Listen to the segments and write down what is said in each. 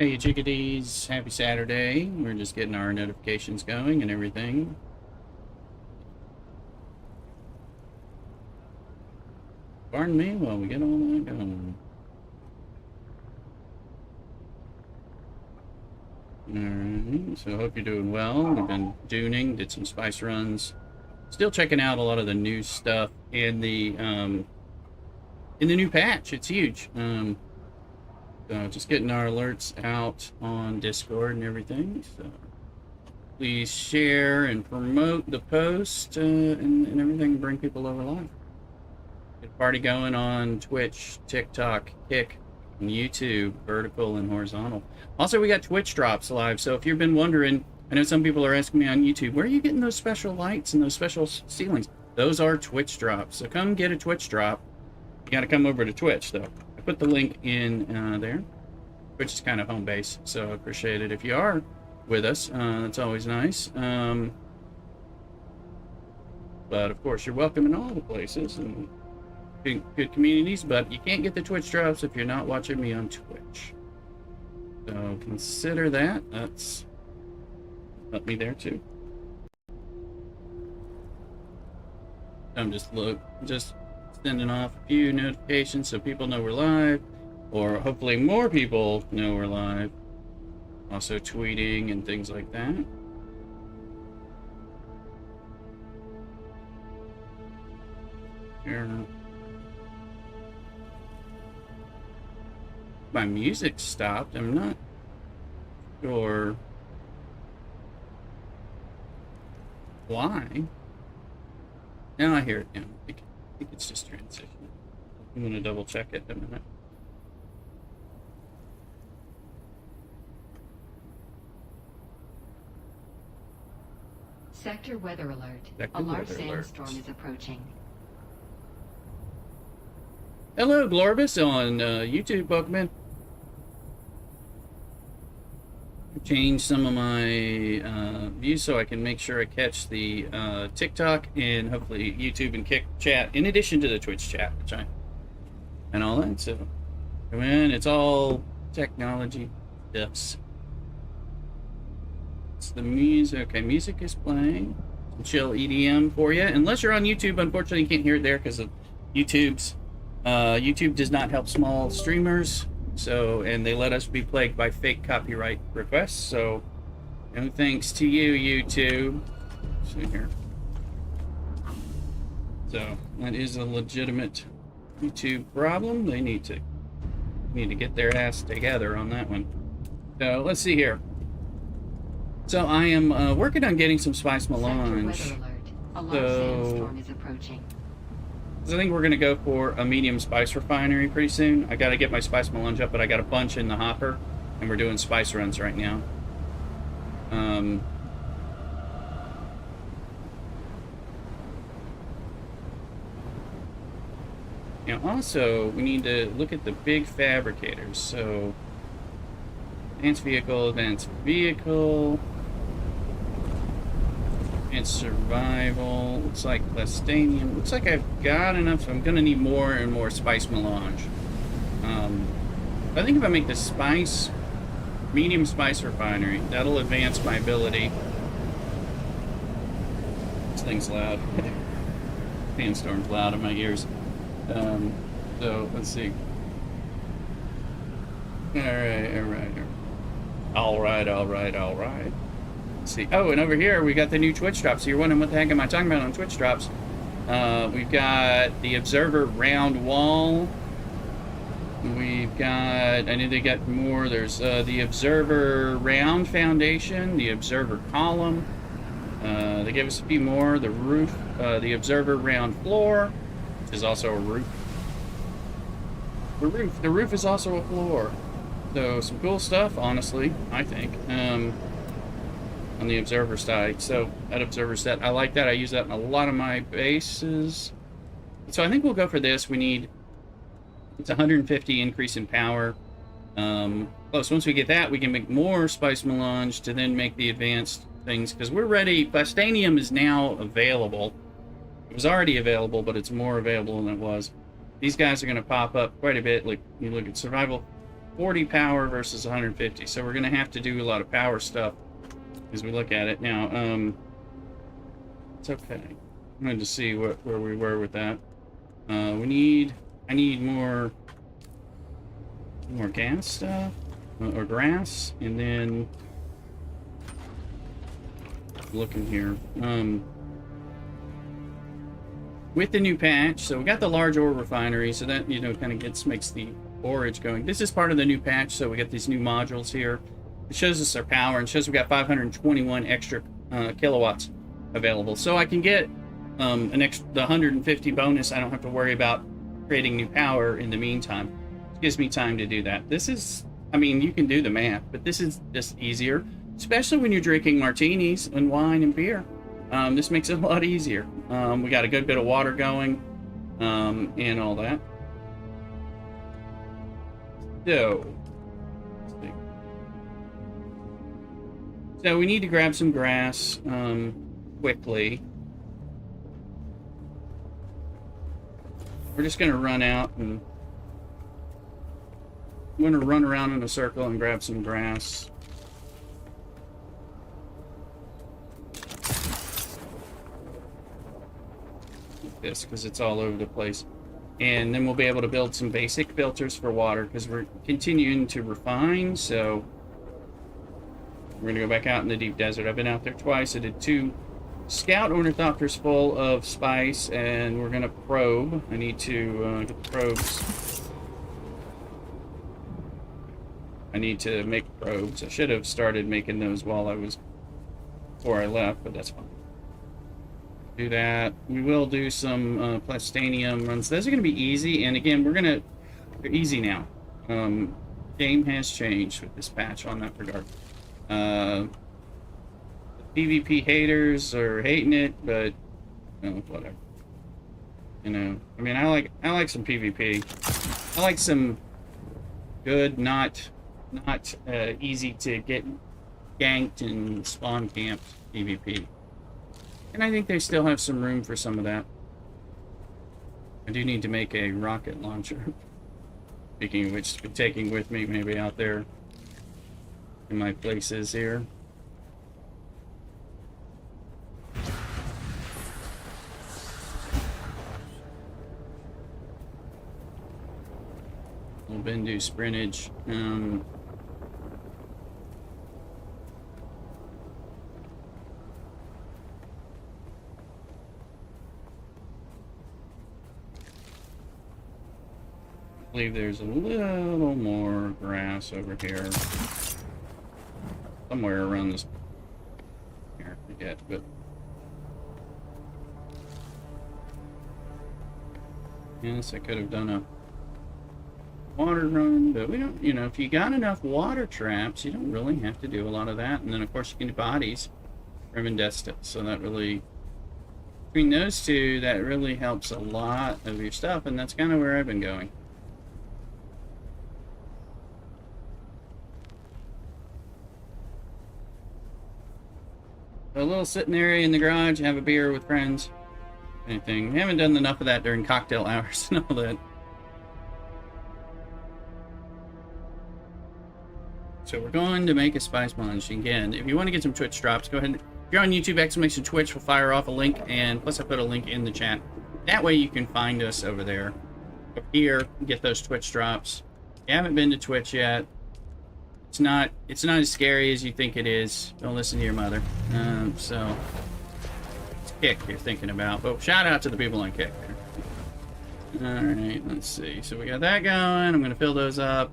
Hey chickadees, happy Saturday. We're just getting our notifications going and everything. Pardon me while we get all that going. Alright, so I hope you're doing well. We've been Duning, did some spice runs. Still checking out a lot of the new stuff in the new patch. It's huge. So just getting our alerts out on Discord and everything. So please share and promote the post and everything. Bring people over live. Good party going on Twitch, TikTok, Kick, and YouTube, vertical and horizontal. Also, we got Twitch drops live. So if you've been wondering, I know some people are asking me on YouTube, where are you getting those special lights and those special ceilings? Those are Twitch drops. So come get a Twitch drop. You got to come over to Twitch, though. I put the link in there. Twitch is kind of home base, so I appreciate it if you are with us. That's always nice. But of course, you're welcome in all the places and good communities. But you can't get the Twitch drops if you're not watching me on Twitch. So consider that. That's let me there too. I'm just sending off a few notifications so people know we're live, or hopefully more people know we're live. Also tweeting and things like that. Here. My music stopped. I'm not sure why. Now I hear it now. I think it's just transition. I'm going to double check it in a minute. Sector weather alert. Sector A large weather sandstorm alert. is approaching. Hello, Glorvis on YouTube, Pokemon. Change some of my views so I can make sure I catch the TikTok and hopefully YouTube and Kick chat in addition to the Twitch chat, which and all that. So, come in. It's all technology stuffs. It's the music. Okay, music is playing. Some chill EDM for you. Unless you're on YouTube, unfortunately, you can't hear it there because of YouTube's. YouTube does not help small streamers. So, and they let us be plagued by fake copyright requests. So, no thanks to you, YouTube. Let's see here. So, that is a legitimate YouTube problem. They need to get their ass together on that one. So, let's see here. So, I am working on getting some spice melange. Sector weather alert. A large sandstorm is approaching. I think we're going to go for a medium spice refinery pretty soon. I got to get my spice melange up, but I got a bunch in the hopper, and we're doing spice runs right now. Now, also, we need to look at the big fabricators. So, advanced vehicle, advanced survival. Looks like plastanium. Looks like I've got enough, so I'm gonna need more and more spice melange. I think if I make the medium spice refinery, that'll advance my ability. This thing's loud. Sandstorm's loud in my ears. So let's see. All right. See. Oh, and over here we got the new Twitch drops. So you're wondering what the heck am I talking about on Twitch drops? We've got the Observer round wall. We've got, I know they got more. There's the Observer round foundation, the Observer column. They gave us a few more. The roof, the Observer round floor, which is also a roof. The roof is also a floor. So some cool stuff, honestly, I think. On the Observer side. So that Observer set, I like that. I use that in a lot of my bases. So I think we'll go for this. We need, it's 150 increase in power. So once we get that, we can make more spice melange to then make the advanced things, because we're ready. Plastanium is now available. It was already available, but it's more available than it was. These guys are going to pop up quite a bit. Like, you look at survival 40 power versus 150. So we're going to have to do a lot of power stuff as we look at it. Now, it's okay. I'm going to see where we were with that. I need more gas stuff, or grass, and then looking here. With the new patch, so we got the large ore refinery, so that, you know, kind of makes the orage going. This is part of the new patch, so we got these new modules here. It shows us our power and shows we got 521 extra kilowatts available. So I can get the 150 bonus. I don't have to worry about creating new power in the meantime. It gives me time to do that. This is, I mean, you can do the math, but this is just easier, especially when you're drinking martinis and wine and beer. This makes it a lot easier. We got a good bit of water going, and all that. So, let's see. So we need to grab some grass quickly. We're just going to run out and I'm going to run around in a circle and grab some grass. Like this, because it's all over the place. And then we'll be able to build some basic filters for water, because we're continuing to refine. So we're going to go back out in the deep desert. I've been out there twice. I did 2 scout ornithopters full of spice, and we're going to probe. I need to get the probes. I need to make probes. I should have started making those before I left, but that's fine. Do that. We will do some plastanium runs. Those are going to be easy, and again, they're easy now. Game has changed with this patch on that regard. The PvP haters are hating it, but whatever. You know, I mean, I like some PvP. I like some good, not easy to get ganked and spawn camped PvP. And I think they still have some room for some of that. I do need to make a rocket launcher. Speaking of which, to be taking with me maybe out there in my places here. Little Bendu sprintage. I believe there's a little more grass over here. Somewhere around this. Here, I forget, but. Yes, I could have done a water run, but we don't, you know, if you got enough water traps, you don't really have to do a lot of that. And then, of course, you can do bodies from Indesta. So that really, between those two, that really helps a lot of your stuff. And that's kind of where I've been going. A little sitting area in the garage, have a beer with friends, anything. We haven't done enough of that during cocktail hours and all that. So we're going to make a spice munch. Again, if you want to get some Twitch drops, go ahead. If you're on YouTube, exclamation Twitch will fire off a link, and plus I put a link in the chat. That way you can find us over there. Over here, get those Twitch drops. If you haven't been to Twitch yet, it's not as scary as you think it is. Don't listen to your mother. So it's Kick you're thinking about. But shout out to the people on Kick. Alright, let's see. So we got that going. I'm going to fill those up.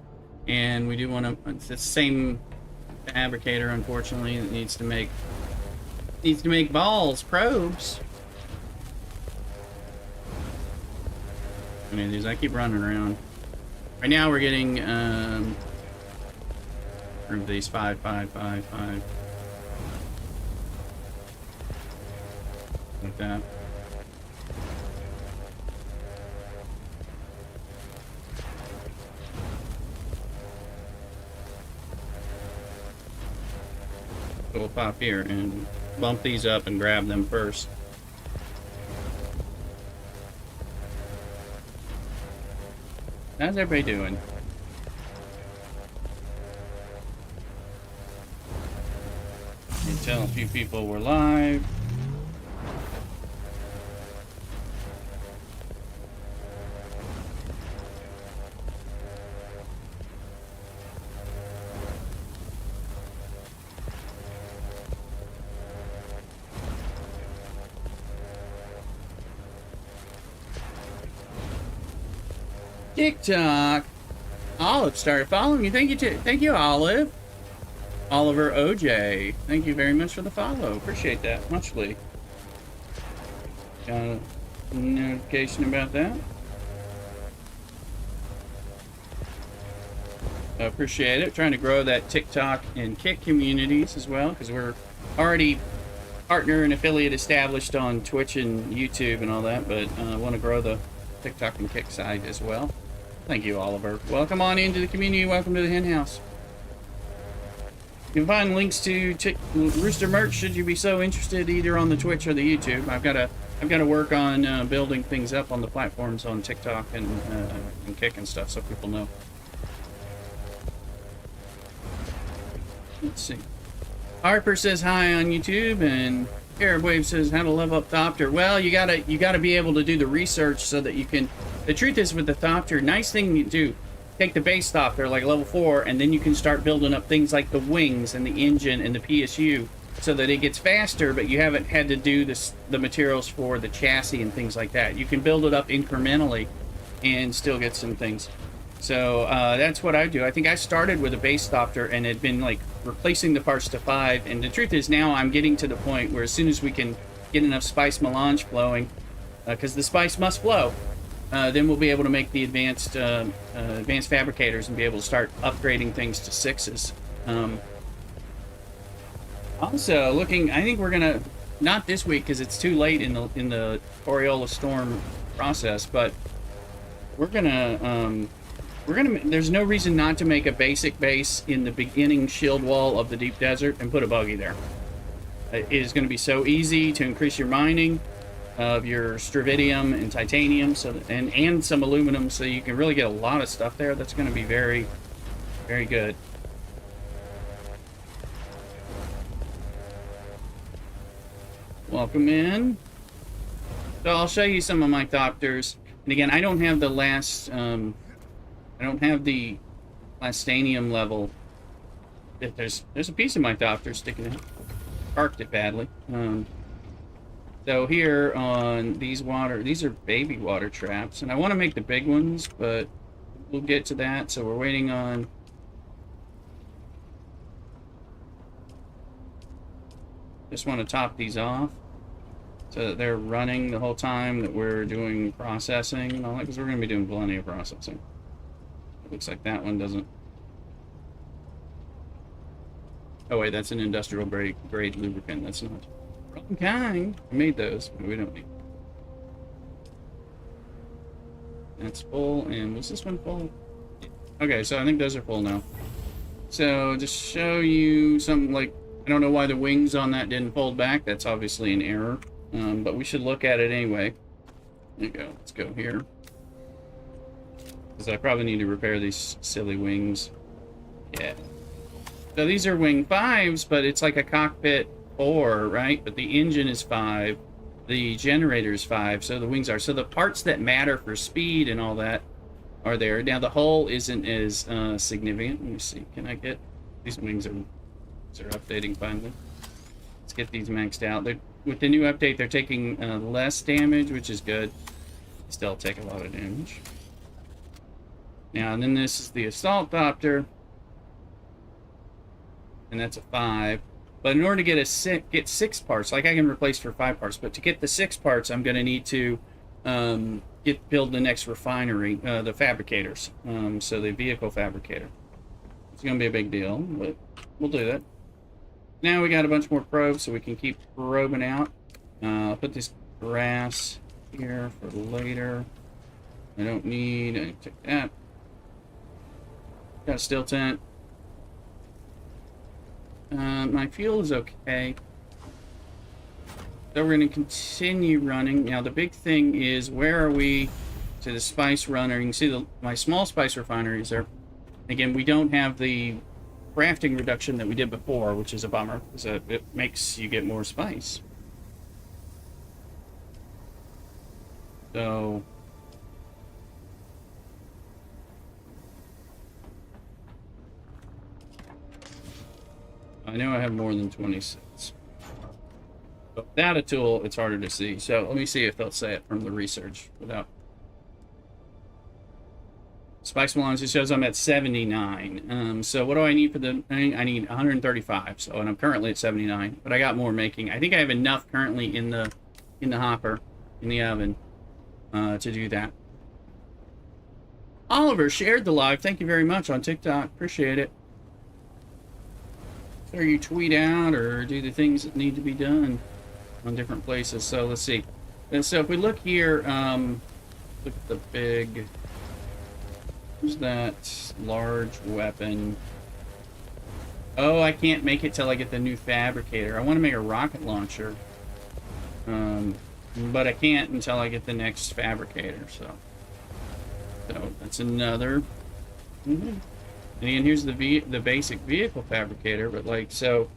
And we do want to... It's the same fabricator, unfortunately, that needs to make balls, probes. I mean, these I keep running around. Right now we're getting... Prove these 5, 5, 5, 5. Like that. So we'll pop here and bump these up and grab them first. How's everybody doing? tell a few people we're live. TikTok. Olive started following you. Thank you, Olive. Oliver OJ. Thank you very much for the follow. Appreciate that muchly. Got a notification about that. I appreciate it. Trying to grow that TikTok and Kick communities as well, because we're already partner and affiliate established on Twitch and YouTube and all that, but I want to grow the TikTok and Kick side as well. Thank you, Oliver. Welcome on into the community. Welcome to the hen house. You can find links to Rooster merch should you be so interested, either on the Twitch or the YouTube. I've got to work on building things up on the platforms on TikTok and Kick and stuff, so people know. Let's see. Harper says hi on YouTube, and Arab Wave says how to level up Thopter. Well, you gotta be able to do the research so that you can. The truth is, with the Thopter, nice thing you do, take the base Thopter like level 4, and then you can start building up things like the wings and the engine and the PSU, so that it gets faster. But you haven't had to do the materials for the chassis and things like that. You can build it up incrementally, and still get some things. So that's what I do. I think I started with a base Thopter and had been like replacing the parts to 5. And the truth is, now I'm getting to the point where as soon as we can get enough spice melange flowing, because the spice must flow, then we'll be able to make the advanced fabricators and be able to start upgrading things to 6s. Also, looking, I think we're gonna, not this week because it's too late in the Coriolis Storm process, but we're gonna there's no reason not to make a basic base in the beginning shield wall of the deep desert and put a buggy there. It is going to be so easy to increase your mining of your stravidium and titanium, and some aluminum, so you can really get a lot of stuff there. That's going to be very, very good. Welcome in. So I'll show you some of my Thopters. And again, I don't have the last I don't have the Lastanium level. There's a piece of my Thopter sticking out. Parked it badly. So here on these are baby water traps, and I want to make the big ones, but we'll get to that. So we're waiting on. Just want to top these off so that they're running the whole time that we're doing processing and all that, because we're going to be doing plenty of processing. Looks like that one doesn't. Oh wait, that's an industrial grade lubricant. That's not. Wrong kind. I made those, but we don't need. That's full, and was this one full? Okay, so I think those are full now. So just show you something like, I don't know why the wings on that didn't fold back. That's obviously an error, but we should look at it anyway. There you go. Let's go here. Because I probably need to repair these silly wings. Yeah. So these are wing 5s, but it's like a cockpit 4, right? But the engine is 5. The generator is 5, so the wings are. So the parts that matter for speed and all that are there. Now the hull isn't as significant. Let me see. Can I get... These wings are updating finally. Let's get these maxed out. With the new update, they're taking less damage, which is good. Still take a lot of damage. Now, and then this is the Assault Thopter, and that's a 5. But in order to get 6 parts, like I can replace for 5 parts, but to get the 6 parts, I'm going to need to build the next refinery, the fabricators, so the vehicle fabricator. It's going to be a big deal, but we'll do that. Now we got a bunch more probes, so we can keep probing out. I'll put this grass here for later. I don't need. I take that. Got a steel tent. My fuel is okay. So we're going to continue running. Now the big thing is, where are we to the spice runner? You can see my small spice refineries there. Again, we don't have the crafting reduction that we did before, which is a bummer, because it makes you get more spice. So I know I have more than 26. But without a tool, it's harder to see. So let me see if they'll say it from the research without. Spice melange, it shows I'm at 79. So what do I need for the thing? I need 135. So, and I'm currently at 79, but I got more making. I think I have enough currently in the hopper, in the oven, to do that. Oliver shared the live. Thank you very much on TikTok. Appreciate it. Or you tweet out or do the things that need to be done on different places. So let's see. And so if we look here, look at the big. Where's that large weapon? Oh, I can't make it till I get the new fabricator. I want to make a rocket launcher. But I can't until I get the next fabricator, so that's another. And again, here's the basic vehicle fabricator, but like, so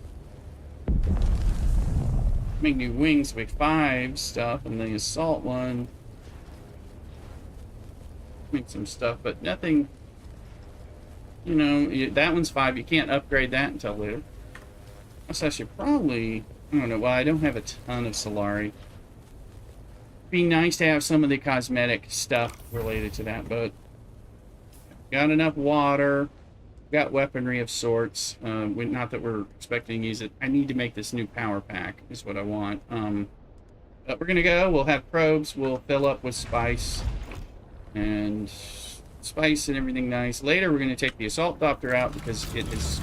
make new wings, make 5 stuff, and the assault one. Make some stuff, but nothing, you know, that one's 5. You can't upgrade that until later. So I should probably, I don't know, well, I don't have a ton of Solari. Be nice to have some of the cosmetic stuff related to that, but got enough water, got weaponry of sorts. Not that we're expecting to use it. I need to make this new power pack is what I want. But we're gonna go, we'll have probes, we'll fill up with spice and everything nice. Later we're going to take the assault doctor out because it's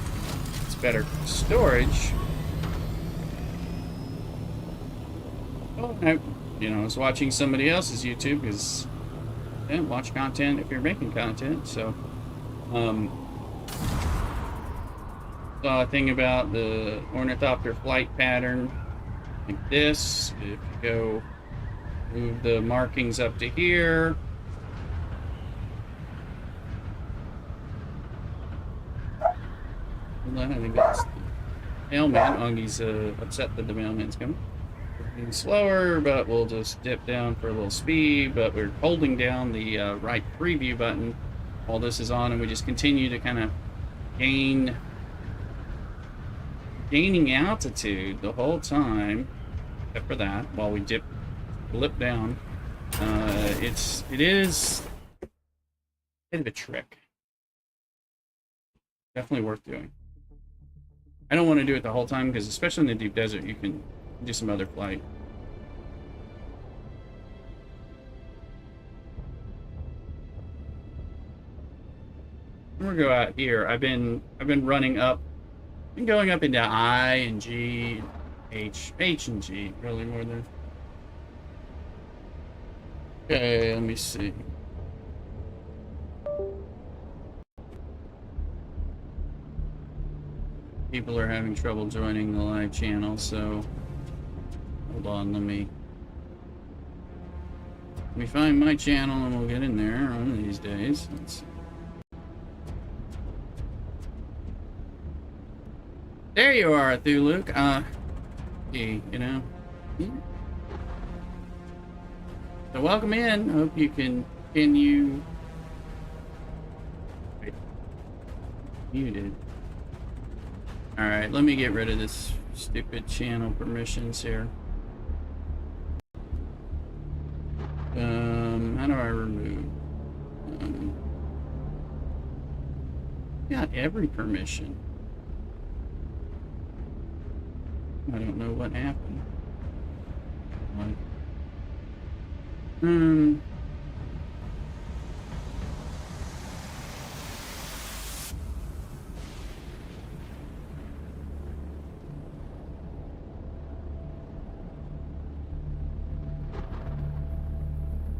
better storage. Oh, I was watching somebody else's YouTube because watch content if you're making content. So saw a thing about the ornithopter flight pattern like this. If you go move the markings up to here, I think that's the mailman. Augie's upset that the mailman's coming. We're getting slower, but we'll just dip down for a little speed. But we're holding down the right preview button while this is on, and we just continue to kind of gaining altitude the whole time, except for that. While we blip down, it is a bit of a trick. Definitely worth doing. I don't want to do it the whole time because, especially in the deep desert, you can do some other flight. We'll go out here. I've been running up, been going up into I and G, H and G, really more than. Okay, let me see. People are having trouble joining the live channel, so hold on, let me find my channel and we'll get in there one of these days. Let's see. There you are, Thuluk. You know. So welcome in. Hope you can continue. Muted. Alright, let me get rid of this stupid channel permissions here. How do I remove? Got every permission. I don't know what happened. What?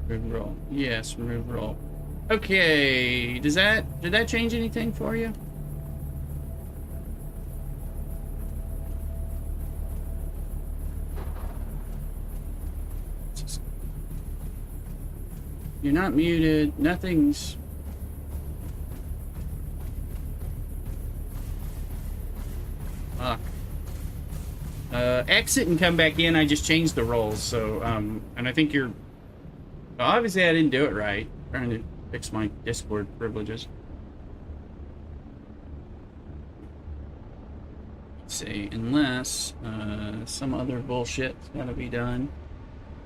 Remove roll. Yes, remove roll. Okay, did that change anything for you? You're not muted. Nothing's. exit and come back in, I just changed the roles. So, and I think you're... Well, obviously, I didn't do it right. I'm trying to fix my Discord privileges. Let's see, unless some other bullshit's gotta be done.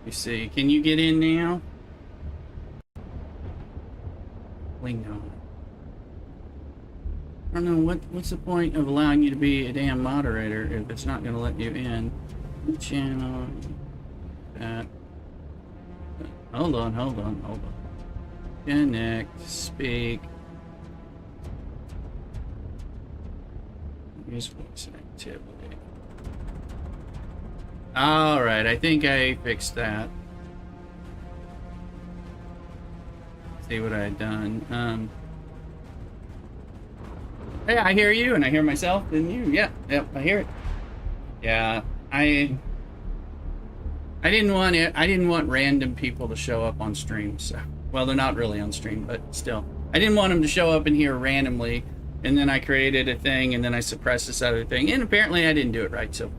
You see, can you get in now? No. I don't know what's the point of allowing you to be a damn moderator if it's not going to let you in. Channel. That. Hold on. Connect. Speak. Use voice activity. All right, I think I fixed that. See what I had done. Hey, I hear you, and I hear myself, and you. Yep, I hear it. Yeah, I didn't want it. I didn't want random people to show up on stream. So, well, they're not really on stream, but still, I didn't want them to show up in here randomly. And then I created a thing, and then I suppressed this other thing, and apparently I didn't do it right. So,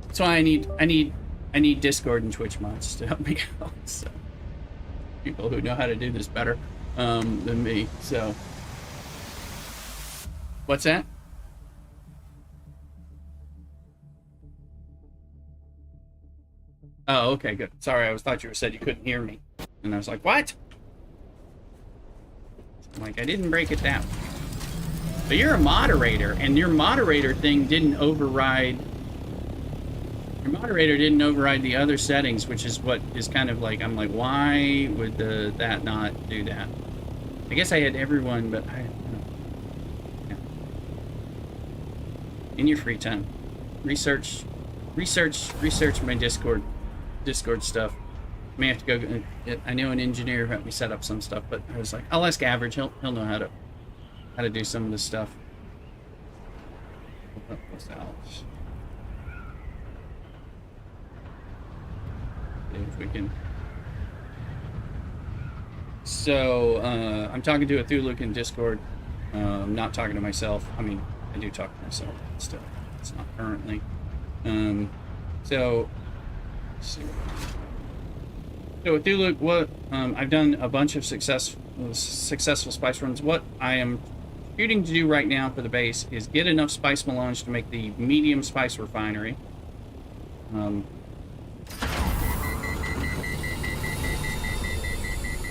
that's why I need Discord and Twitch mods to help me out. So, people who know how to do this better than me. So, what's that? Oh, okay, good. Sorry, I thought you said you couldn't hear me, and I was like, what? I'm like, I didn't break it down. But you're a moderator, and your moderator thing didn't override. Your moderator didn't override the other settings, which is what is kind of like, I'm like, why would that not do that? I guess I had everyone, but I don't know. Yeah. In your free time, research my Discord stuff. I may have to go. I know an engineer who helped me set up some stuff, but I was like, I'll ask Average. He'll know how to do some of this stuff. What's that? See if we can. So I'm talking to a Thuluke in Discord. I'm not talking to myself. I mean, I do talk to myself, but still, it's not currently. So let's see. So with Thuluke, what I've done a bunch of successful spice runs. What I am shooting to do right now for the base is get enough spice melange to make the medium spice refinery.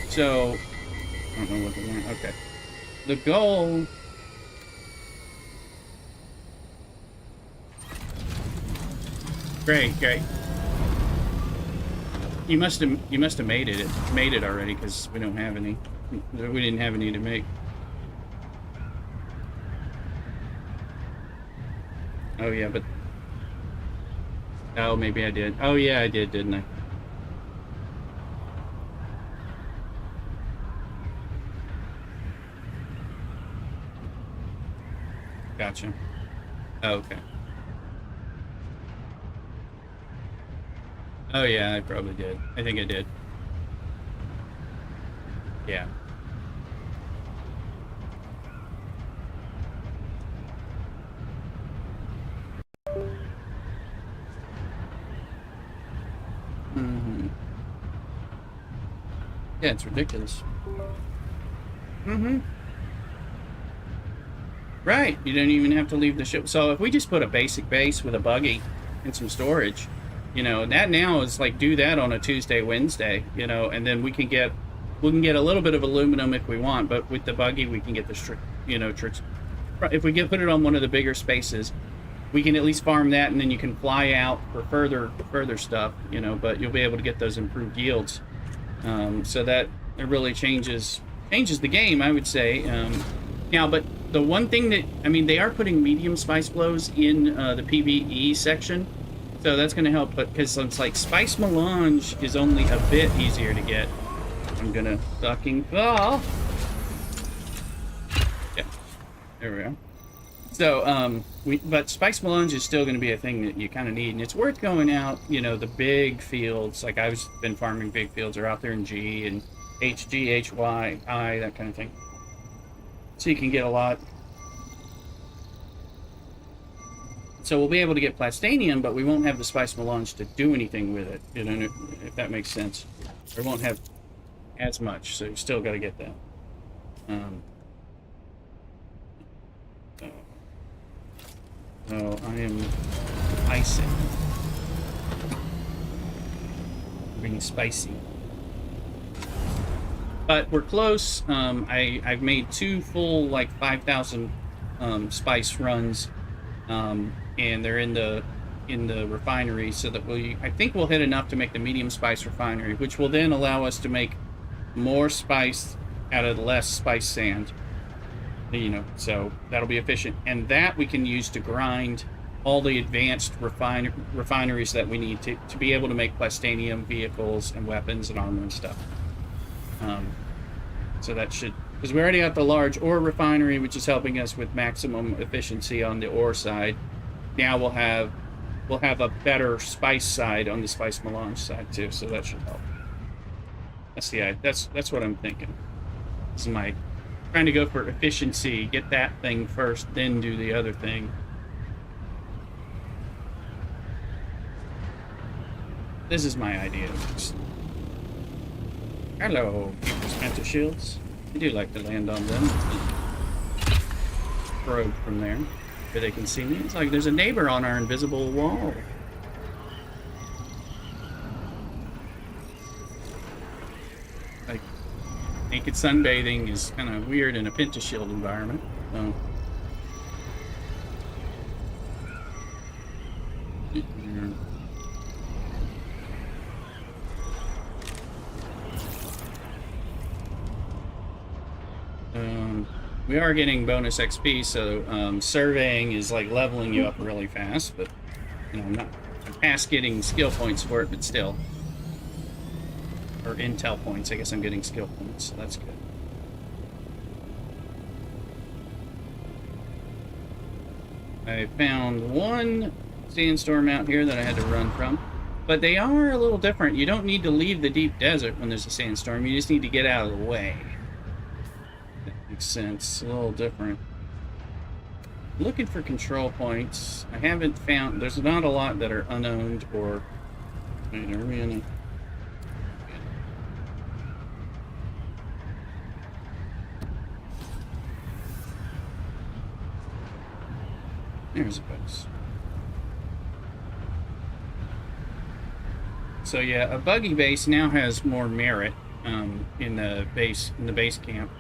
So I don't know what the one. Okay, the goal. Great. You must have made it already, because we don't have any. We didn't have any to make. Oh yeah, but oh, maybe I did. Oh yeah, I did, didn't I? Gotcha. Oh, okay. Oh yeah, I probably did. I think I did. Yeah. Mm-hmm. Yeah, it's ridiculous. Mm-hmm. Right, you don't even have to leave the ship. So if we just put a basic base with a buggy and some storage, you know, that now is like, do that on a Tuesday, Wednesday, you know, and then we can get a little bit of aluminum if we want, but with the buggy we can get the if we put it on one of the bigger spaces, we can at least farm that, and then you can fly out for further stuff, you know, but you'll be able to get those improved yields. So that it really changes the game, I would say. Now, but the one thing that, I mean, they are putting medium spice blows in the PvE section, so that's going to help, but because it's like spice melange is only a bit easier to get. I'm going to fucking fall. Yeah, there we go. So, but spice melange is still going to be a thing that you kind of need, and it's worth going out, you know, the big fields, like I've been farming big fields, are out there in G and HG, HY, I, that kind of thing. So you can get a lot. So we'll be able to get plastanium, but we won't have the spice melange to do anything with it. You know, if that makes sense. We won't have as much, so you still got to get that. So I am icing. Being spicy. But we're close. I've made 2 full, like, 5,000 spice runs. And they're in the refinery, so that I think we'll hit enough to make the medium spice refinery, which will then allow us to make more spice out of less spice sand. You know, so that'll be efficient, and that we can use to grind all the advanced refineries that we need to be able to make plastanium vehicles and weapons and armor and stuff. So that should, because we already got the large ore refinery, which is helping us with maximum efficiency on the ore side. Now we'll have a better spice side on the spice melange side too, so that should help. That's what I'm thinking. This is my trying to go for efficiency, get that thing first, then do the other thing. This is my idea. Hello, people splinter shields. I do like to land on them. Probe from there, where they can see me. It's like there's a neighbor on our invisible wall. Like, naked sunbathing is kind of weird in a pentashield environment. So. We are getting bonus XP, so surveying is like leveling you up really fast, but you know, I'm past getting skill points for it, but still. Or intel points, I guess I'm getting skill points, so that's good. I found one sandstorm out here that I had to run from, but they are a little different. You don't need to leave the deep desert when there's a sandstorm, you just need to get out of the way. Makes sense. A little different. Looking for control points. I haven't found. There's not a lot that are unowned or. Wait, are we in a? There's a base. So yeah, a buggy base now has more merit in the base camp.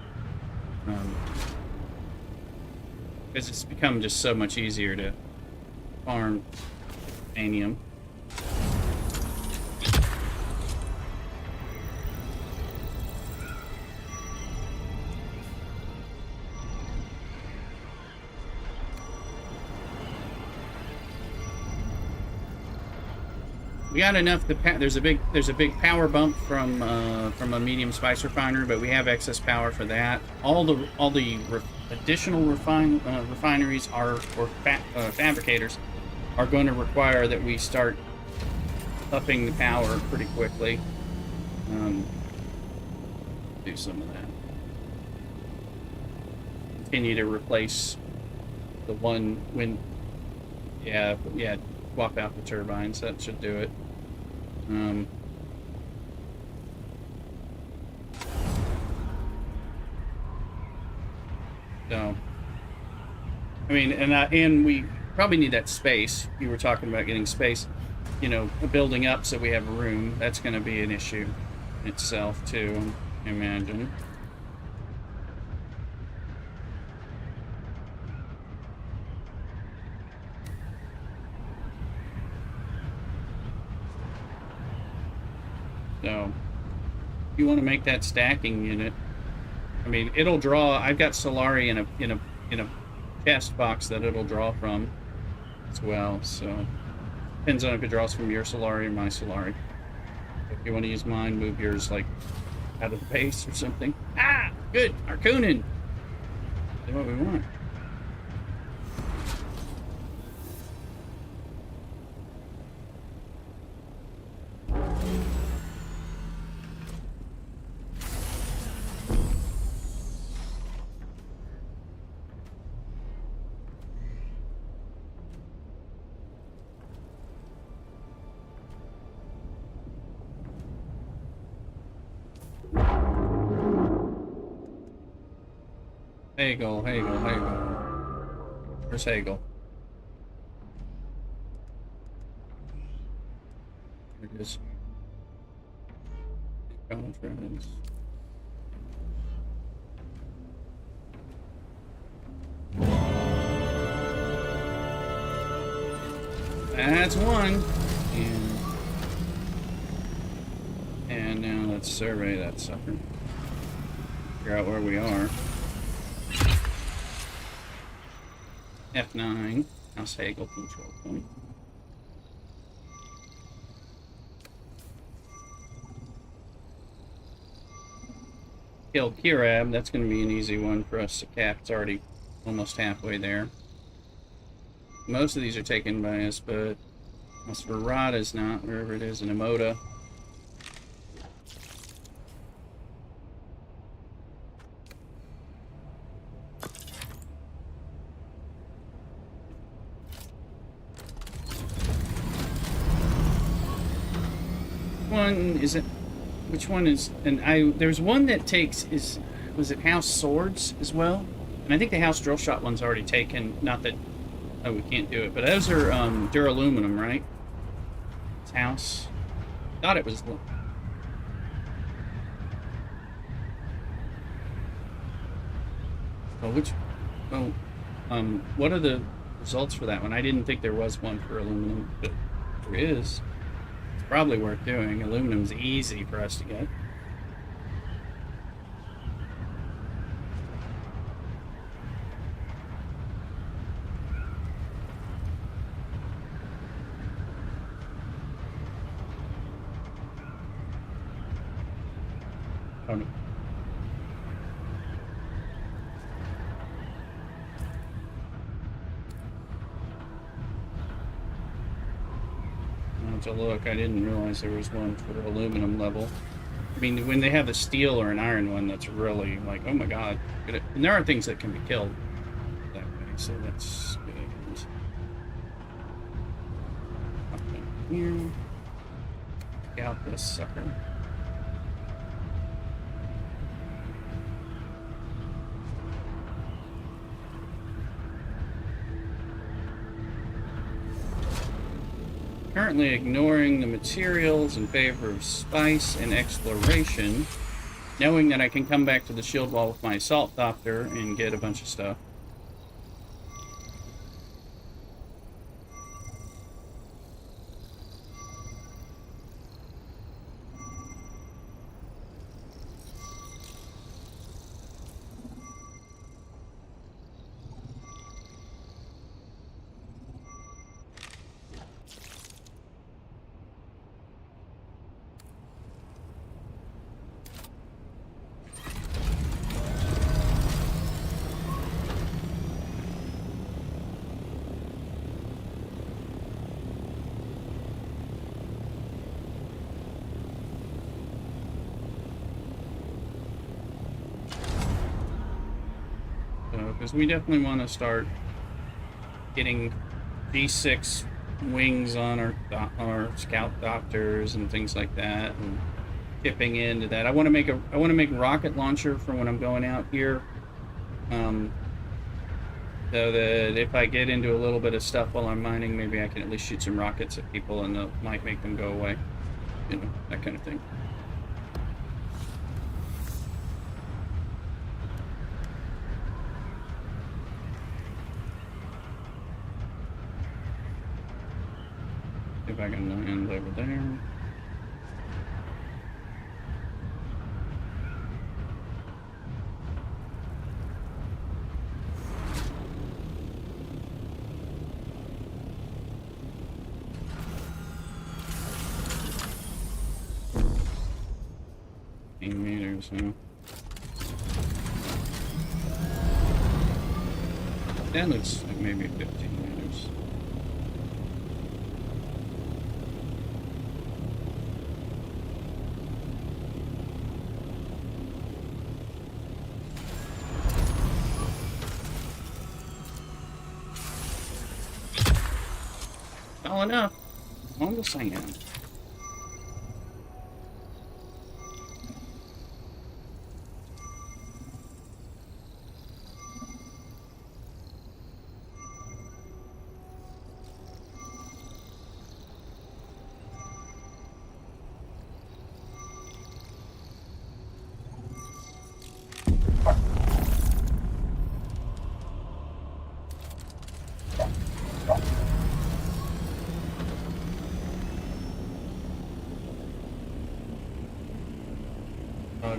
Because it's become just so much easier to farm uranium. We got enough. There's a big power bump from a medium spice refiner, but we have excess power for that. All the additional refineries or fabricators are going to require that we start upping the power pretty quickly. Do some of that. Continue to replace the one when. Yeah. Swap out the turbines. That should do it. So, I mean, and we probably need that space. You were talking about getting space, you know, building up so we have room. That's going to be an issue itself too, I imagine. So, if you want to make that stacking unit, I mean, it'll draw. I've got Solari in a chest box that it'll draw from as well. So, depends on if it draws from your Solari or my Solari. If you want to use mine, move yours like out of the base or something. Ah, good, Arkunin. That's what we want. Hagel, Hagel, Hagel. Where's Hagel? There it is. Conference. That's one. And now let's survey that sucker. Figure out where we are. F9. House Hagel control point. Kill Kirab. That's going to be an easy one for us to cap. It's already almost halfway there. Most of these are taken by us, but Nosferatu is not, wherever it is in Emoda. One is it? Which one is? And there's one that takes was it House Swords as well? And I think the House Drill Shot one's already taken. Not that we can't do it, but those are duraluminum, right? It's House. Thought it was. Oh, which? Oh, what are the results for that one? I didn't think there was one for aluminum, but there is. It's probably worth doing. Aluminum's easy for us to get. Oh no. To look, I didn't realize there was one for aluminum level. I mean, when they have a steel or an iron one, that's really like, oh my god. And there are things that can be killed that way, so that's good. Up in here. Take out this sucker. Currently ignoring the materials in favor of spice and exploration, knowing that I can come back to the shield wall with my assault doctor and get a bunch of stuff. Because we definitely want to start getting D6 wings on our scout doctors and things like that, and tipping into that. I want to make rocket launcher for when I'm going out here, so that if I get into a little bit of stuff while I'm mining, maybe I can at least shoot some rockets at people and might make them go away, you know, that kind of thing. If I can land over there. Meters, huh? That looks like maybe 15 meters. Well enough on the sand.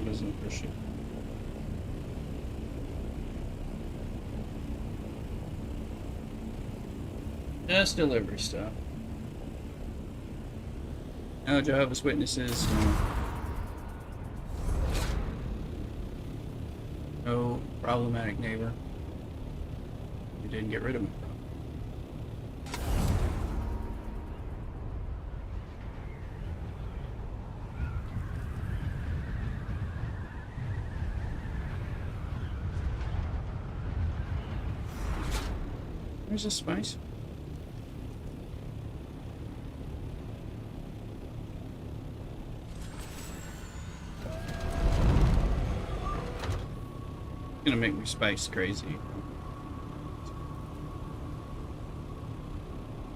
doesn't push it. Just delivery stuff. No Jehovah's Witnesses. No problematic neighbor. We didn't get rid of him. Where's the spice? Gonna make me spice crazy.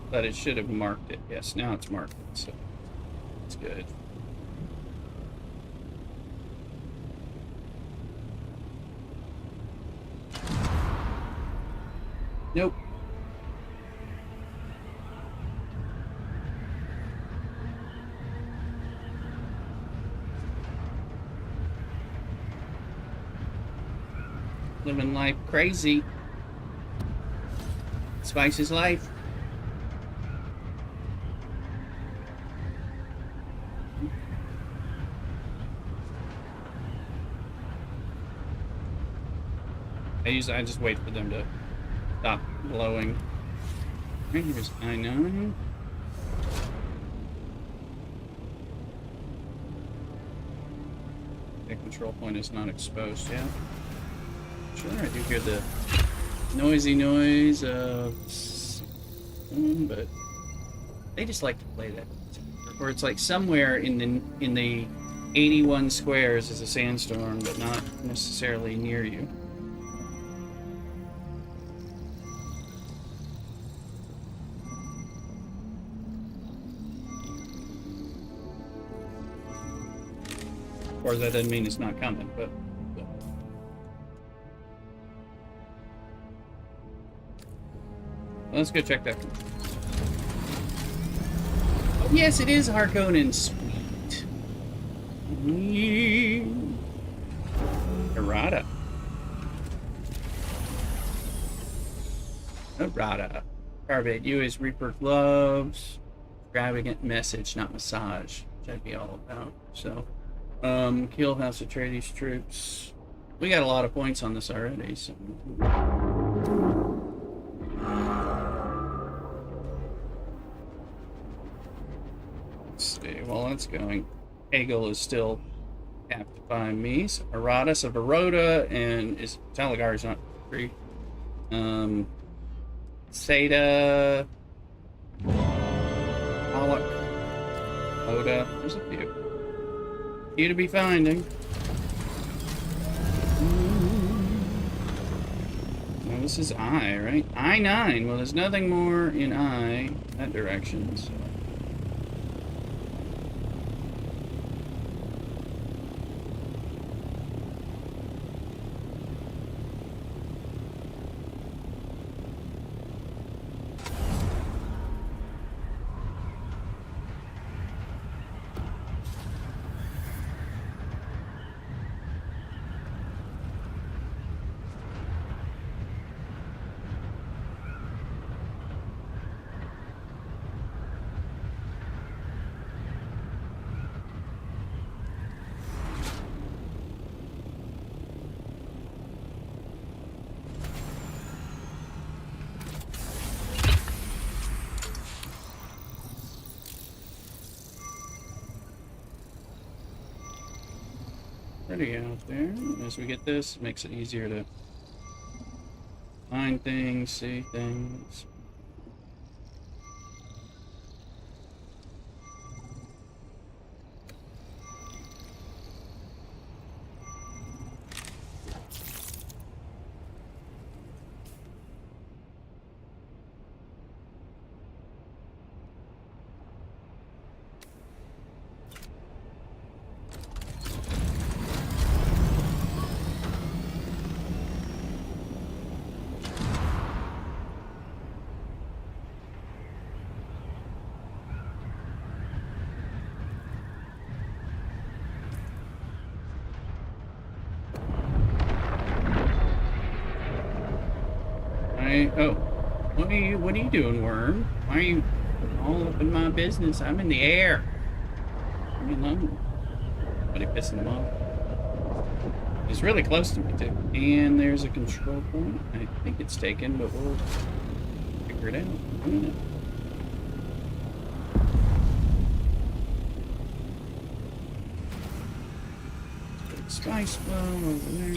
But it should have marked it. Yes, now it's marked it, so it's good. Nope. Living life crazy. Spice is life. I just wait for them to stop blowing. Right, here's I9. The control point is not exposed yet. Sure, I do hear the noisy noise of but they just like to play that. Or it's like somewhere in the 81 squares is a sandstorm, but not necessarily near you. Of course, that doesn't mean it's not coming, but let's go check that. Oh, yes, it is Harkonnen. Sweet. Errata. Errata. Carbate, you is Reaper gloves. Extravagant message, not massage. Which I'd be all about. So, kill House Atreides troops. We got a lot of points on this already, so. See, while that's going, Hegel is still captured by me. So Aratus of Aroda and Talagar is not free. Seda, Pollock, Oda. There's a few. Few to be finding. Well, this is I, right? I-9. Well, there's nothing more in I that direction. So. Pretty out there. As we get this, it makes it easier to find things, see things. Oh, what are you doing, worm? Why are you all up in my business? I'm in the air. Leave me alone. Somebody pissing them off. It's really close to me too. And there's a control point. I think it's taken, but we'll figure it out in a minute. Spice flow over there.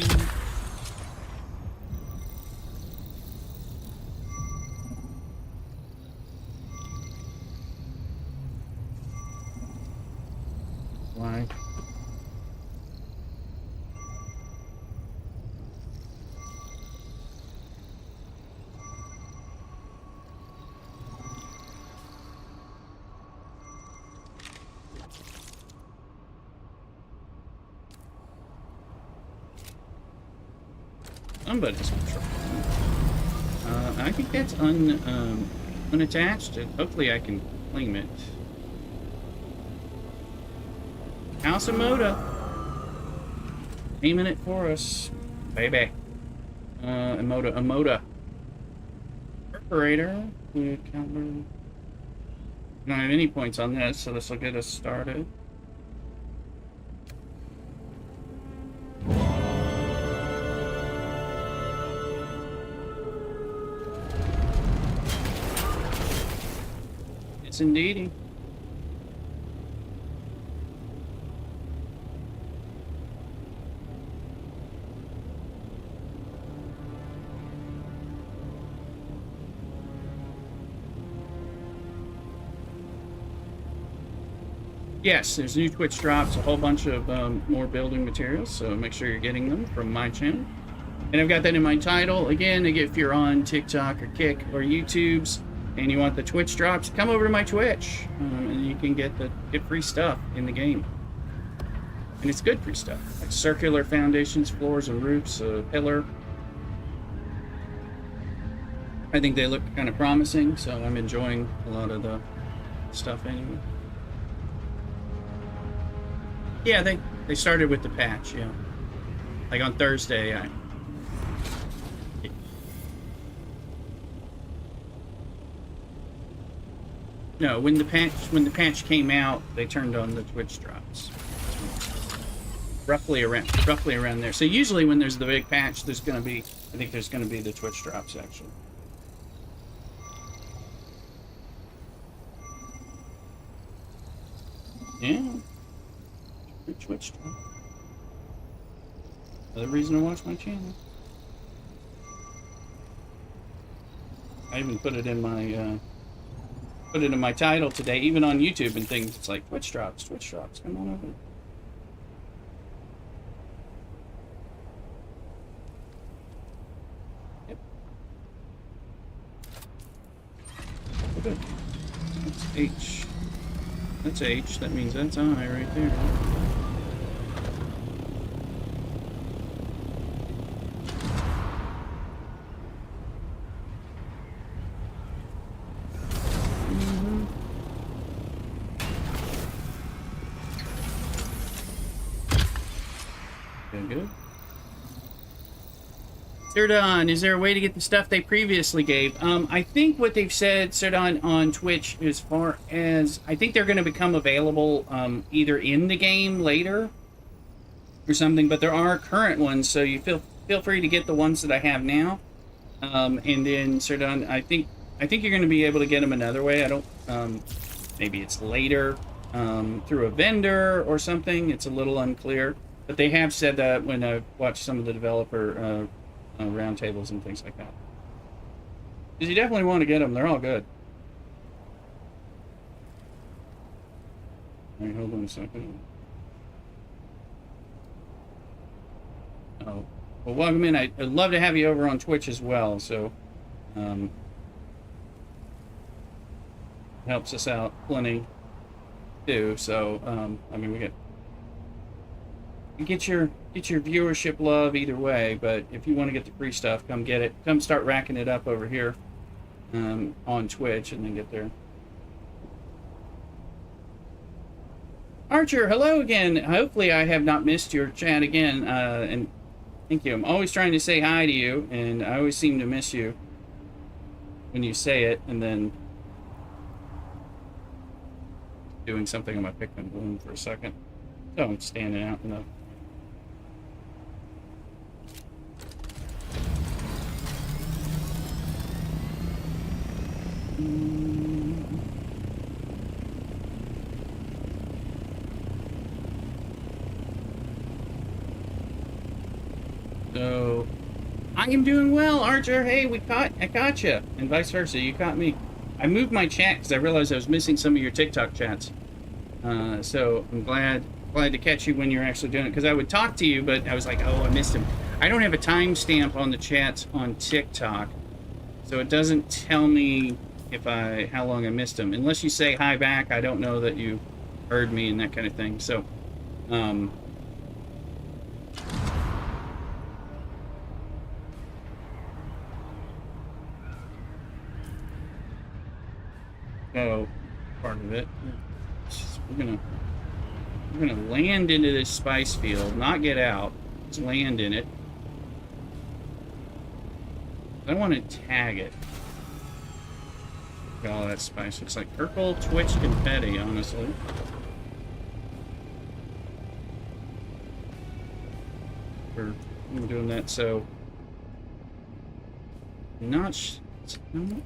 Why? Somebody's control. I think that's unattached. Hopefully I can claim it. House of Moda. Aiming it for us. Baby. Moda. Perforator. We don't have any points on this, so this will get us started. It's indeedy. Yes, there's new Twitch drops, a whole bunch of more building materials, so make sure you're getting them from my channel. And I've got that in my title. Again, if you're on TikTok or Kick or YouTube's and you want the Twitch drops, come over to my Twitch, and you can get free stuff in the game. And it's good free stuff, like circular foundations, floors, and roofs, a pillar. I think they look kind of promising, so I'm enjoying a lot of the stuff anyway. Yeah, they started with the patch, yeah. Like on Thursday, No, when the patch came out, they turned on the Twitch drops. Roughly around there. So usually when there's the big patch, I think there's gonna be the Twitch drops actually. Yeah. Twitch drop. Another reason to watch my channel. I even put it in my title today, even on YouTube and things. It's like Twitch drops, come on over. Yep. Good. That's H. That's H. That means that's I right there. Good. Serdon, is there a way to get the stuff they previously gave? I think what they've said, Serdon, on Twitch, as far as I think they're going to become available either in the game later or something, but there are current ones, so you feel free to get the ones that I have now. And then Serdon, I think you're going to be able to get them another way. I don't. Maybe it's later through a vendor or something. It's a little unclear. But they have said that when I watched some of the developer roundtables and things like that. Because you definitely want to get them. They're all good. All right, hold on a second. Oh, well, welcome in. I'd love to have you over on Twitch as well. So, helps us out plenty too. So, I mean, we get your viewership love either way, but if you want to get the free stuff, come get it. Come start racking it up over here on Twitch and then get there. Archer, hello again. Hopefully I have not missed your chat again, and thank you. I'm always trying to say hi to you, and I always seem to miss you. when you say it, and then doing something on my pick and bloom for a second. So I'm standing out in the. So I am doing well, Archer. Hey, I caught you, and vice versa. You caught me. I moved my chat because I realized I was missing some of your TikTok chats. So I'm glad to catch you when you're actually doing it, because I would talk to you, but I was like, oh, I missed him. I don't have a timestamp on the chats on TikTok, so it doesn't tell me how long I missed him. Unless you say hi back, I don't know that you heard me and that kind of thing. So, part of it. We're gonna land into this spice field, not get out. Just land in it. I want to tag it. Look at all that spice. Looks like purple Twitch confetti, honestly. We're doing that, so not. No.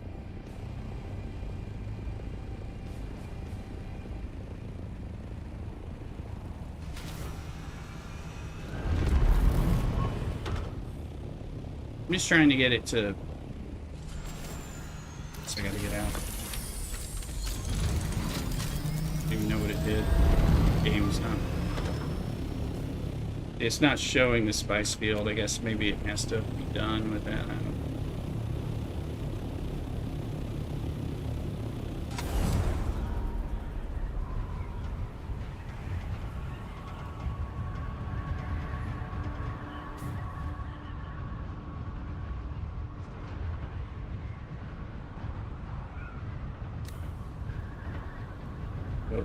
I'm just trying to get it to. So I gotta get out. Don't even know what it did. Game's not. It's not showing the spice field. I guess maybe it has to be done with that. I don't know.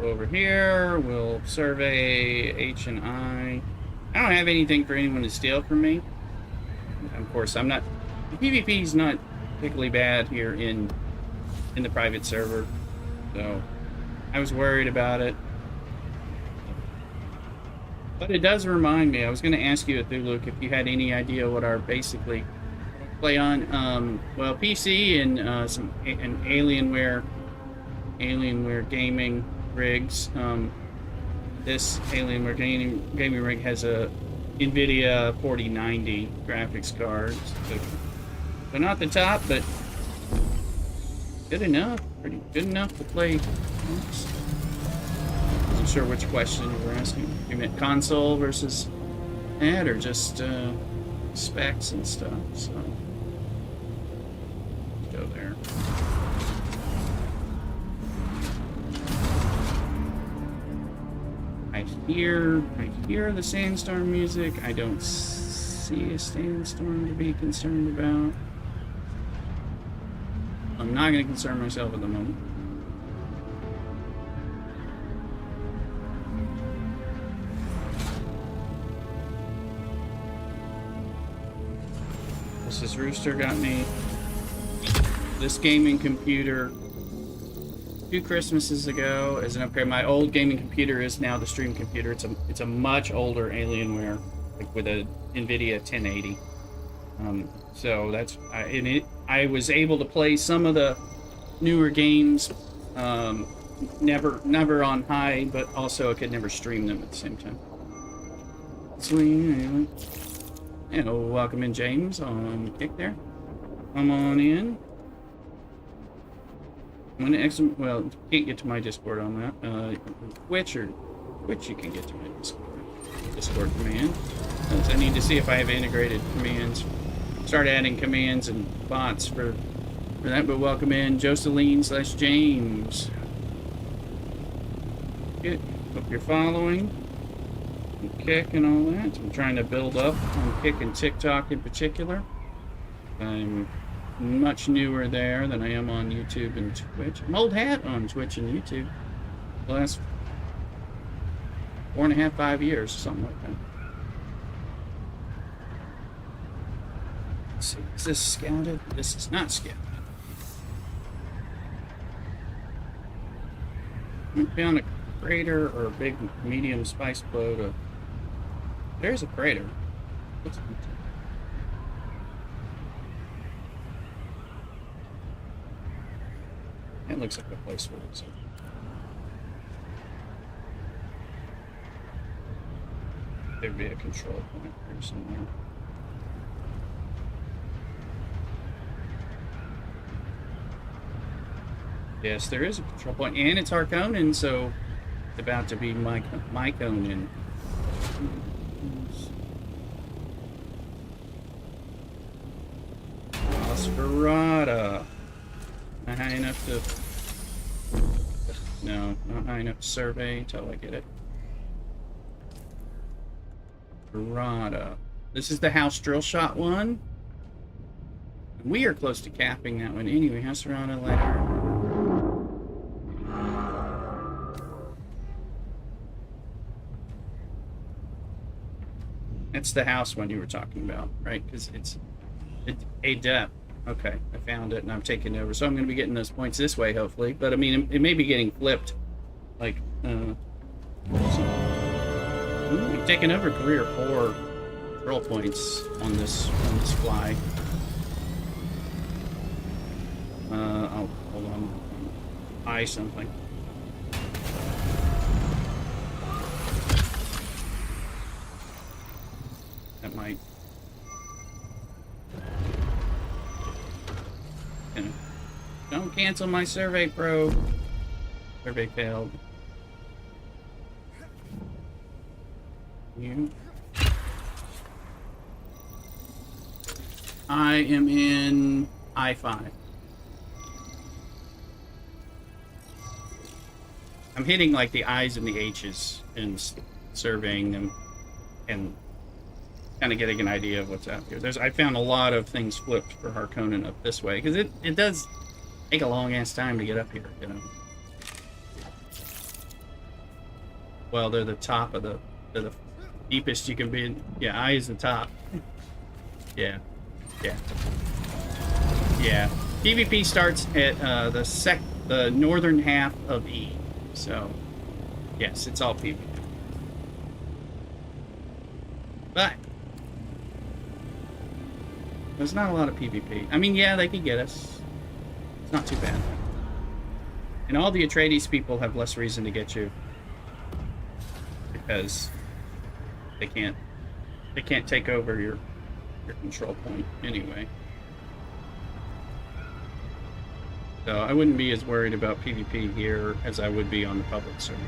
Over here, we'll survey H and I. I don't have anything for anyone to steal from me. Of course, I'm not. The PvP is not particularly bad here in the private server, so I was worried about it. But it does remind me. I was going to ask you, Luke, if you had any idea what our basically play on. Well, PC and an Alienware gaming rigs. This Alienware gaming rig has a NVIDIA 4090 graphics card. So they're not the top, but good enough. Pretty good enough to play. Oops. Wasn't sure which question you were asking. You meant console versus that, or just specs and stuff. So let's go there. I hear the sandstorm music. I don't see a sandstorm to be concerned about. I'm not going to concern myself at the moment. This Rooster got me this gaming computer 2 Christmases ago as an upgrade. My old gaming computer is now the stream computer. It's a much older Alienware, like with a NVIDIA 1080. So that's I was able to play some of the newer games, never on high, but also I could never stream them at the same time. Sweet. And welcome in, James, on kick there. Come on in. I'm gonna well, can't get to my Discord on that. Twitch you can get to my Discord command. I need to see if I have integrated commands. Start adding commands and bots for that. But welcome in, Jocelyn/James. Good. Hope you're following. Kick and all that. I'm trying to build up on Kick and TikTok in particular. I'm much newer there than I am on YouTube and Twitch. I'm old hat on Twitch and YouTube. The last 4.5, 5 years, something like that. Let's see, is this scouted? This is not scouted. I found a crater or a big medium spice float. There's a crater. Looks empty. It looks like a place where it's. There'd be a control point here somewhere. Yes, there is a control point, and it's Harkonnen, so it's about to be Mykonnen. Nosferatu. Not high enough to... No, not high enough to survey until I get it. Nosferatu. This is the house drill shot one. We are close to capping that one. Anyway, Nosferatu later. That's the house one you were talking about, right? Because it's a depth. Okay, I found it and I'm taking over. So I'm going to be getting those points this way, hopefully. But I mean, it may be getting flipped. Like, ooh, we've taken over 3 or 4 control points on this fly. Oh, hold on. Eye something. That might. Don't cancel my survey, bro. Survey failed. You. I am in I-5. I'm hitting like the I's and the H's and surveying them and kind of getting an idea of what's out here. I found a lot of things flipped for Harkonnen up this way because it does take a long ass time to get up here, you know. Well, they're the top of they're the deepest you can be in. Yeah, I is the top. Yeah. PvP starts at the northern half of E. So, yes, it's all PvP. But there's not a lot of PvP. I mean, yeah, they could get us. It's not too bad. And all the Atreides people have less reason to get you because they can't take over your control point anyway. So I wouldn't be as worried about PvP here as I would be on the public server.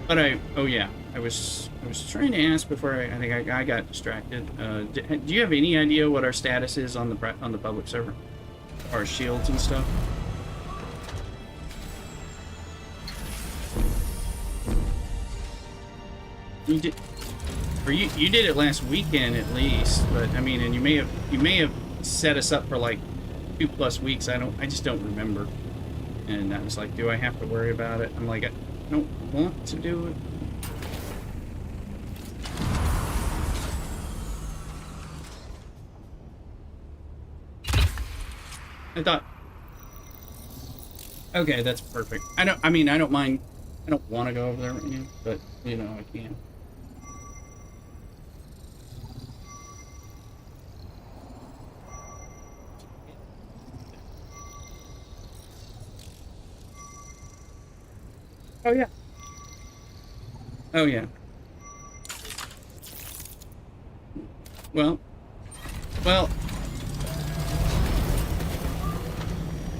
But I was trying to ask before I think I got distracted. Do you have any idea what our status is on the public server? Our shields and stuff? You did, or you did it last weekend at least, but I mean, and you may have set us up for like 2+ weeks. I just don't remember. And I was like, do I have to worry about it? I'm like, I don't want to do it. I thought, okay, that's perfect. I don't mind. I don't want to go over there right now, but you know, I can. Oh yeah. Oh yeah. Well.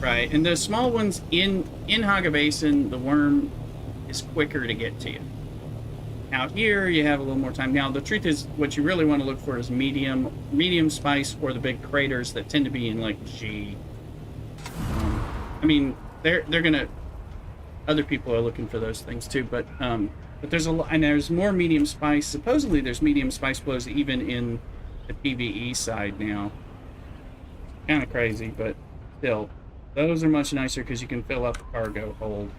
Right, and the small ones in Haga Basin, the worm is quicker to get to you. Out here, you have a little more time. Now, the truth is, what you really want to look for is medium spice or the big craters that tend to be in like G. I mean, they're gonna. Other people are looking for those things too, but there's there's more medium spice. Supposedly, there's medium spice flows even in the PvE side now. Kind of crazy, but still. Those are much nicer because you can fill up the cargo hold.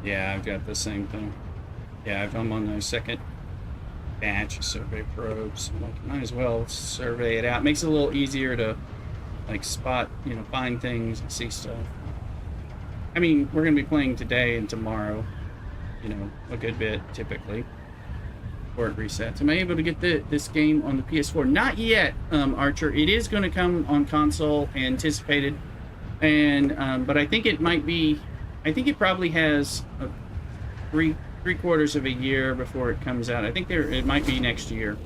Yeah, I've got the same thing. Yeah, I'm on the second batch of survey probes. I'm like, might as well survey it out. Makes it a little easier to like spot, you know, find things and see stuff. I mean, we're gonna be playing today and tomorrow, you know, a good bit typically before it resets. Am I able to get this game on the PS4? Not yet, Archer. It is going to come on console, anticipated, and but I think it might be. I think it probably has three quarters of a year before it comes out. I think it might be next year.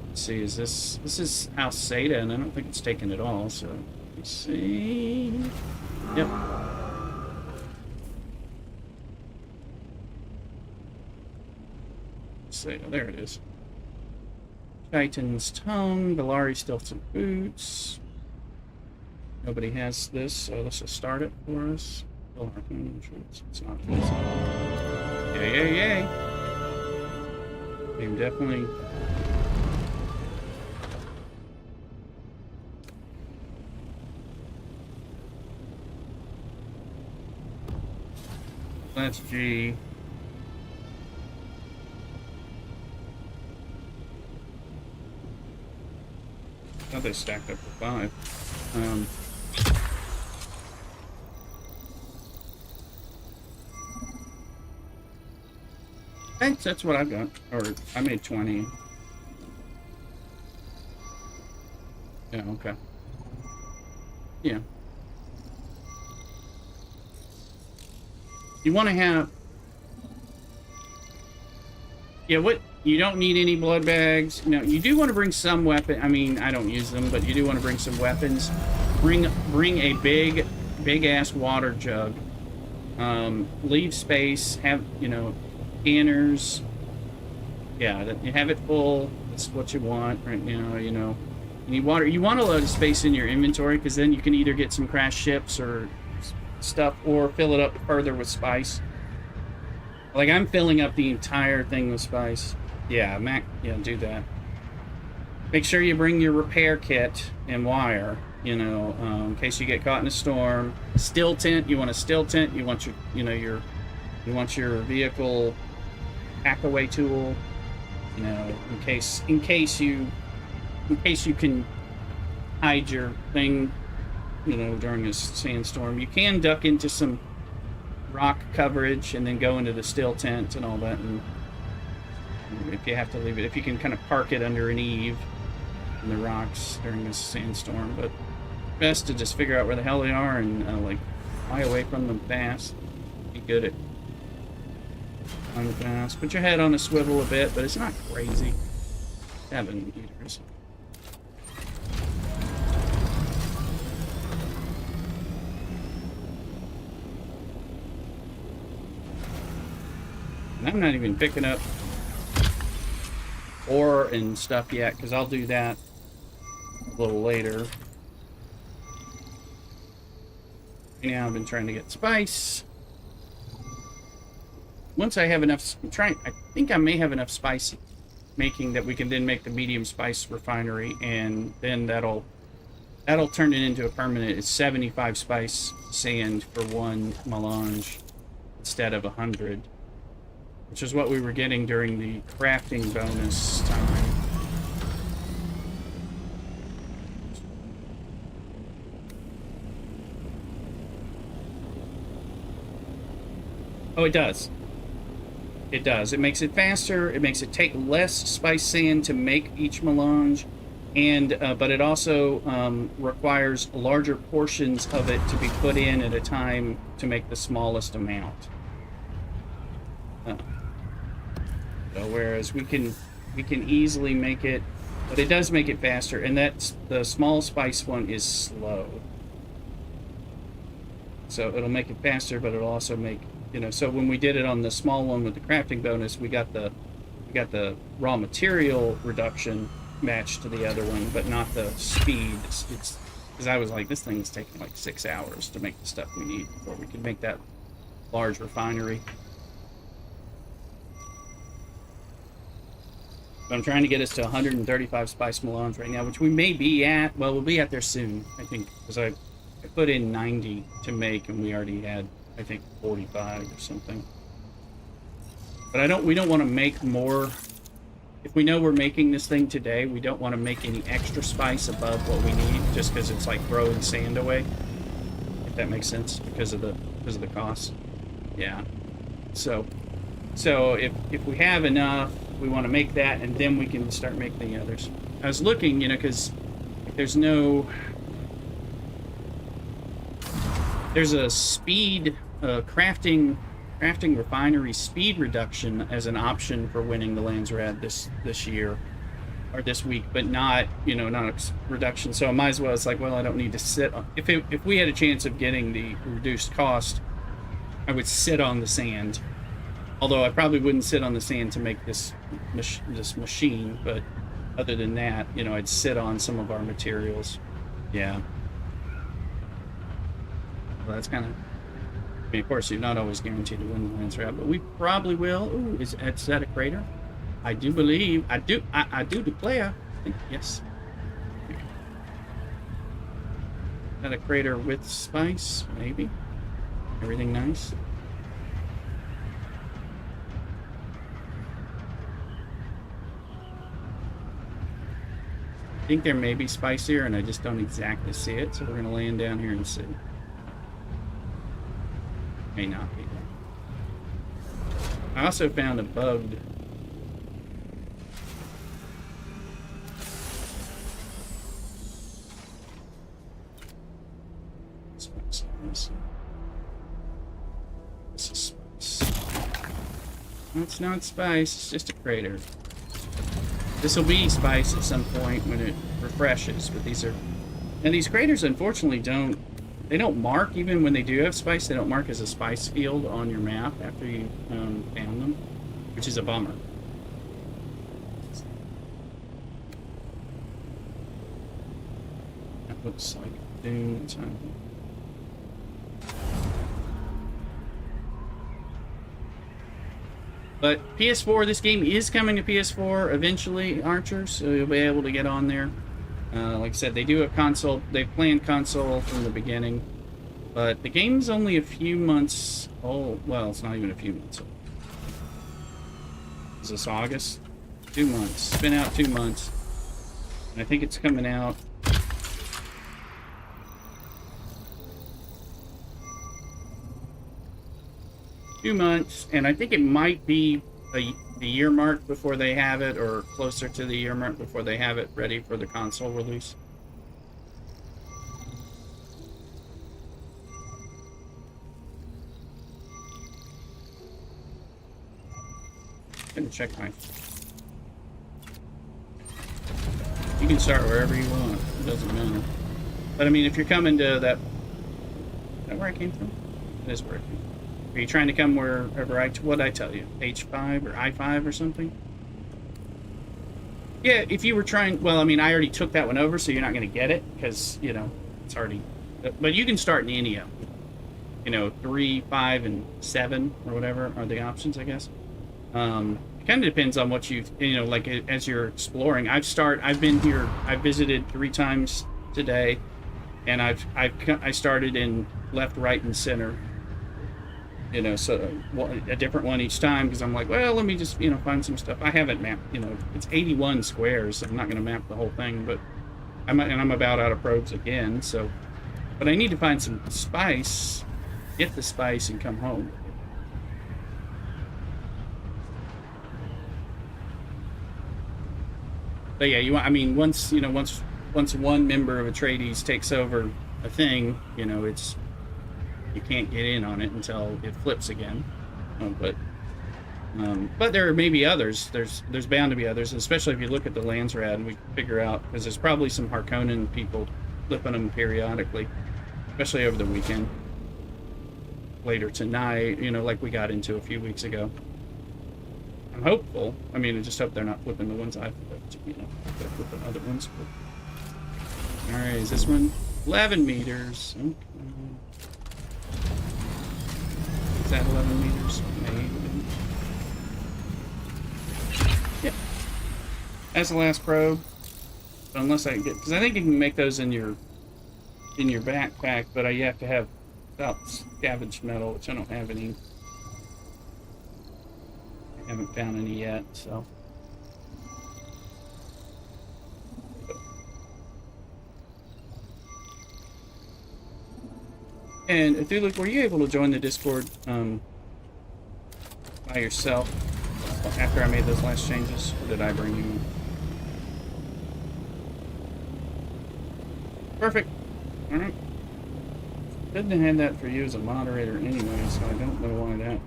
Let's see, is this is House Seda, and I don't think it's taken at all. So let's see. Yep. So there it is. Titan's Tongue, Valari Stealth and Boots. Nobody has this, so let's just start it for us. It's not this. Yay. Game definitely. That's G. I thought they stacked up to 5. Thanks, that's what I've got. Or I made 20. Yeah, okay. Yeah. You want to have... Yeah, what... You don't need any blood bags. No, you do want to bring some weapon. I mean, I don't use them, but you do want to bring some weapons. Bring a big ass water jug. Leave space. Have, you know, scanners. Yeah, you have it full. That's what you want right now. You know, you need water. You want a lot of space in your inventory because then you can either get some crashed ships or stuff, or fill it up further with spice. Like I'm filling up the entire thing with spice. Yeah, Mac, yeah, do that. Make sure you bring your repair kit and wire, you know, in case you get caught in a storm. Still tent, you want a still tent, you want your, you know, you want your vehicle pack-away tool, you know, in case you can hide your thing, you know, during a sandstorm. You can duck into some rock coverage and then go into the still tent and all that, and if you have to leave it, if you can kind of park it under an eave in the rocks during this sandstorm. But best to just figure out where the hell they are and like fly away from them fast. Be good at flying fast. Put your head on a swivel a bit, but it's not crazy. Heaven eaters. And I'm not even picking up ore and stuff yet, because I'll do that a little later. Now I've been trying to get spice. Once I have enough, I think I may have enough spice making that we can then make the medium spice refinery, and then that'll turn it into a permanent. It's 75 spice sand for one melange instead of 100. Which is what we were getting during the crafting bonus time. Oh, it does. It does. It makes it faster. It makes it take less spice sand to make each melange, and but it also requires larger portions of it to be put in at a time to make the smallest amount. So whereas we can easily make it, but it does make it faster, and that's the small spice one is slow. So it'll make it faster, but it'll also make, you know, so when we did it on the small one with the crafting bonus, we got the raw material reduction matched to the other one, but not the speed. It's because I was like, this thing is taking like 6 hours to make the stuff we need before we can make that large refinery. But I'm trying to get us to 135 spice melange right now, which we may be at. Well, we'll be at there soon, I think, because I put in 90 to make, and we already had, I think, 45 or something. But we don't want to make more if we know we're making this thing today, we don't want to make any extra spice above what we need, just because it's like throwing sand away. If that makes sense, because of the cost. Yeah. So if we have enough, we want to make that, and then we can start making the others. I was looking, because there's a speed crafting refinery speed reduction as an option for winning the Landsrad this year or this week, but not not a reduction. So I might as well. It's like, well, I don't need to sit on. If we had a chance of getting the reduced cost, I would sit on the sand. Although I probably wouldn't sit on the sand to make this machine, but other than that, I'd sit on some of our materials. Yeah. Well, that's kind of. I mean, of course, you're not always guaranteed to win the Landsrad, but we probably will. Ooh, is that a crater? I do believe. I do declare. I think, yes. Is that a crater with spice? Maybe. Everything nice. I think there may be spice here, and I just don't exactly see it, so we're going to land down here and see. May not be. I also found a bugged spice. This is spice. No, it's not spice, it's just a crater. This will be spice at some point when it refreshes, but these craters unfortunately don't mark. Even when they do have spice, they don't mark as a spice field on your map after you found them, which is a bummer. That looks like Dune time. But PS4, this game is coming to PS4 eventually, Archer, so you'll be able to get on there. Like I said, they do a console. They've planned console from the beginning, but the game's only a few months old. Well, it's not even a few months old. Is this August? 2 months. It's been out 2 months. And I think it's coming out. Two months, and I think it might be the year mark before they have it, or closer to the year mark before they have it ready for the console release. I'm gonna check my. You can start wherever you want. It doesn't matter. But I mean, if you're coming to that. Is that where I came from? That is where I came from. Are you trying to come wherever what'd I tell you? H5 or I5 or something? Yeah, if you were trying, well, I mean, I already took that one over, so you're not going to get it, because, it's already, but you can start in any of them. 3, 5, and 7, or whatever are the options, I guess. It kind of depends on what like, as you're exploring. I've been here, I've visited 3 times today, and I started in left, right, and center. So a different one each time, because I'm like, well, let me just, find some stuff. I haven't mapped, it's 81 squares, so I'm not going to map the whole thing, but I'm about out of probes again, so, but I need to find some spice, get the spice, and come home. But yeah, once one member of Atreides takes over a thing, it's, you can't get in on it until it flips again. But there may be others. There's bound to be others, especially if you look at the Landsrad and we figure out, because there's probably some Harkonnen people flipping them periodically, especially over the weekend. Later tonight, like we got into a few weeks ago. I'm hopeful. I just hope they're not flipping the ones I flipped, they're flipping other ones. But... Alright, is this one? 11 meters. Okay. Is that 11 meters? Maybe. Yep. That's the last probe. Unless I get, because I think you can make those in your backpack, but you have to have about scavenged metal, which I don't have any. I haven't found any yet, so. And Thuluc, were you able to join the Discord by yourself after I made those last changes? Or did I bring you in? Perfect. Alright. Couldn't have had that for you as a moderator anyway, so I don't know why that...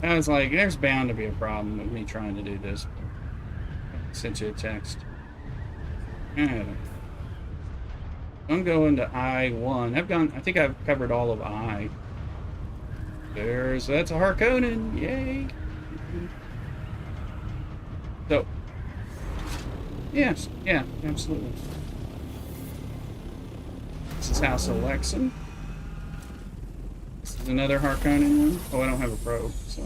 I was like, there's bound to be a problem with me trying to do this. I sent you a text. I'm going to I-1. I think I've covered all of I. That's a Harkonnen. Yay. So, yes, yeah, absolutely. This is House Alexan. This is another Harkonnen one. Oh, I don't have a probe, so.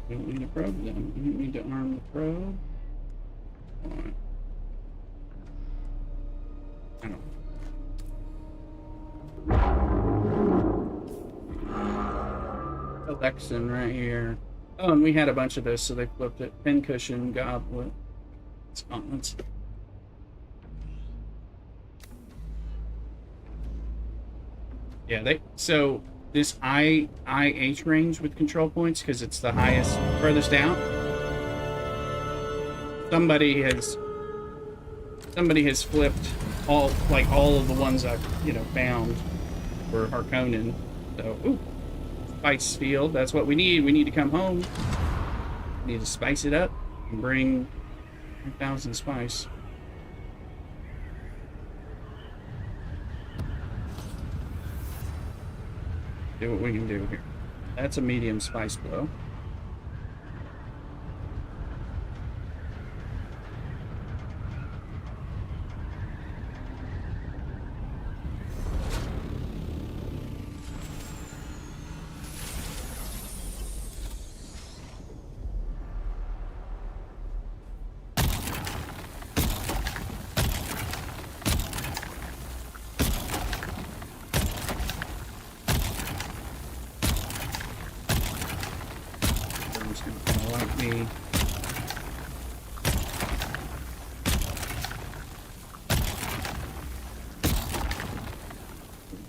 I don't need a probe then. I don't need to arm the probe. Alright. I don't. Alexan right here. Oh, and we had a bunch of this, so they flipped it. Pincushion, goblet, gauntlets. Yeah, so this IH range with control points, because it's the highest, furthest out. Somebody has flipped all of the ones I've found for Harkonnen. So, ooh, spice field. That's what we need. We need to come home. We need to spice it up and bring 1,000 spice. Do what we can do here. That's a medium spice blow.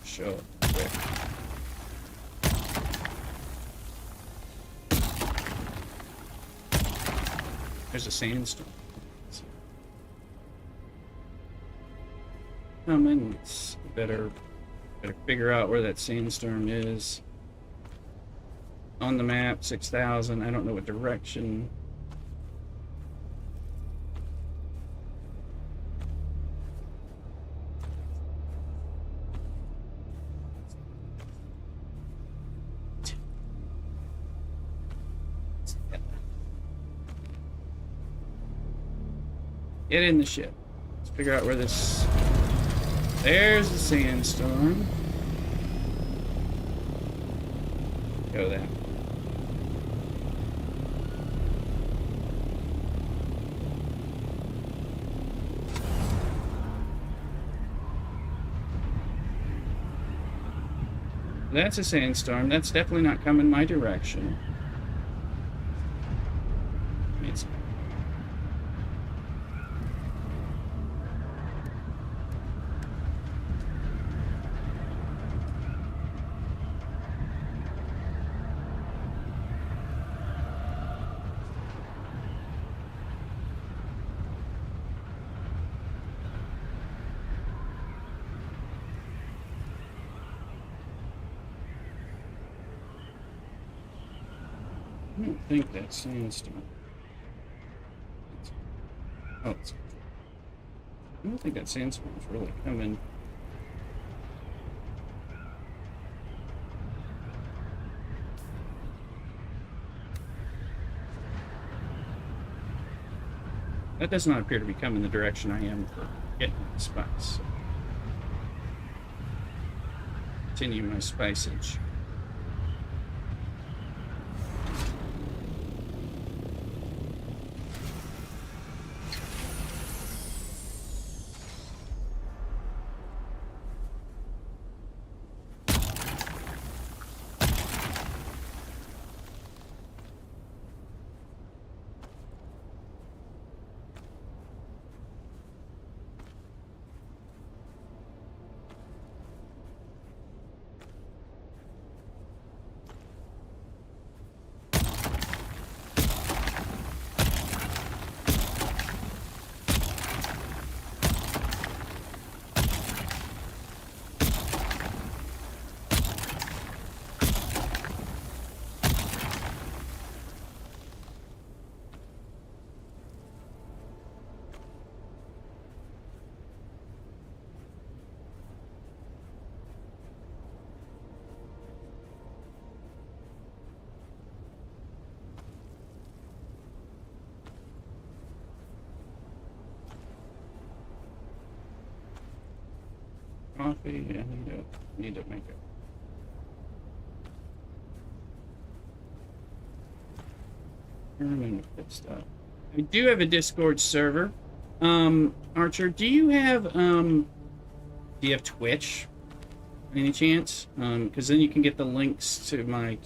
Show it quick. There's a sandstorm. Let's better figure out where that sandstorm is. On the map, 6,000. I don't know what direction. Get in the ship. Let's figure out where this... There's the sandstorm. Go that. That's a sandstorm. That's definitely not coming my direction. It's... I don't think that's sandstorm. Oh, it's... I don't think that sandstorm's really coming. That does not appear to be coming the direction I am for getting the spice. Continue my spiceage. coffee. Yeah, need to make it. Good stuff. I do have a Discord server. Archer, do you have Twitch? Any chance? Because then you can get the links to my.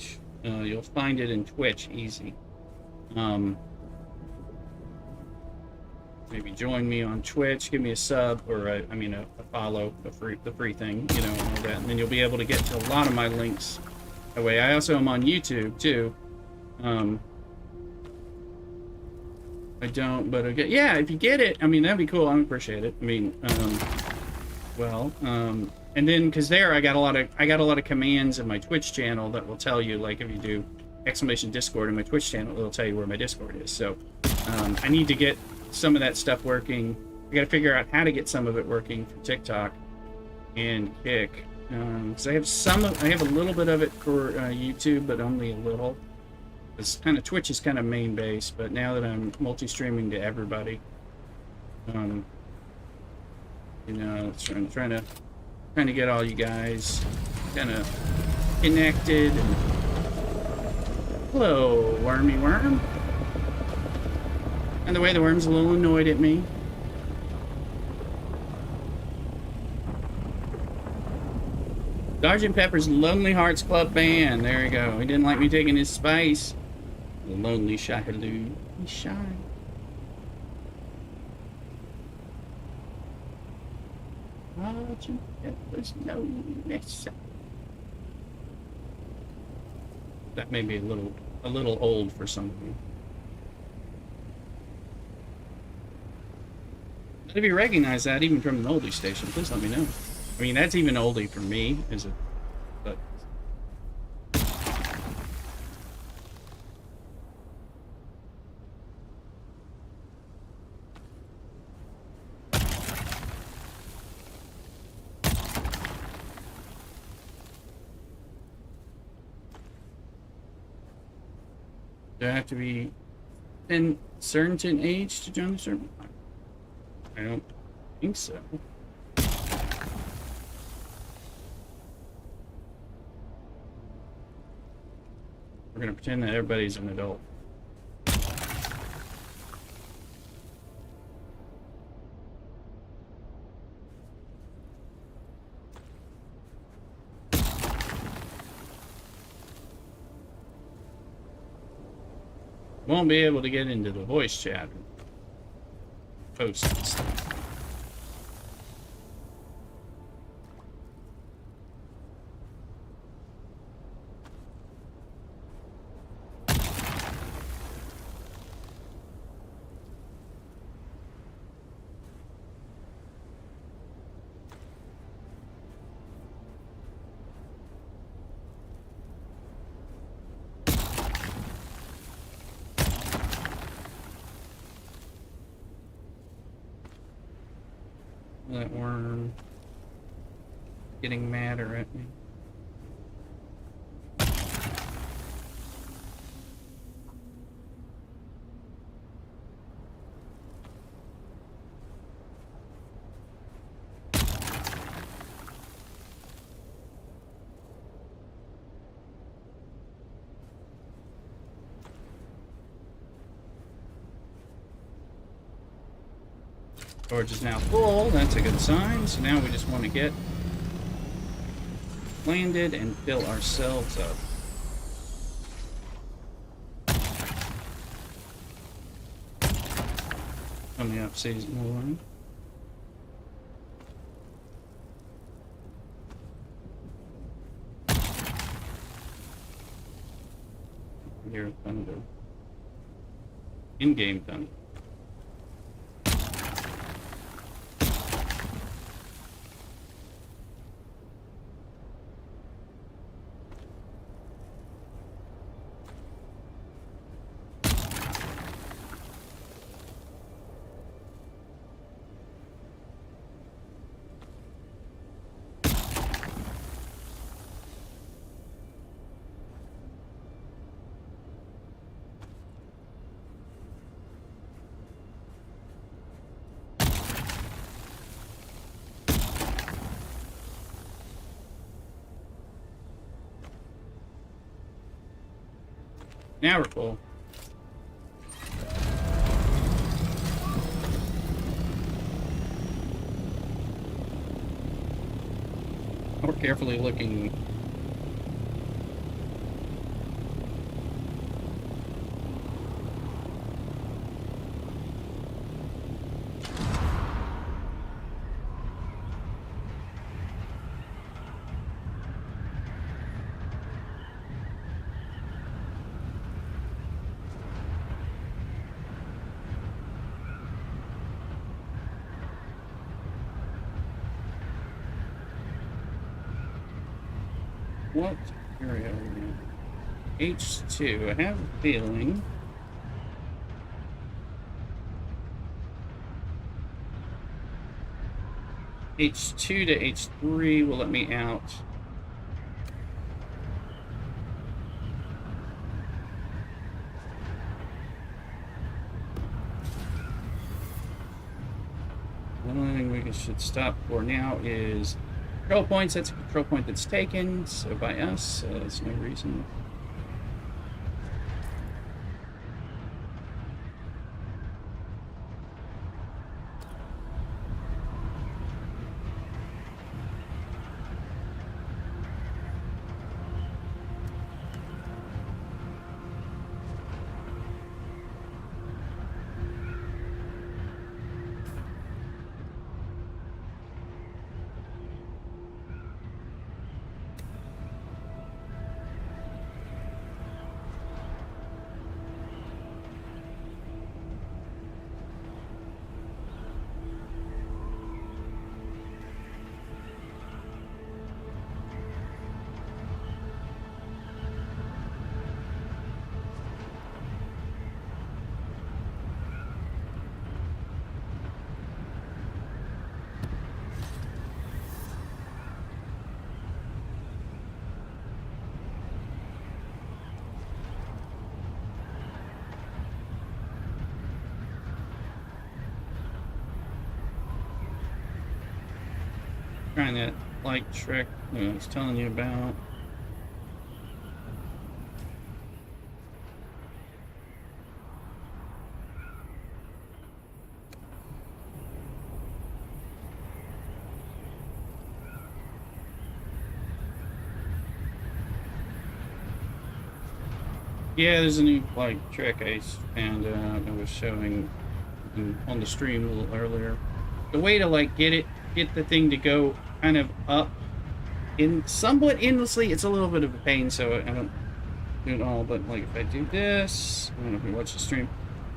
You'll find it in Twitch easy. Maybe join me on Twitch, give me a sub, or a follow, the free thing, you know, and all that, and then you'll be able to get to a lot of my links that way. I also am on YouTube too. I don't, but okay, yeah, if you get it, I mean, that'd be cool. I appreciate it. I mean, and then because there I got a lot of commands in my Twitch channel that will tell you, like, if you do !Discord in my Twitch channel, it'll tell you where my Discord is. So I need to get some of that stuff working. I got to figure out how to get some of it working for TikTok and Kick, because I have a little bit of it for YouTube, but only a little. It's kind of Twitch is kind of main base, but now that I'm multi-streaming to everybody, you know, trying to get all you guys kind of connected. Hello, wormy worm. And the way the worm's a little annoyed at me. Sergeant Pepper's Lonely Hearts Club Band. There you go. He didn't like me taking his spice. The lonely shadaloo. He's shy. Sergeant Pepper's loneliness. That may be a little old for some of you. But if you recognize that, even from an oldie station, please let me know. I mean, that's even oldie for me, is it? But do I have to be in certain age to join the server? I don't think so. We're gonna pretend that everybody's an adult. Won't be able to get into the voice chat or post and stuff. That worm getting madder at me. Storage is now full. That's a good sign. So now we just want to get landed and fill ourselves up. Coming up season 1. Hear thunder. In-game thunder. Now we're full. We're carefully looking. What area are we in? H2. I have a feeling. H2 to H3 will let me out. The only thing we should stop for now is control points. That's a control point that's taken, so by us, so there's no reason. Trying that light trick I was telling you about. Yeah, there's a new light trick I found I was showing on the stream a little earlier. The way to like get the thing to go kind of up in somewhat endlessly. It's a little bit of a pain, so I don't do it all. But like if I do this, I don't know if you watch the stream,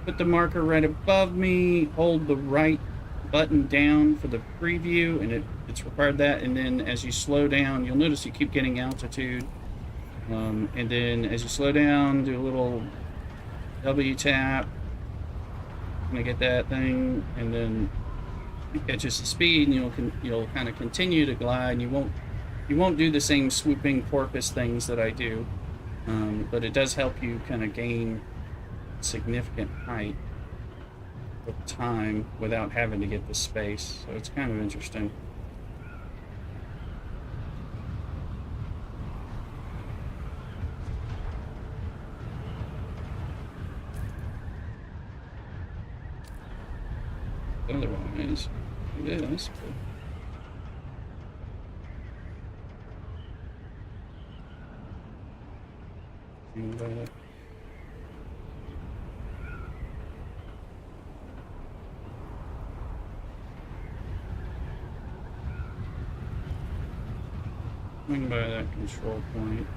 put the marker right above me, hold the right button down for the preview, and it's required that. And then as you slow down, you'll notice you keep getting altitude. And then as you slow down, do a little W tap. I'm gonna get that thing, and then it catches the speed, and you'll kind of continue to glide. You won't do the same swooping porpoise things that I do, but it does help you kind of gain significant height with time without having to get the space. So it's kind of interesting. Otherwise, this. And swing by that control point.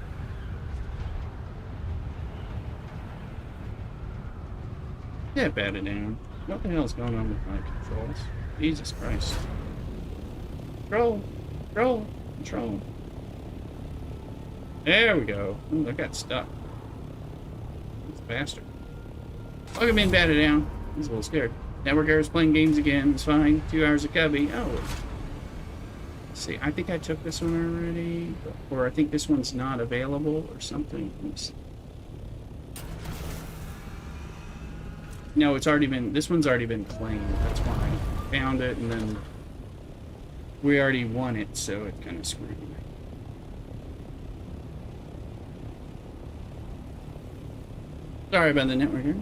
Yeah, bat it down. What the hell's going on with my controls? Jesus Christ. Control! Control! Control! There we go. Ooh, I got stuck. This bastard. Look at me and bat it down. He's a little scared. Network errors playing games again. It's fine. 2 hours of cubby. Oh. Let's see, I think I took this one already. Or I think this one's not available or something. Let me see. No, it's already been, this one's already been claimed. That's why I found it, and then we already won it, so it kind of screwed me. Sorry about the network here.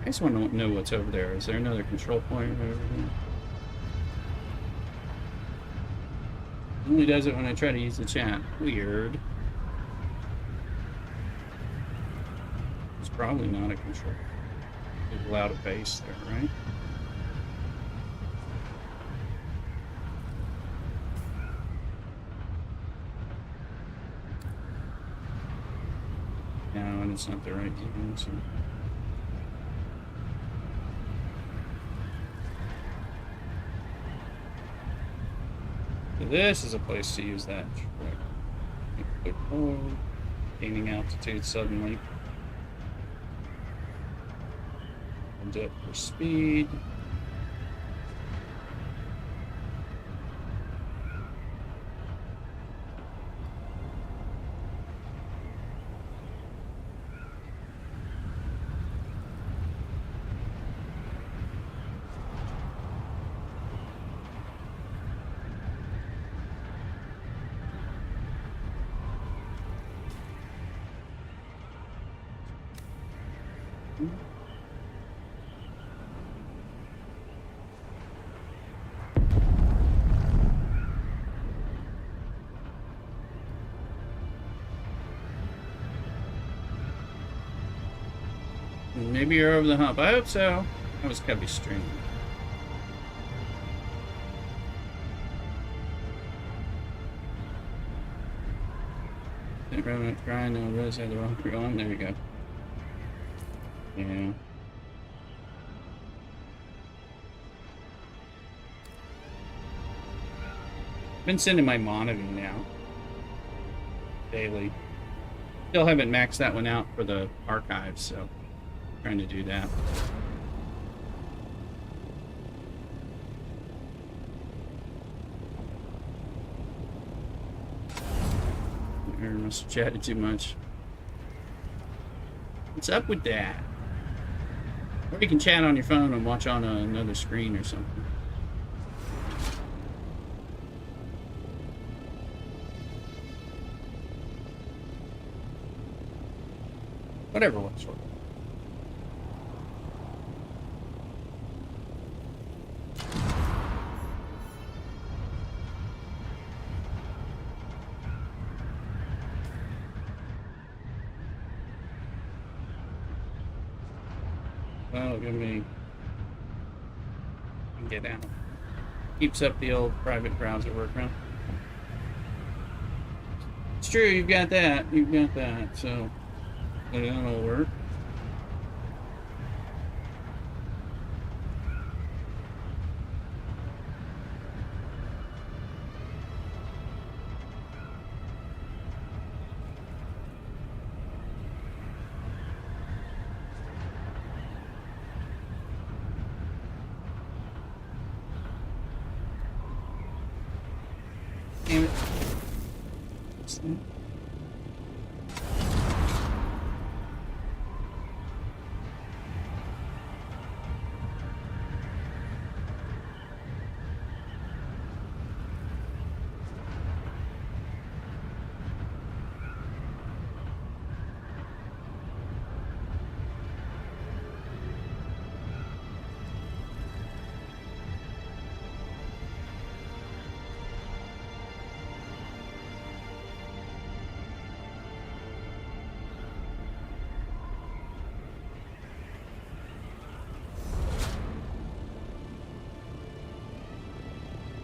I just want to know what's over there. Is there another control point over there? It only does it when I try to use the chat. Weird. It's probably not a control. It's allowed a base there, right? No, and it's not the right thing, so. So this is a place to use that trick. Quick hold, gaining altitude suddenly. And up for speed. Maybe you're over the hump. I hope so. That was gotta be strange. Remnant grind, no, really had the wrong crew on. There you go. Yeah. Been sending my Monavie now. Daily. Still haven't maxed that one out for the archives, so trying to do that. I must have chatted too much. What's up with that? Or you can chat on your phone and watch on another screen or something. Whatever works for you. Well, give me get out. Keeps up the old private browser workaround. It's true, you've got that. You've got that, so that'll work. Damn it. What's that?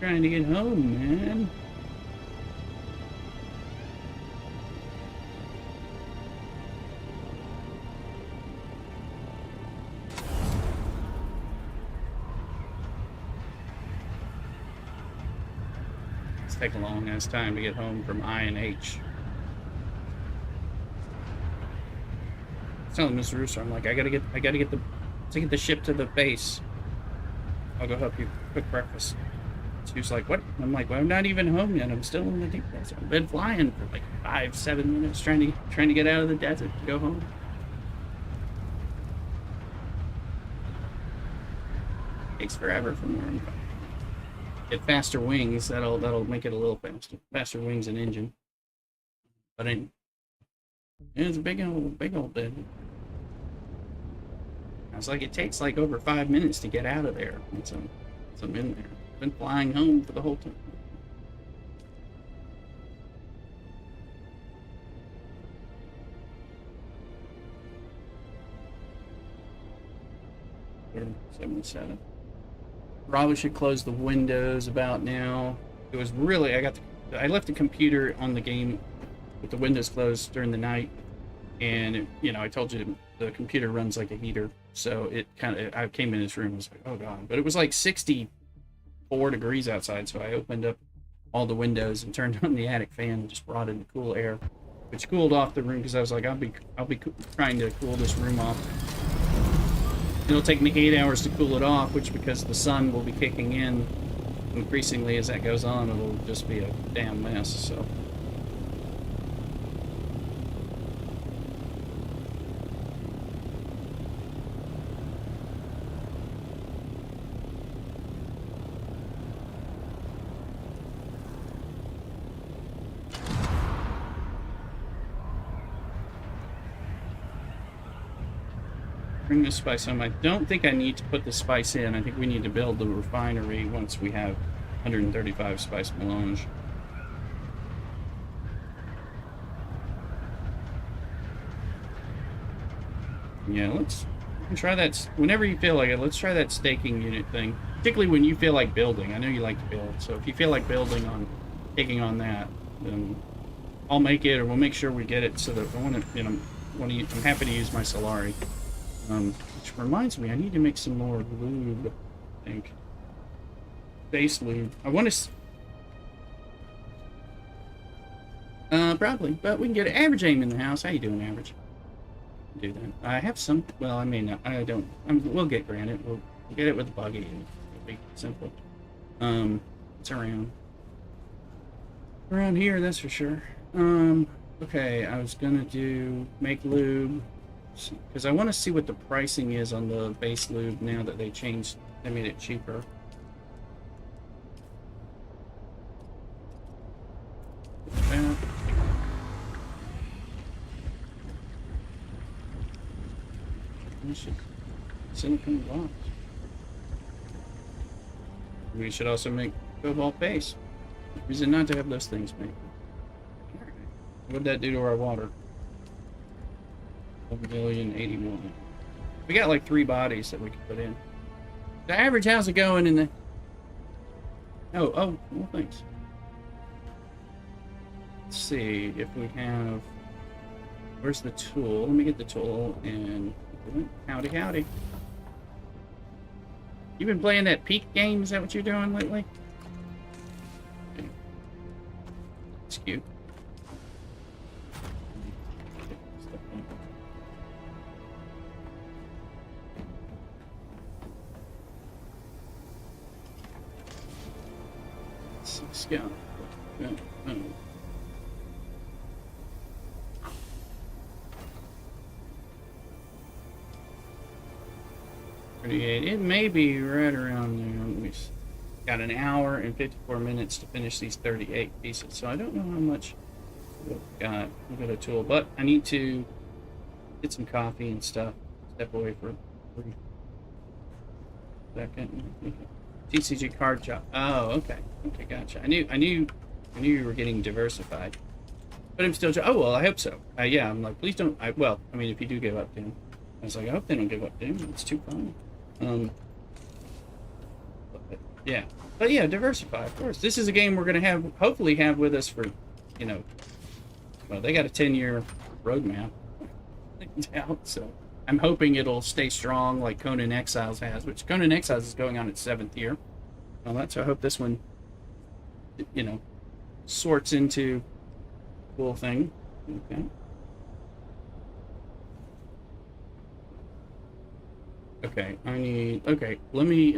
Trying to get home, man. It's taking a long ass time to get home from I and H. I was telling Mr. Rooster, I'm like, I gotta get the ship to the base. I'll go help you cook breakfast. She was like, what? I'm like, well, I'm not even home yet. I'm still in the deep desert. I've been flying for like 5-7 minutes trying to get out of the desert to go home. Takes forever from where I'm going. Get faster wings. That'll make it a little faster. Faster wings and engine. But it's a big old desert. I was like, it takes like over 5 minutes to get out of there. So I'm in there. I've been flying home for the whole time. Or 77. Probably should close the windows about now. It was really I left the computer on the game with the windows closed during the night, and I told you the computer runs like a heater, so it I came in this room and was like, oh god, but it was like 64 degrees outside, so I opened up all the windows and turned on the attic fan and just brought in the cool air, which cooled off the room because I was like, I'll be trying to cool this room off. It'll take me 8 hours to cool it off, which, because the sun will be kicking in increasingly as that goes on, it'll just be a damn mess. So. Bring the spice home. I don't think I need to put the spice in. I think we need to build the refinery once we have 135 spice melange. Yeah, let's try that. Whenever you feel like it, let's try that staking unit thing. Particularly when you feel like building. I know you like to build, so if you feel like taking on that, then I'll make it, or we'll make sure we get it. So that I want to, I'm happy to use my Solari. Which reminds me, I need to make some more lube, I think. Base lube. I want to... probably, but we can get an average aim in the house. How you doing, average? Do that. I have some... Well, I may not. I don't... we'll get granite. We'll get it with a buggy, and it'll be simple. It's around here, that's for sure. Okay, I was gonna make lube, because I want to see what the pricing is on the base lube now that they made it cheaper. Silicon blocks. We should also make cobalt base. Reason not to have those things made. What did that do to our water? 1,081,000. We got like 3 bodies that we could put in. The average, how's it going in the... Oh, well, thanks. Let's see if we have... Where's the tool? Let me get the tool and... Howdy, howdy. You been playing that Peak game? Is that what you're doing lately? Okay. It's cute. Scout. Oh. 38. It may be right around there. We got an hour and 54 minutes to finish these 38 pieces, so I don't know how much we've got. We've got a tool, but I need to get some coffee and stuff. Step away for a second. TCG card job. Oh, okay. Okay, gotcha. I knew you were getting diversified, but I'm still. Oh well, I hope so. Yeah, I'm like, please don't. Well, I mean, if you do give up, Doom, I was like, I hope they don't give up, Doom. It's too fun. Yeah, but yeah, diversify. Of course, this is a game we're gonna hopefully have with us for, well, they got a 10-year roadmap out, so I'm hoping it'll stay strong like Conan Exiles has, which Conan Exiles is going on its 7th year. Well, so I hope this one, sorts into a cool thing. Okay. Okay, let me,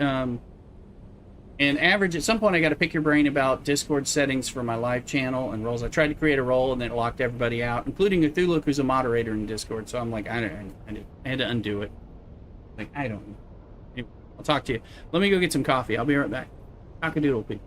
And average, at some point, I got to pick your brain about Discord settings for my live channel and roles. I tried to create a role and then it locked everybody out, including Cthulhu, who's a moderator in Discord. So I'm like, I had to undo it. Like, I don't know. Anyway, I'll talk to you. Let me go get some coffee. I'll be right back. Cock-a-doodle, people.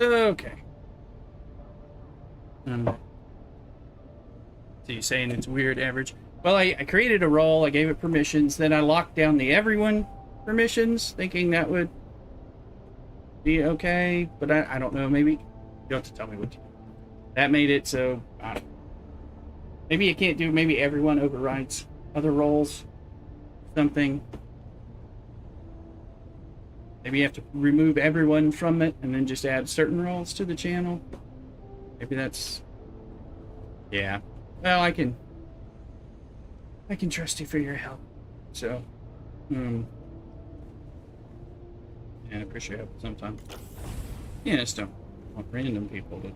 Okay. So you're saying it's weird average? Well, I created a role, I gave it permissions, then I locked down the everyone permissions, thinking that would be okay, but I don't know, maybe you have to tell me what to do. That made it so, I don't know. Maybe you can't do, maybe everyone overrides other roles, something. Maybe you have to remove everyone from it and then just add certain roles to the channel. Maybe that's, yeah. Well, I can trust you for your help. So, yeah, I appreciate it sometimes. Yeah, just don't want random people to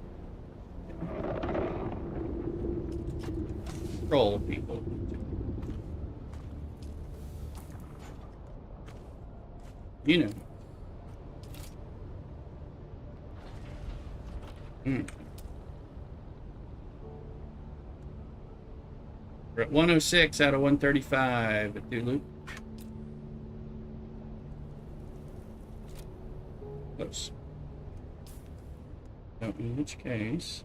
troll people. You know. We're at 106 out of 135 at Duluth. Close. So in which case,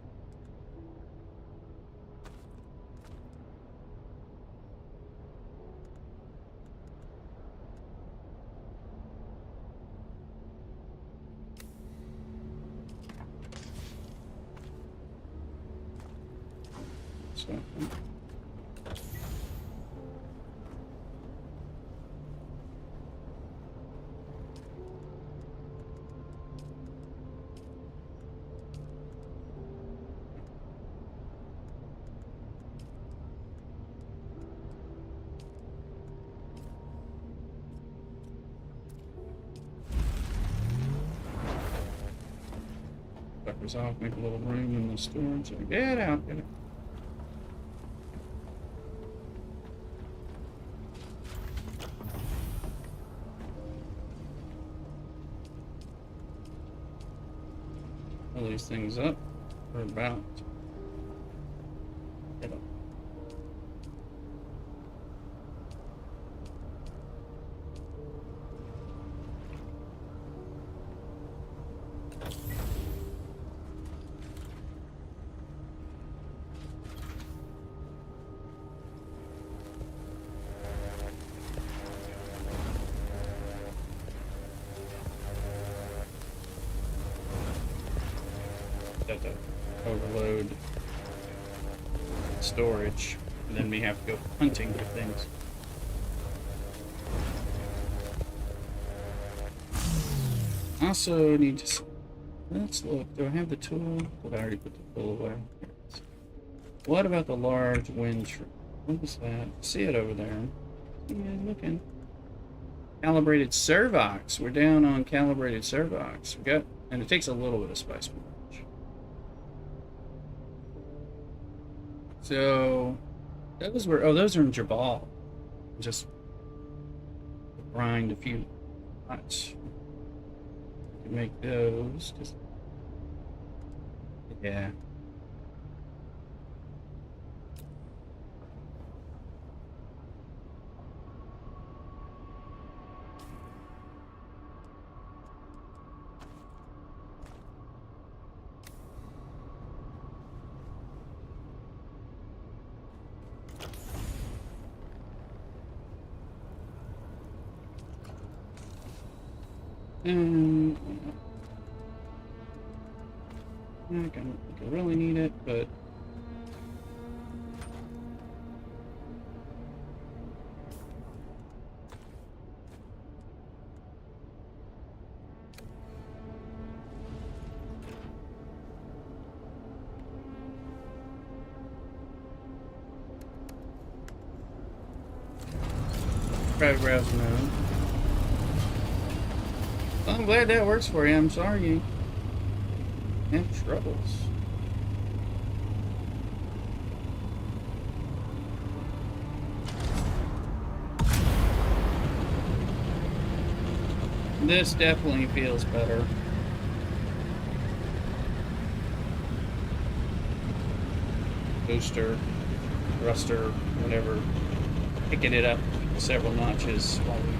So, suckers off, make a little room in the storage. Get out, get it. Fill these things up. We're about to get up. Have to overload storage, and then we have to go hunting for things. Also need to. Let's look. Do I have the tool? Did I already put the tool away? Here it is. What about the large wind tree? What was that? See it over there. Yeah, looking. Calibrated servox. We're down on calibrated servox. We got, and it takes a little bit of spice punch. So those were, oh, those are in Jabal. Just grind a few pots. Make those. Just, yeah. And I don't think I really need it, but private browser now. Well, I'm glad that works for you. I'm sorry you have troubles. This definitely feels better. Booster, thruster, whatever. Picking it up several notches while we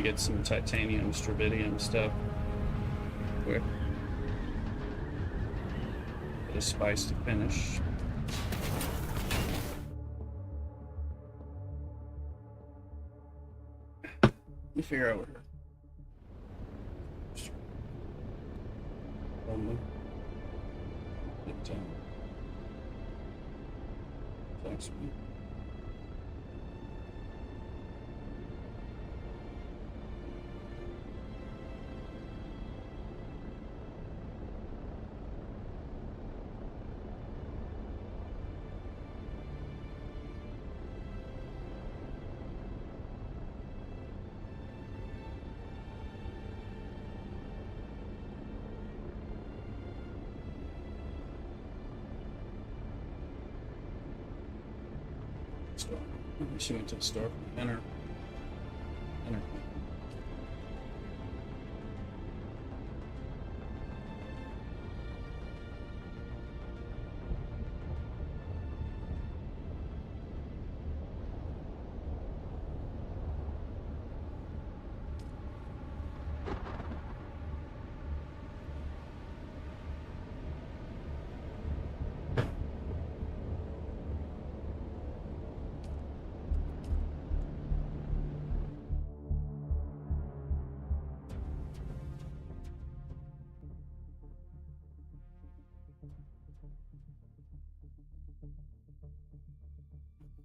get some titanium, strabidium stuff. Quick. Bit of spice to finish. Let me figure out what her. Thanks, man. She went to the store for dinner.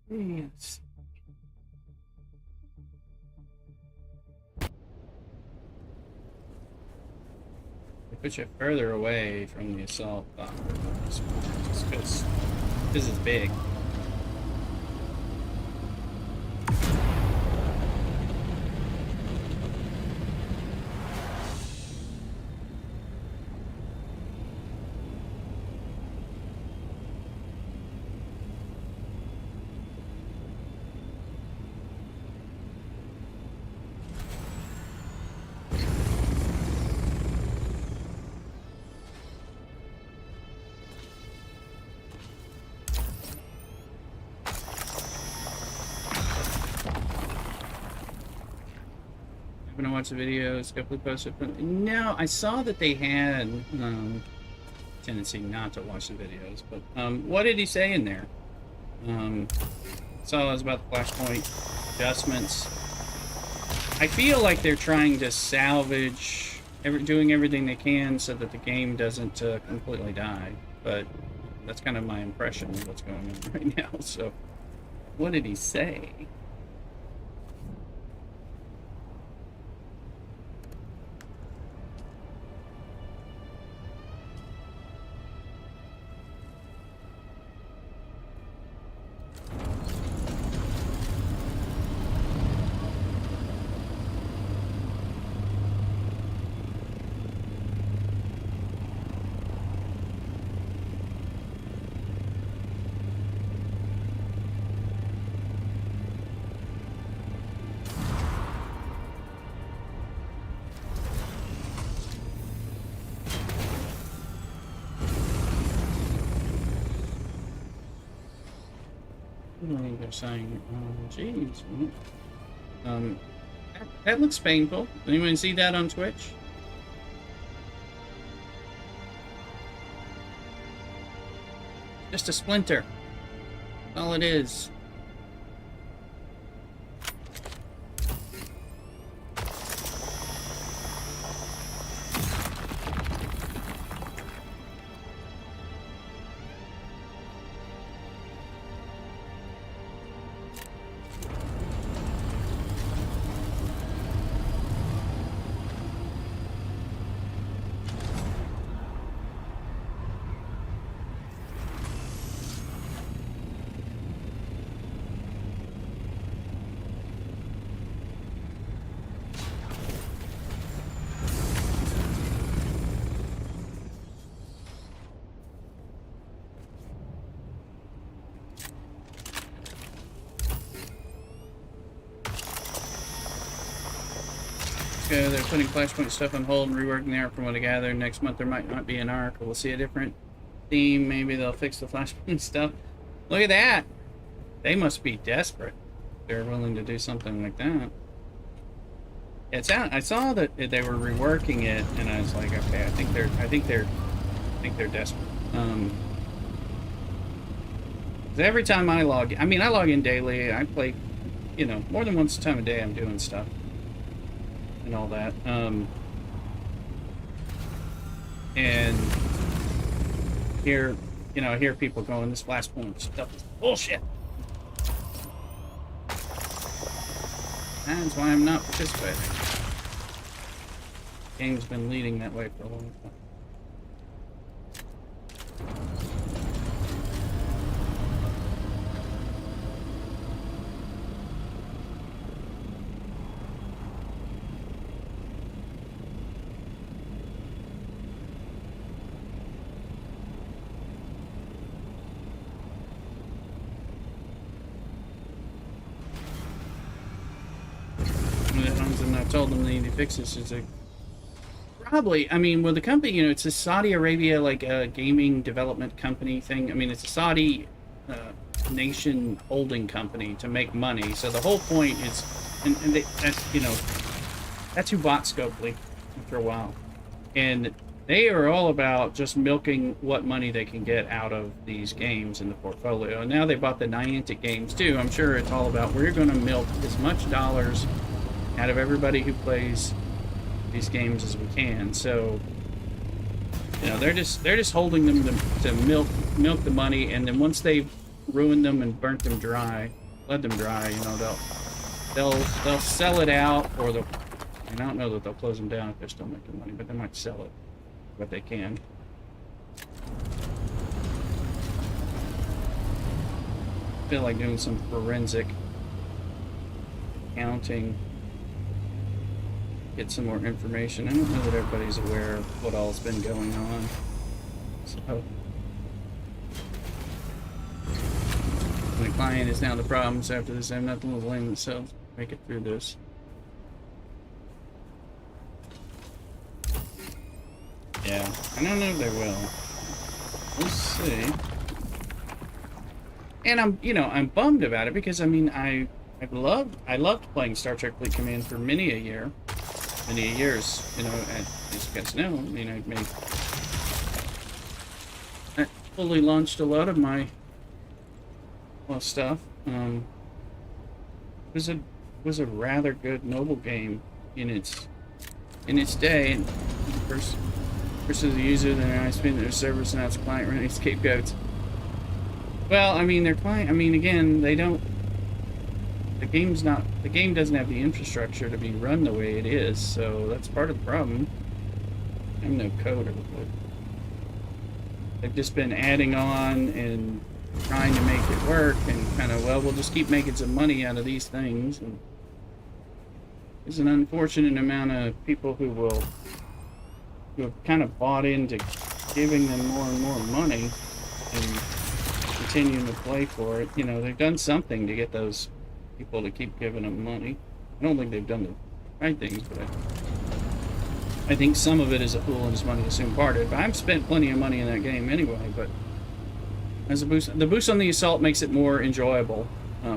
Yes. They put you further away from the assault bomber just because this is big. Gonna watch the videos, couple posted. No, I saw that they had tendency not to watch the videos, but what did he say in there? Saw it was about the flashpoint adjustments. I feel like they're trying to salvage, doing everything they can so that the game doesn't completely die. But that's kind of my impression of what's going on right now. So, what did he say? They're saying, geez. That looks painful. Anyone see that on Twitch? Just a splinter. That's all it is. They're putting Flashpoint stuff on hold and reworking the arc from what I gather. Next month there might not be an arc, or we'll see a different theme. Maybe they'll fix the Flashpoint stuff. Look at that! They must be desperate. They're willing to do something like that. I saw that they were reworking it, and I was like, okay, I think they're desperate. 'Cause every time I log in daily. I play, more than once a time a day. I'm doing stuff and all that. And I hear people going, this Flashpoint stuff is bullshit. That's why I'm not participating. The game's been leading that way for a long time. I told them they need to fix this. It's probably, well, the company, it's a Saudi Arabia, gaming development company thing. It's a Saudi nation holding company to make money. So the whole point is, that's who bought Scopely after a while. And they are all about just milking what money they can get out of these games in the portfolio. And now they bought the Niantic games too. I'm sure it's all about, we're going to milk as much dollars out of everybody who plays these games as we can. So, they're just holding them to milk the money, and then once they've ruined them and burnt them dry, bled them dry, you know, they'll sell it out, or they'll, and I don't know that they'll close them down if they're still making money, but they might sell it, what they can. I feel like doing some forensic accounting, get some more information. I don't know that everybody's aware of what all's been going on, so my client is now the problem, so after this I have nothing to blame themselves. Make it through this. Yeah, I don't know if they will. We'll see. And I'm bummed about it because I mean I loved playing Star Trek Fleet Command for many a years. And as you guys know, I mean I fully launched a lot of my stuff. It was a rather good noble game in its day, and first as a user, then I spend their servers, and now it's client running scapegoats. Well, I mean their client. I mean again, they don't. The game doesn't have the infrastructure to be run the way it is, so that's part of the problem. I'm no coder, but they've just been adding on and trying to make it work, and kind of, well, we'll just keep making some money out of these things. And there's an unfortunate amount of people who have kind of bought into giving them more and more money and continuing to play for it. You know, they've done something to get those people to keep giving them money. I don't think they've done the right things, but I think some of it is a fool and his money is soon parted. But I've spent plenty of money in that game anyway, but as a boost, the boost on the assault makes it more enjoyable,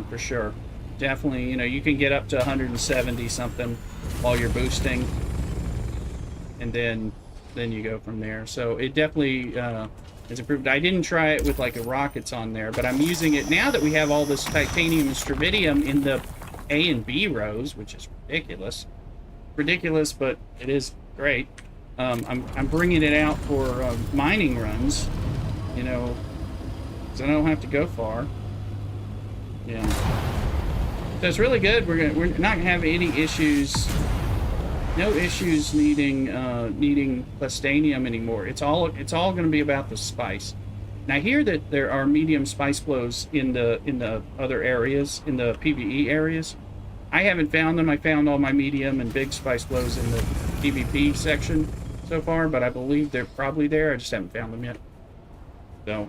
for sure. Definitely, you can get up to 170 something while you're boosting, and then you go from there. So it definitely has improved. I didn't try it with like a rockets on there, but I'm using it now that we have all this titanium and stravidium in the A and B rows, which is ridiculous, but it is great. I'm bringing it out for mining runs, so I don't have to go far. Yeah, so it's really good. We're not gonna have any issues. No issues needing plastanium anymore. It's all going to be about the spice. Now I hear that there are medium spice flows in the other areas, in the PvE areas. I haven't found them. I found all my medium and big spice flows in the PvP section so far, but I believe they're probably there. I just haven't found them yet. So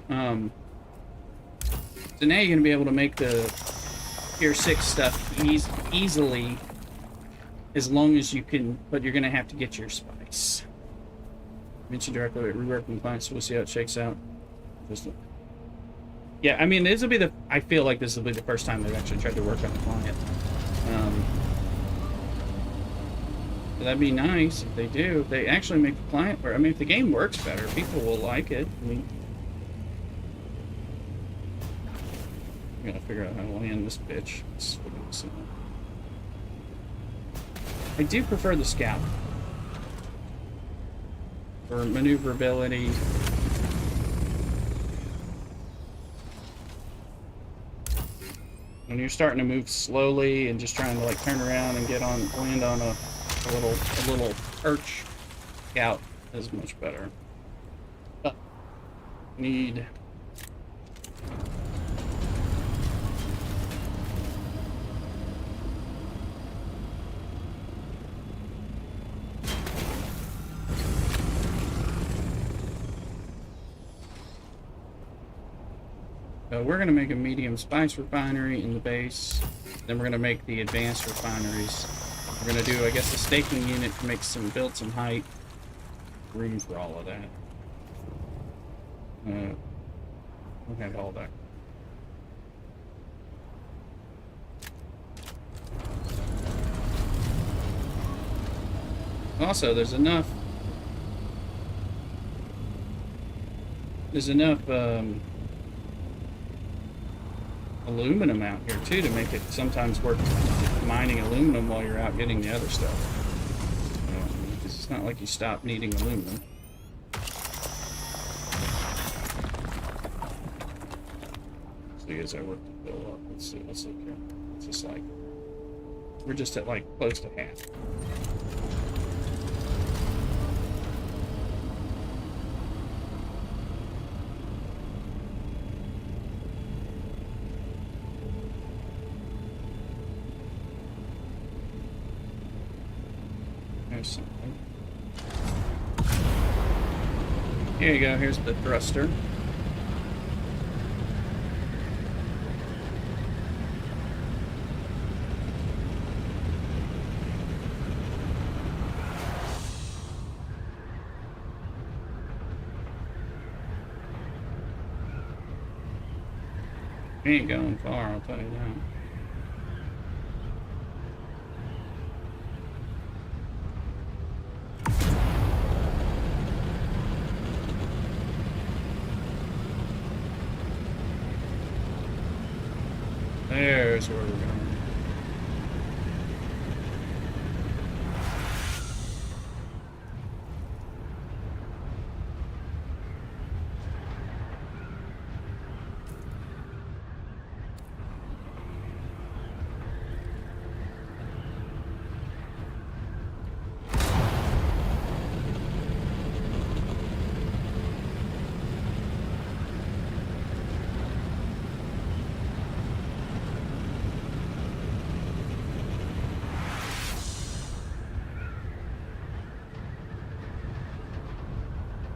so now you're going to be able to make the Tier 6 stuff easily, as long as you can, but you're going to have to get your spice. Mention directly at reworking clients, so we'll see how it shakes out. Yeah, I mean, I feel like this will be the first time they've actually tried to work on a client. So that'd be nice if they do. If they actually make the client work. I mean, if the game works better, people will like it. I mean, I gotta figure out how to land this bitch. I do prefer the scout for maneuverability. When you're starting to move slowly and just trying to like turn around and land on a little perch, scout is much better. But need So we're going to make a medium spice refinery in the base. Then we're going to make the advanced refineries. We're going to do, I guess, a staking unit to build some height. Room for all of that. We'll have all that. Also, there's enough aluminum out here too to make it sometimes work mining aluminum while you're out getting the other stuff. It's not like you stop needing aluminum. quickly as I work to fill up. Let's see. Let's look here. It's just like we're just at like close to half. There's something. Here you go. Here's the thruster. He ain't going far, I'll tell you that. There's where we're going.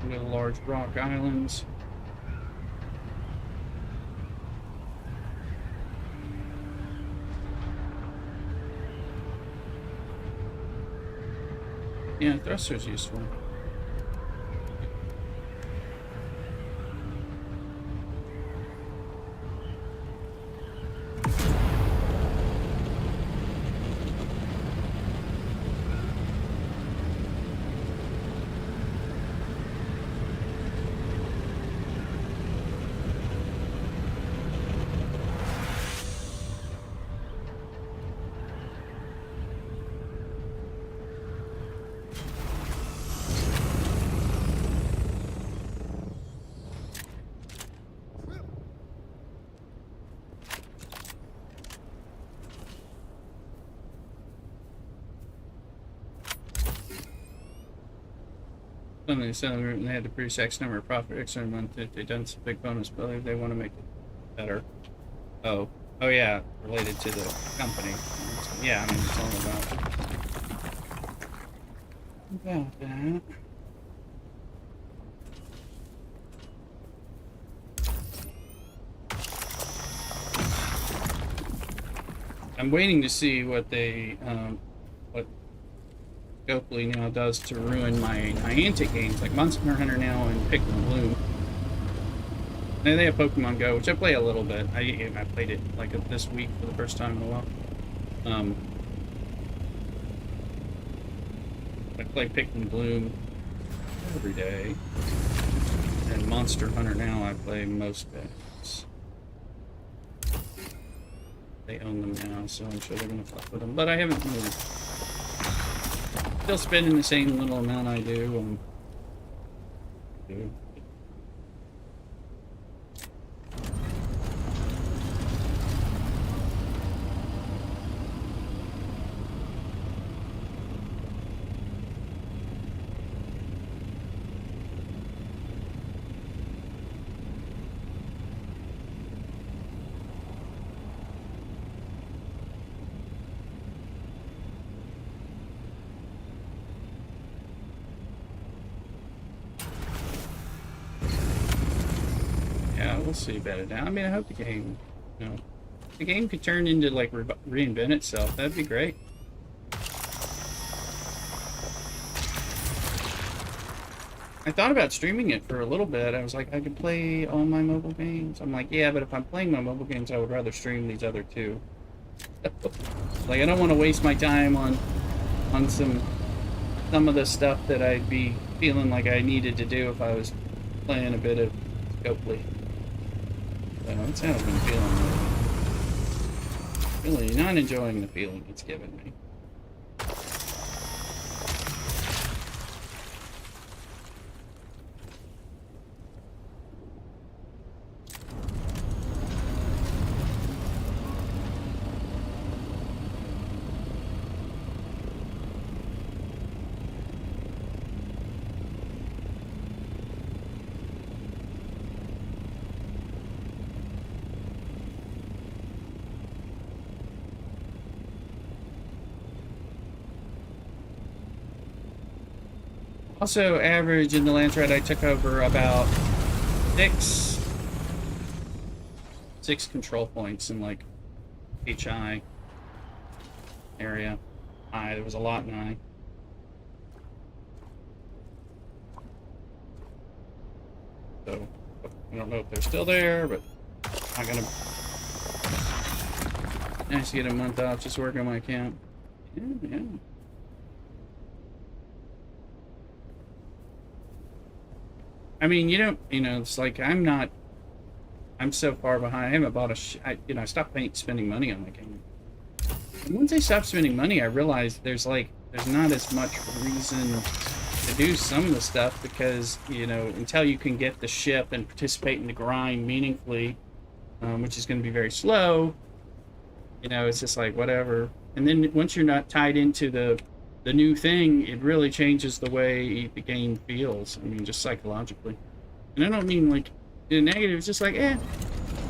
Into the large rock islands. Yeah, thruster's useful. Something selling route and they had to produce X number of profit X number a month. If they've done some big bonus, but they want to make it better. Oh yeah, related to the company. Yeah, I mean it's all about that. I'm waiting to see what they what Scopely now does to ruin my Niantic games like Monster Hunter now and Pikmin Bloom. And they have Pokemon Go, which I play a little bit. I played it like this week for the first time in a while. I play Pikmin Bloom every day, and Monster Hunter now I play most days. They own them now, so I'm sure they're gonna fuck with them. But I haven't really. Still spending the same little amount I do. We'll see about it now. I mean, I hope the game, the game could turn into like reinvent itself. That'd be great. I thought about streaming it for a little bit. I was like, I could play all my mobile games. I'm like, yeah, but if I'm playing my mobile games, I would rather stream these other two. Like, I don't want to waste my time on some of the stuff that I'd be feeling like I needed to do if I was playing a bit of Scopely. So that's how I've been feeling. Really not enjoying the feeling it's given me. Also, average in the Lance Red, I took over about six control points in like HI area. There was a lot in I. So I don't know if they're still there, but I'm gonna nice to get a month off just working on my account. Yeah. I mean, it's like I'm so far behind. I haven't bought I stopped spending money on the game. And once I stopped spending money, I realized there's not as much reason to do some of the stuff because, until you can get the ship and participate in the grind meaningfully, which is going to be very slow, it's just like, whatever. And then once you're not tied into the new thing, it really changes the way the game feels. I mean, just psychologically. And I don't mean like in a negative, it's just like, I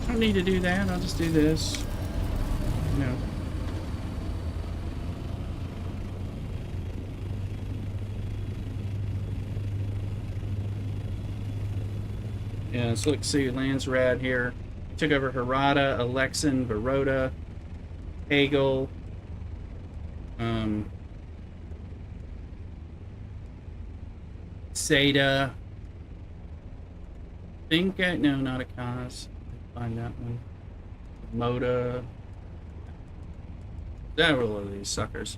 don't need to do that. I'll just do this. Yeah, so let's see, Lands Rad here. Took over Harada, Alexan, Baroda, Hagel, Seda. No, not a Kaz. Find that one. Moda. Several of these suckers.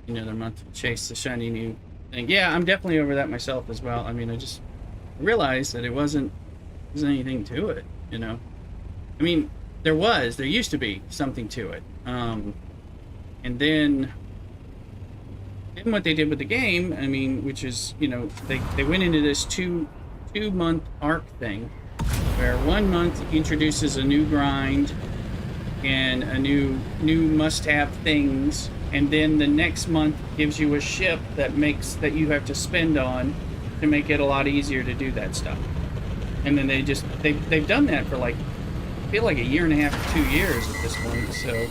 They're meant to chase the shiny new thing. Yeah, I'm definitely over that myself as well. I mean, I just realized that there wasn't anything to it, I mean, there used to be something to it. And then what they did with the game, I mean, which is, they went into this two-month arc thing where 1 month introduces a new grind and a new must-have things, and then the next month gives you a ship that you have to spend on to make it a lot easier to do that stuff. And then they've done that for I feel like a year and a half to 2 years at this point, so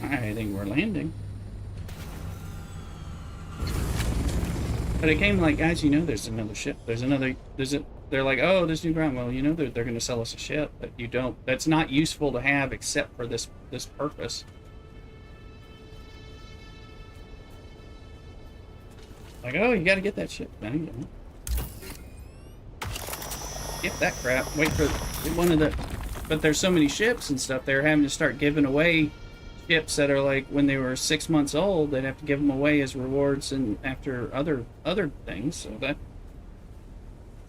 I think we're landing. But it came like, guys, there's another ship. They're like, oh, this new ground. Well, they're going to sell us a ship that's not useful to have except for this purpose. Like, oh, you got to get that ship. No, you don't. Get that crap. Wait for one of the... But there's so many ships and stuff, they're having to start giving away ships that are like when they were 6 months old. They'd have to give them away as rewards and after other things. So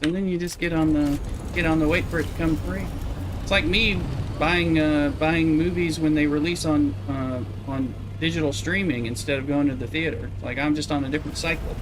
then you just get on the wait for it to come free. It's like me buying movies when they release on digital streaming instead of going to the theater. It's like I'm just on a different cycle.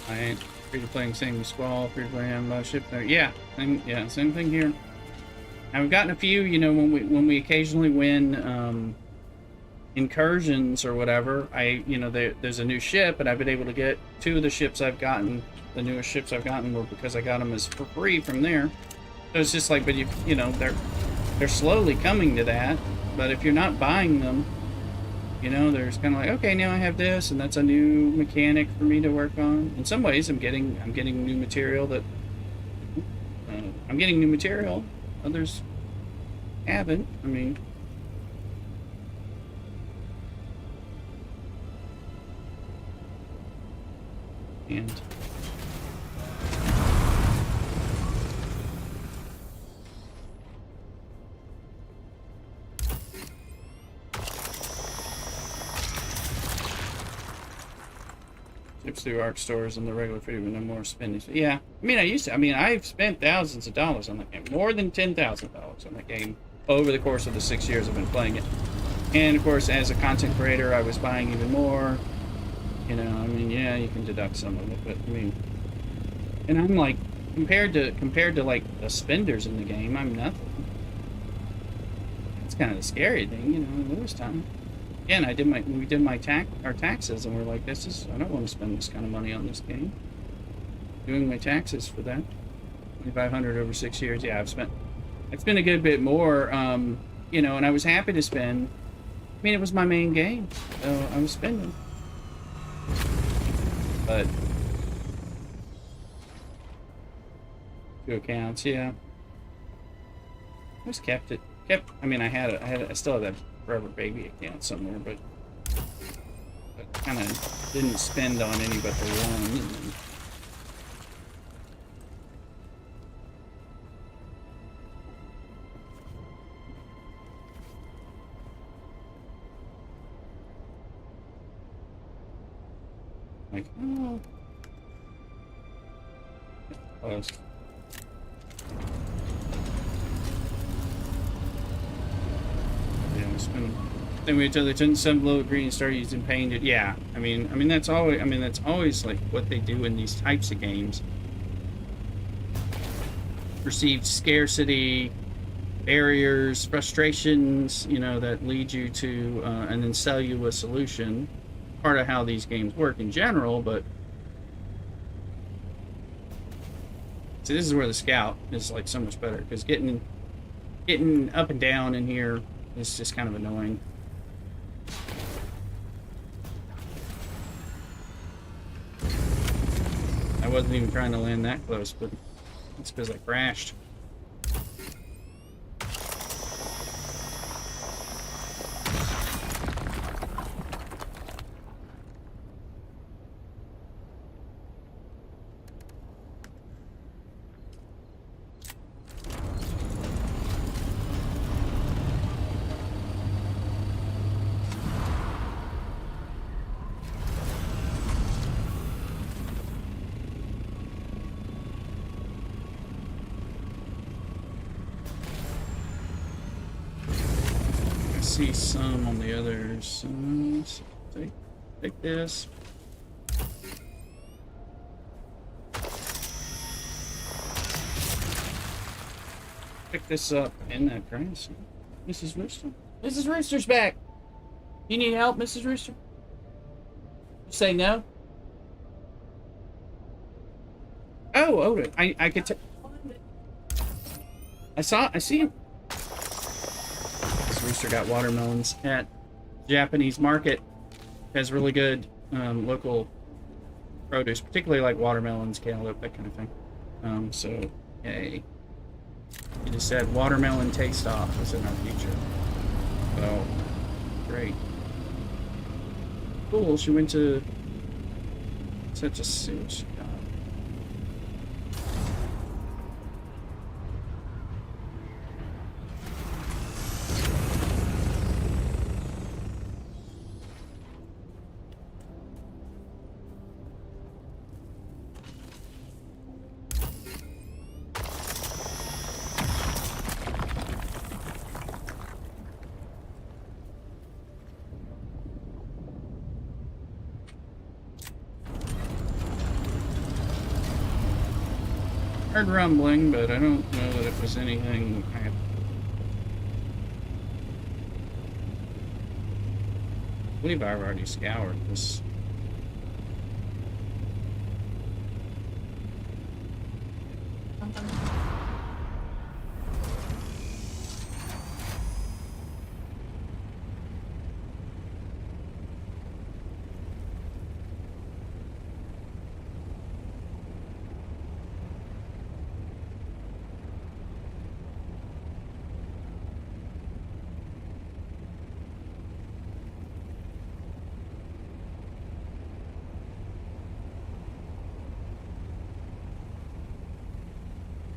Alright, free to play same squall, free to play on ship there. Yeah, same thing here. I've gotten a few, when we occasionally win incursions or whatever. There's a new ship, and I've been able to get 2 of the ships I've gotten. The newest ships I've gotten were because I got them as for free from there. So it's just like, but they're slowly coming to that. But if you're not buying them, there's kind of like, okay, now I have this, and that's a new mechanic for me to work on. In some ways, I'm getting new material that I'm getting new material. Others haven't. I mean, And ships through ARC stores and the regular food with no more spending. Yeah, I mean, I've spent thousands of dollars on that game, more than $10,000 on that game over the course of the 6 years I've been playing it. And of course, as a content creator, I was buying even more. You know, I mean, yeah, you can deduct some of it, but I mean, and I'm like, compared to like the spenders in the game, I'm nothing. That's kind of the scary thing, you know. There was time. Again, we did our taxes, and we're like, I don't want to spend this kind of money on this game. Doing my taxes for that, 2,500 over 6 years. Yeah, I've spent a good bit more, you know, and I was happy to spend. I mean, it was my main game, so I was spending. But 2 accounts, yeah. I just kept it. I mean, I still have that Forever Baby account somewhere, but kind of didn't spend on any but the one. And then, like, oh, close. Yeah, I spent. Then we until they turned some below green and started using painted. Yeah, I mean that's always like what they do in these types of games. Perceived scarcity, barriers, frustrations, you know, that lead you to, and then sell you a solution. Part of how these games work in general, but see, this is where the scout is like so much better, because getting up and down in here is just kind of annoying. I wasn't even trying to land that close, but it's because I crashed. See some on the others. So take this. Pick this up in that grass. Mrs. Rooster. Mrs. Rooster's back. You need help, Mrs. Rooster? You say no? Oh, I could tell. I see him. Rooster got watermelons at Japanese market. Has really good local produce, particularly like watermelons, cantaloupe, that kind of thing. So, yay. He just said watermelon taste off is in our future. So, great. Cool, she went to such a sewage. Heard rumbling, but I don't know that it was anything. I believe I've already scoured this.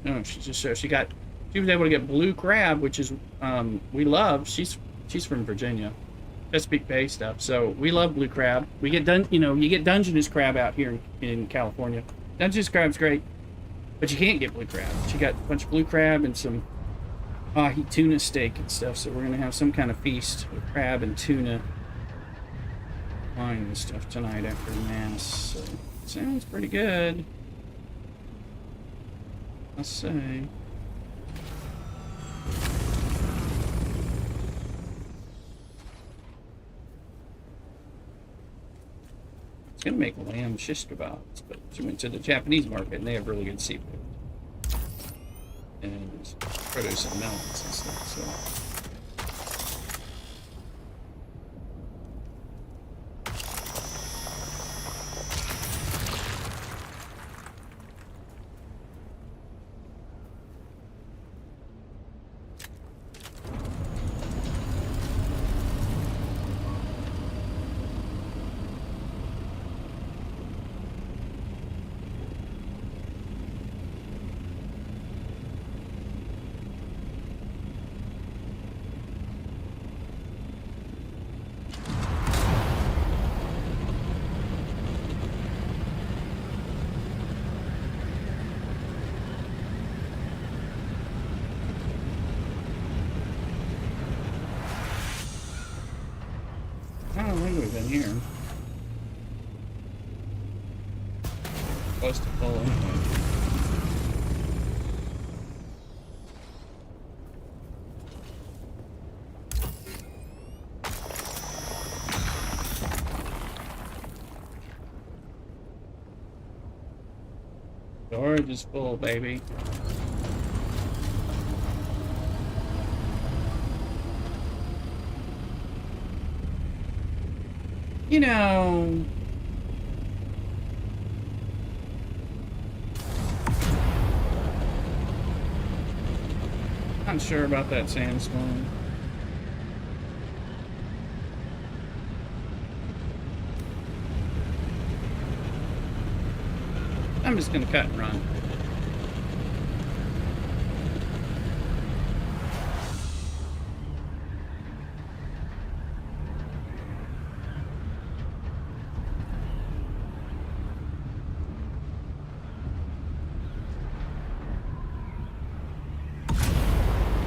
No, she just she was able to get blue crab, which is we love. She's from Virginia, Chesapeake Bay stuff. So we love blue crab. We get you get Dungeness crab out here in California. Dungeness crab's great, but you can't get blue crab. She got a bunch of blue crab and some ahi tuna steak and stuff. So we're gonna have some kind of feast with crab and tuna wine and stuff tonight after mass. So sounds pretty good. I'll say. It's gonna make lamb shish kebabs, but she went to the Japanese market and they have really good seafood and produce and melons and stuff. So. I don't think we've been here. Close to full anyway. Storage is full, baby. You know, not sure about that sandstorm. I'm just gonna cut and run.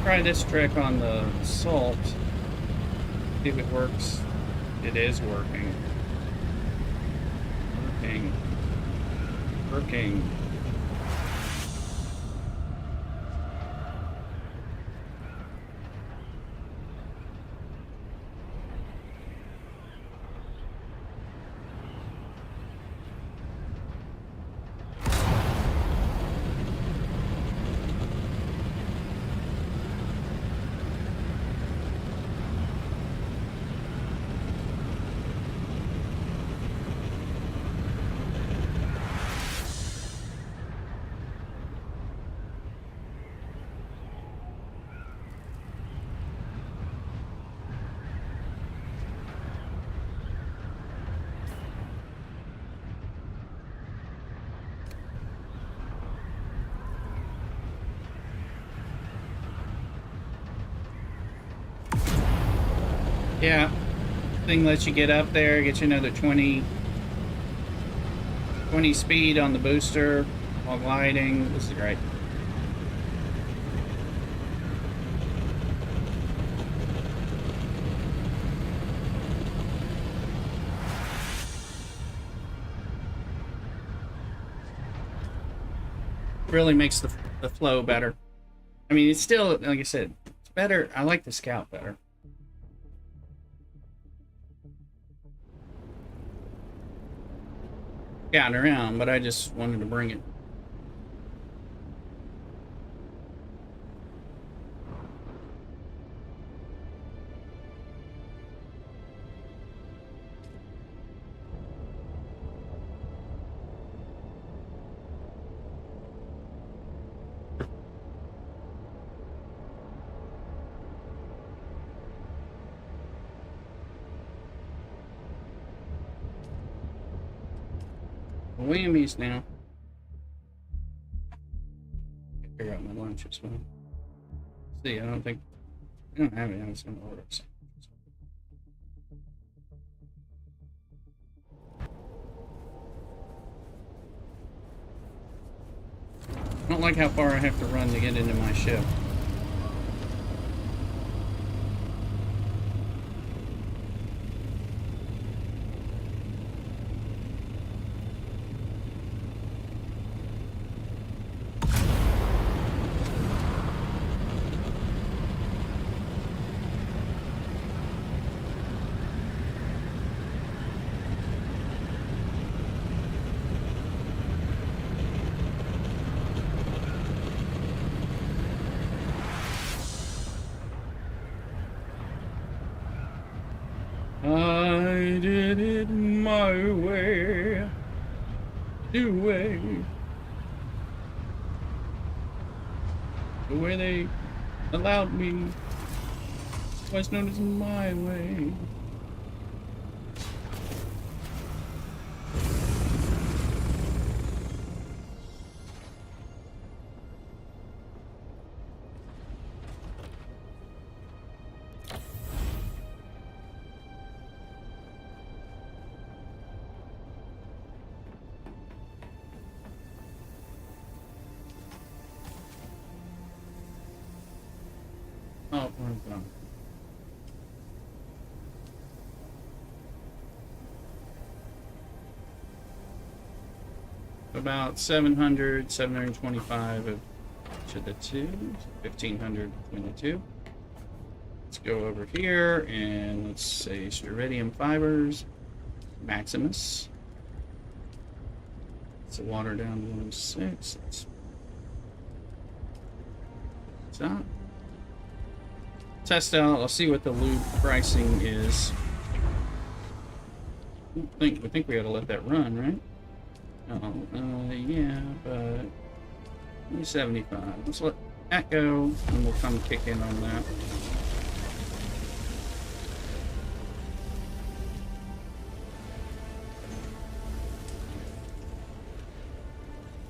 Try this trick on the salt. See if it works. It is working. Working. Yeah, thing lets you get up there, get you another 20 speed on the booster while gliding. This is great. Really makes the flow better. I mean, it's still, like I said, it's better. I like the Scout better. Gotten around, but I just wanted to bring it. Whammies now. Figure out which is fine. See, I don't have any. I was going to order some. I don't like how far I have to run to get into my ship. I did it my way. The way they allowed me was known as my way. Oh, where's that? About 725 of each of the two. So 1,500 between the two. Let's go over here and let's say sturidium fibers. Maximus. Let's water down to 106. Let's stop. Test out. I'll see what the lube pricing is. We think we ought to let that run, right? Yeah, but 75. Let's let that go, and we'll come kick in on that.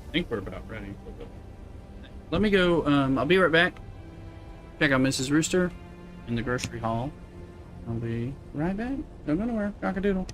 I think we're about ready. Let me go. I'll be right back. Check out Mrs. Rooster in the grocery haul. I'll be right back. Don't go nowhere. Cock-a-doodle.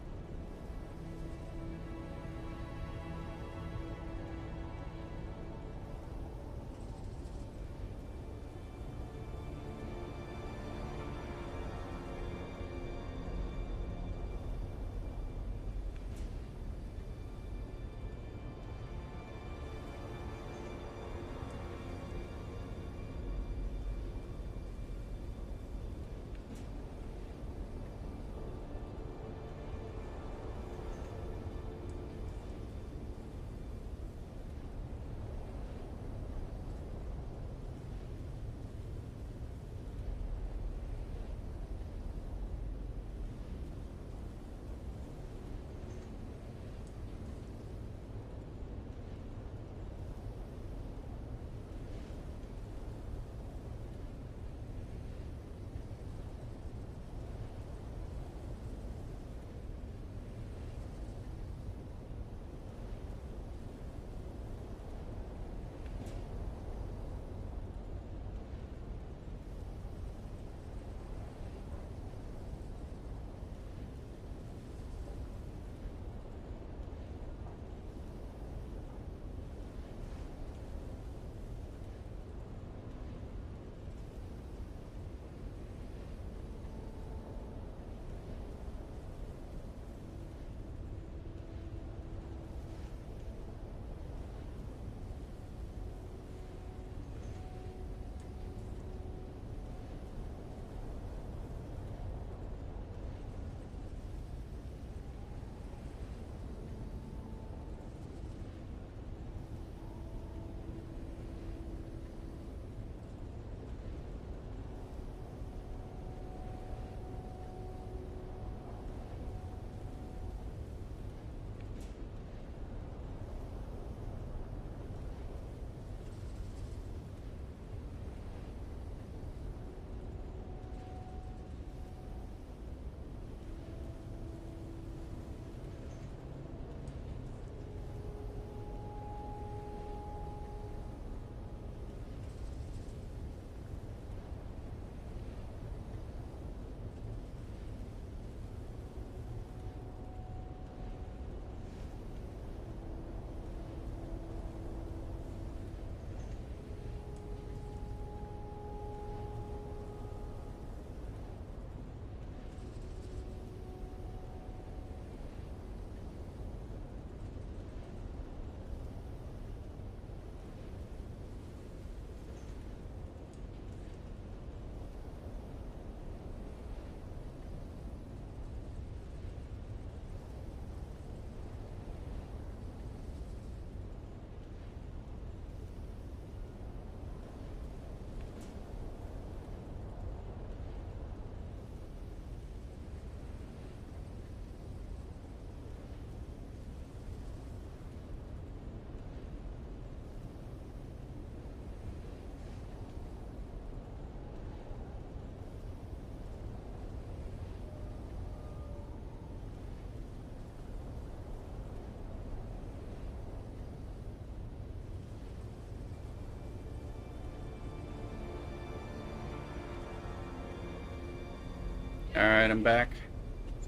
Alright, I'm back.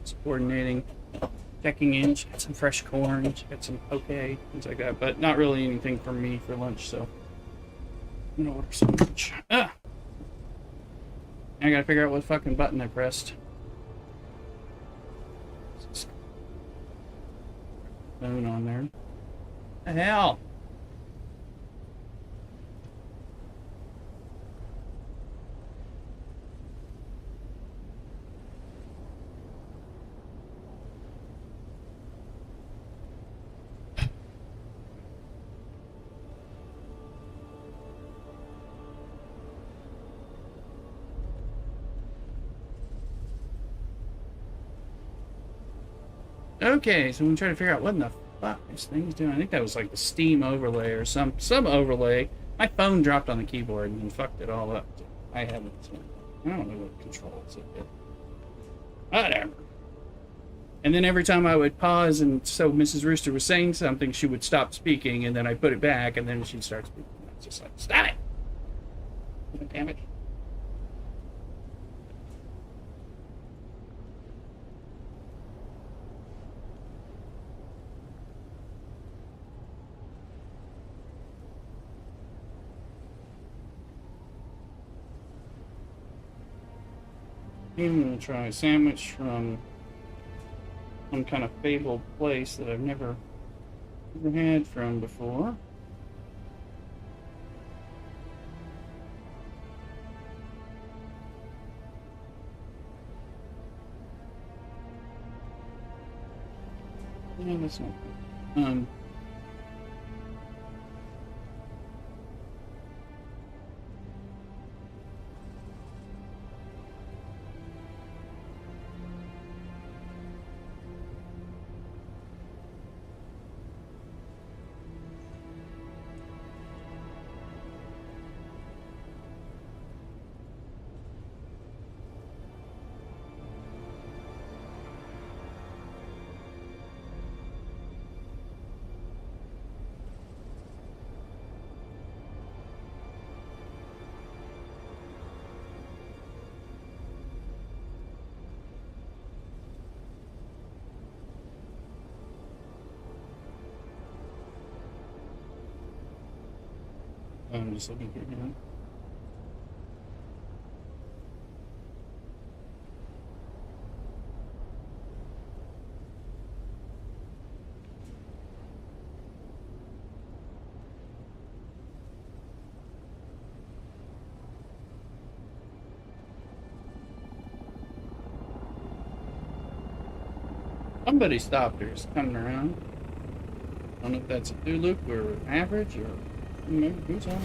Just coordinating. Checking in. Got some fresh corn. Got some poke, things like that. But not really anything for me for lunch, so I'm gonna order some lunch. Ah! I gotta figure out what fucking button I pressed. Phone on there. What the hell? Okay, so I'm trying to figure out what in the fuck this thing's doing. I think that was like the Steam overlay or some overlay. My phone dropped on the keyboard and fucked it all up. I haven't. I don't know what controls it did. Whatever. And then every time I would pause and so Mrs. Rooster was saying something, she would stop speaking, and then I put it back, and then she'd start speaking. I was just like, stop it! Damn it. I'm gonna try a sandwich from some kind of fabled place that I've never had from before. Yeah, that's not good. I'm just looking here. Somebody stopped her. It's coming around. I don't know if that's a Thulu or average or who's on it.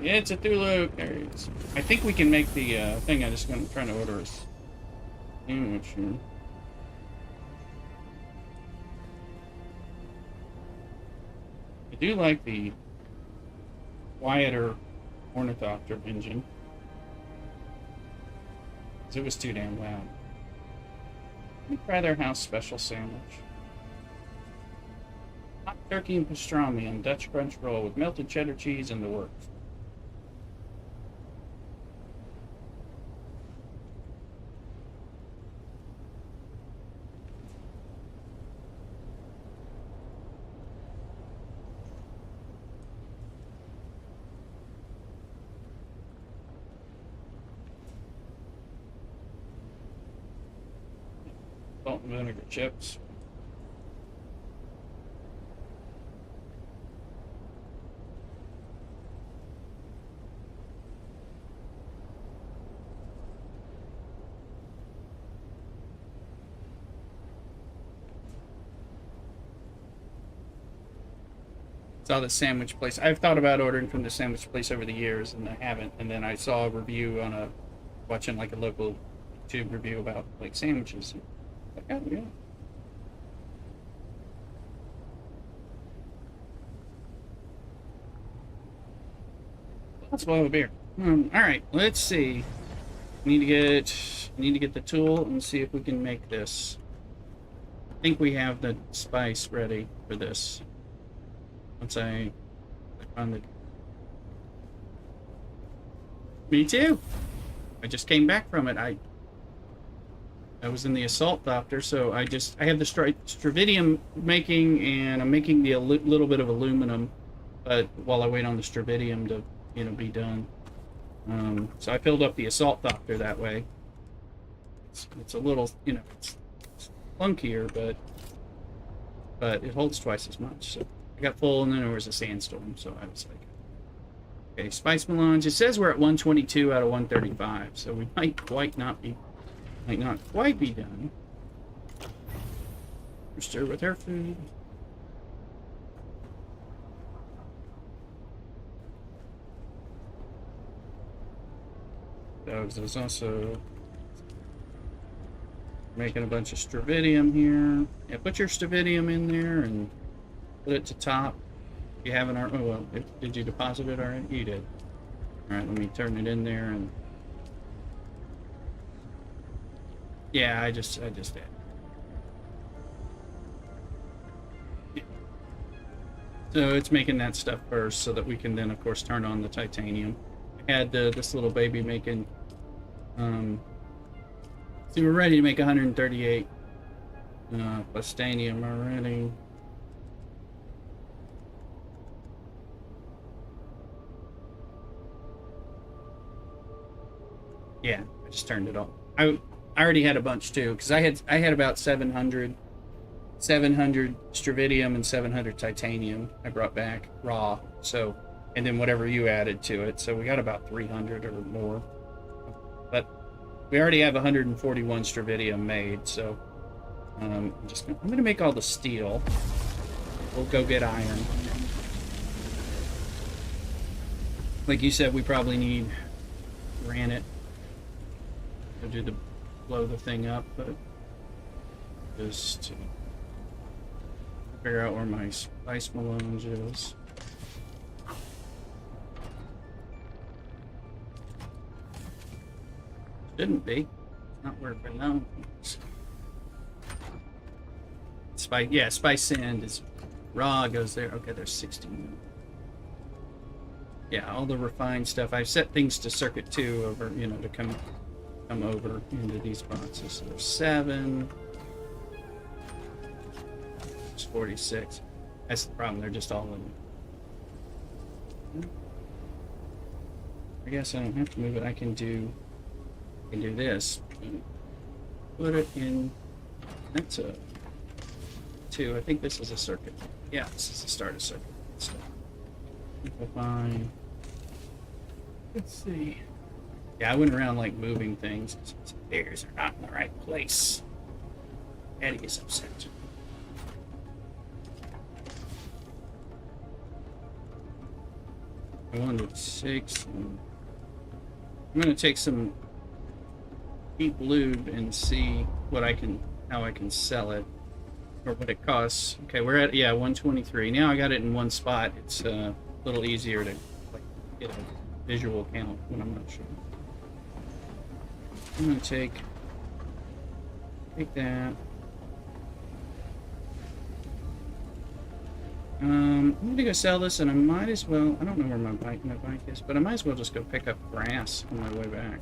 Yeah, it's a Thulu. There it is. I think we can make the thing. I'm just going to try to order a sandwich here. I do like the quieter ornithopter engine. Because it was too damn loud. Let me try their house special sandwich. Hot turkey and pastrami on Dutch Crunch roll with melted cheddar cheese and the works. Salt and vinegar chips. Saw the sandwich place. I've thought about ordering from the sandwich place over the years, and I haven't. And then I saw a review on watching like a local YouTube review about like sandwiches. Like, oh yeah. Let's boil a beer. All right, let's see. Need to get the tool and see if we can make this. I think we have the spice ready for this. Once I find the. Me too. I just came back from it. I was in the assault doctor, so I have the stravidium making, and I'm making the little bit of aluminum, but while I wait on the stravidium to, be done. So I filled up the assault doctor that way. It's a little, it's clunkier, but it holds twice as much. So I got full, and then there was a sandstorm, so I was like, okay, spice melange. It says we're at 122 out of 135, so we might not quite be done. Stir with her food. There's also making a bunch of stravidium here. Yeah, put your stravidium in there and put it to top. You haven't already. Oh well, did you deposit it already? You did. All right, let me turn it in there and. Yeah, I just did. Yeah. So it's making that stuff first, so that we can then, of course, turn on the titanium. I had this little baby making. See, we're ready to make 138 plastanium already. Yeah, I just turned it on. I already had a bunch too, because I had about 700 stravidium and 700 titanium I brought back raw. So, and then whatever you added to it. So we got about 300 or more. But we already have 141 stravidium made. So I'm going to make all the steel. We'll go get iron. Like you said, we probably need granite to blow the thing up, but just to figure out where my spice melange is. Shouldn't be. Not where it belongs. Spice sand is raw, goes there. Okay, there's 16. Yeah, all the refined stuff. I've set things to circuit 2 over, to come over into these boxes. So there's 7. There's 46. That's the problem. They're just all in. I guess I don't have to move it. I can do this. Put it in. That's a 2. I think this is a circuit. Yeah, this is the start of circuit. So, fine. Let's see. Yeah, I went around like moving things. Bears are not in the right place. Eddie is upset. I wanted 6. I'm going to take some heat lube and see how I can sell it, or what it costs. Okay, we're at 123 now. I got it in one spot. It's a little easier to get a visual count when I'm not sure. I'm gonna take that. I'm gonna go sell this, and I might as well. I don't know where my bike is, but I might as well just go pick up grass on my way back.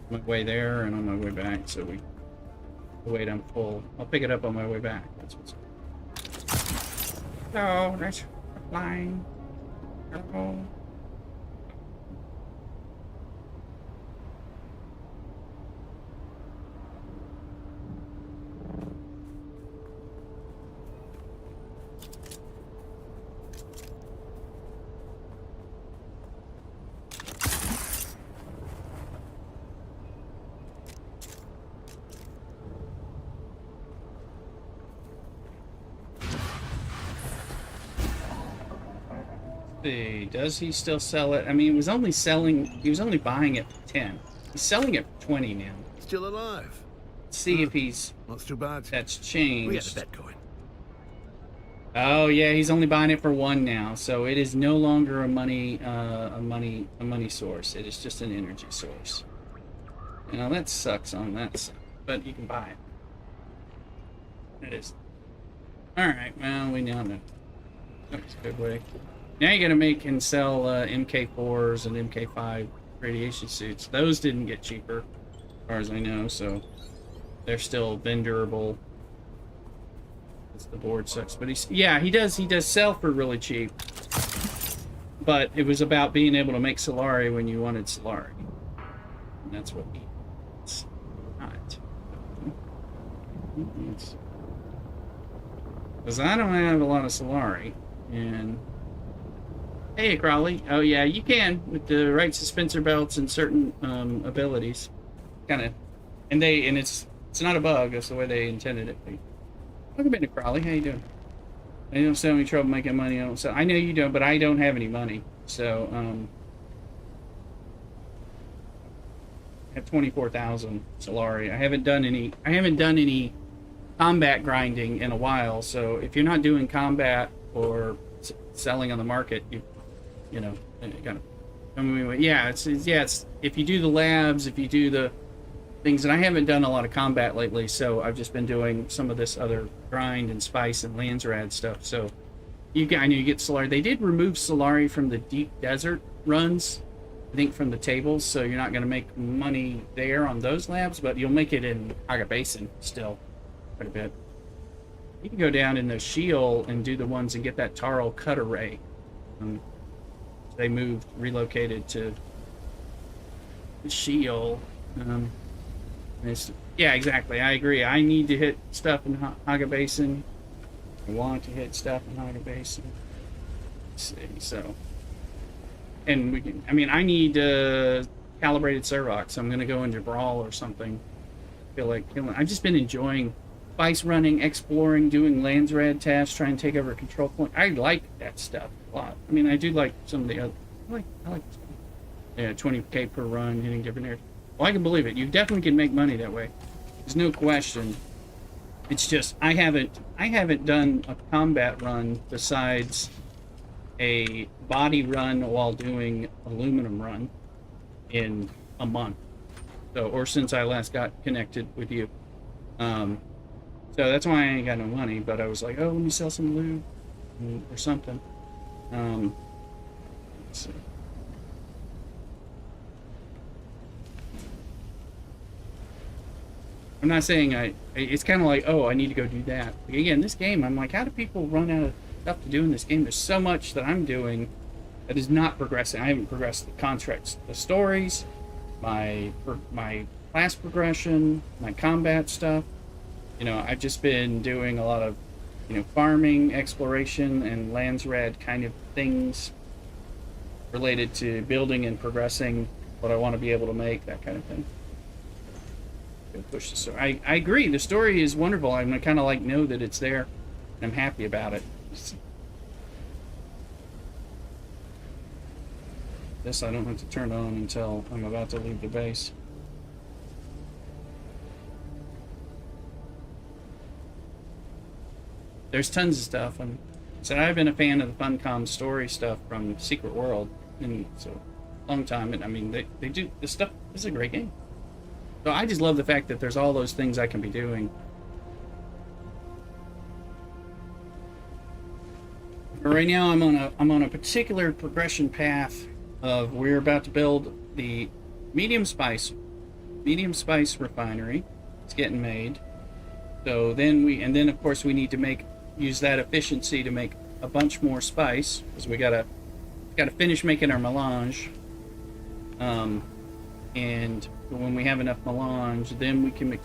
My way there and on my way back, so wait, I'm full. I'll pick it up on my way back. That's what's up. Hello, that's flying. Hello. Does he still sell it? I mean, he was only buying it for 10. He's selling it for 20 now. Still alive. Let's see if he's... That's too bad. That's changed. We got a bet going. Oh yeah, he's only buying it for 1 now, so it is no longer a money source. It is just an energy source. That sucks on that side, but you can buy it. It is. All right. Well, we now know. That's a good way. Now you gotta make and sell MK4s and MK5 radiation suits. Those didn't get cheaper, as far as I know, so they're still vendorable. The board sucks, but he does sell for really cheap. But it was about being able to make Solari when you wanted Solari. And that's what it's not. Because I don't have a lot of Solari. And hey, Crowley. Oh yeah, you can with the right suspensor belts and certain abilities. Kind of, and it's not a bug. That's the way they intended it to be. Welcome back to Crowley. How you doing? I don't have any trouble making money. I know you don't, but I don't have any money. So I have 24,000 Solari. I haven't done any combat grinding in a while. So if you're not doing combat or selling on the market, you know, kind of. I mean, yeah, it's if you do the labs, if you do the things, and I haven't done a lot of combat lately, so I've just been doing some of this other grind and spice and Landsrad stuff. So I know you get Solari. They did remove Solari from the deep desert runs, I think, from the tables, so you're not going to make money there on those labs, but you'll make it in Aga Basin still quite a bit. You can go down in the Shield and do the ones and get that Tarl cut array. They relocated to the Shield. Yeah, exactly. I agree. I need to hit stuff in Haga Basin. I want to hit stuff in Haga Basin. Let's see. So, and we can. I mean, I need calibrated Servox. So I'm going to go into Brawl or something. I feel like killing. I've just been enjoying spice running, exploring, doing Landsrad tasks, trying to take over a control point. I like that stuff a lot. I mean, I do like some of the other. I like. Yeah, 20k per run, hitting different areas. Well, I can believe it. You definitely can make money that way. There's no question. It's just I haven't done a combat run besides a body run while doing aluminum run in a month. So, or since I last got connected with you. So that's why I ain't got no money. But I was like, oh, let me sell some lube or something. Let's see. I'm not saying it's kind of like, oh, I need to go do that. But again, this game, I'm like, how do people run out of stuff to do in this game? There's so much that I'm doing that is not progressing. I haven't progressed the contracts, the stories, my class progression, my combat stuff. You know, I've just been doing a lot of, farming, exploration, and Landsrad kind of things related to building and progressing what I want to be able to make, that kind of thing. Push the story. I agree. The story is wonderful. I'm kind of know that it's there, and I'm happy about it. This I don't have to turn on until I'm about to leave the base. There's tons of stuff, and so I've been a fan of the Funcom story stuff from Secret World, and so long time. And I mean, they do this stuff. This is a great game. So I just love the fact that there's all those things I can be doing. But right now I'm on a particular progression path of we're about to build the medium spice refinery. It's getting made. So then of course we need to use that efficiency to make a bunch more spice, because we gotta finish making our melange. And when we have enough melange, then we can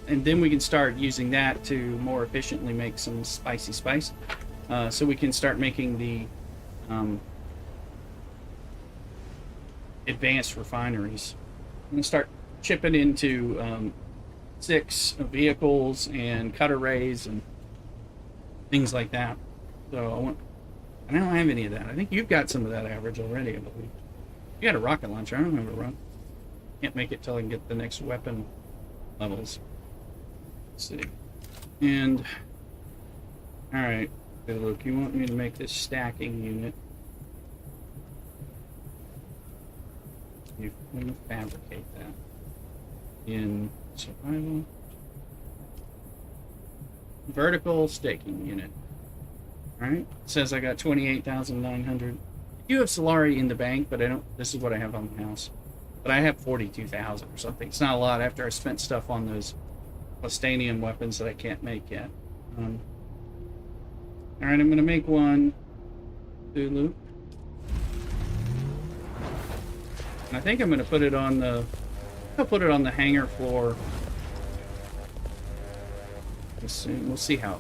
and then we can start using that to more efficiently make some spicy spice. So we can start making the advanced refineries. I'm gonna start chipping into 6 vehicles and cut arrays and things like that. So I don't have any of that. I think you've got some of that average already, I believe. You got a rocket launcher. I don't remember run. Can't make it till I can get the next weapon levels. Let's see. And alright. Okay, look, you want me to make this stacking unit. You want to fabricate that in survival. Vertical staking unit. Alright. It says I got 28,900. I do have Solari in the bank, but I don't. This is what I have on the house. But I have 42,000 or something. It's not a lot after I spent stuff on those Plastanium weapons that I can't make yet. Alright, I'm going to make one. Zulu. And I think I'm going to put it on the... I'll put it on the hangar floor. We'll see how...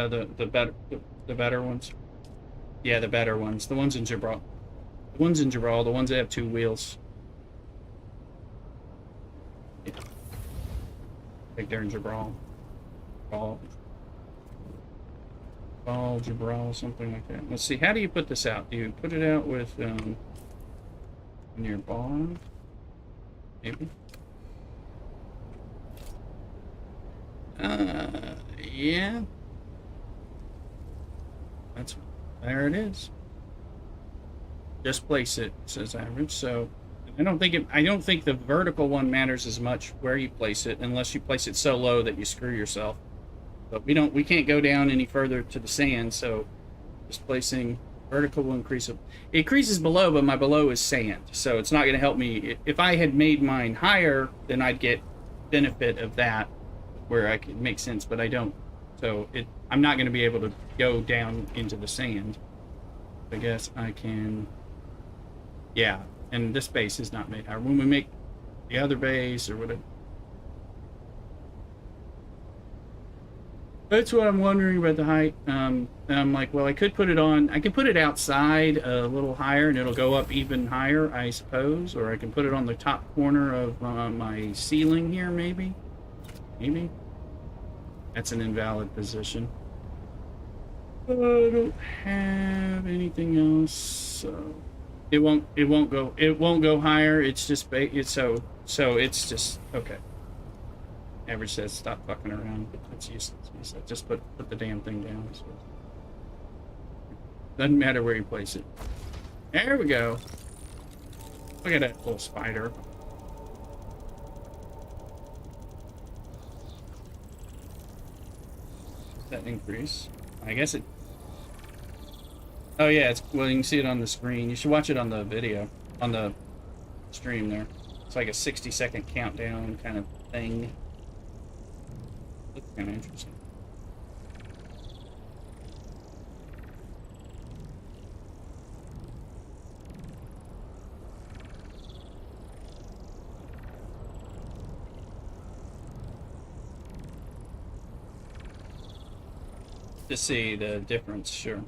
the better ones. Yeah, the better ones. The ones in Gibraltar. The ones in Gibraltar. The ones that have 2 wheels. Yeah. I think they're in Gibraltar. Gibraltar, something like that. Let's see. How do you put this out? Do you put it out with in your bar? Maybe. Yeah. There it is. Just place it, says average. So I don't think the vertical one matters as much where you place it, unless you place it so low that you screw yourself. But we can't go down any further to the sand, so just placing vertical will increase it. It increases below, but my below is sand, so it's not going to help me. If I had made mine higher, then I'd get benefit of that, where I could make sense, but I don't. So I'm not going to be able to go down into the sand. I guess I can. Yeah, and this base is not made higher. When we make the other base or whatever. That's what I'm wondering about the height. And I'm like, well, I could put it on. I can put it outside a little higher, and it'll go up even higher, I suppose. Or I can put it on the top corner of my ceiling here, maybe. Maybe. That's an invalid position. I don't have anything else, so it won't go higher. It's just so it's just okay. Average says stop fucking around. That's useless. Just put the damn thing down. So. Doesn't matter where you place it. There we go. Look at that little spider. That increase. I guess it. Oh yeah, well you can see it on the screen. You should watch it on the video, on the stream there. It's like a 60-second countdown kind of thing. Looks kind of interesting. To see the difference, sure.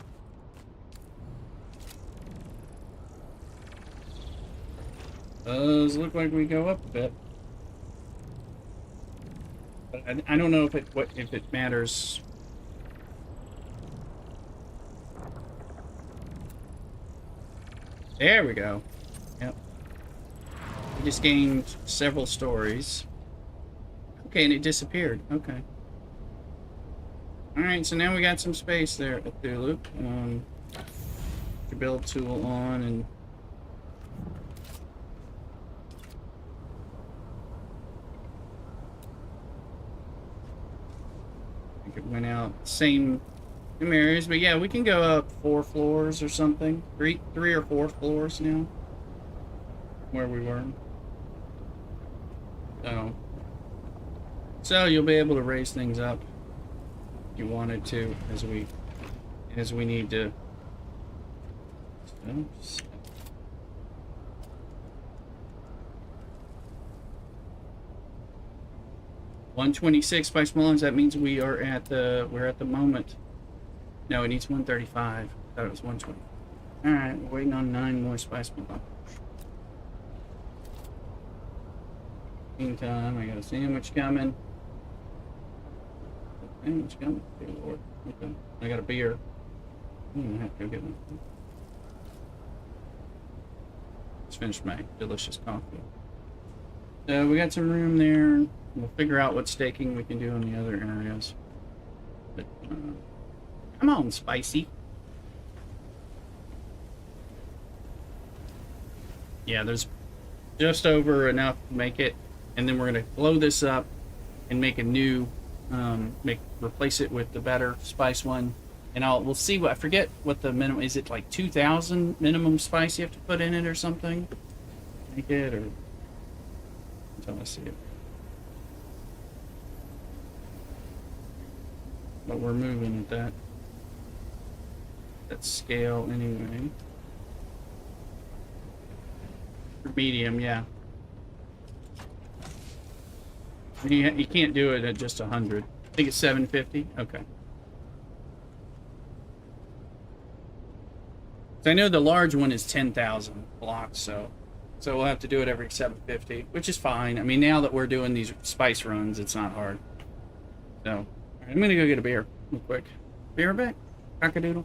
Does look like we go up a bit, but I don't know if it matters. There we go. Yep. We just gained several stories. Okay, and it disappeared. Okay. Alright, so now we got some space there at the loop. Your build tool on and I think it went out same areas, but yeah, we can go up 4 floors or something. Three or 4 floors now. Where we were. So you'll be able to raise things up. You wanted to as we need to. So, 126 by Smallings. That means we're at the moment. No, it needs 135. I thought it was 120. All right, we're waiting on 9 more spice bombs. Meantime, I got a sandwich coming. Sandwich coming. Good Lord. Okay. I got a beer. I have to go get one. Just finished my delicious coffee. So we got some room there. We'll figure out what staking we can do in the other areas. But come on, spicy. Yeah, there's just over enough to make it and then we're gonna blow this up and make a new, replace it with the better spice one. And we'll see what, I forget what the minimum is. It like 2,000 minimum spice you have to put in it or something? Make it, or until I see it. But we're moving at that scale anyway. For medium, yeah. You can't do it at just 100. I think it's 750. Okay. So I know the large one is 10,000 blocks, so we'll have to do it every 750, which is fine. I mean, now that we're doing these spice runs, it's not hard. So, all right, I'm gonna go get a beer real quick. Be right back. Cockadoodle.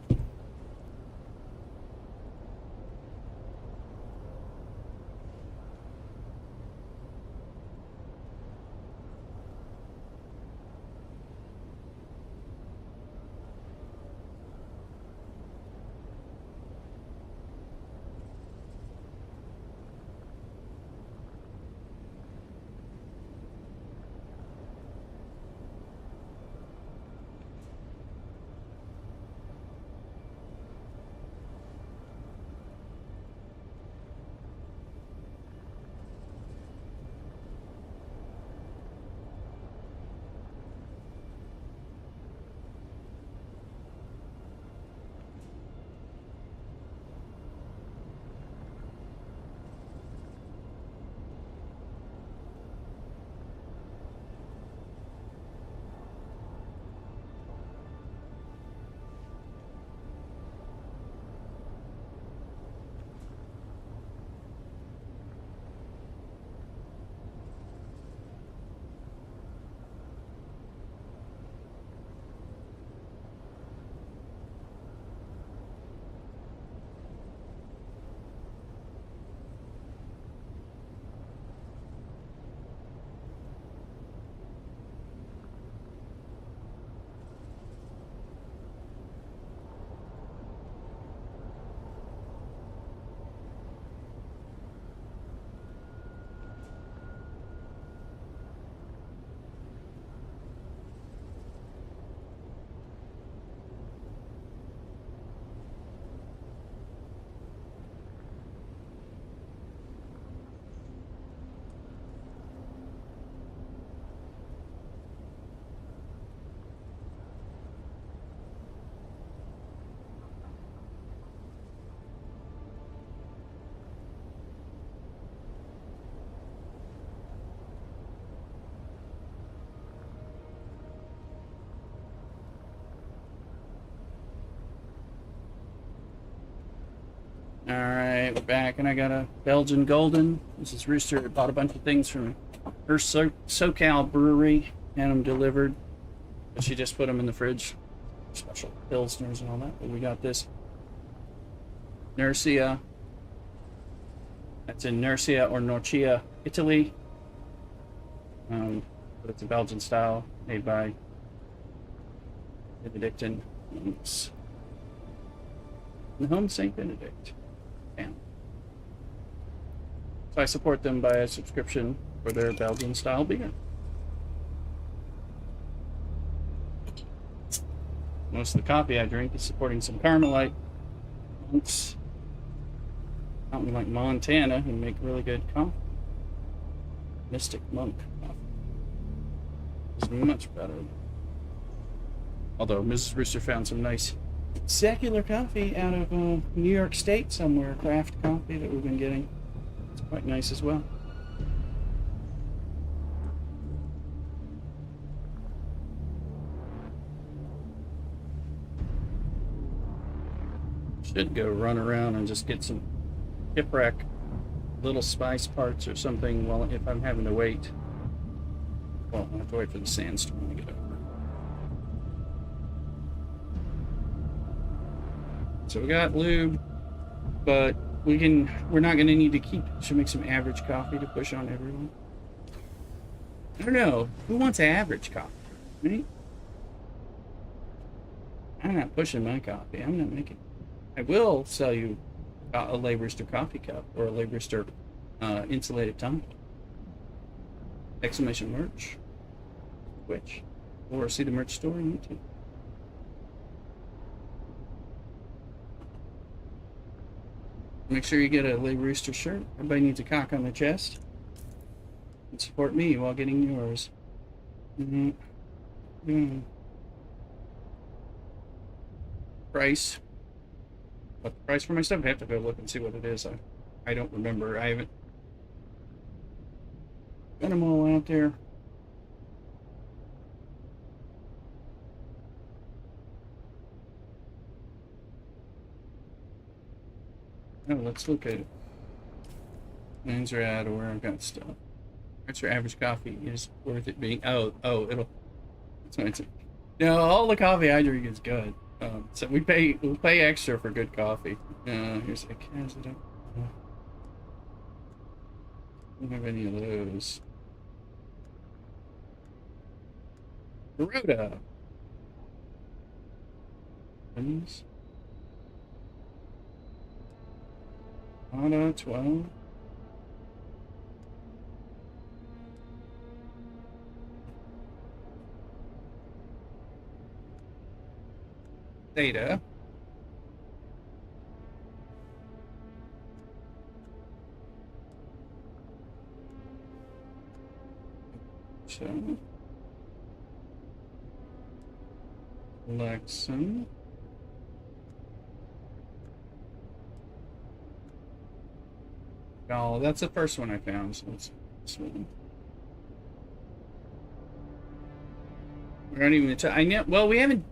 Alright, we're back, and I got a Belgian Golden. This is Rooster. Bought a bunch of things from her SoCal brewery, had them delivered. But she just put them in the fridge. Special Pilsners and all that. But we got this Nursia. That's in Nursia or Norcia, Italy. But it's a Belgian style, made by Benedictine monks. The home St. Benedict. Damn. So I support them by a subscription for their Belgian style beer. Most of the coffee I drink is supporting some Carmelite monks out in like Montana who make really good coffee. Mystic Monk coffee. It's much better. Although Mrs. Rooster found some nice secular coffee out of New York State somewhere, craft coffee that we've been getting. It's quite nice as well. Should go run around and just get some shipwreck little spice parts or something while if I'm having to wait. Well, I have to wait for the sandstorm to get over. So we got lube, but we're not gonna need to keep it. Should make some average coffee to push on everyone. I don't know. Who wants average coffee? Me? I'm not pushing my coffee. I'm not making. I will sell you a Lay Rooster coffee cup or a Lay Rooster insulated tumbler. Exclamation merch. Twitch. Or see the merch store on YouTube. Make sure you get a Lay Rooster shirt. Everybody needs a cock on their chest. And support me while getting yours. Price. What the price for my stuff? I have to go look and see what it is. I don't remember. I haven't got them all out there. Oh, let's look at it. Mines are out of where I've got stuff. That's your average coffee is worth it being. Oh, it'll. That's what I said. No, all the coffee I drink is good. So we'll pay extra for good coffee. Here's a Canada. Don't have any of those. Baroda. Please. Auto 12. Data. So. Lexon. Oh, that's the first one I found, so it's this one. We aren't even. I know. Well, we haven't.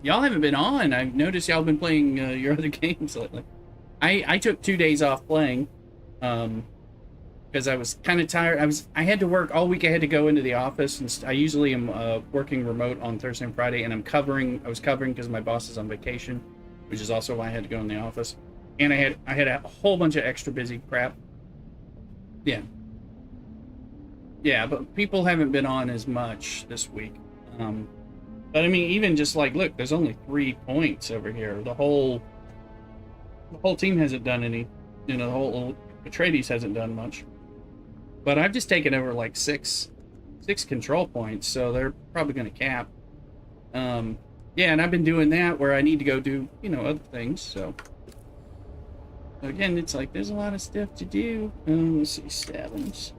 Y'all haven't been on. I've noticed y'all been playing your other games lately. I took 2 days off playing, because I was kind of tired. I had to work all week. I had to go into the office, and I usually am working remote on Thursday and Friday, and I was covering because my boss is on vacation, which is also why I had to go in the office, and I had a whole bunch of extra busy crap. Yeah, but people haven't been on as much this week. But I mean, even just like, look, there's only 3 points over here. The whole team hasn't done any. The whole Atreides hasn't done much. But I've just taken over like six control points, so they're probably going to cap. Yeah, and I've been doing that where I need to go do other things. So again, it's like there's a lot of stuff to do. Let's see, stabbings.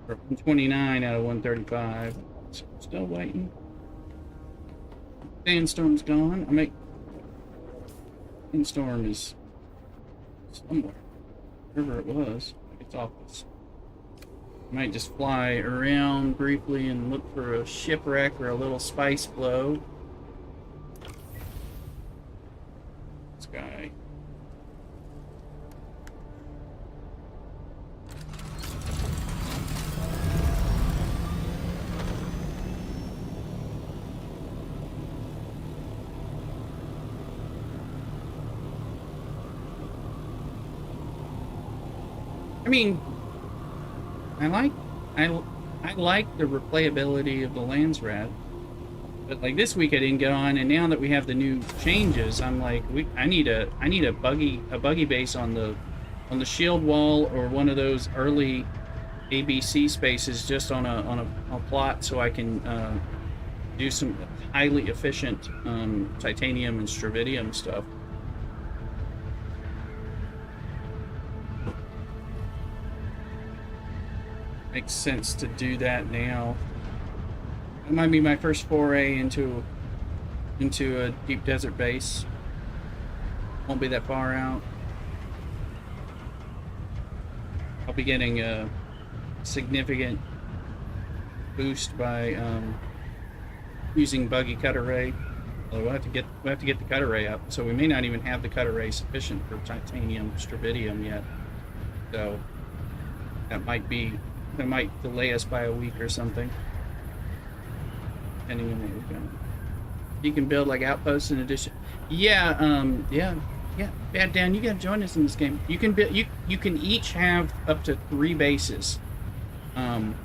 For 129 out of 135. So still waiting. Sandstorm's gone. Sandstorm is somewhere. Wherever it was. It's off this. Might just fly around briefly and look for a shipwreck or a little spice flow. This guy. I mean, I like the replayability of the Landsrat, but like this week I didn't get on, and now that we have the new changes, I'm like, I need a buggy base on the shield wall, or one of those early ABC spaces just on a plot, so I can do some highly efficient titanium and stravidium stuff. Makes sense to do that now. It might be my first foray into a deep desert base. Won't be that far out. I'll be getting a significant boost by using buggy cut array. Although we'll have to get the cut array up, so we may not even have the cut array sufficient for titanium stravidium yet. So that might delay us by a week or something, depending on what we've got. You can build like outposts in addition. Yeah, yeah. Bad Dan, you gotta join us in this game. You can build. You can each have up to 3 bases. So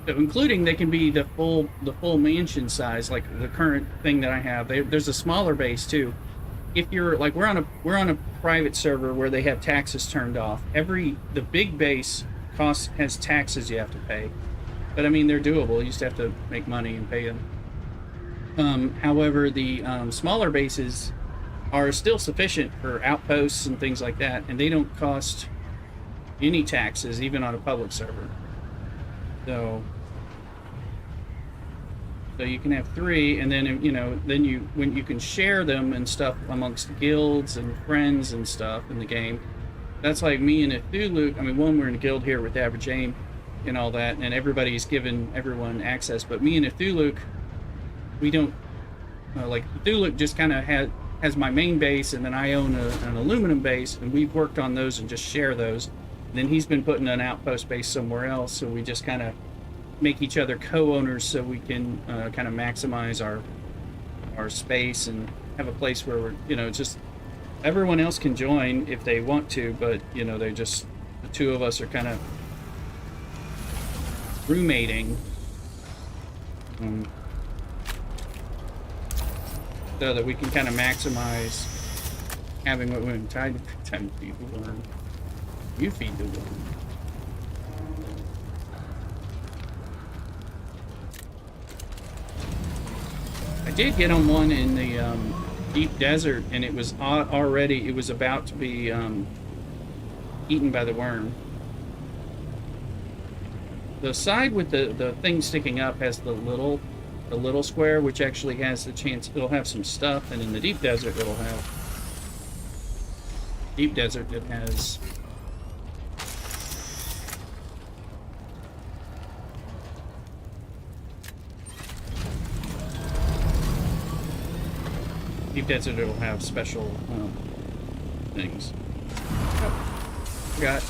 including they can be the full mansion size, like the current thing that I have. There's a smaller base too, if you're like we're on a private server where they have taxes turned off. The big base cost has taxes you have to pay, but I mean they're doable. You just have to make money and pay them. However, the smaller bases are still sufficient for outposts and things like that, and they don't cost any taxes even on a public server. So you can have three, and then when you can share them and stuff amongst guilds and friends and stuff in the game. That's like me and Cthulhu. I mean, we're in a guild here with Average Aim and all that, and everybody's given everyone access. But me and Cthulhu, we don't like Cthulhu. Just kind of has my main base, and then I own an aluminum base, and we've worked on those and just share those. And then he's been putting an outpost base somewhere else, so we just kind of make each other co-owners so we can kind of maximize our space and have a place where we're just everyone else can join if they want to, but they're just the two of us are kind of roommating, so that we can kind of maximize having what we're time to feed the worm. You feed the worm. I did get on one in the deep desert, and it was about to be eaten by the worm. The side with the thing sticking up has the little square, which actually has the chance it'll have some stuff, and in the deep desert it has deep desert it'll have special things. Oh, forgot.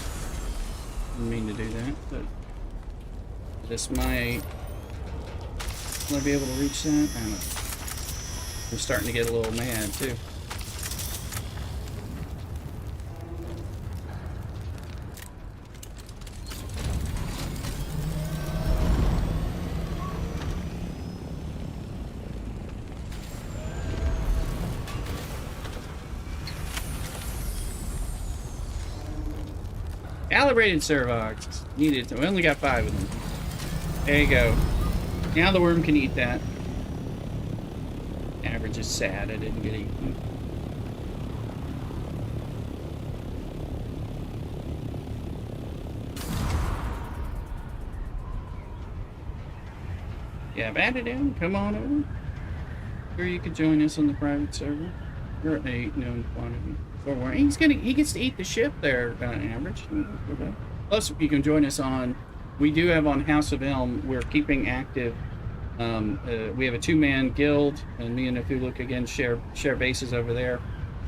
Didn't mean to do that, but this might. Will I be able to reach that? I don't know. I'm starting to get a little mad too. Calibrated Servox. Needed. We only got 5 of them. There you go. Now the worm can eat that. Average is sad I didn't get eaten. Yeah, bat it in. Come on over. Sure, you could join us on the private server. We're at 8 known quantity. He gets to eat the ship there, Average. Okay. Plus, you can join us on. We do have on House of Elm. We're keeping active. We have a 2-man guild, and me and Cthulhu again share bases over there.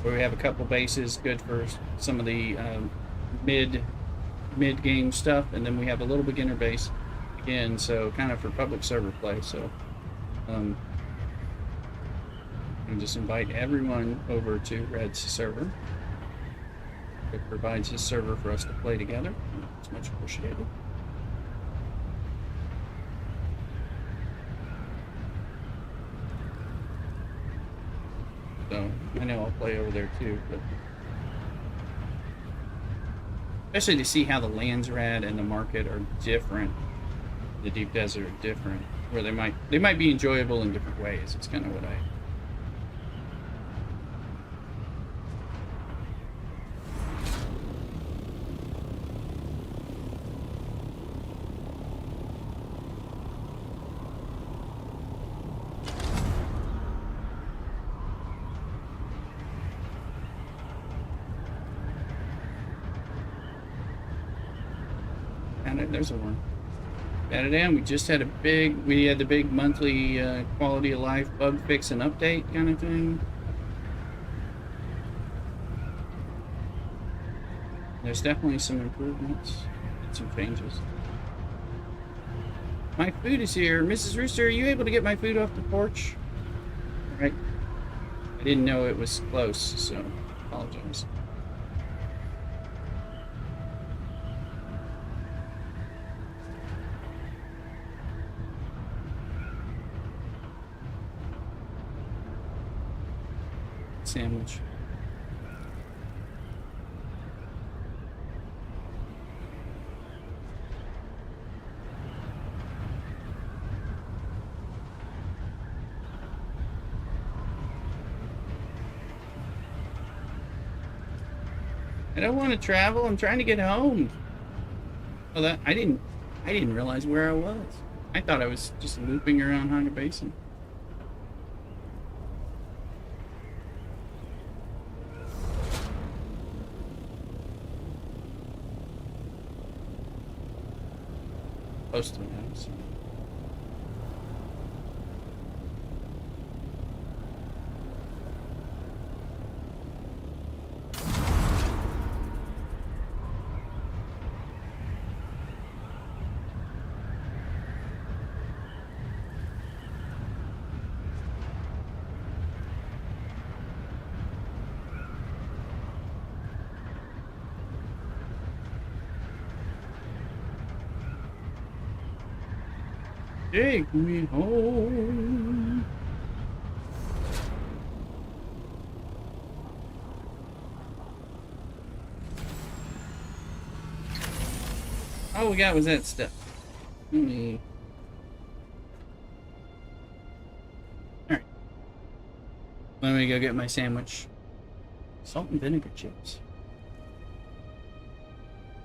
Where we have a couple bases good for some of the mid game stuff, and then we have a little beginner base again, so kind of for public server play. So, and just invite everyone over to Red's server. It provides his server for us to play together. It's much appreciated. So I know I'll play over there too, but especially to see how the lands rad and the market are different. The deep desert are different, where they might be enjoyable in different ways. It's kind of what I. There's a one. Got it in. We just had the big monthly quality of life bug fix and update kind of thing. There's definitely some improvements and some changes. My food is here. Mrs. Rooster, are you able to get my food off the porch? All right. I didn't know it was close, so apologize. sandwich. I don't want to travel. I'm trying to get home. Oh, that I didn't realize where I was. I thought I was just looping around Honda Basin. Posting house. Take me home. All we got was that stuff. Alright. Let me go get my sandwich. Salt and vinegar chips.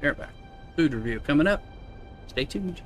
Right back. Food review coming up. Stay tuned.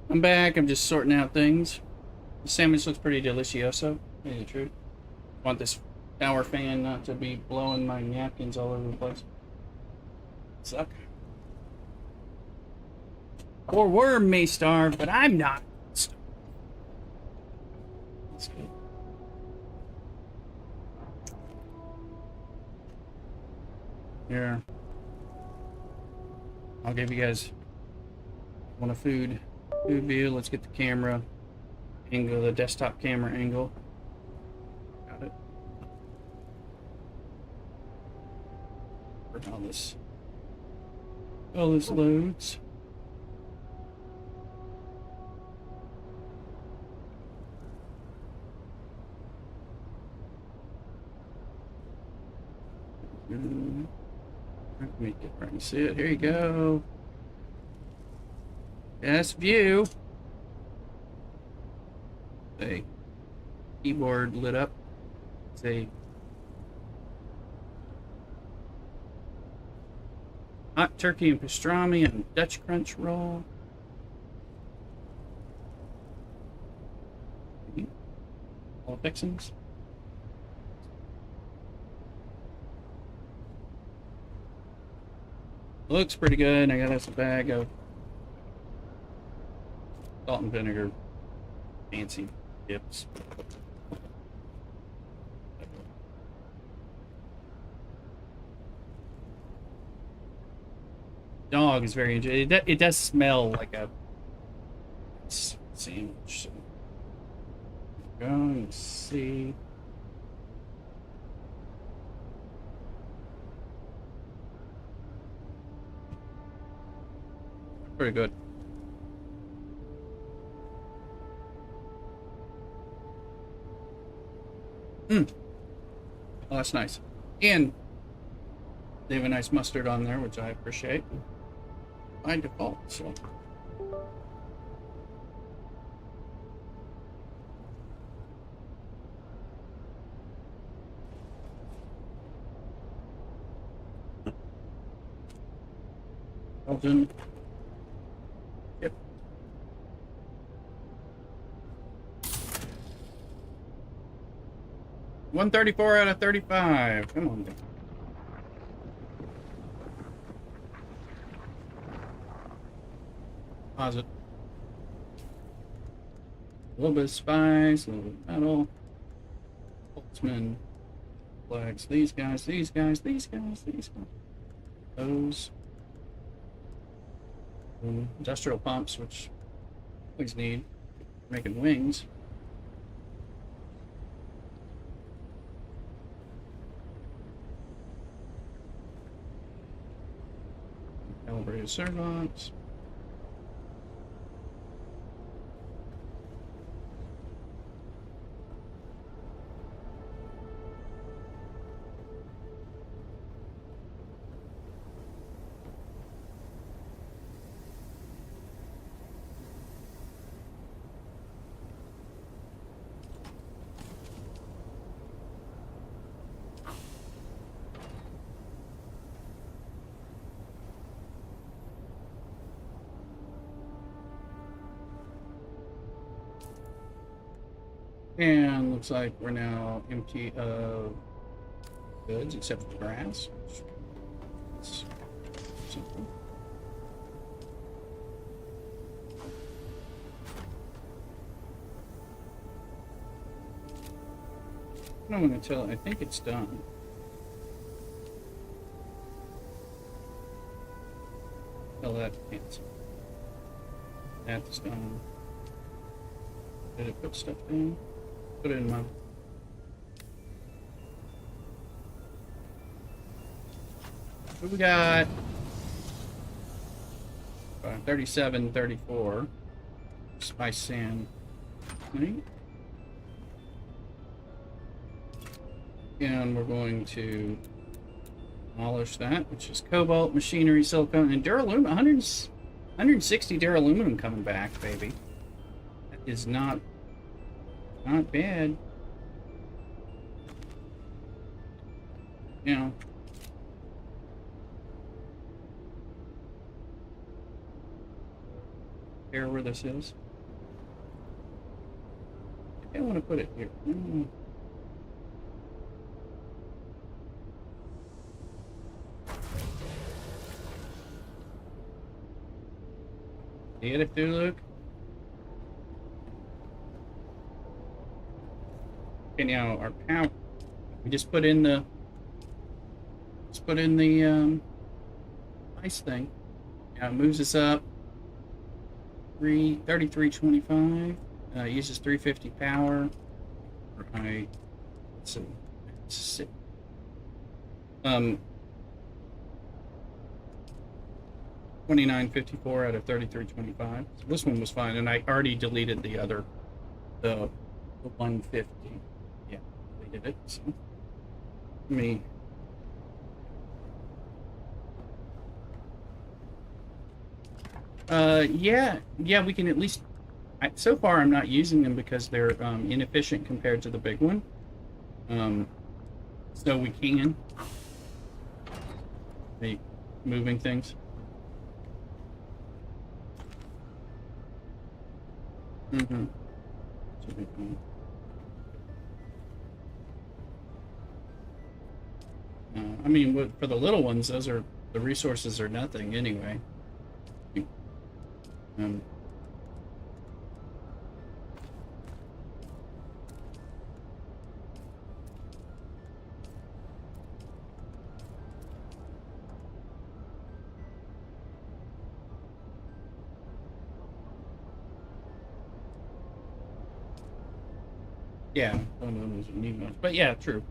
I'm back. I'm just sorting out things. The sandwich looks pretty delicioso. Tell you the truth. Want this shower fan not to be blowing my napkins all over the place. Suck. Poor worm may starve, but I'm not. That's good. Here. I'll give you guys one a food view. Let's get the camera angle, the desktop camera angle. Got it. All this loads. Let me get right and see it. Here you go. Best view. A keyboard lit up. It's a hot turkey and pastrami and Dutch crunch roll. All fixings. Looks pretty good. I got us a bag of salt and vinegar fancy dips. Dog is very interesting. It does smell like a sandwich. So go and see. Pretty good. Oh, that's nice. And they have a nice mustard on there, which I appreciate by default. So. Belgian. Yep. $134 out of 35. Come on. Pause it. A little bit of spice, a little bit of metal. Boltzmann flags. These guys, these guys, these guys, these guys. Those. Industrial pumps, which always need for making wings. Calibrated servants. And looks like we're now empty of goods except for the grass. It's simple. I'm going to tell. I think it's done. Tell that cancel. That's done. Did it put stuff down? Put it in my. What we got? 37, 34. Spice sand. Right? And we're going to demolish that, which is cobalt, machinery, silicone, and duralumin. 160 duraluminum coming back, baby. That is not bad. You know. Care where this is. I think I want to put it here. Get it through, Luke? Okay, now our power. We just put in the. Let's put in the ice thing. Now it moves us up. 3325. Uses 350 power. Right. Let's see. Let's see. 2954 out of 3325. So this one was fine, and I already deleted the other, the 150. Yeah, deleted it. So let me Yeah, we can at least. So far, I'm not using them because they're inefficient compared to the big one. Um, so we can be moving things. Mm-hmm. Should be fine. I mean, for the little ones, those are the resources are nothing anyway. Um, yeah, don't know if need much, but yeah, true.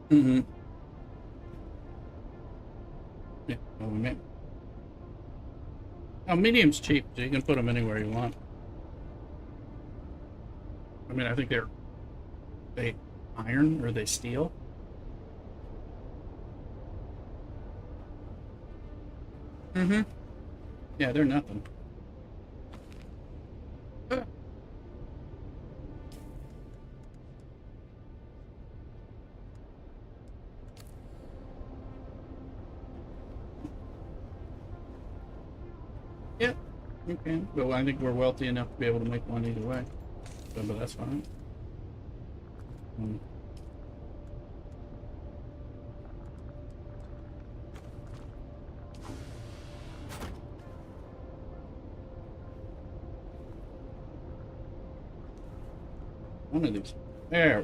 Mm-hmm. Yeah. Well, oh, medium's cheap, so you can put them anywhere you want. I mean, I think they iron or they steel. Mm-hmm. Yeah, they're nothing. Uh, yeah, you can. But I think we're wealthy enough to be able to make one either way. But that's fine. Mm. One of these. There.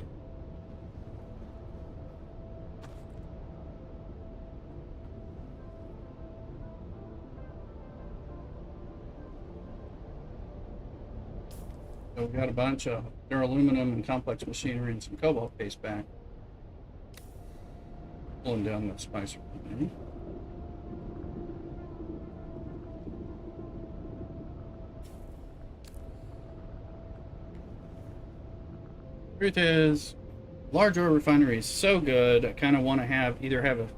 So we got a bunch of duraluminum and complex machinery and some cobalt paste back. Pulling down the spicer. Truth is, large ore refinery is so good. I kind of want to have a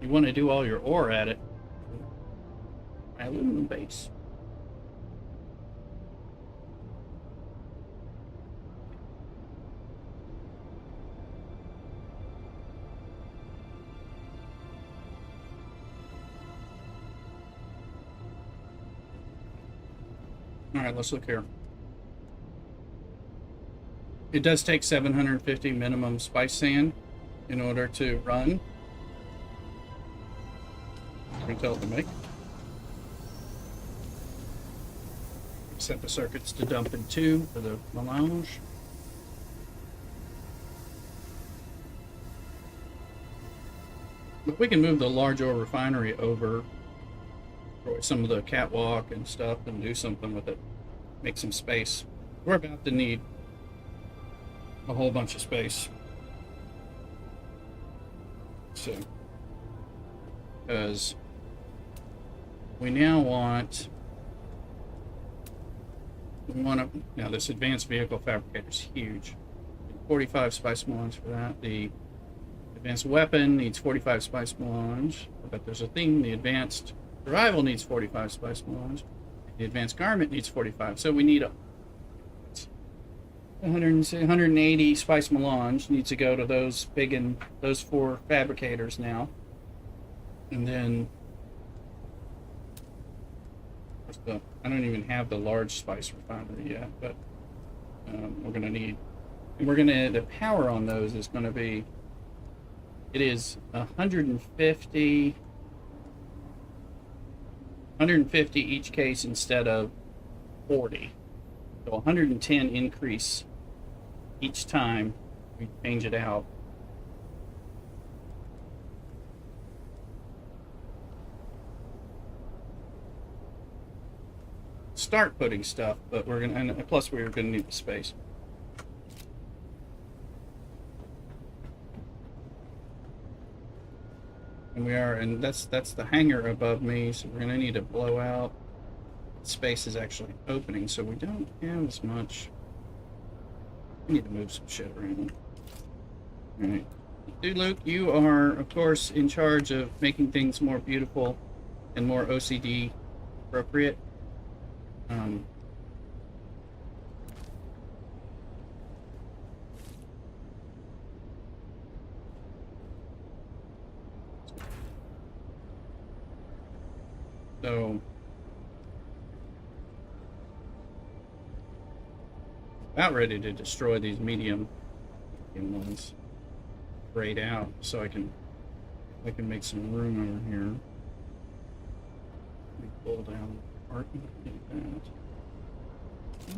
you want to do all your ore at it. Aluminum base. All right, let's look here. It does take 750 minimum spice sand in order to run. We're going to tell it to make. Set the circuits to dump in 2 for the melange. But we can move the large ore refinery over some of the catwalk and stuff and do something with it. Make some space. We're about to need a whole bunch of space. So, because we now want now this advanced vehicle fabricator is huge. 45 spice melange for that. The advanced weapon needs 45 spice melange. But there's a thing, the advanced survival needs 45 spice melange. The advanced garment needs 45. So we need 180 spice melange needs to go to those those 4 fabricators now. And then I don't even have the large spice refinery yet, but we're going to need, and the power on those is going to be, it is 150 each case instead of 40. So 110 increase each time we change it out. Start putting stuff, but we're gonna, and plus we're gonna need the space. And we are, and that's the hangar above me, so we're gonna need to blow out space is actually opening, so we don't have as much. We need to move some shit around. All right. Dude, Luke, you are, of course, in charge of making things more beautiful and more OCD appropriate. So, about ready to destroy these medium ones. Grayed out, so I can make some room over here. Let me pull down the parking like that.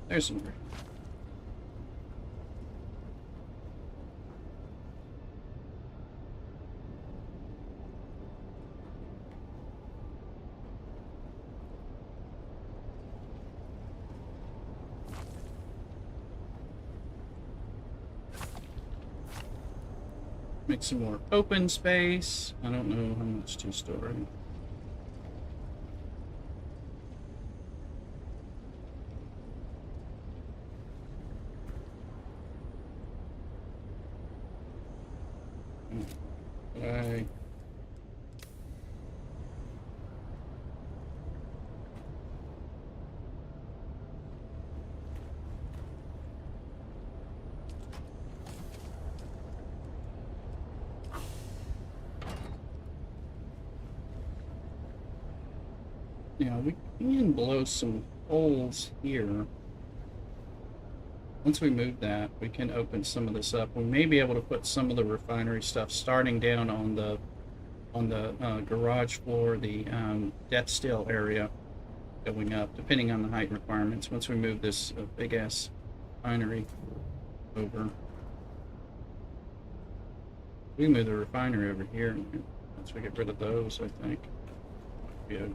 There's some gray. Make some more open space. I don't know how much to store. I Yeah, we can blow some holes here. Once we move that, we can open some of this up. We may be able to put some of the refinery stuff starting down on the garage floor, the death still area, going up, depending on the height requirements. Once we move this big ass refinery over, we can move the refinery over here. Once we get rid of those, I think be a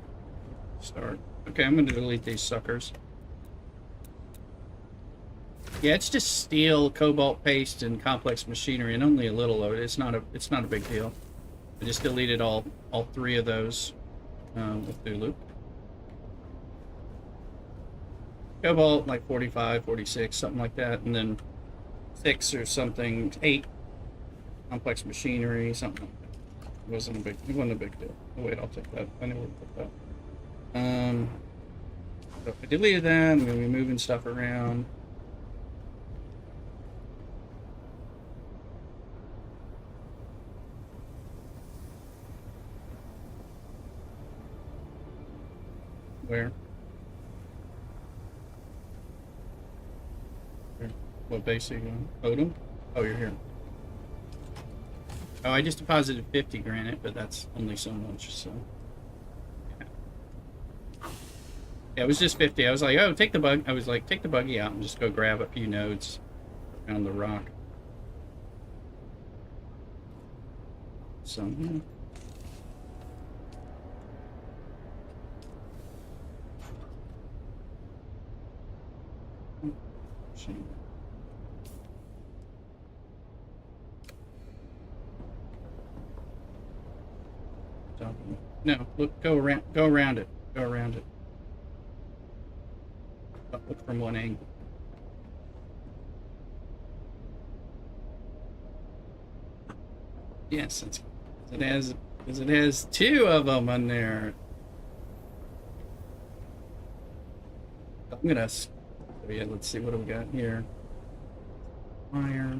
start. Okay, I'm going to delete these suckers. Yeah, it's just steel, cobalt paste, and complex machinery, and only a little of it. It's not a big deal. I just deleted all three of those with Dulu. Cobalt like 45, 46, something like that, and then 6 or something, 8 complex machinery, something like that. It wasn't a big deal. Oh, wait, I'll take that. I know where to put that. So I deleted that. I'm going to be moving stuff around. Where? What base are you on? Odom? Oh, you're here. Oh, I just deposited 50 granite, but that's only so much, so. Yeah, it was just 50. I was like, oh, take the buggy out and just go grab a few nodes around the rock. So, yeah. No, look, go around it. Go around it. Look from one angle. Yes, it's because it has 2 of them on there. I'm gonna. Oh yeah, let's see what do we got here. Wire.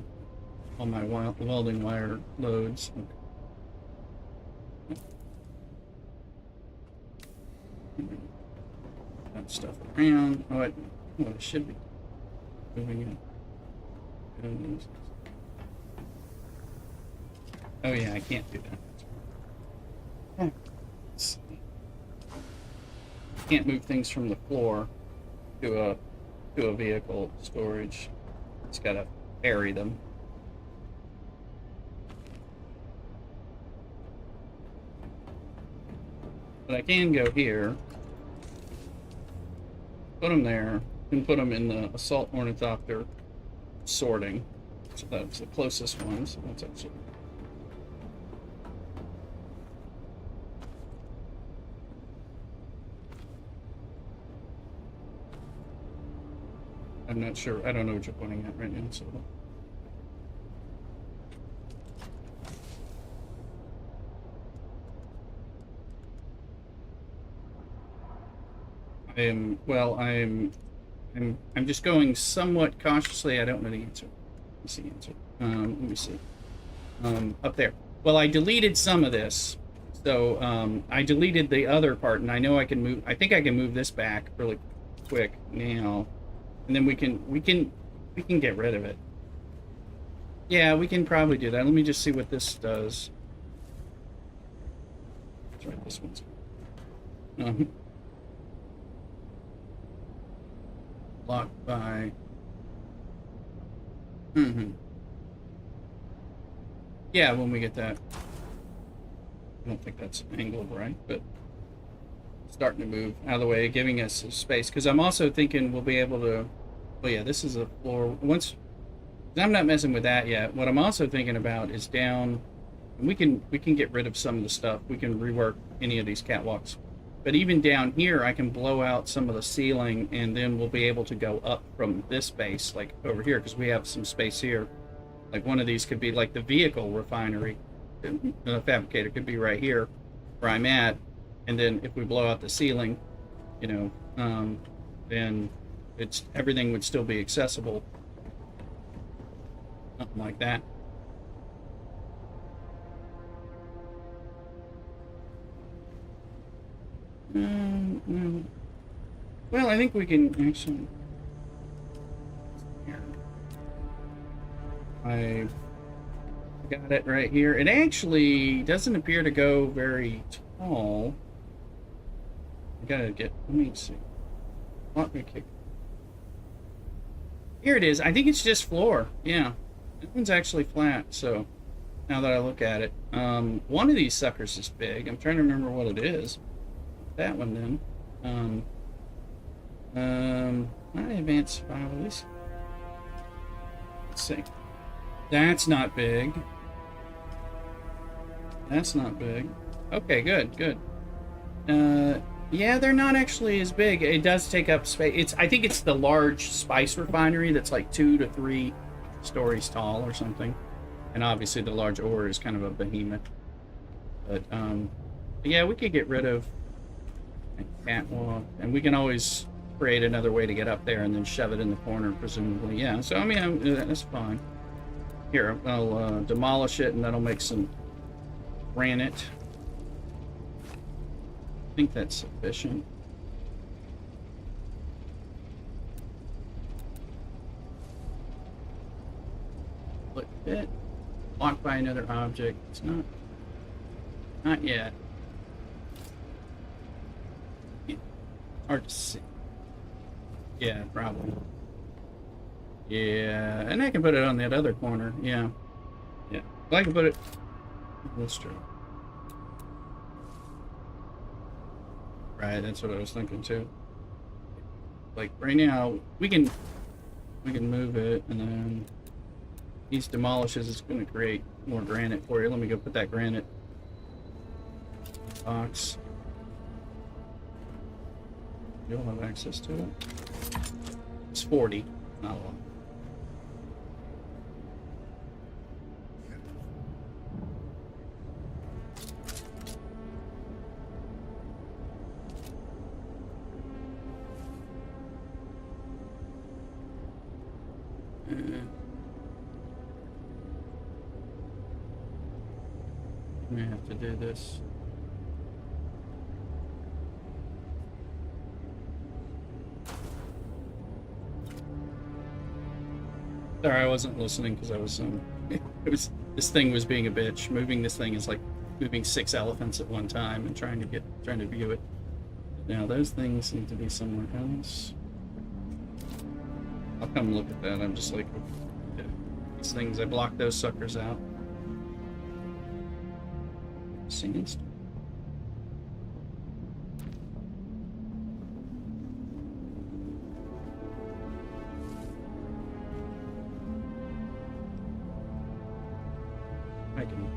All my welding wire loads. That stuff around. Oh, it should be moving it. Oh yeah, I can't do that. Can't move things from the floor to a vehicle storage. It's gotta carry them. But I can go here, put them there, and put them in the assault ornithopter sorting. So that's the closest one. So that's actually. I'm not sure. I don't know what you're pointing at right now, so. I'm just going somewhat cautiously. I don't know the answer. What's the answer? Let me see. Up there. Well, I deleted some of this. So, I deleted the other part, and I know I can move. I think I can move this back really quick now. And then we can get rid of it. Yeah, we can probably do that. Let me just see what this does. That's right, this one's blocked by. Yeah, when we get that. I don't think that's angled right, but starting to move out of the way, giving us some space. Because I'm also thinking we'll be able to. Oh yeah, this is a floor. Once I'm not messing with that yet. What I'm also thinking about is down. And we can get rid of some of the stuff. We can rework any of these catwalks. But even down here, I can blow out some of the ceiling, and then we'll be able to go up from this base, like over here, because we have some space here. Like one of these could be like the vehicle refinery. The fabricator could be right here, where I'm at. And then if we blow out the ceiling, you know, then everything would still be accessible. Something like that. No. Well, I think we can actually. Here. I got it right here. It actually doesn't appear to go very tall. I gotta get. Let me see. Let me kick. Here it is. I think it's just floor. Yeah, that one's actually flat. So now that I look at it, one of these suckers is big. I'm trying to remember what it is. That one then. Not advanced survival. Let's see. That's not big. That's not big. Okay, good. Yeah, they're not actually as big. It does take up space. I think it's the large spice refinery that's like 2 to 3 stories tall or something. And obviously the large ore is kind of a behemoth. But yeah, we could get rid of catwalk, and we can always create another way to get up there and then shove it in the corner, presumably. Yeah, so I mean, that's fine. Here, I'll demolish it, and that'll make some granite. I think that's sufficient. Look it. Blocked by another object. It's not yet. Hard to see. Yeah, probably. Yeah, and I can put it on that other corner. Yeah. Well, I can put it. That's true. Right, that's what I was thinking too. Like right now, we can move it, and then these demolishes is going to create more granite for you. Let me go put that granite box. You'll have access to it. It's 40, not a lot. We have to do this. Sorry, I wasn't listening because I was this thing was being a bitch. Moving this thing is like moving 6 elephants at one time and trying to view it. Now those things need to be somewhere else. I'll come look at that. I'm just like, yeah, these things. I blocked those suckers out. Sandstone. I can.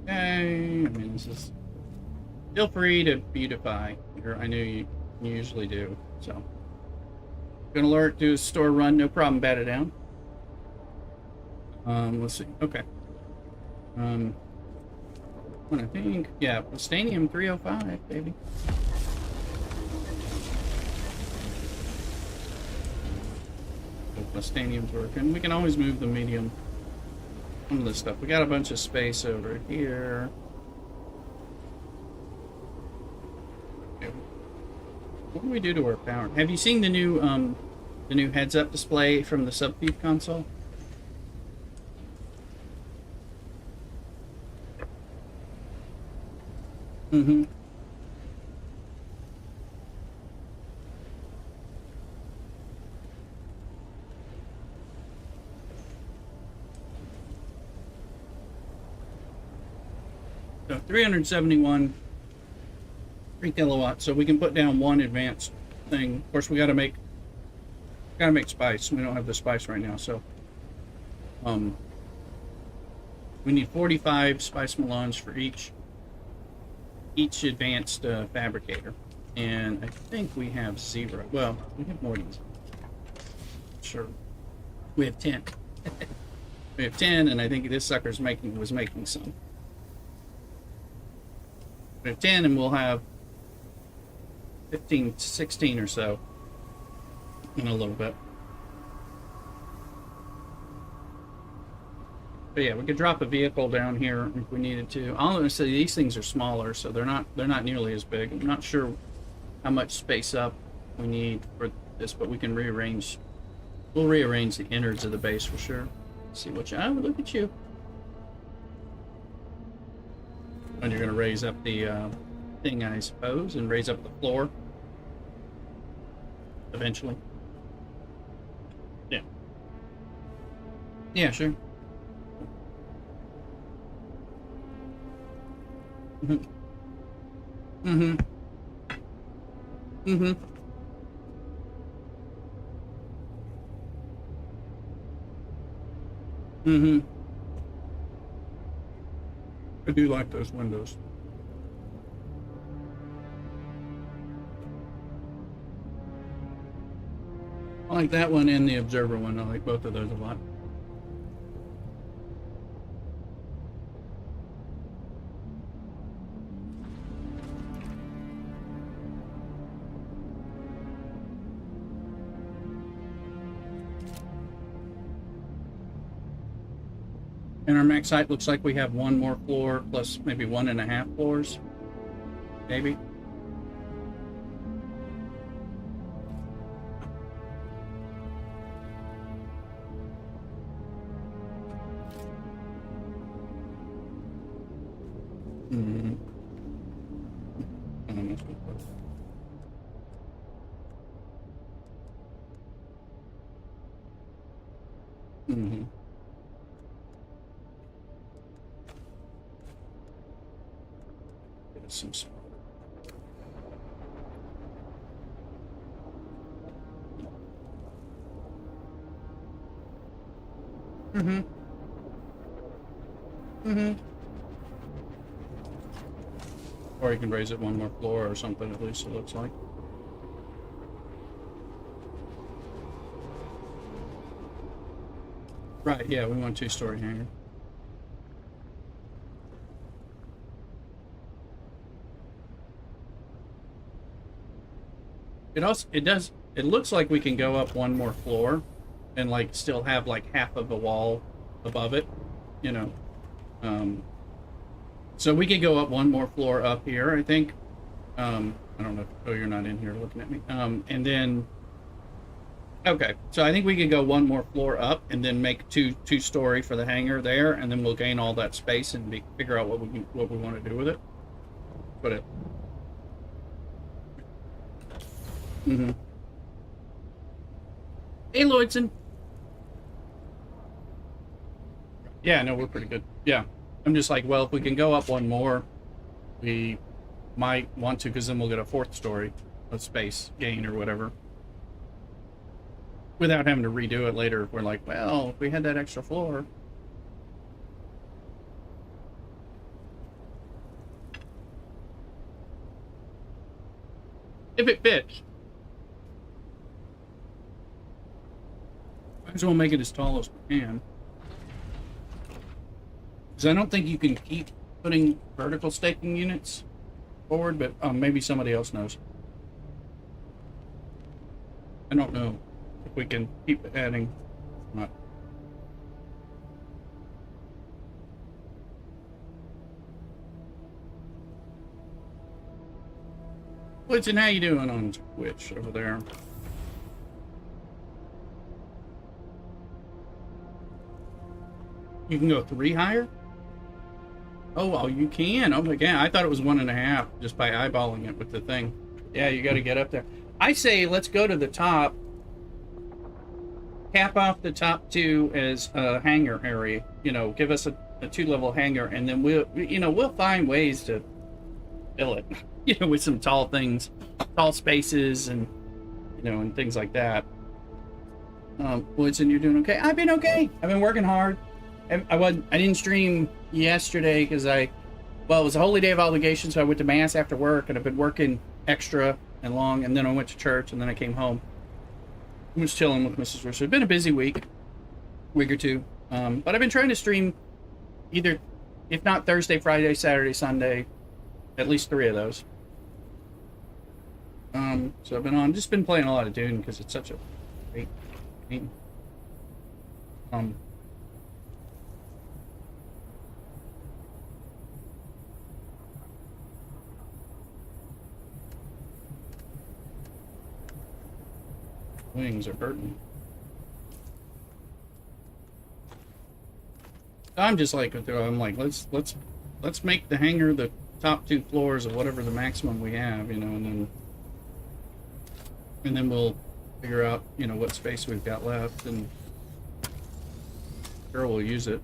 Okay, I mean, this is... Feel free to beautify. I know you usually do, so... Good alert, do a store run, no problem, bat it down. Let's see, okay. I think, yeah, Stadium 305, baby. The stadium's working. We can always move the medium. Some of this stuff. We got a bunch of space over here. Okay. What do we do to our power? Have you seen the new heads-up display from the Subthief console? Mm-hmm. So 371 3 kilowatts. So we can put down one advanced thing. Of course, we gotta make spice. We don't have the spice right now, so we need 45 spice melange for each advanced fabricator, and I think we have 0. Well, we have more than 0. Sure, we have 10. We have 10, and I think this sucker's was making some. We have 10, and we'll have 15, 16 or so in a little bit. But yeah, we could drop a vehicle down here if we needed to. I'll say these things are smaller, so they're not nearly as big. I'm not sure how much space up we need for this, but we can rearrange. We'll rearrange the innards of the base for sure. See what you... Oh, look at you. And you're going to raise up the thing, I suppose, and raise up the floor eventually. Yeah. Yeah, sure. Mm-hmm. Mm-hmm. Mm-hmm. Mm-hmm. I do like those windows. I like that one and the observer one. I like both of those a lot. And our max height looks like we have one more floor plus maybe 1.5 floors. Maybe. Mm-hmm. Mm-hmm. Some mm-hmm. Mm-hmm. Or you can raise it one more floor or something, at least it looks like. Right, yeah, we want 2-story hangar. It looks like we can go up one more floor and like still have like half of a wall above it, you know. So we could go up one more floor up here, I think. I don't know. Oh, you're not in here looking at me. And then, okay. So I think we could go one more floor up and then make two-story for the hangar there, and then we'll gain all that space and figure out what we want to do with it. Put it. Mm-hmm. Hey, Lloydson. Yeah, no, we're pretty good. Yeah. I'm just like, well, if we can go up one more, we might want to, because then we'll get a 4th story of space gain or whatever. Without having to redo it later if we're like, well, if we had that extra floor. if it fits. Might as well make it as tall as we can. Because I don't think you can keep putting vertical staking units forward, but maybe somebody else knows. I don't know if we can keep adding or not. Blitzen, how you doing on Twitch over there? You can go 3 higher? Oh, well, you can. Oh my god, I thought it was 1.5 just by eyeballing it with the thing. Yeah, you got to get up there. I say let's go to the top, cap off the top 2 as a hangar area. You know, give us a 2-level hangar, and then we'll find ways to fill it. You know, with some tall things, tall spaces, and and things like that. Woodson, you're doing okay? I've been okay. I've been working hard. I didn't stream yesterday because it was a holy day of obligation, so I went to mass after work, and I've been working extra and long, and then I went to church, and then I came home. I was chilling with Mrs. Russer. It's been a busy week or two, but I've been trying to stream either, if not Thursday, Friday, Saturday, Sunday, at least 3 of those. So I've been playing a lot of Dune because it's such a great game. Wings are hurting. I'm just like, let's make the hangar the top 2 floors of whatever the maximum we have, and then we'll figure out, what space we've got left, and sure we'll use it.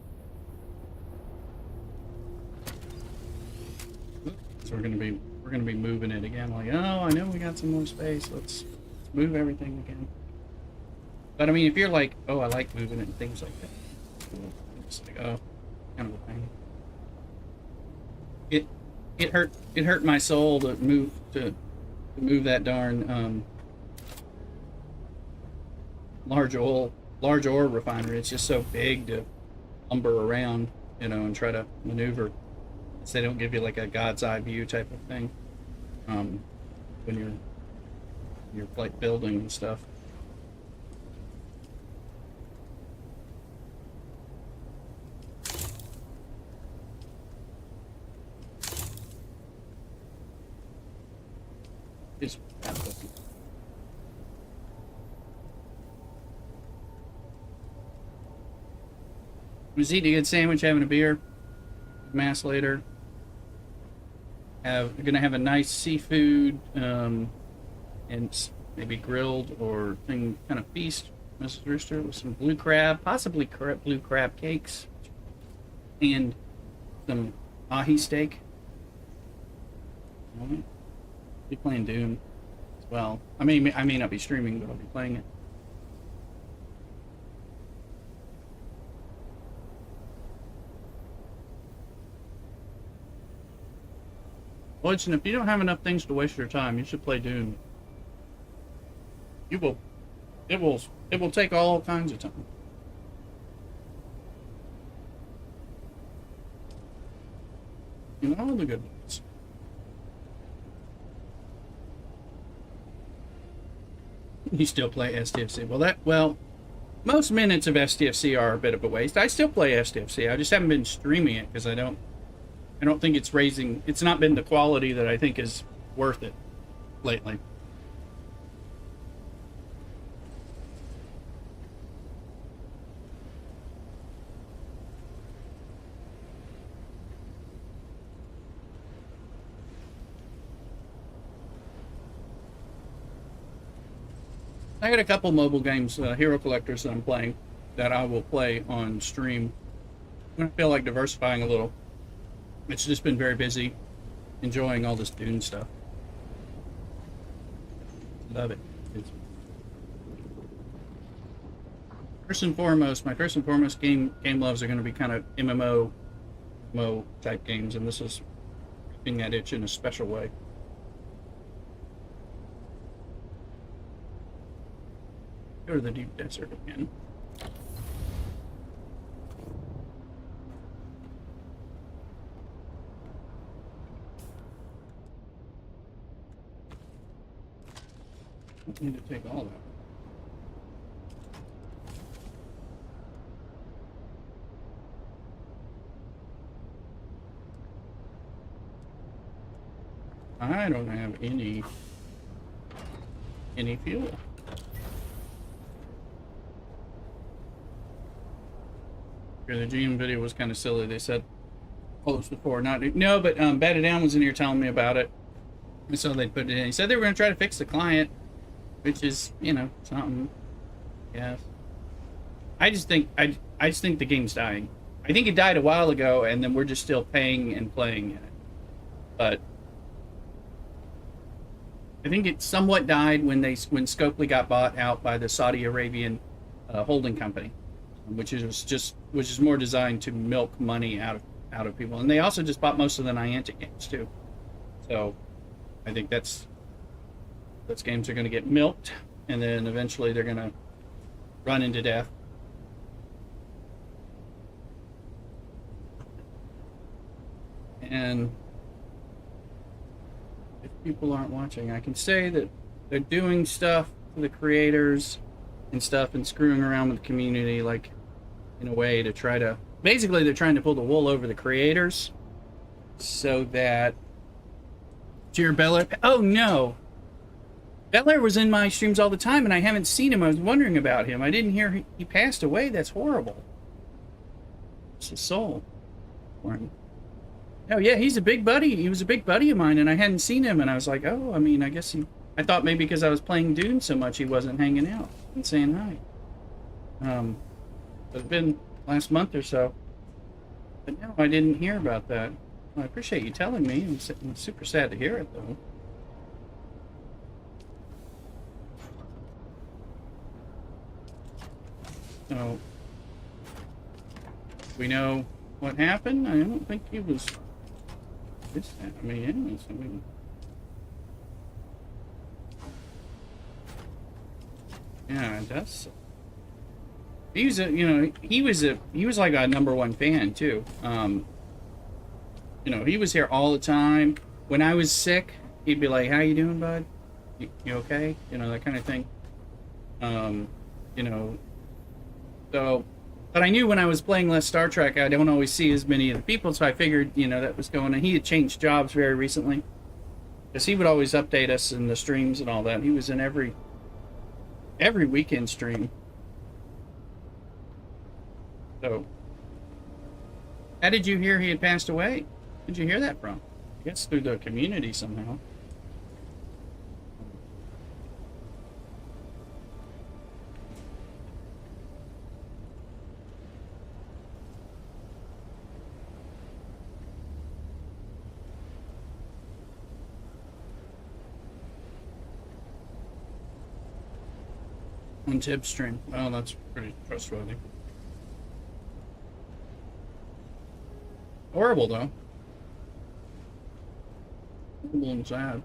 So we're gonna be moving it again. Like, oh, I know we got some more space. Let's move everything again. But I mean, if you're like, oh, I like moving it and things like that, it's like, oh, kind of a pain. It hurt my soul to move that darn large ore refinery. It's just so big to lumber around, and try to maneuver. So they don't give you like a God's eye view type of thing when you're like building and stuff. Just was eating a good sandwich, having a beer. Mass later. We're gonna have a nice seafood and maybe grilled or thing kind of feast, Mrs. Rooster, with some blue crab, possibly blue crab cakes, and some ahi steak. All right. Be playing Dune as well. I may not be streaming, but I'll be playing it. Well, listen, if you don't have enough things to waste your time, you should play Dune. It will take all kinds of time. All the good ones. You still play STFC. Well, most minutes of STFC are a bit of a waste. I still play STFC. I just haven't been streaming it because I don't think it's not been the quality that I think is worth it lately. I got a couple mobile games, Hero Collectors, that I'm playing that I will play on stream. I feel like diversifying a little. It's just been very busy, enjoying all this Dune stuff. Love it. My first and foremost game loves are going to be kind of MMO type games, and this is being that itch in a special way. go to the deep desert again. Don't need to take all that. I don't have any fuel. The GM video was kind of silly. They said close before, not no, but Batted Down was in here telling me about it, and so they put it in. He said they were going to try to fix the client, which is, you know, something. Yes. I just think the game's dying. I think it died a while ago, and then we're just still paying and playing in it. But I think it somewhat died when Scopely got bought out by the Saudi Arabian holding company, which is more designed to milk money out of people. And they also just bought most of the Niantic games too. So I think those games are going to get milked, and then eventually they're going to run into death. And if people aren't watching, I can say that they're doing stuff for the creators and stuff and screwing around with the community, like, in a way to try to... Basically, they're trying to pull the wool over the creators so that... Jared Bellaire... Oh, no! Bellaire was in my streams all the time, and I haven't seen him. I was wondering about him. I didn't hear he passed away. That's horrible. It's his soul. Oh, yeah, he's a big buddy. He was a big buddy of mine, and I hadn't seen him, and I was like, oh, I mean, I guess I thought maybe because I was playing Dune so much he wasn't hanging out and saying hi. It's been last month or so. But no, I didn't hear about that. Well, I appreciate you telling me. I'm super sad to hear it, though. So, we know what happened. I don't think he was... I mean, yeah, it does. He was he was like a #1 fan too. He was here all the time. When I was sick, he'd be like, "How you doing, bud? You okay?" That kind of thing. So, but I knew when I was playing less Star Trek, I don't always see as many of the people, so I figured, that was going on. He had changed jobs very recently, because he would always update us in the streams and all that. He was in every weekend stream. So, how did you hear he had passed away? Where'd you hear that from? I guess through the community somehow. On Tib's stream. Well, that's pretty trustworthy. Horrible, though. Horrible and sad.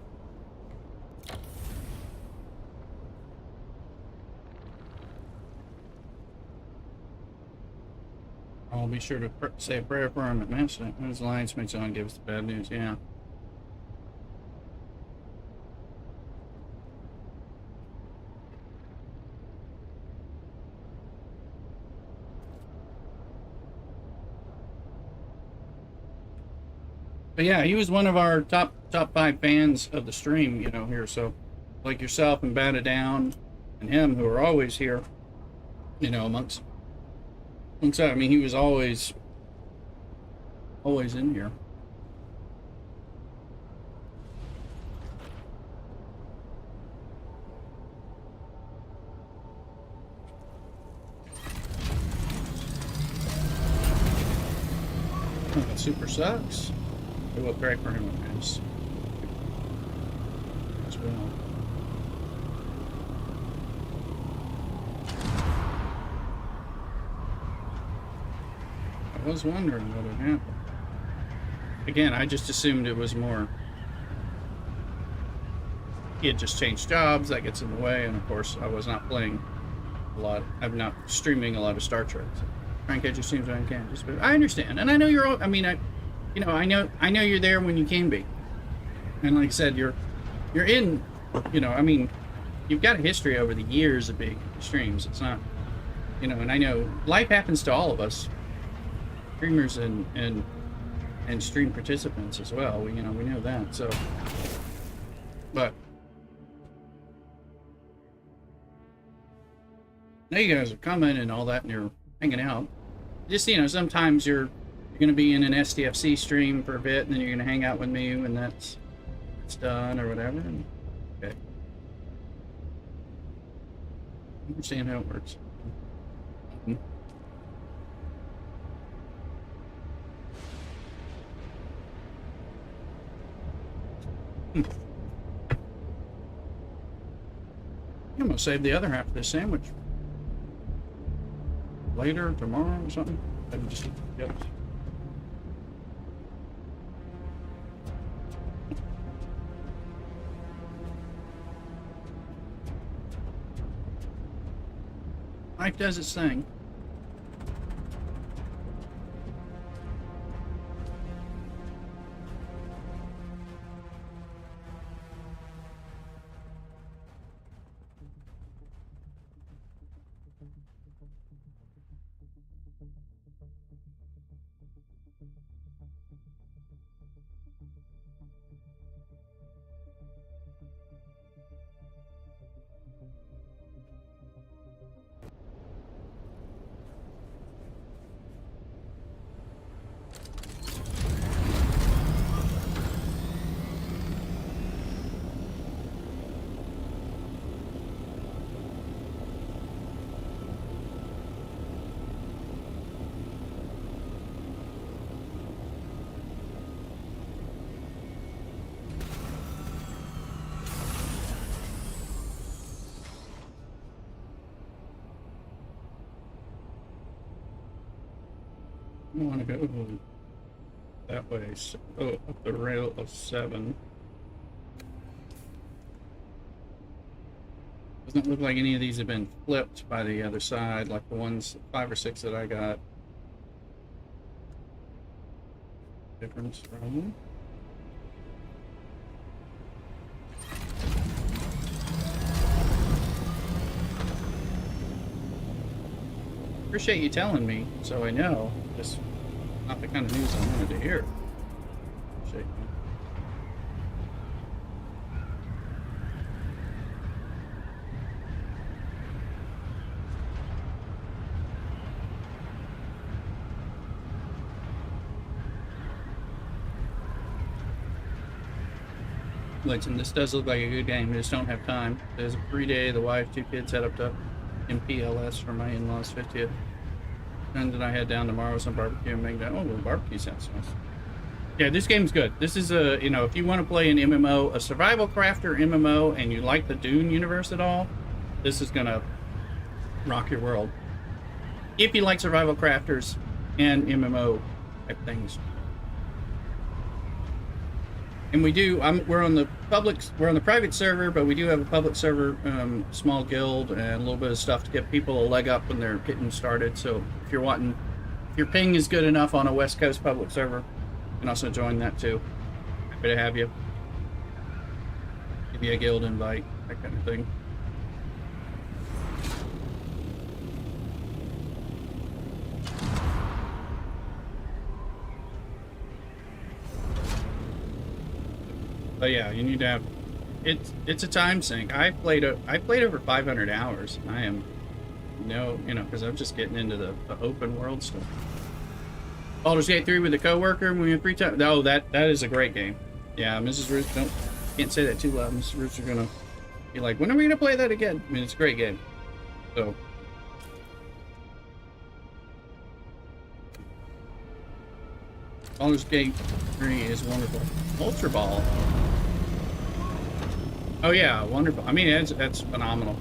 I'll be sure to say a prayer for him at Mass. When his alliance makes on, give us the bad news. Yeah. But yeah, he was one of our top 5 fans of the stream, here. So, like yourself and Batted Down and him, who are always here, amongst that. I mean, he was always in here. Oh, that super sucks. We will pray for him as well. I was wondering what had happened. Again, I just assumed it was more... He had just changed jobs, that gets in the way, and of course I was not playing a lot. I'm not streaming a lot of Star Trek. So try and catch your streams when I can. Just, but I understand, and I know you're. I mean, I know you're there when you can be. And like I said, you're in. I mean, you've got a history over the years of big streams. It's not, and I know life happens to all of us, streamers and stream participants as well. We know that. So, but now you guys are coming and all that, and you're hanging out. Just sometimes you're going to be in an STFC stream for a bit, and then you're going to hang out with me when that's done or whatever. And, okay. I understand how it works. Mm-hmm. I'm gonna save the other half of this sandwich later, tomorrow, or something. I can just yes. Life does its thing. I want to go that way. So, up the rail of 7. Doesn't look like any of these have been flipped by the other side, like the ones 5 or 6 that I got. Difference from. Appreciate you telling me, so I know. Just not the kind of news I wanted to hear. Appreciate you. Listen, this does look like a good game. I just don't have time. There's a free day. The wife, 2 kids head up to MPLS for my in-laws' 50th. And then I head down tomorrow with some barbecue and make that. Oh, the barbecue sounds nice. Yeah, this game's good. This is a, if you want to play an MMO, a survival crafter MMO, and you like the Dune universe at all, this is gonna rock your world. If you like survival crafters and MMO type things. And we do. We're on the private server, but we do have a public server, small guild, and a little bit of stuff to get people a leg up when they're getting started. So if your ping is good enough on a West Coast public server, you can also join that too. Happy to have you. Give you a guild invite, that kind of thing. But yeah, you need to have. It's a time sink. I played over 500 hours. I am because I'm just getting into the open world stuff. Baldur's Gate 3 with a coworker when we have free time. Oh, that is a great game. Yeah, Mrs. Roots, can't say that too loud. Mrs. Roots are gonna be like, when are we gonna play that again? I mean, it's a great game. So. Baldur's Gate 3 is wonderful. Ultra Ball. Oh yeah, wonderful. I mean, that's phenomenal.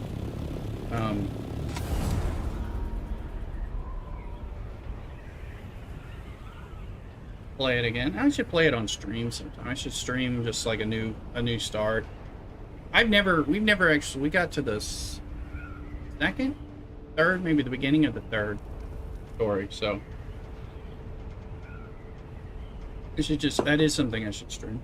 Play it again. I should play it on stream sometime. I should stream just like a new start. We've never actually. We got to the second third, maybe the beginning of the third story. So I should just, that is something I should stream.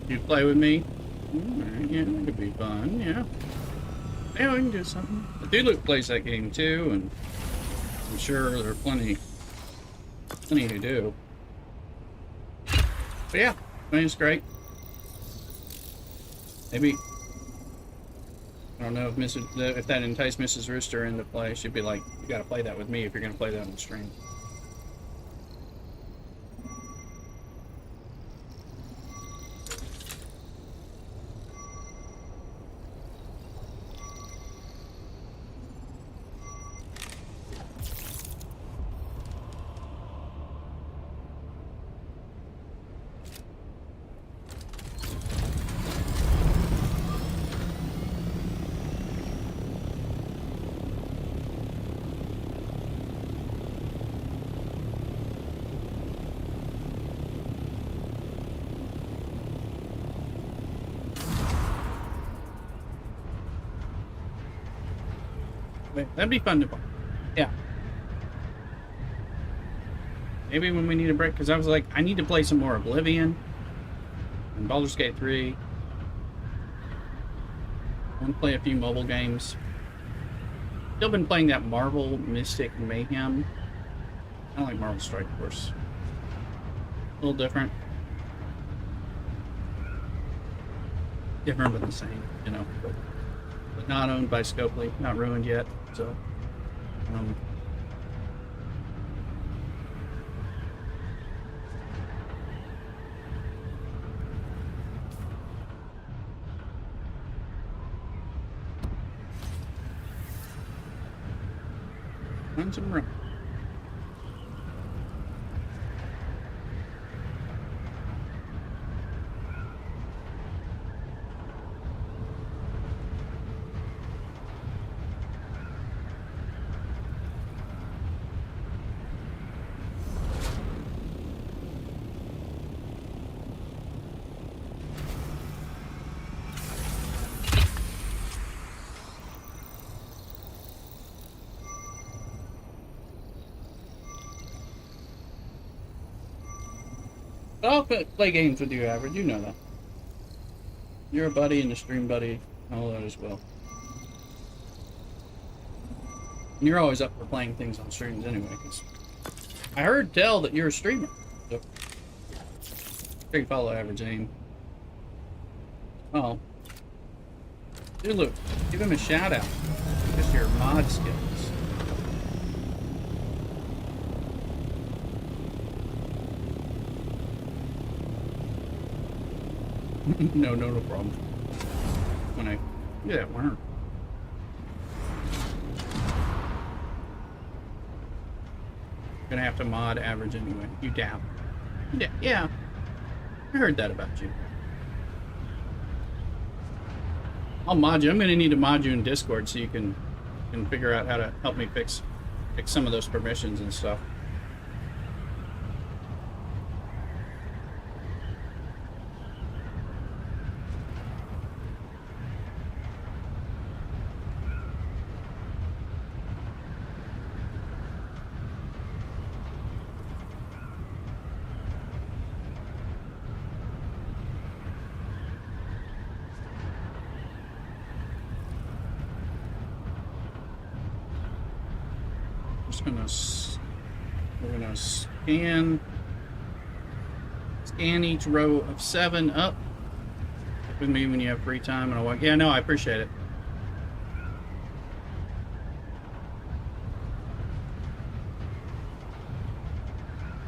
You play with me? Alright, yeah, that could be fun, yeah. Yeah, we can do something. Luke plays that game too, and I'm sure there are plenty to do. But yeah, I mean, it's great. Maybe, I don't know if that enticed Mrs. Rooster into play. She'd be like, you gotta play that with me if you're gonna play that on the stream. That'd be fun to play. Yeah. Maybe when we need a break, because I was like, I need to play some more Oblivion and Baldur's Gate 3. I want to play a few mobile games. Still been playing that Marvel Mystic Mayhem. I don't like Marvel Strike Force. A little different. Different but the same, you know. But not owned by Scopely, not ruined yet, so run some room. I'll play games with you, Average. You know that. You're a buddy and a stream buddy, all that as well. And you're always up for playing things on streams anyway, because I heard tell that you're a streamer. So, great follow, Average Aim. Oh. Dude, look, give him a shout out. Just your mod skills. No problem. When I learn. Gonna have to mod Average anyway. You doubt. Yeah. I heard that about you. I'll mod you. I'm gonna need to mod you in Discord so you can figure out how to help me fix some of those permissions and stuff. We're gonna scan each row of 7 up with me when you have free time and I'll walk. Yeah, no, I appreciate it.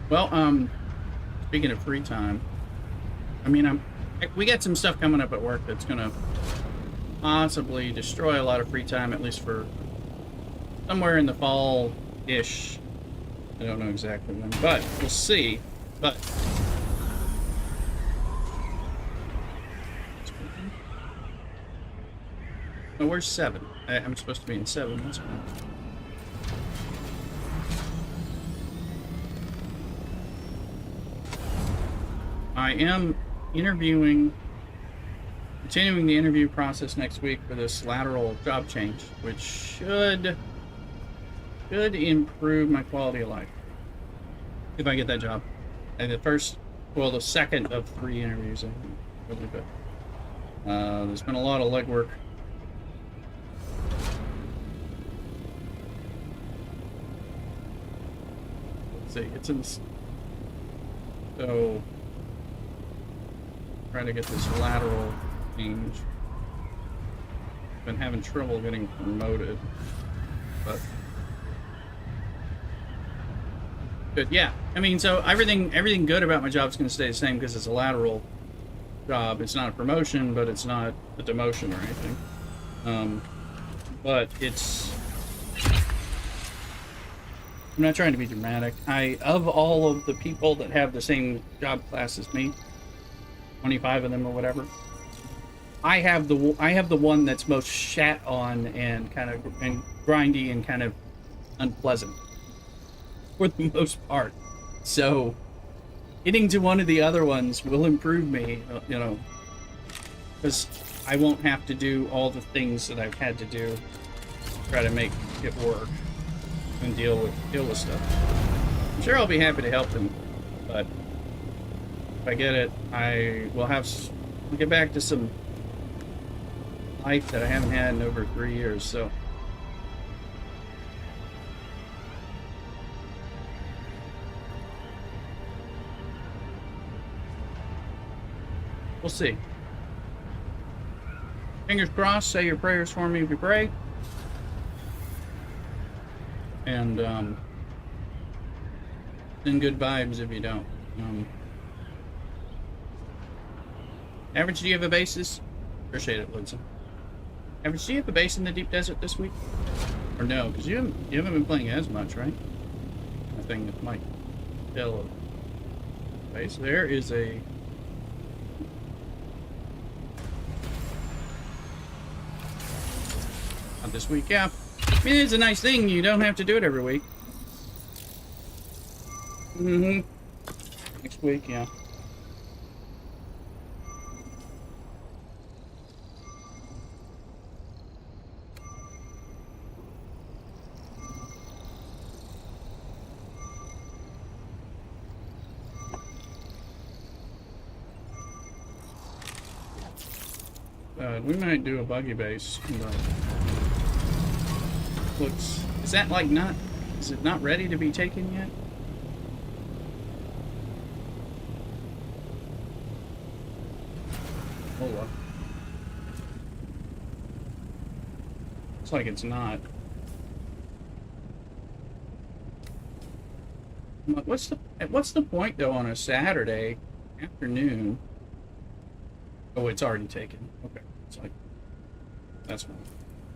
Well, speaking of free time, I mean, we got some stuff coming up at work that's gonna possibly destroy a lot of free time, at least for somewhere in the fall-ish. I don't know exactly when, but we'll see. But oh, where's 7? I'm supposed to be in 7. That's fine. I am interviewing continuing the interview process next week for this lateral job change, which should improve my quality of life if I get that job. And the second of 3 interviews, I think, really good. There's been a lot of legwork. Let's see, it's in this. So, trying to get this lateral change. Been having trouble getting promoted, but good. Yeah, I mean, so everything good about my job is going to stay the same because it's a lateral job. It's not a promotion, but it's not a demotion or anything. But it's. I'm not trying to be dramatic. Of all of the people that have the same job class as me, 25 of them or whatever, I have the one that's most shat on and kind of and grindy and kind of unpleasant for the most part. So getting to one of the other ones will improve me, because I won't have to do all the things that I've had to do to try to make it work and deal with stuff. I'm sure I'll be happy to help them, but if I get it, I'll get back to some life that I haven't had in over 3 years. So we'll see. Fingers crossed. Say your prayers for me if you pray. And send good vibes if you don't. Average, do you have a basis? Appreciate it, Woodson. Average, do you have a base in the deep desert this week? Or no? Because you haven't been playing as much, right? I think it might tell a base. There is a. Not this week, yeah. I mean, it's a nice thing. You don't have to do it every week. Next week, yeah. We might do a buggy base. Is that like not? Is it not ready to be taken yet? Hold up. Looks like it's not. I'm like, what's the point though on a Saturday afternoon? Oh, it's already taken. Okay, it's like that's fine.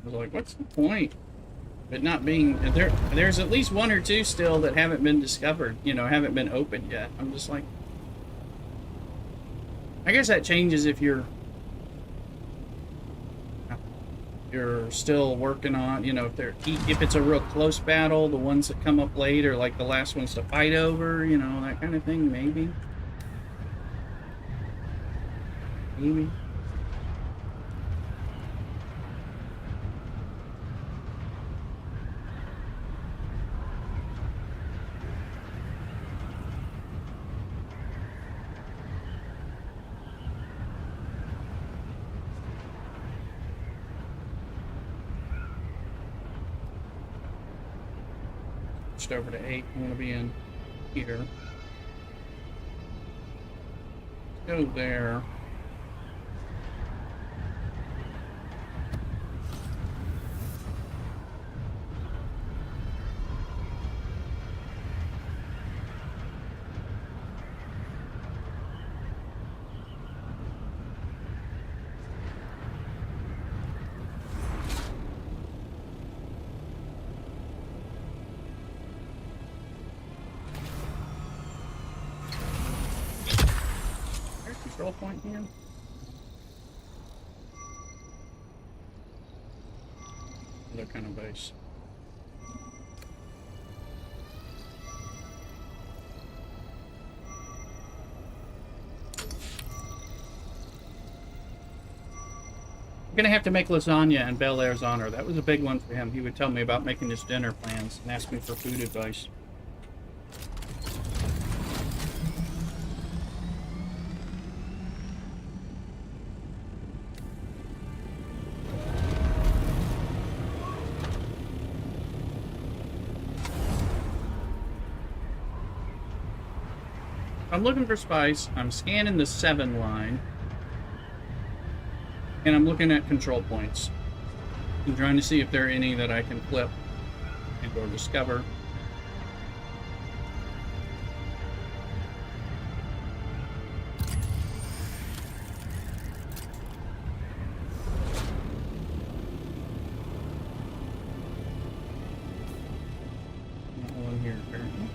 I was like, what's the point? But not being there's at least 1 or 2 still that haven't been discovered, haven't been opened yet. I'm just like, I guess that changes if you're still working on, if it's a real close battle, the ones that come up late are like the last ones to fight over, that kind of thing, maybe. Over to 8. I want to be in here. Go there. Control point here. Other kind of base. Gonna have to make lasagna in Bel Air's honor. That was a big one for him. He would tell me about making his dinner plans and ask me for food advice. I'm looking for spice. I'm scanning the 7 line. And I'm looking at control points. I'm trying to see if there are any that I can flip and or discover. Not one here apparently.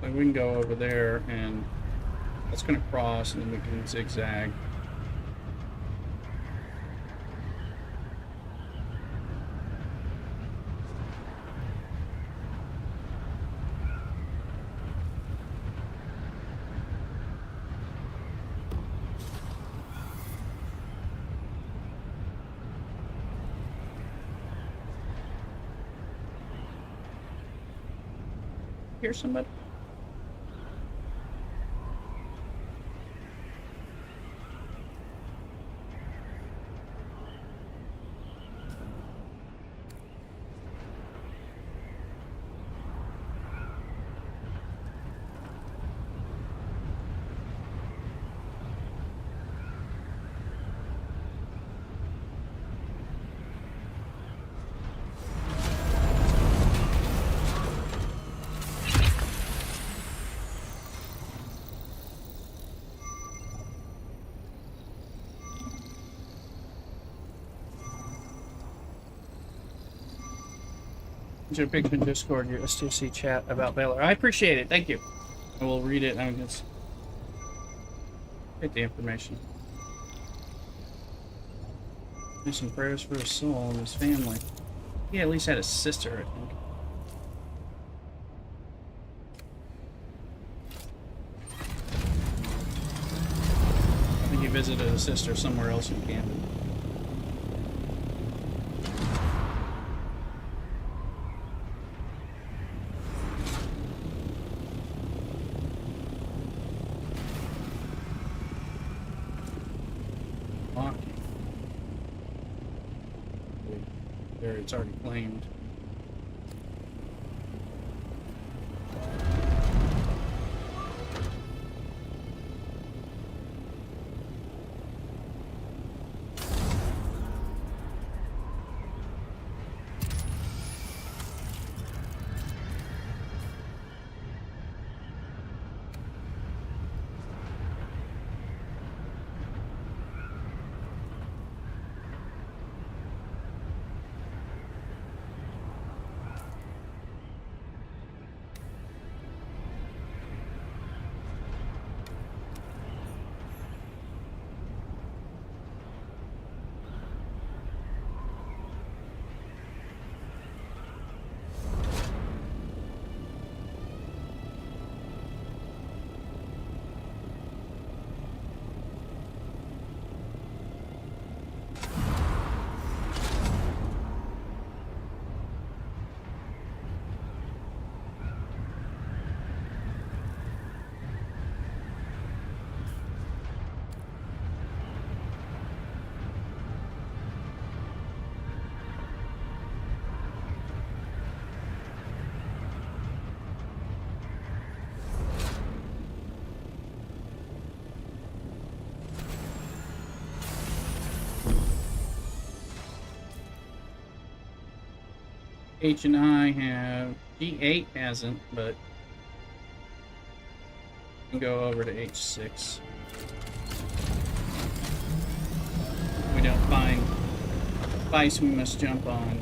So we can go over there and that's going to cross and then we can zigzag. Hear somebody? Your picture in Discord, your STC chat about Baylor. I appreciate it. Thank you. I will read it. I'm just get the information. Do some prayers for his soul and his family. He at least had a sister, I think. I think he visited a sister somewhere else in Camden. There, it's already claimed. H and I have, G8 hasn't, but we can go over to H6. If we don't find spice, we must jump on.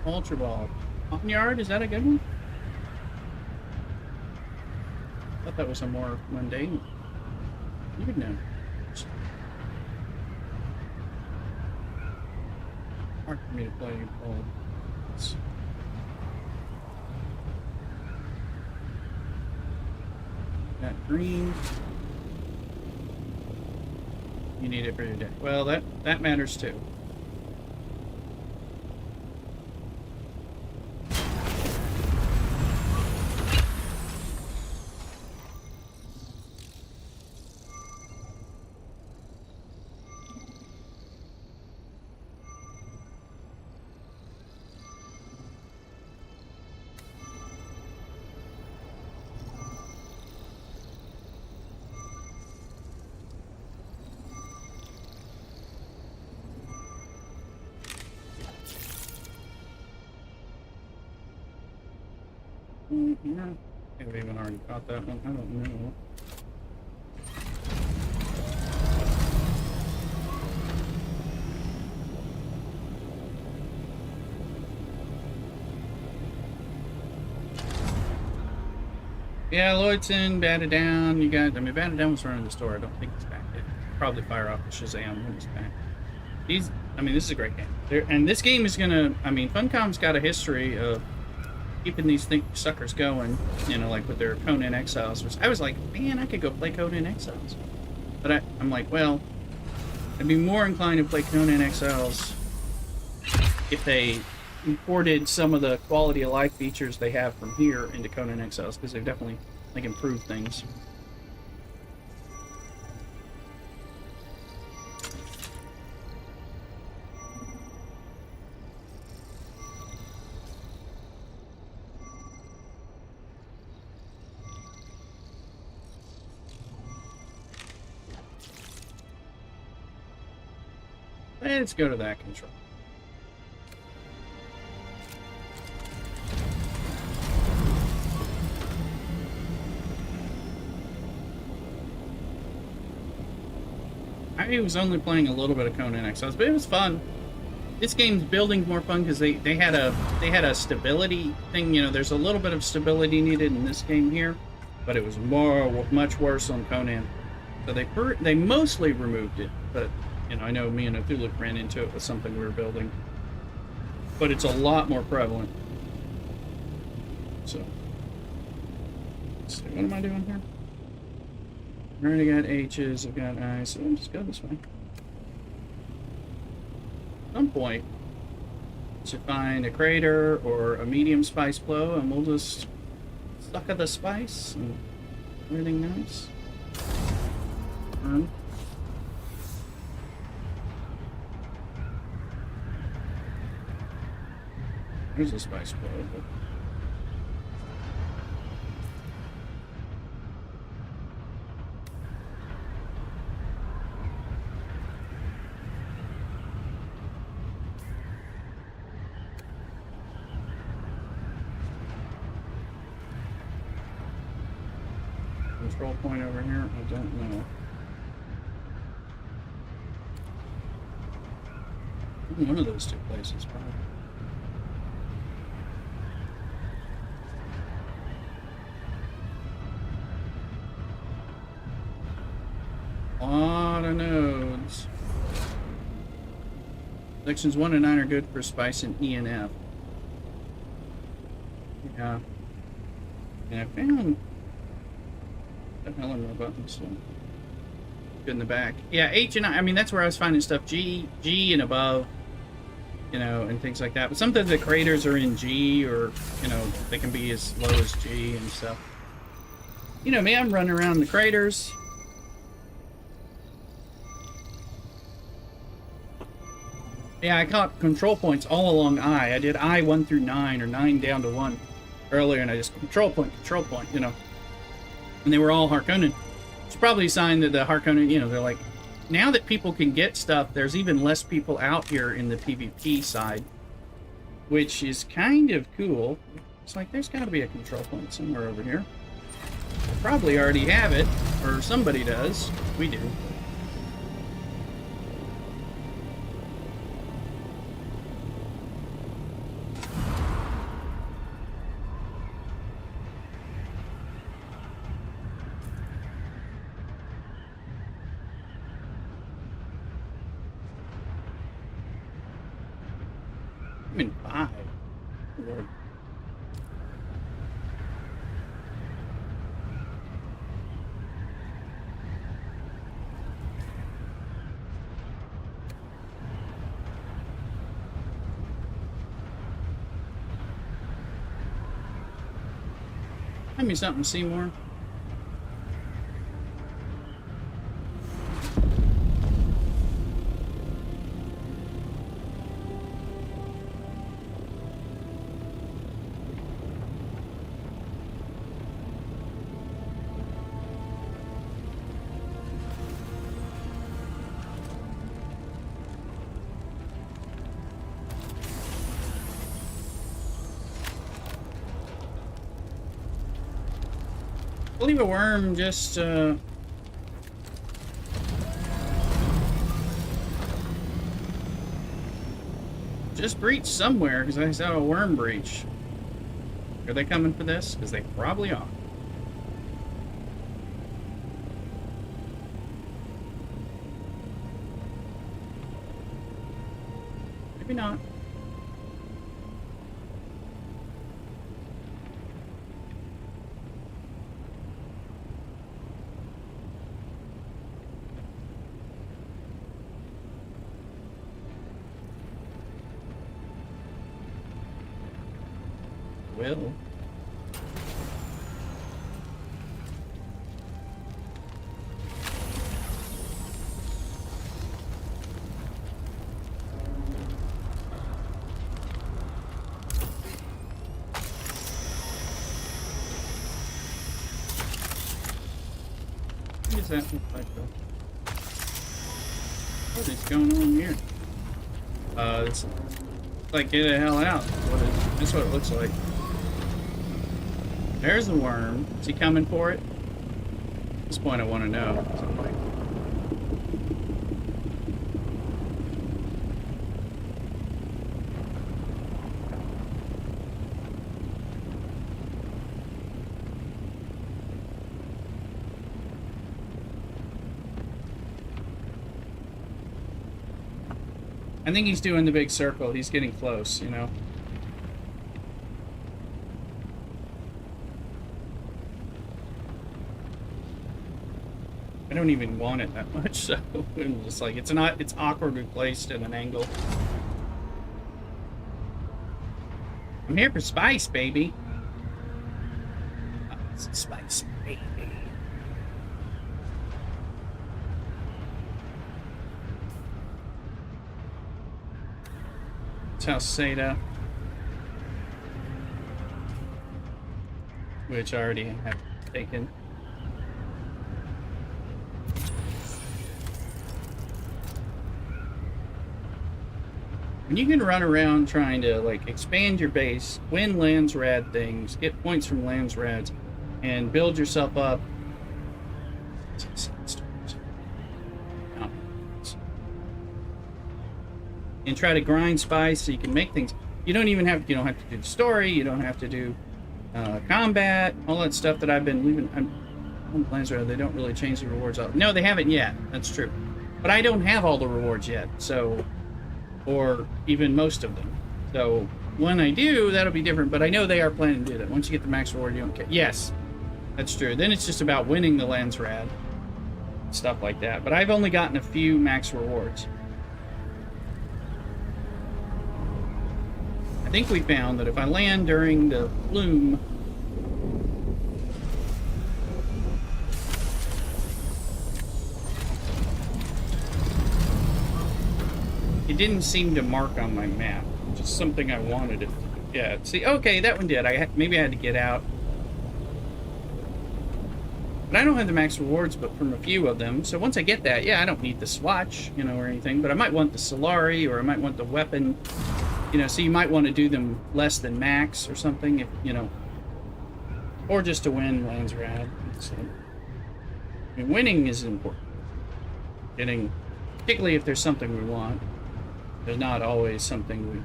Ultra Ball. Ponyard, is that a good one? I thought that was a more mundane. You would know. Hard for me to play all. Got green. You need it for your deck. Well, that matters too. Yeah. I think we even already caught that one. I don't know. Yeah, Lloydson, batted down. You got, I mean, batted down was running the store. I don't think he's back yet. Probably fire off the Shazam when he's back. I mean, this is a great game. And this game is gonna, I mean, Funcom's got a history of keeping these suckers going, you know, like with their Conan Exiles. Which I was like, man, I could go play Conan Exiles. But I'm like, well, I'd be more inclined to play Conan Exiles if they imported some of the quality of life features they have from here into Conan Exiles, because they've definitely, like, improved things. Let's go to that control. I was only playing a little bit of Conan Exiles, but it was fun. This game's building's more fun because they had a stability thing. You know, there's a little bit of stability needed in this game here, but it was much worse on Conan. So they mostly removed it, but you know, I know me and Othuluk ran into it with something we were building, but it's a lot more prevalent. So, let's see, what am I doing here? I already got H's, I've got I's, so I'll just go this way. At some point, should find a crater or a medium spice flow, and we'll just suck of the spice and everything nice. Burn. There's a spice flow, but control point over here, I don't know. One of those two places, probably. A lot of nodes. Sections 1 and 9 are good for spice and E and F. Yeah. And I found... What the hell are my buttons? So good in the back. Yeah, H and I mean, that's where I was finding stuff. G and above. You know, and things like that. But sometimes the craters are in G, or, you know, they can be as low as G and stuff. You know me, I'm running around the craters. Yeah, I caught control points all along I. I did I 1 through 9, or 9 down to 1 earlier, and I just control point, you know. And they were all Harkonnen. It's probably a sign that the Harkonnen, you know, they're like, now that people can get stuff, there's even less people out here in the PvP side, which is kind of cool. It's like, there's got to be a control point somewhere over here. I probably already have it, or somebody does. We do. I'm in 5. Lord. Tell me something, Seymour. I believe a worm just breached somewhere because I saw a worm breach. Are they coming for this? Because they probably are. Maybe not. Will. What does that look like, though? What is going on here? It's like, get the hell out. That's what it looks like. There's the worm. Is he coming for it? At this point, I want to know. I think he's doing the big circle. He's getting close, you know? I don't even want it that much, so I'm just like, it's awkwardly placed at an angle. I'm here for spice, baby. Oh, it's spice, baby. House Seda, which I already have taken. When you can run around trying to like expand your base, win Landsrad things, get points from Landsrads, and build yourself up. And try to grind spice so you can make things. You don't have to do the story. You don't have to do combat, all that stuff that I've been leaving. On Landsrad, they don't really change the rewards up. No, they haven't yet. That's true. But I don't have all the rewards yet, so, or even most of them. So when I do, that'll be different. But I know they are planning to do that. Once you get the max reward, you don't care. Yes, that's true. Then it's just about winning the Landsrad, stuff like that. But I've only gotten a few max rewards. I think we found that if I land during the bloom, it didn't seem to mark on my map, which is something I wanted it to do. Yeah, see, okay, that one did. Maybe I had to get out. But I don't have the max rewards, but from a few of them. So once I get that, yeah, I don't need the swatch, or anything. But I might want the Solari, or I might want the weapon. So you might want to do them less than max or something, if or just to win Landsrad. So, I mean, winning is important. Particularly if there's something we want. There's not always something we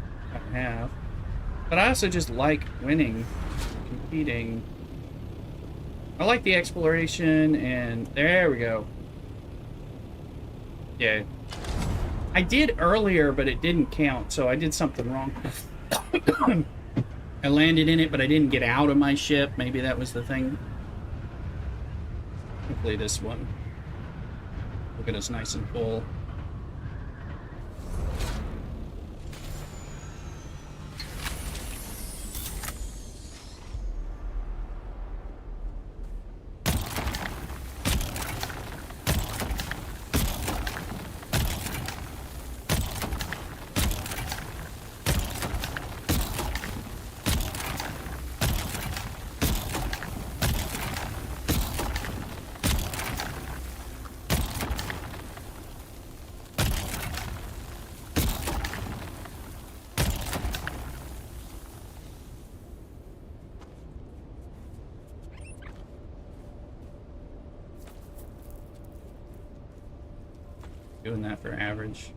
have. But I also just like winning, competing. I like the exploration, and there we go. Yeah. I did earlier, but it didn't count, so I did something wrong. I landed in it, but I didn't get out of my ship. Maybe that was the thing. Hopefully this one will get us nice and full. Doing that for average.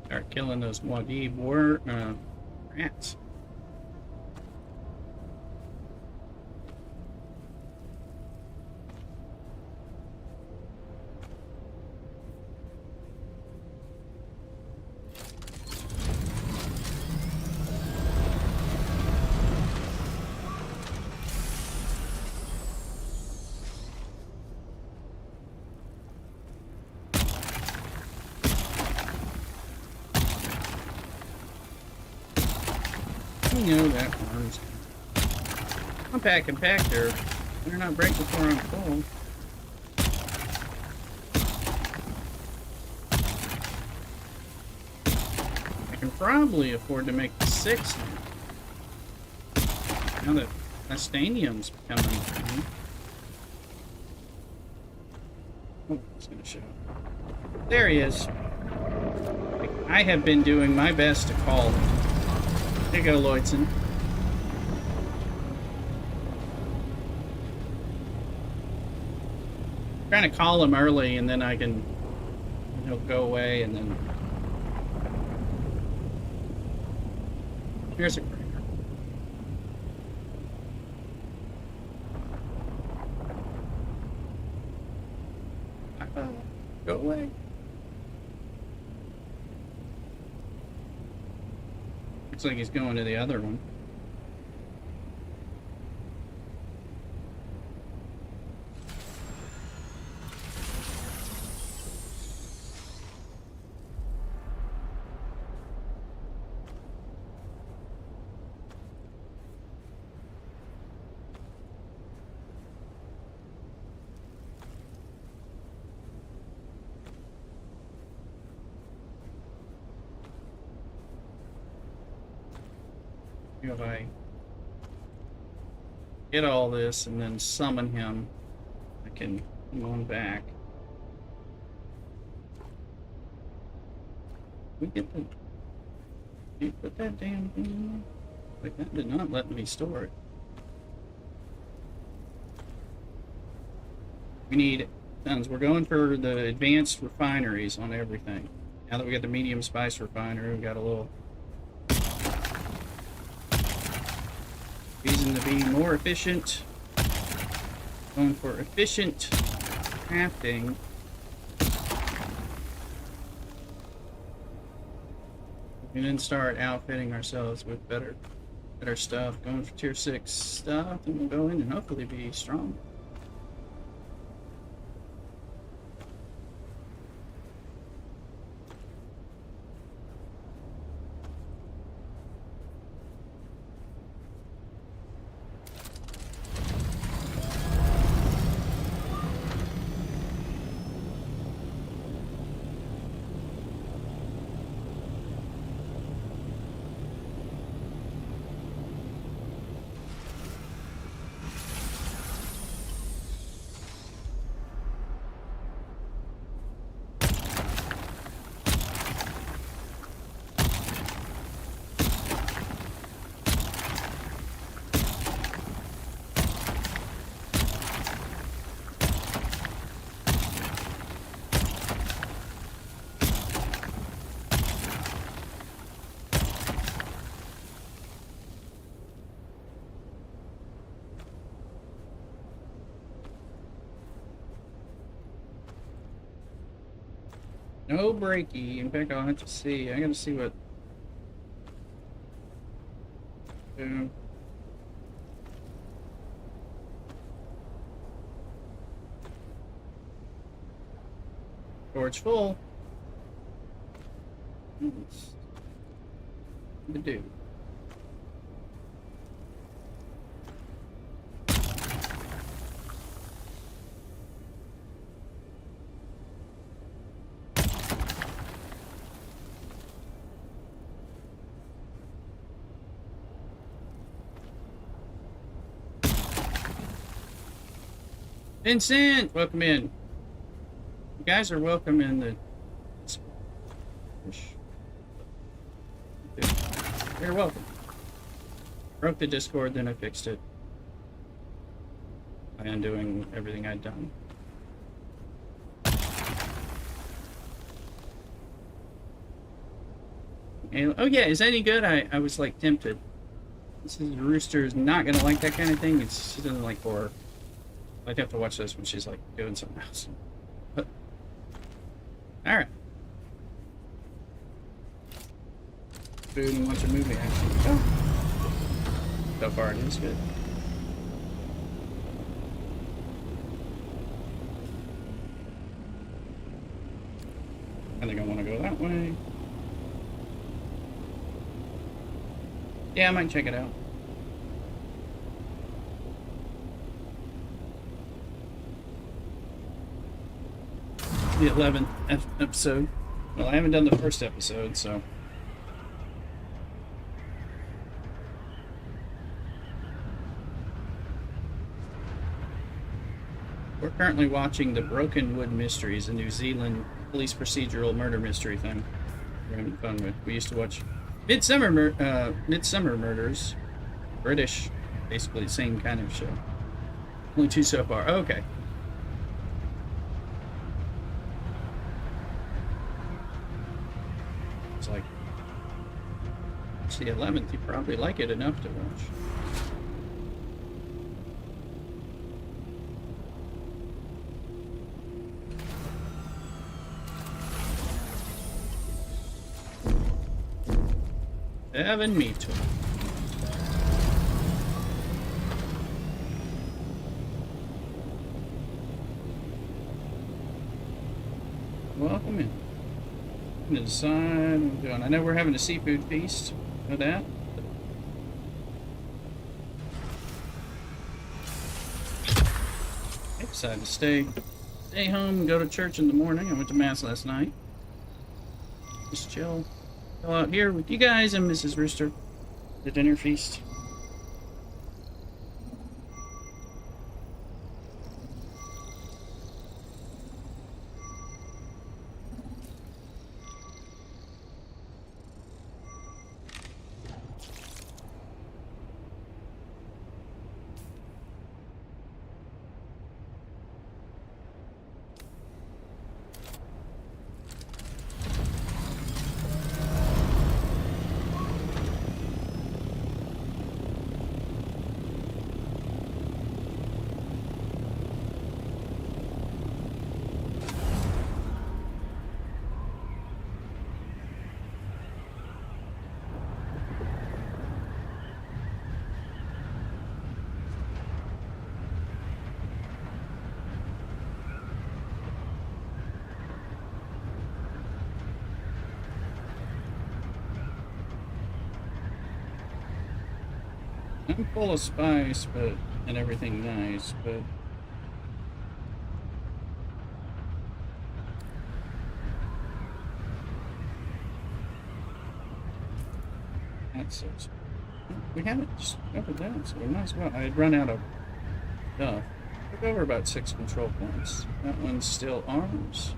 Start killing those Muad'Dib rats. You know that worms. I'm pack there. Better not break before I'm full. I can probably afford to make the 6 now that Astanium's coming. Oh, it's gonna show. There he is. I have been doing my best to call him. There you go, Lloydson. Trying to call him early, and then he'll go away, and then here's a crater. Go away. Looks like he's going to the other one. If I get all this and then summon him, I can come on back. We get the... You put that damn thing in? Like, that did not let me store it. We need tons. We're going for the advanced refineries on everything. Now that we got the medium spice refinery, we got a little... reason to be more efficient. Going for efficient crafting. We can then start outfitting ourselves with better stuff. Going for tier 6 stuff, and we'll go in and hopefully be strong. No breaky. In fact, I'll have to see. I gotta see what. Uh, Storage full. What's to do? Vincent, welcome in. You guys are welcome in the. You're welcome. Broke the Discord, then I fixed it by undoing everything I'd done. And, oh yeah, is that any good? I was like tempted. This is Rooster is not gonna like that kind of thing. She doesn't like horror. I'd have to watch this when she's like doing something else. But all right. Food and watch a movie. Actually, so far it is good. I think I want to go that way. Yeah, I might check it out. The 11th episode. Well, I haven't done the first episode, so. We're currently watching The Broken Wood Mysteries, a New Zealand police procedural murder mystery thing we're having fun with. We used to watch Midsummer Murders. British, basically the same kind of show. Only 2 so far. Oh, okay. It's like, it's the 11th. You probably like it enough to watch. Evan me too. Welcome in. I'm gonna decide what I'm doing. I know we're having a seafood feast. Know that? I decided to stay home and go to church in the morning. I went to mass last night. Just chill out here with you guys and Mrs. Rooster. The dinner feast. I'm full of spice, and everything nice, but that's so. We haven't discovered that, so we might as well. I had run out of stuff. Took over about 6 control points. That one's still ours.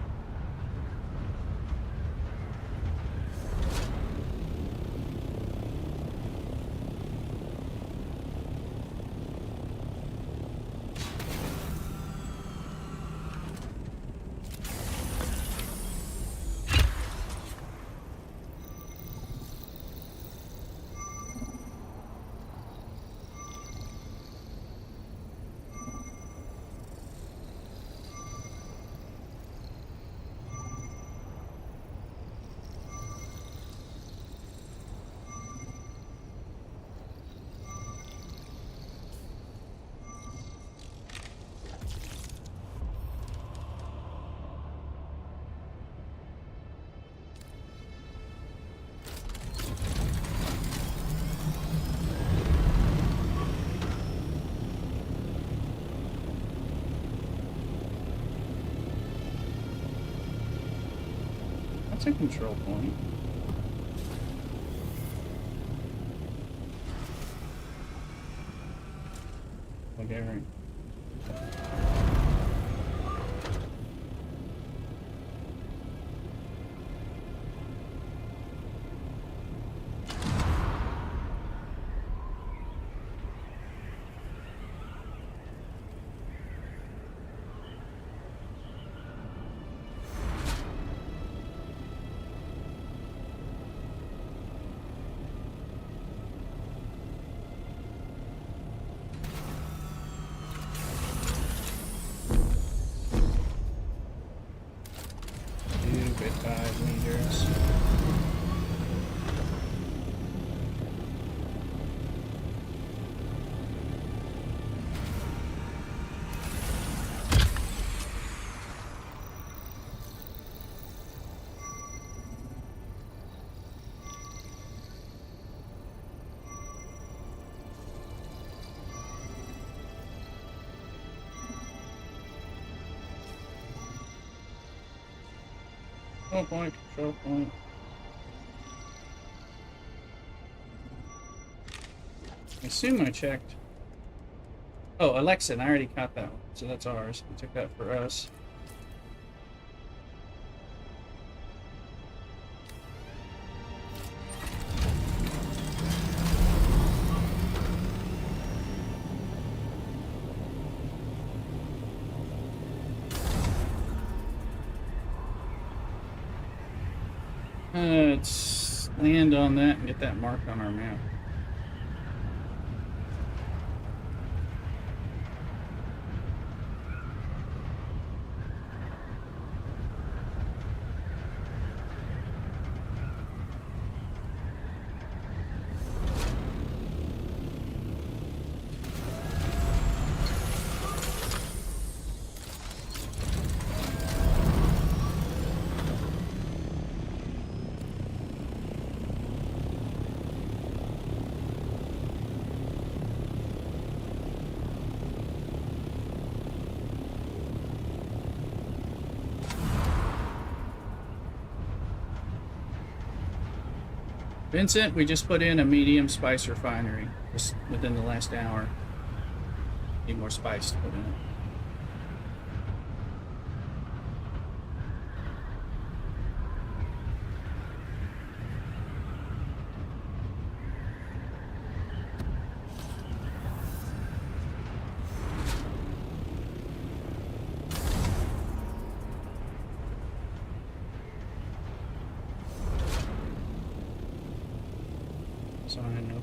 That's a control point. Okay, right. Stupid 5 meters. Control point, control point. I assume I checked. Oh, Alexa, I already caught that one. So that's ours. We took that for us. Let's land on that and get that marked on our map. Vincent, we just put in a medium spice refinery just within the last hour. Need more spice to put in it. Sign up.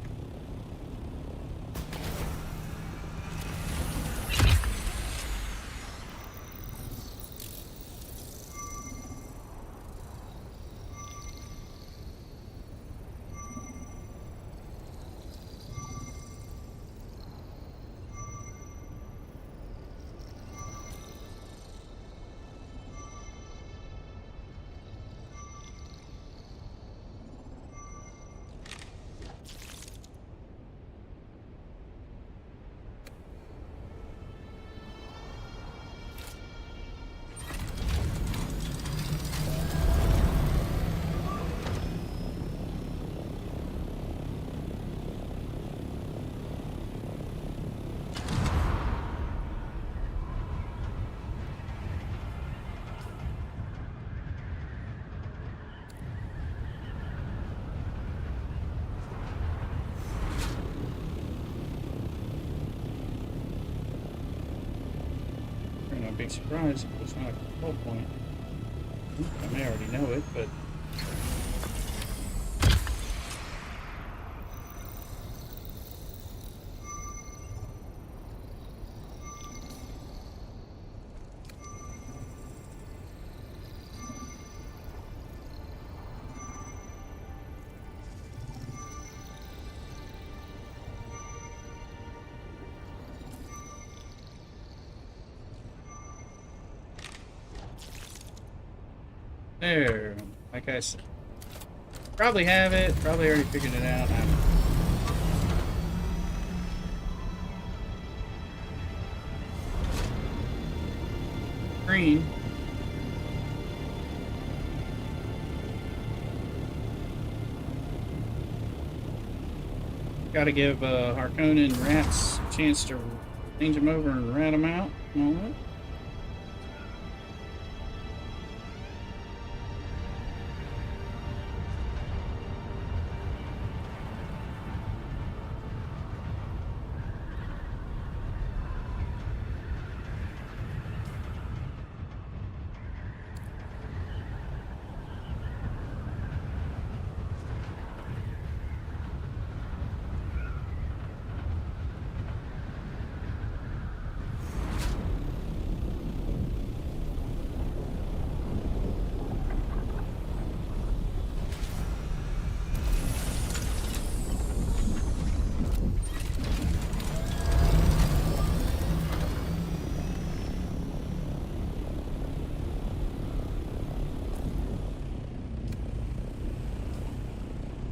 Big surprise if it's not a control point. I may already know it, but there, like I said, probably have it, probably already figured it out. I don't know. Green. Gotta give Harkonnen rats a chance to change them over and rat them out. All right.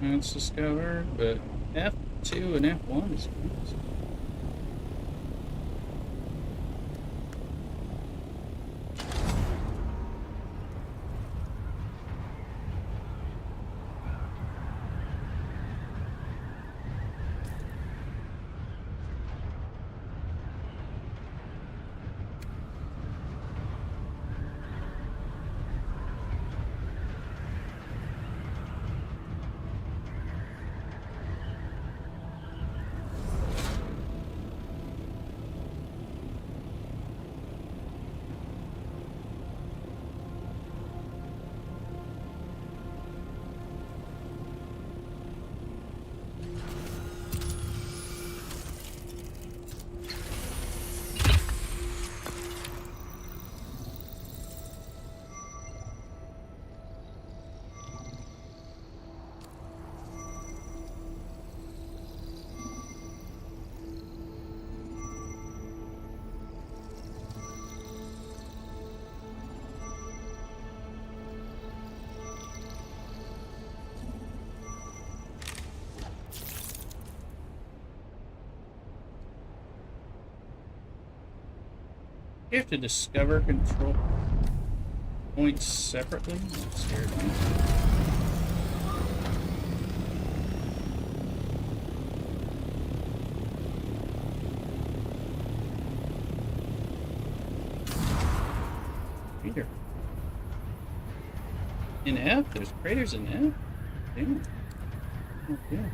That's discovered, but F2 and F1 is good. You have to discover control points separately. That's scared me. Peter. In F? There's craters in F? Damn. Okay.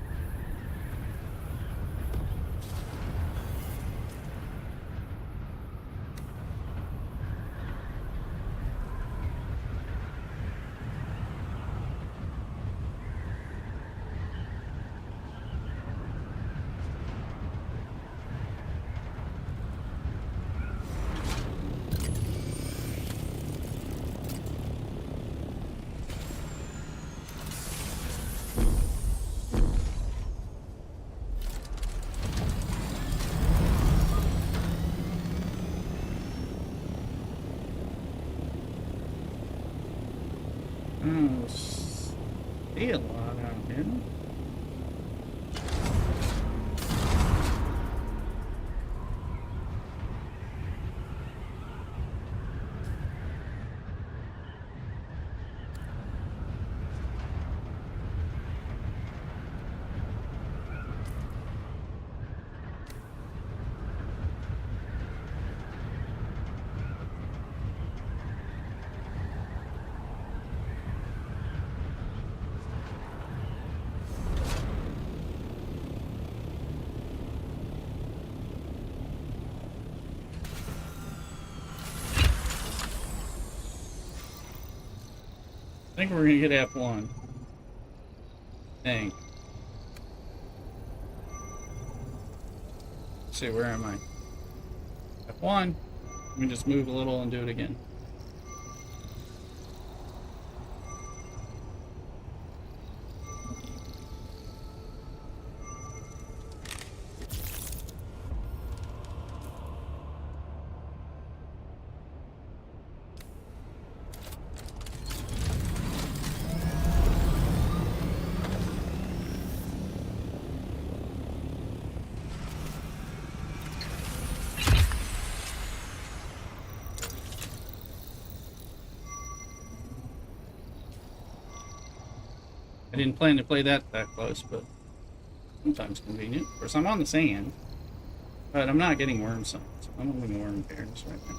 Oh, see a lot out here. I think we're gonna get F1. Dang. Let's see, where am I? F1. Let me just move a little and do it again. I didn't plan to play that close, but Sometimes convenient. Of course, I'm on the sand, but I'm not getting worm signs. I'm only worm pairs right now.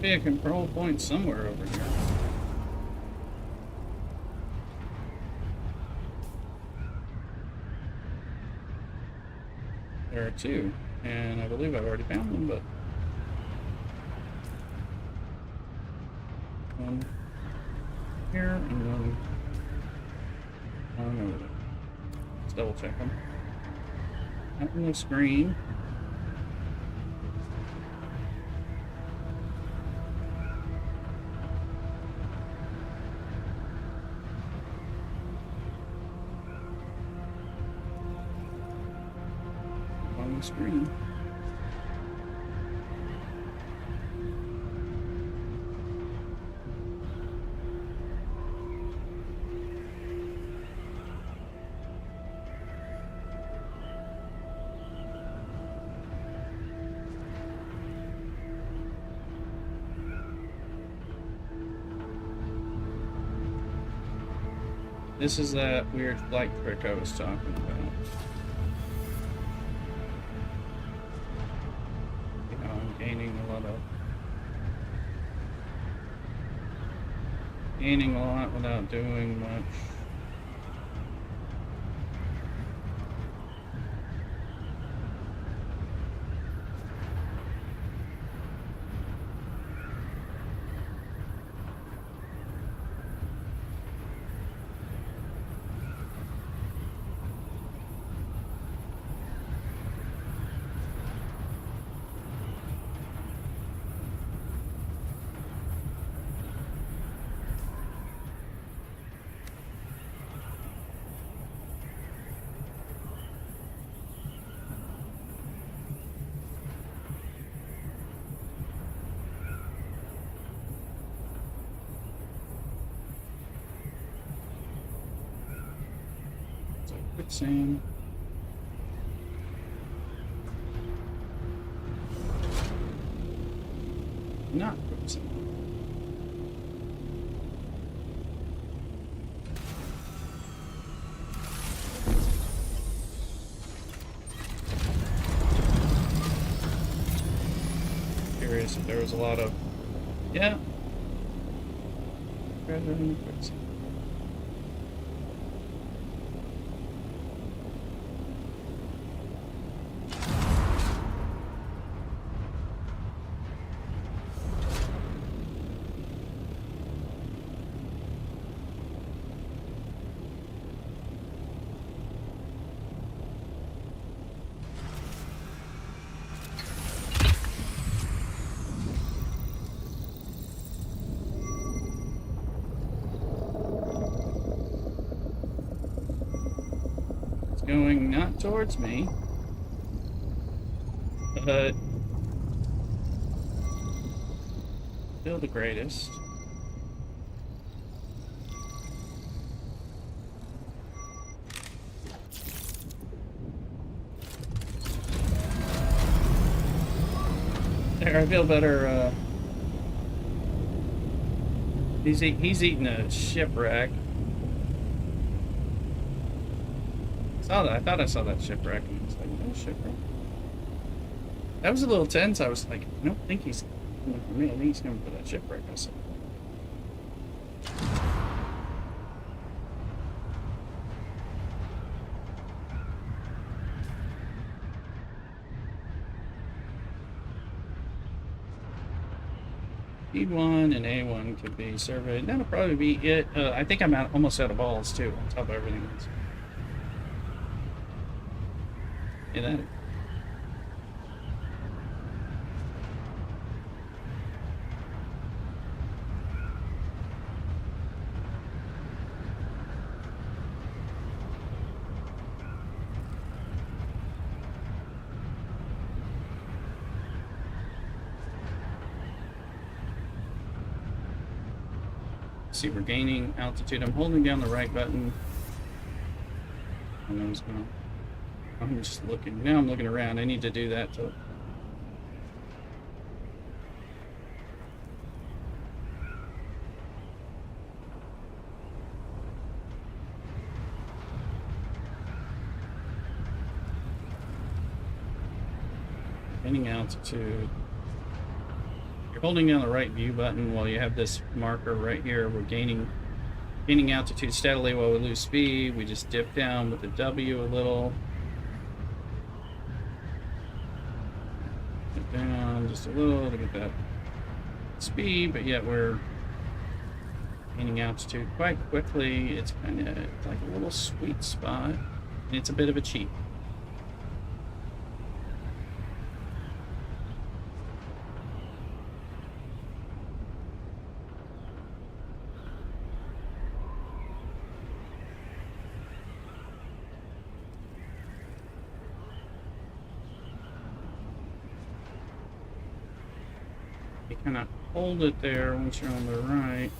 Be a control point somewhere over here. There are two, and I believe I've already found them, but one here and one over there. Let's double check them. Not on the screen. Screen. This is that weird flight trick I was talking about. Gaining a lot without doing much. Quicksand. Not quicksand. Curious if there was a lot of, yeah, rather than quicksand. Going not towards me, but still the greatest. There, I feel better. He's eating a shipwreck. I thought I saw that shipwreck, and I was like, "Oh, shipwreck." That was a little tense. I was like, "I don't think he's coming for me. I think he's coming for that shipwreck." I said. B1 and A1 could be surveyed. That'll probably be it. I think I'm almost out of balls too, on top of everything else. Yeah, that. see we're gaining altitude. I'm holding down the right button. I don't know what's going on. I'm just looking. Now I'm looking around. I need to do that to... Gaining altitude. You're holding down the right view button while you have this marker right here. We're gaining altitude steadily while we lose speed. We just dip down with the W a little. Dip down just a little to get that speed, but yet we're gaining altitude quite quickly. It's kind of like a little sweet spot. And it's a bit of a cheat. You kind of hold it there once you're on the right.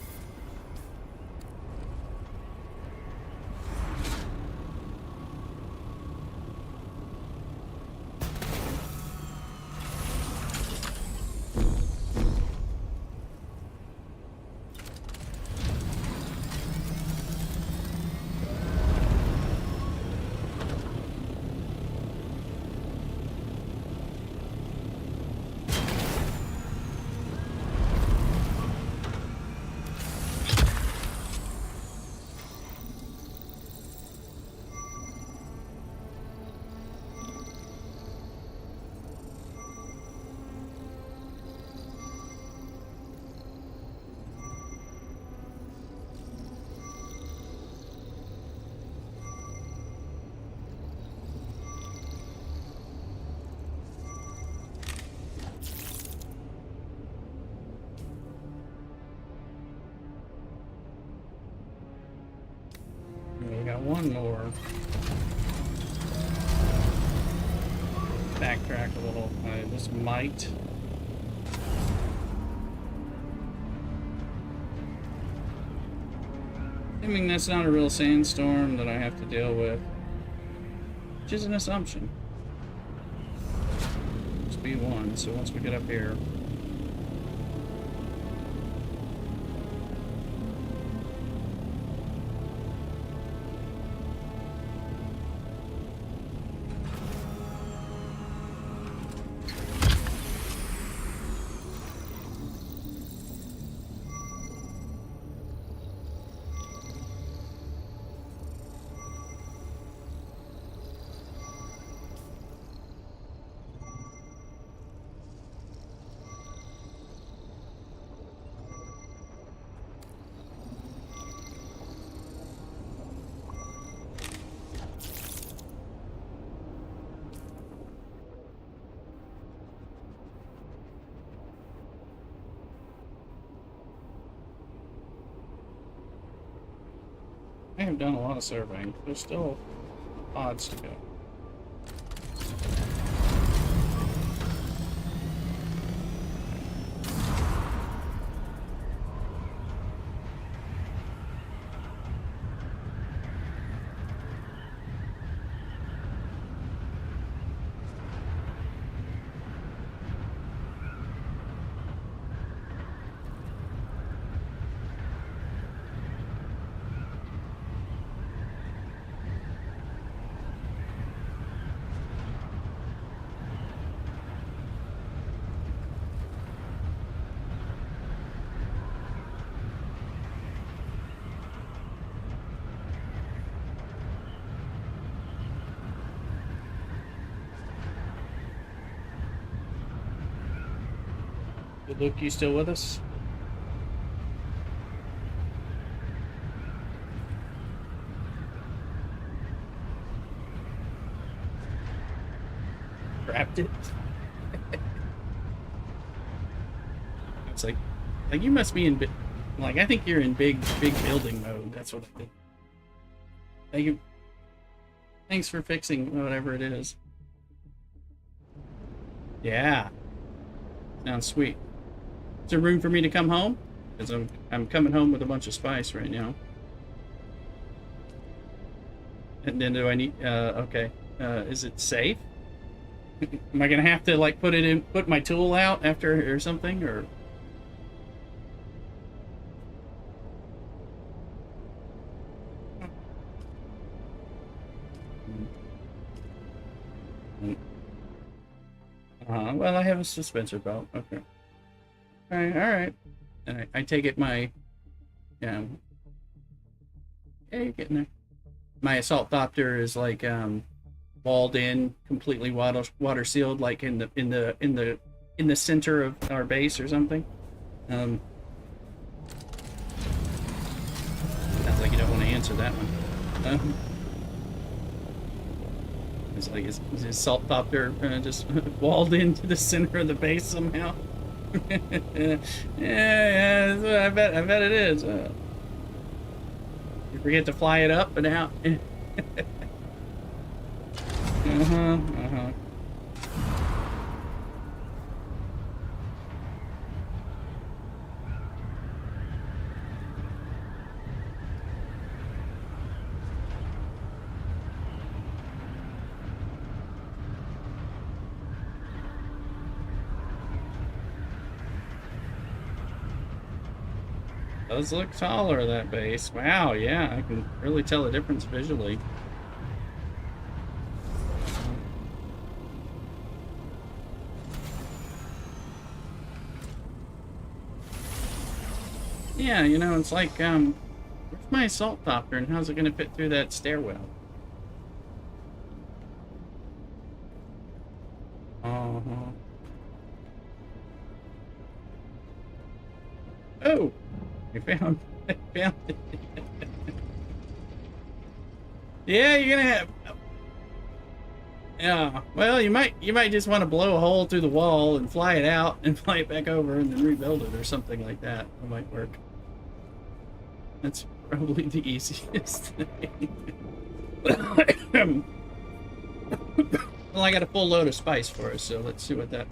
We got one more. Backtrack a little. This might. Assuming that's not a real sandstorm that I have to deal with. Which is an assumption. It's B1, so once we get up here. I have done a lot of surveying. There's still odds to go. Luke, you still with us? Grabbed it. It's like you must be in like I think you're in big building mode. That's what I think. Thank you. Thanks for fixing whatever it is. Yeah. Sounds sweet. Is there room for me to come home? Because I'm coming home with a bunch of spice right now. And then do I need okay. Is it safe? Am I gonna have to like put my tool out after or something, or well, I have a suspensor belt. Okay. All right. And I take it yeah, you're getting there. My assault thopter is like walled in, completely water sealed, like in the center of our base or something. Sounds like you don't want to answer that one. It's like is his assault thopter just walled into the center of the base somehow. Yeah, I bet it is. You forget to fly it up and out. Uh-huh. Does look taller, that base. Wow, yeah, I can really tell the difference visually. Yeah, you know, it's like, where's my assault thopter and how's it going to fit through that stairwell? Uh-huh. Oh! I found it. Yeah, you're gonna have... Yeah, well, you might just want to blow a hole through the wall and fly it out and fly it back over and then rebuild it or something like that. That might work. That's probably the easiest thing. Well, I got a full load of spice for us, so let's see what that...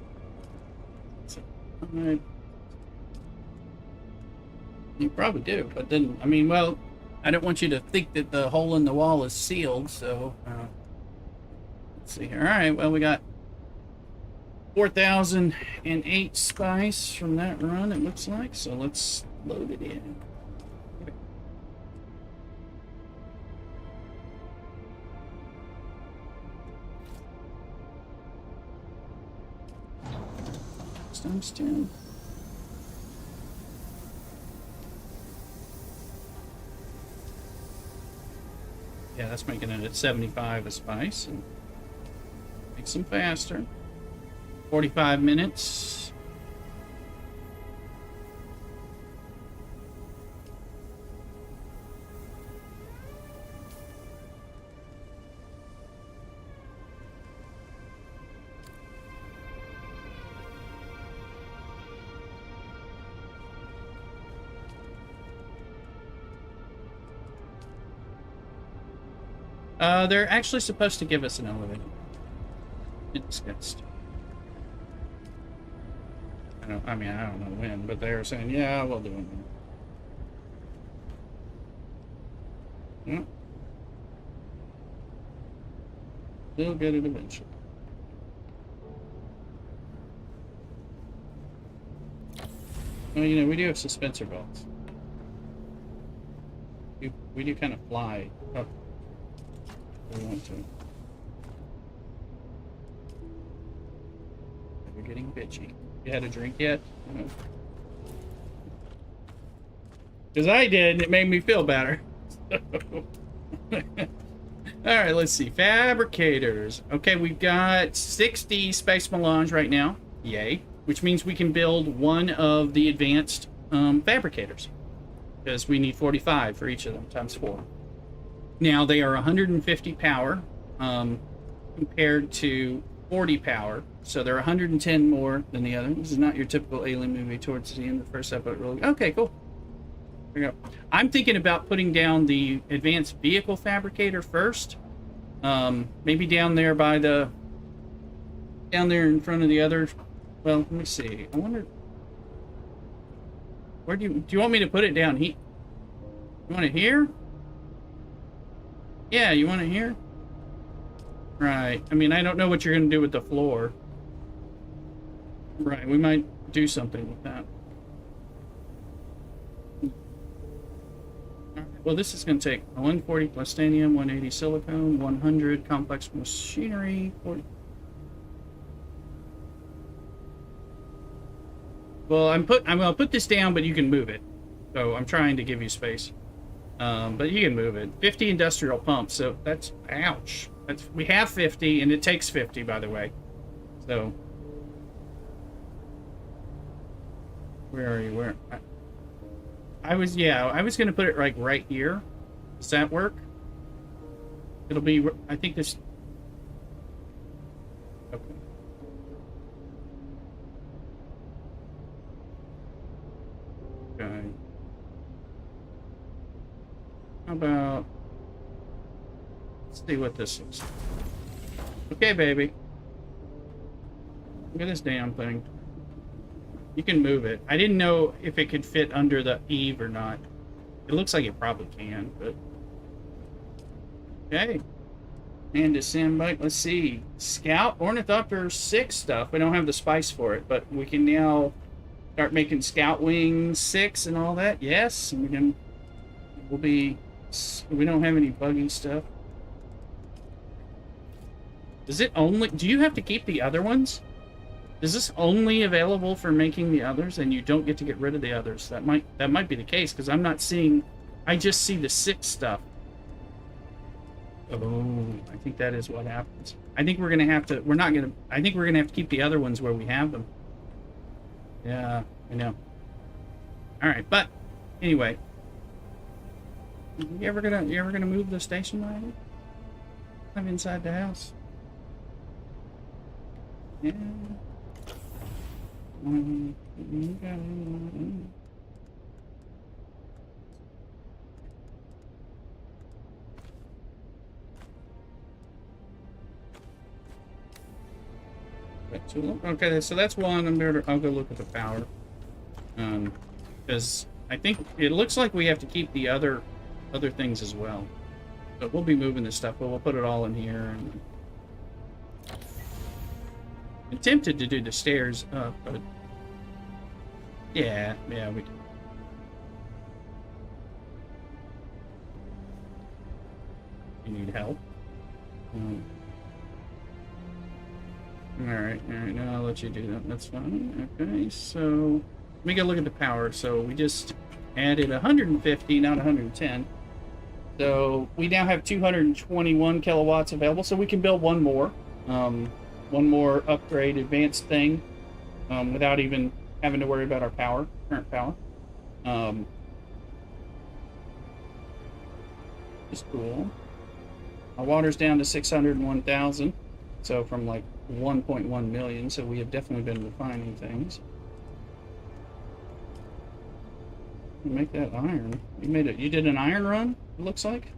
All right. You probably do, but then, I mean, well, I don't want you to think that the hole in the wall is sealed, so, let's see here. All right, well, we got 4,008 spice from that run, it looks like, so let's load it in. Times 10. Yeah, that's making it at 75 a spice, and makes them faster. 45 minutes. They're actually supposed to give us an elevator. It's discussed. I don't know when, but they're saying, yeah, we'll do it. Yep. They'll get it eventually. Well, you know, we do have suspensor belts. We do kind of fly up. We want to. We're getting bitchy. You had a drink yet? Because I did, and it made me feel better. Alright, let's see. Fabricators. Okay, we've got 60 Space Melange right now. Yay. Which means we can build one of the advanced fabricators. Because we need 45 for each of them, times 4. Now, they are 150 power compared to 40 power. So they're 110 more than the other. This is not your typical alien movie towards the end of the first episode. Really. Okay, cool. There you go. I'm thinking about putting down the advanced vehicle fabricator first. Maybe down there by the... Down there in front of the other... Well, let me see. I wonder... Where do you want me to put it down here? You want it here? Yeah, you want it here? Right. I mean, I don't know what you're going to do with the floor. Right, we might do something with that. Alright, well, this is going to take 140 plastinium, 180 silicone, 100 complex machinery, 40. Well, I'm gonna put this down, but you can move it. So I'm trying to give you space. But you can move it. 50 industrial pumps, so that's, ouch. We have 50, and it takes 50, by the way. So, where are you? Where? I was going to put it like right here. Does that work? It'll be, I think this, okay. Okay. How about, let's see what this is. Okay, baby. Look at this damn thing. You can move it. I didn't know if it could fit under the eave or not. It looks like it probably can, but... Okay. And a sandbike. Let's see. Scout Ornithopter 6 stuff. We don't have the spice for it, but we can now start making Scout Wing 6 and all that. Yes, and we can... We'll be... We don't have any buggy stuff. Does it only... Do you have to keep the other ones? Is this only available for making the others, and you don't get to get rid of the others? That might be the case, because I'm not seeing... I just see the 6 stuff. Oh, I think that is what happens. I think we're gonna have to... We're not gonna... I think we're gonna have to keep the other ones where we have them. Yeah, I know. Alright, but... Anyway... You ever gonna move the station wagon? I'm inside the house. Yeah. Okay, so that's one. I'll go look at the power. Because I think it looks like we have to keep the other things as well. But we'll be moving this stuff, but we'll put it all in here. And I'm tempted to do the stairs up, but yeah, we do. You need help? Alright, now I'll let you do that. That's fine. Okay, so let me go look at the power. So we just added 150, not 110. So we now have 221 kilowatts available, so we can build one more. One more upgrade advanced thing without even having to worry about our current power. It's cool. Our water's down to 601,000, so from like 1.1 million, so we have definitely been refining things. Make that iron. You did an iron run, it looks like?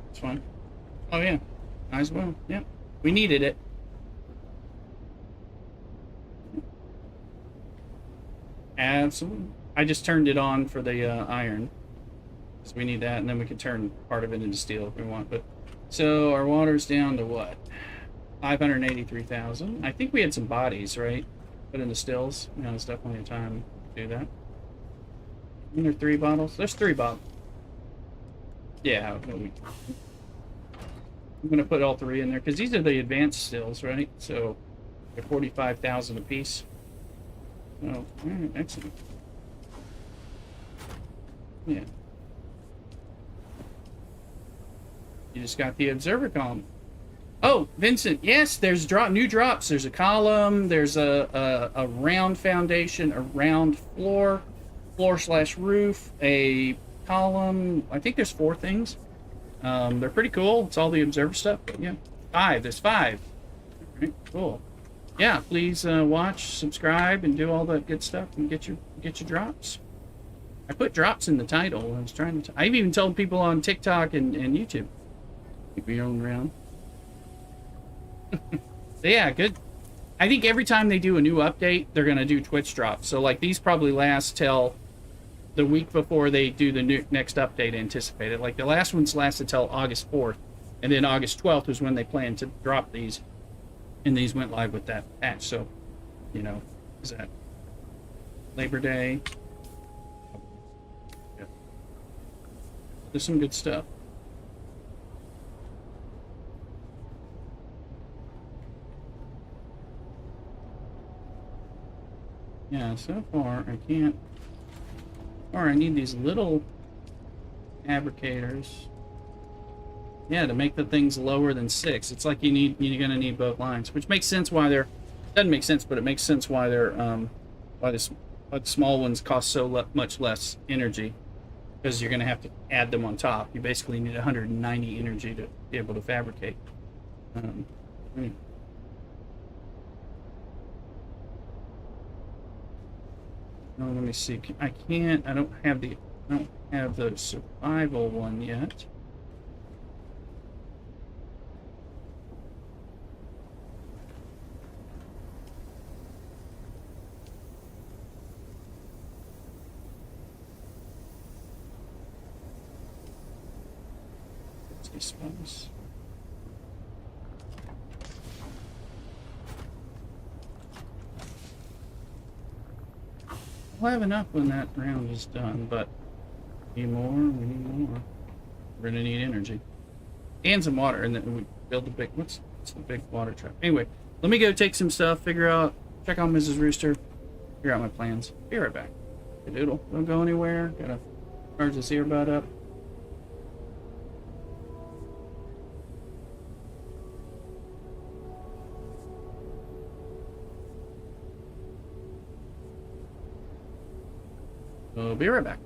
It's fine. Oh yeah. Might as well. Yep. We needed it. Absolutely. I just turned it on for the iron. So we need that, and then we can turn part of it into steel if we want. But so our water's down to what? 583,000. I think we had some bodies, right? Put in the stills. You know, it's definitely a time to do that. And there are 3 bottles. There's 3 bottles. Yeah. I'm going to put all 3 in there, because these are the advanced stills, right? So, they're 45,000 a piece. Oh, all right, excellent. Yeah. You just got the observer column. Oh, Vincent, yes, there's new drops. There's a column, there's a round foundation, a round floor/roof, a column. I think there's 4 things. They're pretty cool. It's all the observer stuff. But yeah, 5. There's 5. All right, cool. Yeah, please watch, subscribe, and do all that good stuff, and get your drops. I put drops in the title. I was trying to. I've even told people on TikTok and YouTube. Keep your own around. So yeah, good I think every time they do a new update, they're going to do Twitch drops. So like these probably last till the week before they do the next update anticipated. Like the last ones lasted till August 4th, and then August 12th was when they planned to drop these, and these went live with that patch. So, you know, is that Labor Day? Yeah. There's some good stuff. Yeah, so far I can't. Or I need these little fabricators. Yeah, to make the things lower than 6. It's like you're gonna need both lines, which makes sense why they're. Doesn't make sense, but it makes sense why they're why the small ones cost so much less energy, because you're gonna have to add them on top. You basically need 190 energy to be able to fabricate. Um, No, let me see. I can't. I don't have the survival one yet. Let's see, spice. We'll have enough when that round is done, but we need more. We need more. We're gonna need energy and some water, and then we build the big. What's the big water trap? Anyway, let me go take some stuff. Check on Mrs. Rooster. Figure out my plans. Be right back. Hey, Doodle, don't go anywhere. Gotta charge this earbud up. We'll be right back.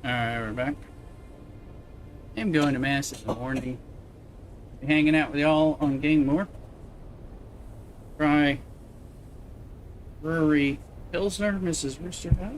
Alright, we're back. I'm going to Mass in the morning. Be hanging out with y'all on Game More. Try Brewery Pilsner, Mrs. Rooster Hut.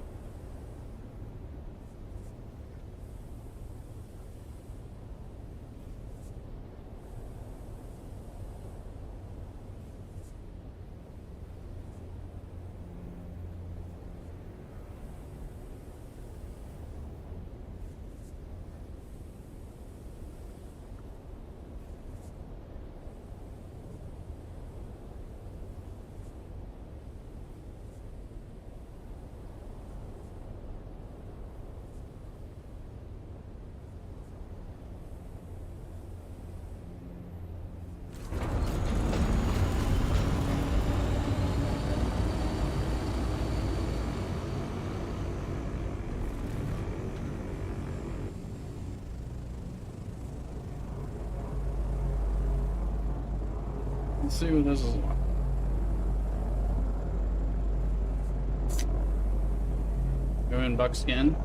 Let's see what this is like. Go in buckskin.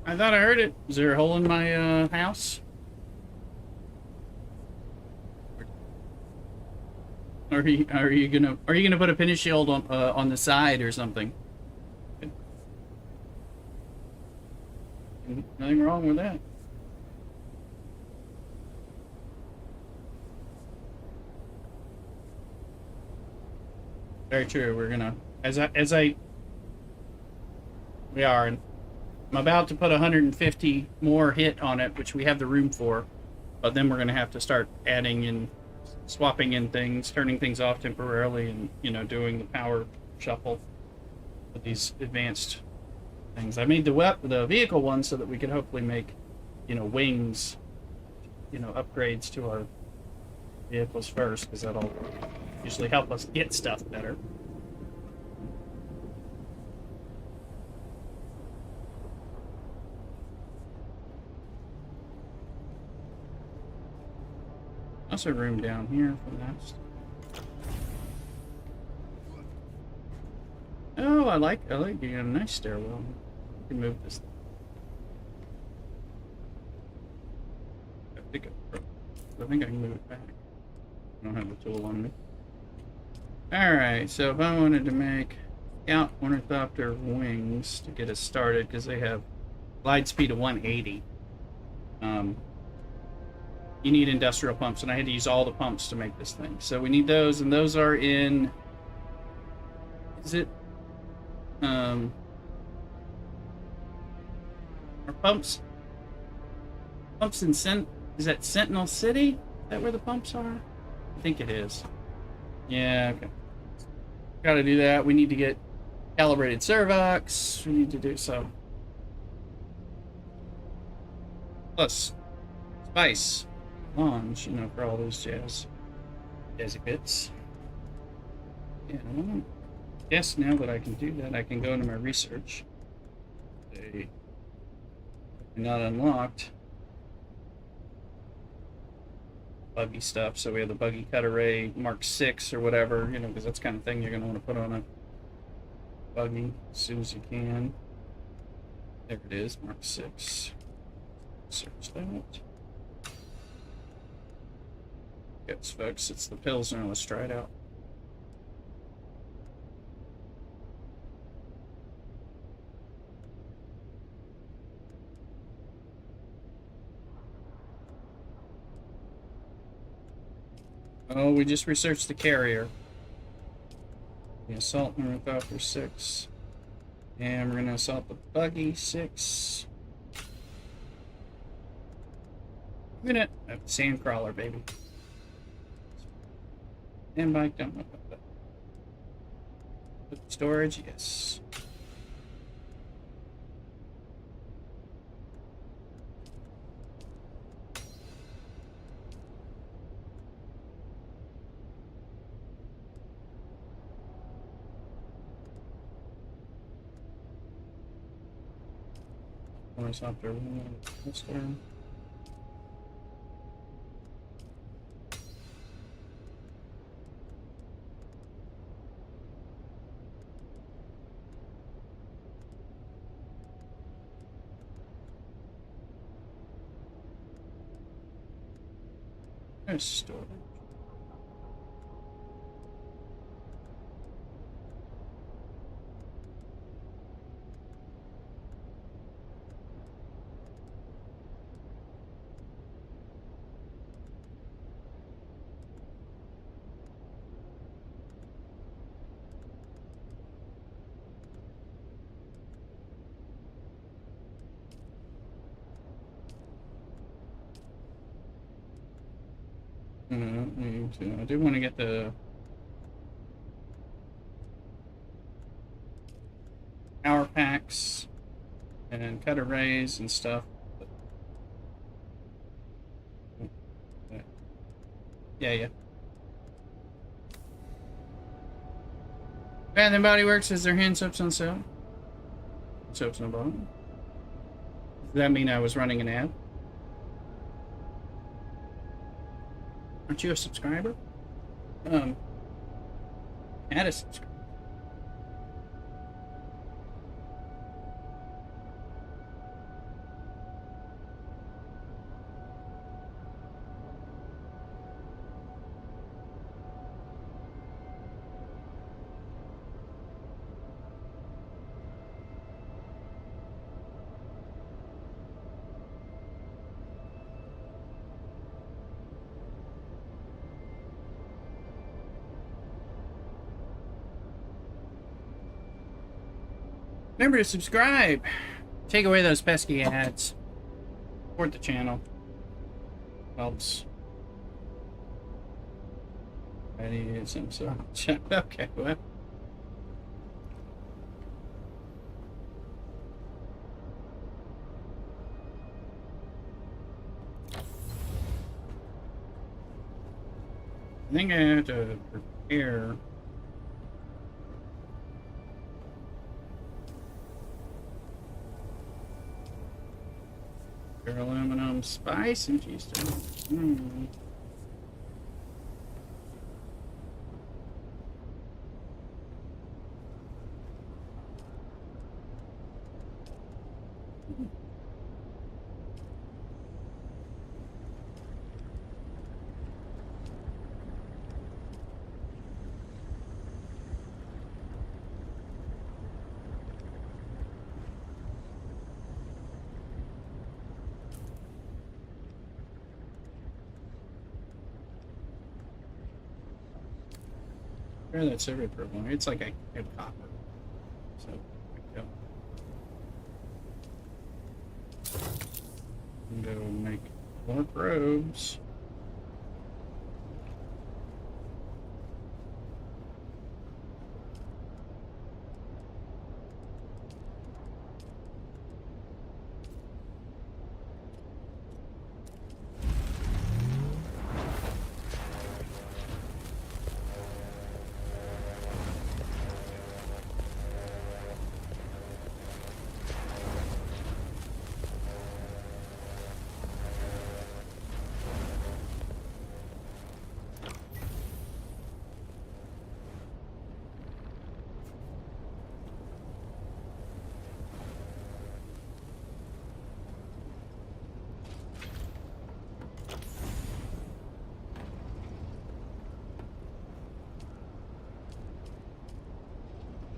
I thought I heard it. Is there a hole in my house? Are you gonna put a finish shield on the side or something? Nothing wrong with that. Very true. We're gonna we are. I'm about to put 150 more hit on it, which we have the room for, but then we're going to have to start adding in, swapping in things, turning things off temporarily, and, you know, doing the power shuffle with these advanced things. I made the vehicle one so that we could hopefully make, you know, wings, you know, upgrades to our vehicles first, because that'll usually help us get stuff better. Also room down here for that. Oh, I like you got a nice stairwell. You can move this. I think I can move it back. I don't have the tool on me. Alright, so if I wanted to make Scout Ornithopter wings to get us started, because they have glide speed of 180. You need industrial pumps, and I had to use all the pumps to make this thing. So we need those, and those are in... Is it... Are pumps... Pumps in Is that Sentinel City? Is that where the pumps are? I think it is. Yeah, okay. Gotta do that. We need to get calibrated servox. We need to do so. Plus, spice. Launch, you know, for all those jazzy bits. Yeah, well, I guess now that I can do that, I can go into my research. They not unlocked. Buggy stuff, so we have the buggy cut array Mark 6 or whatever, you know, because that's the kind of thing you're going to want to put on a buggy as soon as you can. There it is, Mark 6. Search that. Yes, folks, it's the Pilsner. Let's try it out. Oh, we just researched the carrier. The assault Ornithopter 6. And we're going to assault the buggy 6. Minute. Sandcrawler, baby. And bike, don't know about that. Storage, yes. Helicopter. Holster. There's storage. I do want to get the power packs and cut arrays and stuff. Yeah. Bath and Body Works has their hand soaps on sale. Soaps on bottom. Does that mean I was running an ad? Aren't you a subscriber? Add a subscriber. Remember to subscribe. Take away those pesky ads. Support the channel. Helps. I need some sort of check. Okay, well. I think I have to prepare. Aluminum spice and cheese. That silver purple. It's like a copper. So there we go. And go make more probes.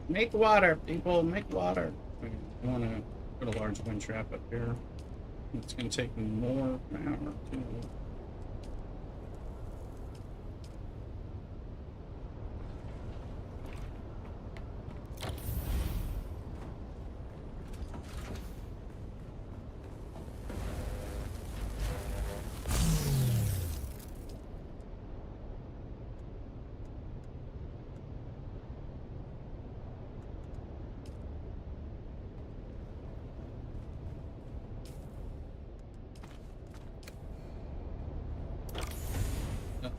Make water, people, make water. I want to put a large wind trap up here. It's going to take more power too.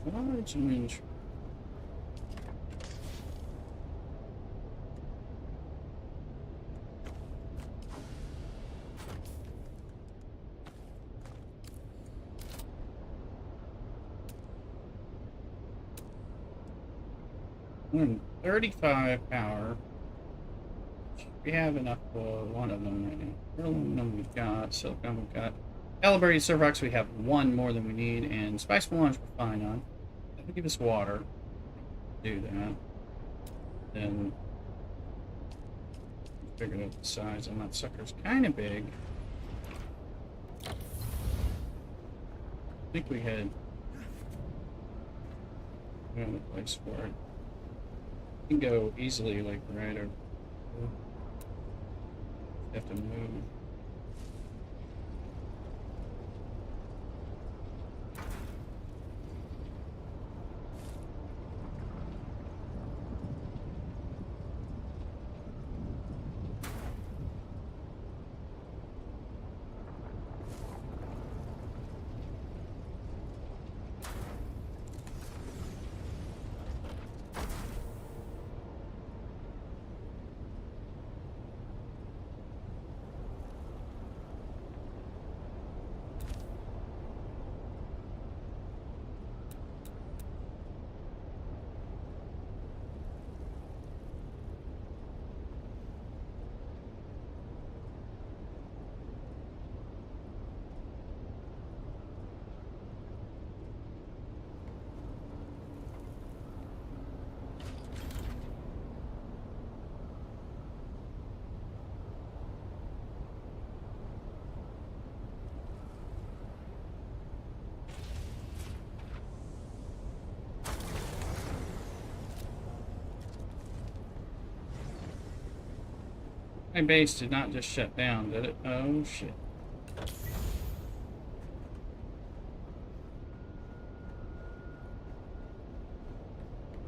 Large wind trap. 135 power. We have enough for one of them right now. Aluminum we've got, silicon we've got. Calibrated silver rocks we have one more than we need, and spice melange we're fine on. That'll give us water. Do that. Then figured out the size on that sucker's kind of big. I think we had another place for it. You can go easily, like right or have to move. My base did not just shut down, did it? Oh shit.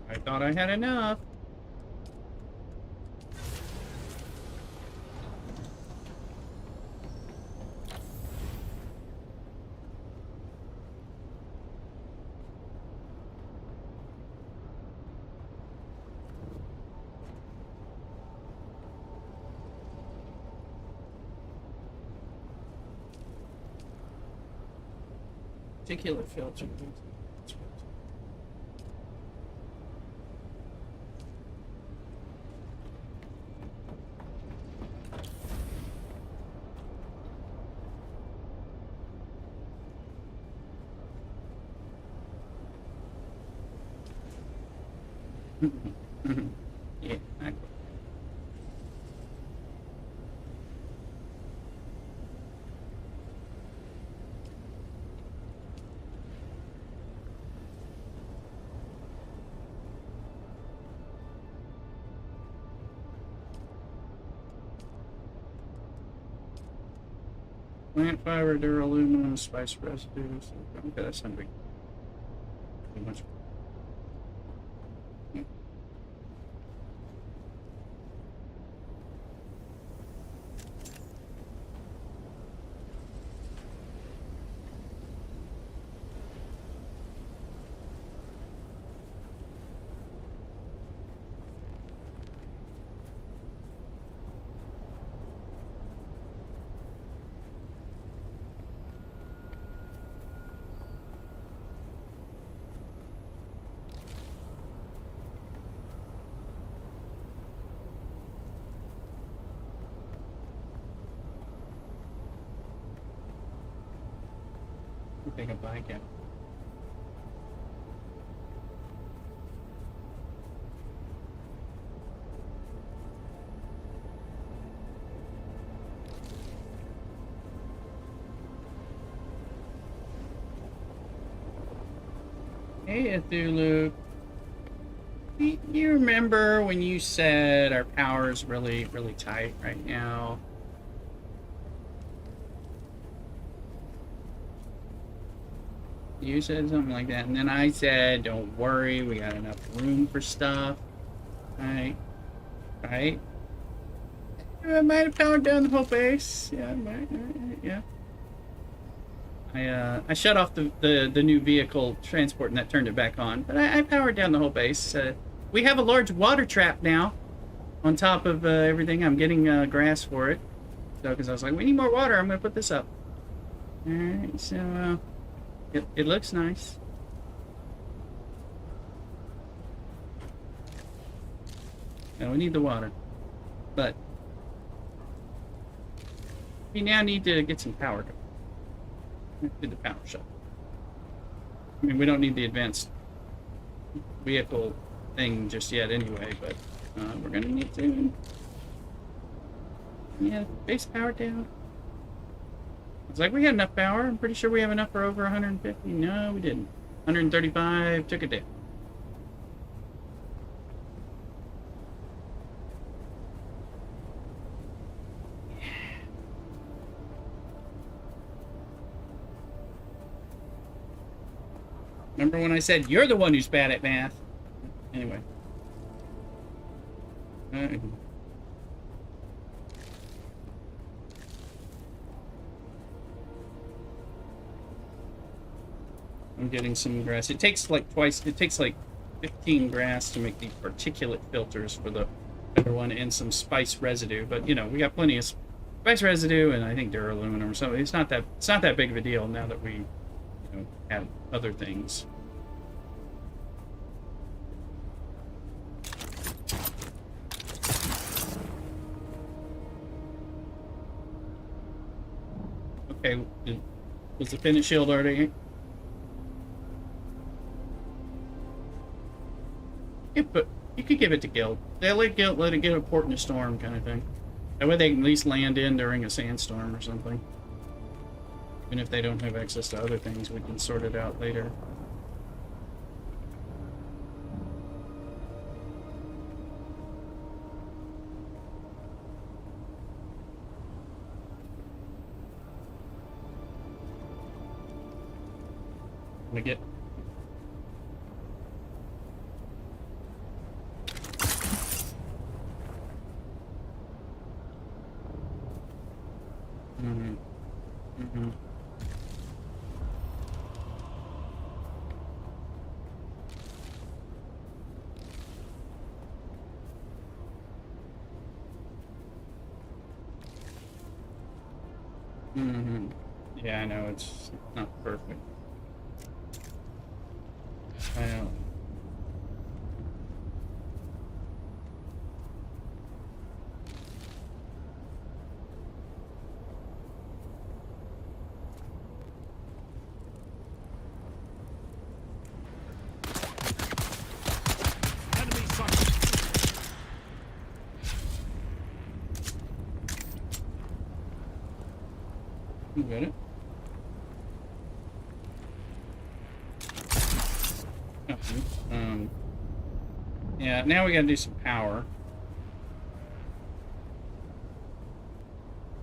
I thought I had enough. Particular filter. Yeah, plant fiber, duraluminum, spice residues. Okay, that's not big. Too much. Take a blanket. Hey, Athulu. You remember when you said our power is really, really tight right now? You said something like that, and then I said, "Don't worry, we got enough room for stuff." Right, right. I might have powered down the whole base. Yeah, yeah. I shut off the new vehicle transport and that turned it back on, but I powered down the whole base. We have a large water trap now, on top of everything. I'm getting grass for it, so because I was like, we need more water. I'm gonna put this up. All right, so. It looks nice. And we need the water. But we now need to get some power going. Do the power shut. I mean, we don't need the advanced vehicle thing just yet anyway, but we're going to need to. Yeah, base power down. It's like we had enough power. I'm pretty sure we have enough for over 150. No, we didn't. 135, took it down. Remember when I said you're the one who's bad at math? Anyway. I'm getting some grass. It takes like 15 grass to make the particulate filters for the other one and some spice residue. But you know, we got plenty of spice residue and I think duraluminum or something. It's not that big of a deal now that we have other things. Okay, was the finish shield already? Yeah, but you could give it to Guild. They let it get a port in a storm kind of thing. That way they can at least land in during a sandstorm or something. Even if they don't have access to other things, we can sort it out later. We get Yeah, I know, it's not perfect. I know. You got it. Yeah, now we gotta do some power.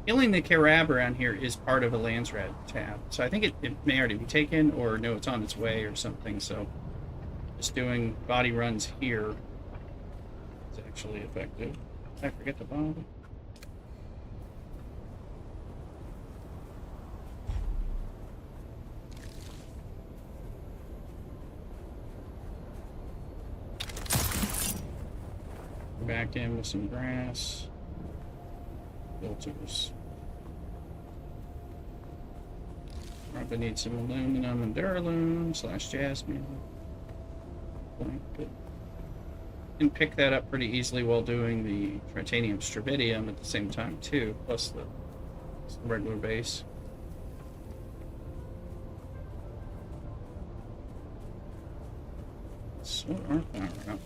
Killing the Carab around here is part of a Landsrad tab, so I think it may already be taken, or no, it's on its way or something, so just doing body runs here is actually effective. Did I forget the bomb? Back in with some grass filters. Probably need some aluminum and duraluminum / jasmine. Good. And pick that up pretty easily while doing the titanium strabidium at the same time too, plus the regular base. Sort our power out.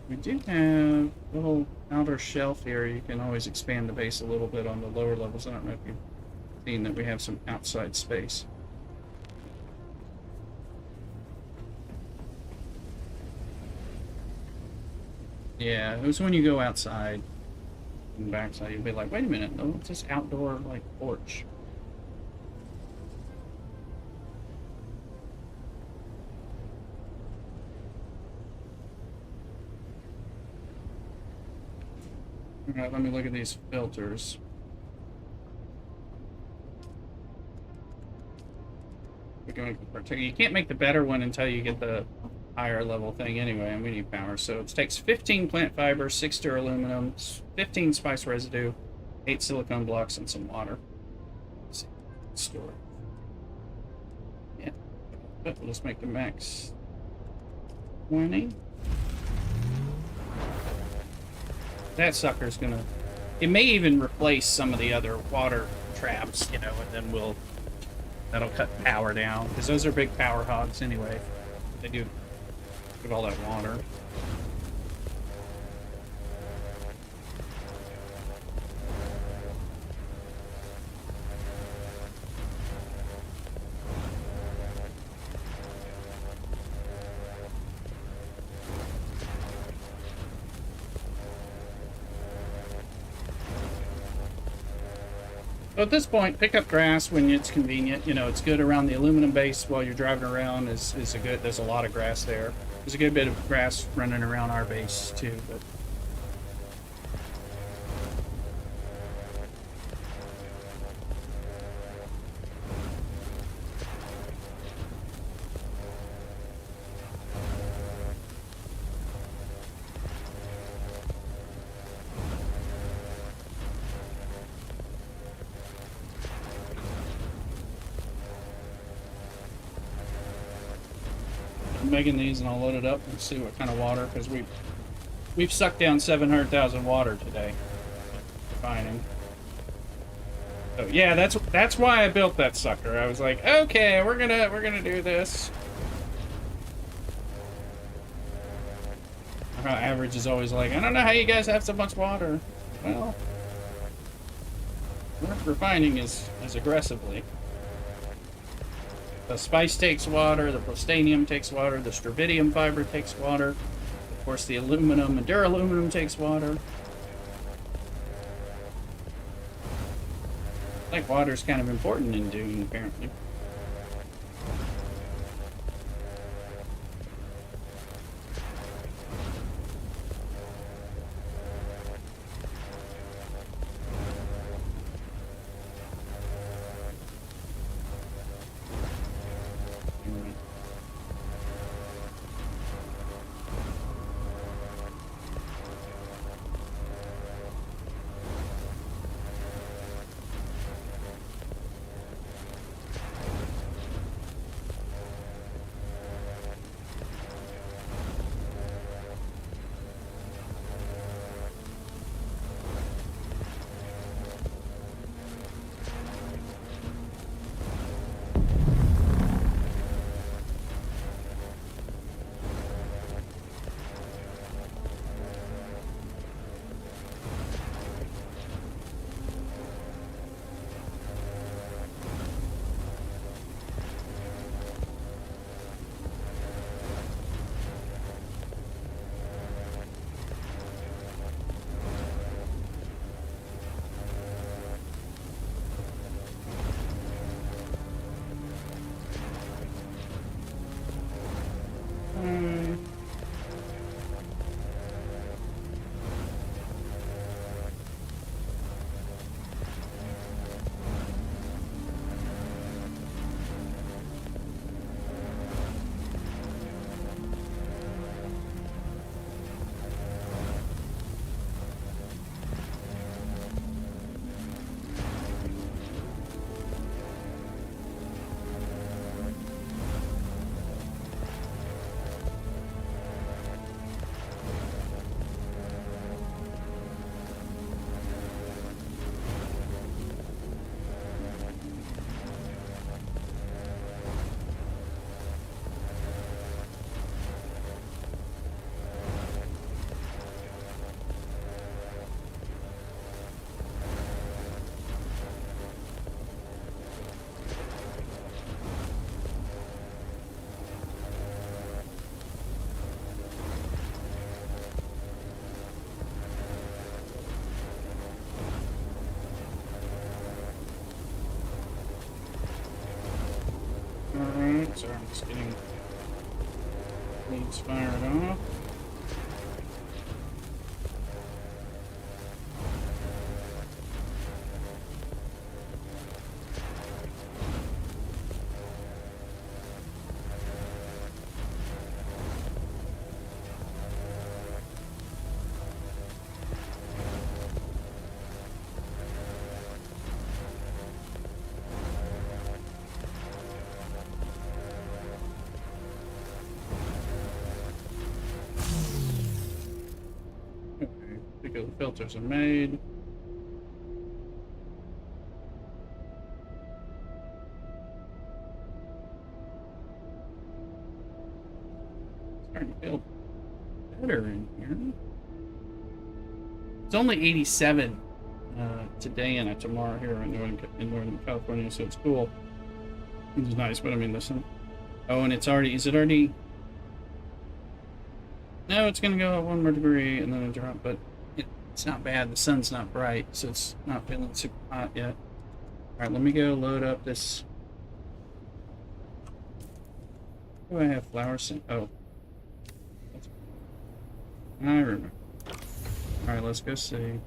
We do have a little outer shelf here. You can always expand the base a little bit on the lower levels. I don't know if you've seen that we have some outside space. Yeah, it was when you go outside and backside, you'll be like, wait a minute, oh, it's this outdoor, like, porch. Alright, let me look at these filters. We're going to you can't make the better one until you get the higher level thing anyway, and we need power. So it takes 15 plant fiber, 6 duraluminum, 15 spice residue, 8 silicone blocks, and some water. Let's see. Store. Yeah. But we'll just make the max 20. That sucker's gonna... It may even replace some of the other water traps, you know, and then that'll cut power down. Because those are big power hogs anyway. They do with all that water. So at this point, pick up grass when it's convenient. You know, it's good around the aluminum base while you're driving around. There's a lot of grass there. There's a good bit of grass running around our base too, but I'm making these and I'll load it up and see what kind of water, because we've sucked down 700,000 water today refining. So yeah, that's why I built that sucker. I was like, okay, we're gonna do this. Average is always like, I don't know how you guys have so much water. Well, we're refining as aggressively. The spice takes water, the plastanium takes water, the strontium fiber takes water. Of course, the aluminum and duraluminum takes water. Like, water's kind of important in Dune, apparently. Alright, sorry, I'm just getting these fired off. Fuel filters are made. Starting to feel better in here. It's only 87 today and tomorrow here in Northern California, so it's cool. It's nice, but I mean, listen. Oh, and it's already. Is it already? No, it's gonna go up 1 more degree and then a drop, but it's not bad. The sun's not bright, so it's not feeling super hot yet. All right, let me go load up this. Do I have flour scent? Oh, I remember. All right, let's go see.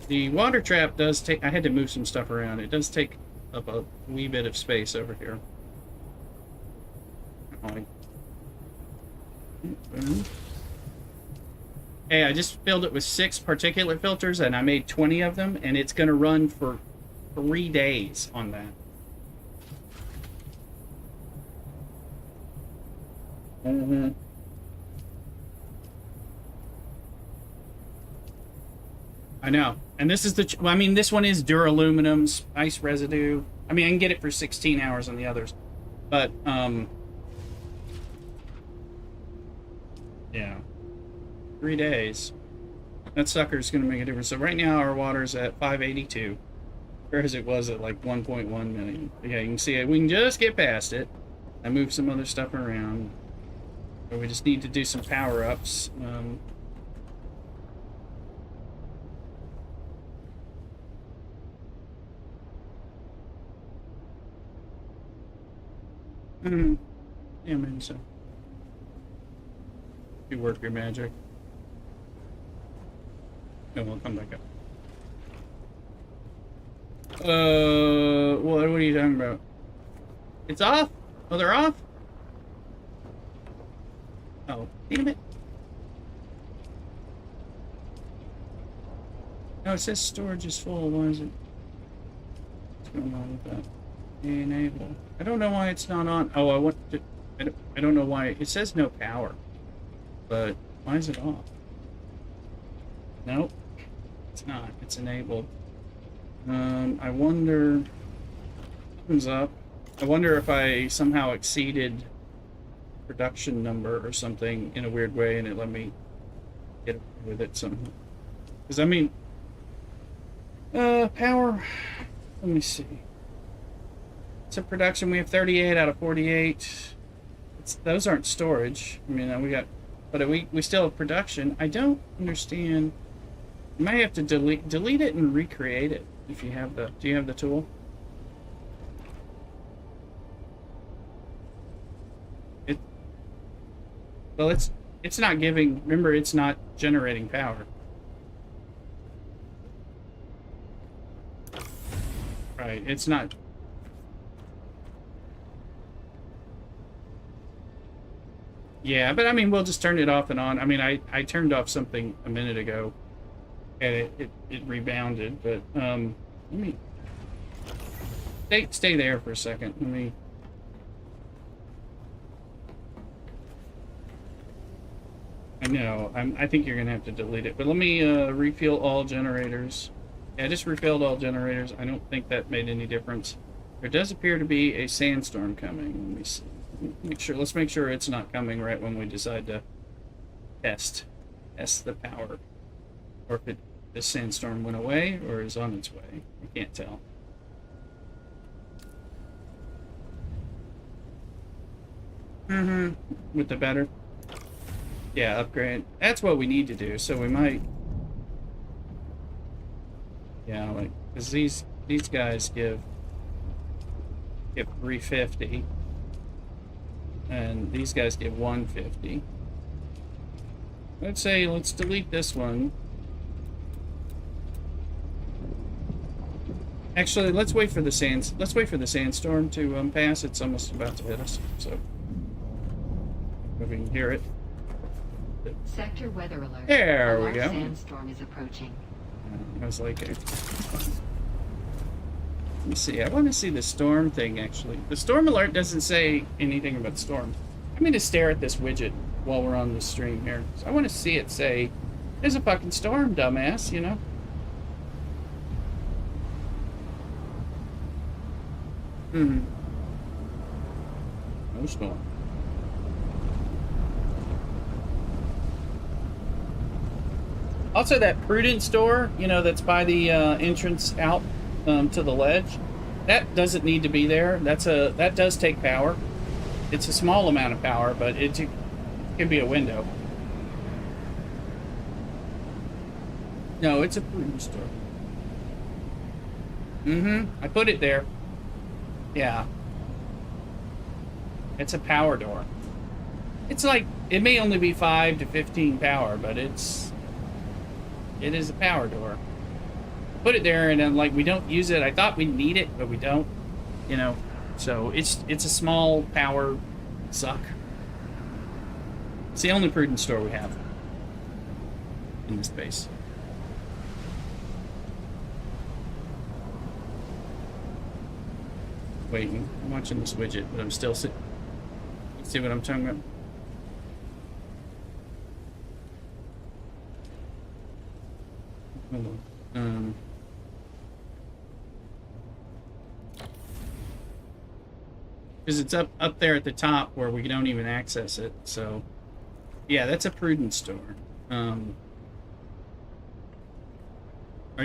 The water trap does take. I had to move some stuff around. It does take up a wee bit of space over here. Hey, I just filled it with 6 particulate filters, and I made 20 of them, and it's going to run for 3 days on that. Mm-hmm. I know. And this is the... Well, I mean, this one is duraluminum, spice residue. I mean, I can get it for 16 hours on the others. But, yeah. 3 days. That sucker's going to make a difference. So right now our water's at 582. Whereas it was at like 1.1 million. Yeah, you can see it. We can just get past it. I moved some other stuff around. But we just need to do some power-ups. Yeah, maybe so. You work your magic. No, we'll come back up. What are you talking about? It's off? Oh, they're off? Oh, damn it. No, it says storage is full. Why is it? What's going on with that? Enable. I don't know why it's not on. Oh, I want to. I don't know why. It says no power. But why is it off? Nope. It's not. It's enabled. I wonder. Comes up. I wonder if I somehow exceeded production number or something in a weird way, and it let me get away with it somehow. Because I mean, power. Let me see. It's a production. We have 38 out of 48. Those aren't storage. I mean, we got, but we still have production. I don't understand. You might have to delete it and recreate it if you have the. Do you have the tool? Well, it's not giving. Remember, it's not generating power. Right. It's not. Yeah, but I mean, we'll just turn it off and on. I mean, I turned off something a minute ago, and it rebounded. But let me stay there for a second. Let me. I know. I think you're gonna have to delete it. But let me refuel all generators. Yeah, I just refilled all generators. I don't think that made any difference. There does appear to be a sandstorm coming. Let me see. Let's make sure it's not coming right when we decide to test the power, or if the sandstorm went away or is on its way. I can't tell. With the better, yeah, upgrade. That's what we need to do. So we might, yeah, like because these guys give 350. And these guys get 150. Let's delete this one. Actually, let's wait for the sandstorm to pass. It's almost about to hit us, so if we can hear it. Sector weather alert. There we go. Sandstorm is approaching. I was like, let me see. I want to see the storm thing, actually. The storm alert doesn't say anything about storm. I'm going to stare at this widget while we're on the stream here. So I want to see it say There's a fucking storm, dumbass, you know? Hmm. No storm. Also, that Prudence store, you know, that's by the entrance out to the ledge, that doesn't need to be there. That does take power. It's a small amount of power, but it can be a window. No, it's a Prudence store. I put it there. Yeah. It's a power door. It's like, it may only be 5 to 15 power, but it is a power door. Put it there, and then, like, we don't use it. I thought we'd need it, but we don't, you know. So it's a small power suck. It's the only Prudence store we have in this space. Waiting. I'm watching this widget, but I'm still sitting. See what I'm talking about? Hold on. Because it's up there at the top where we don't even access it. So, yeah, that's a Prudence store. Are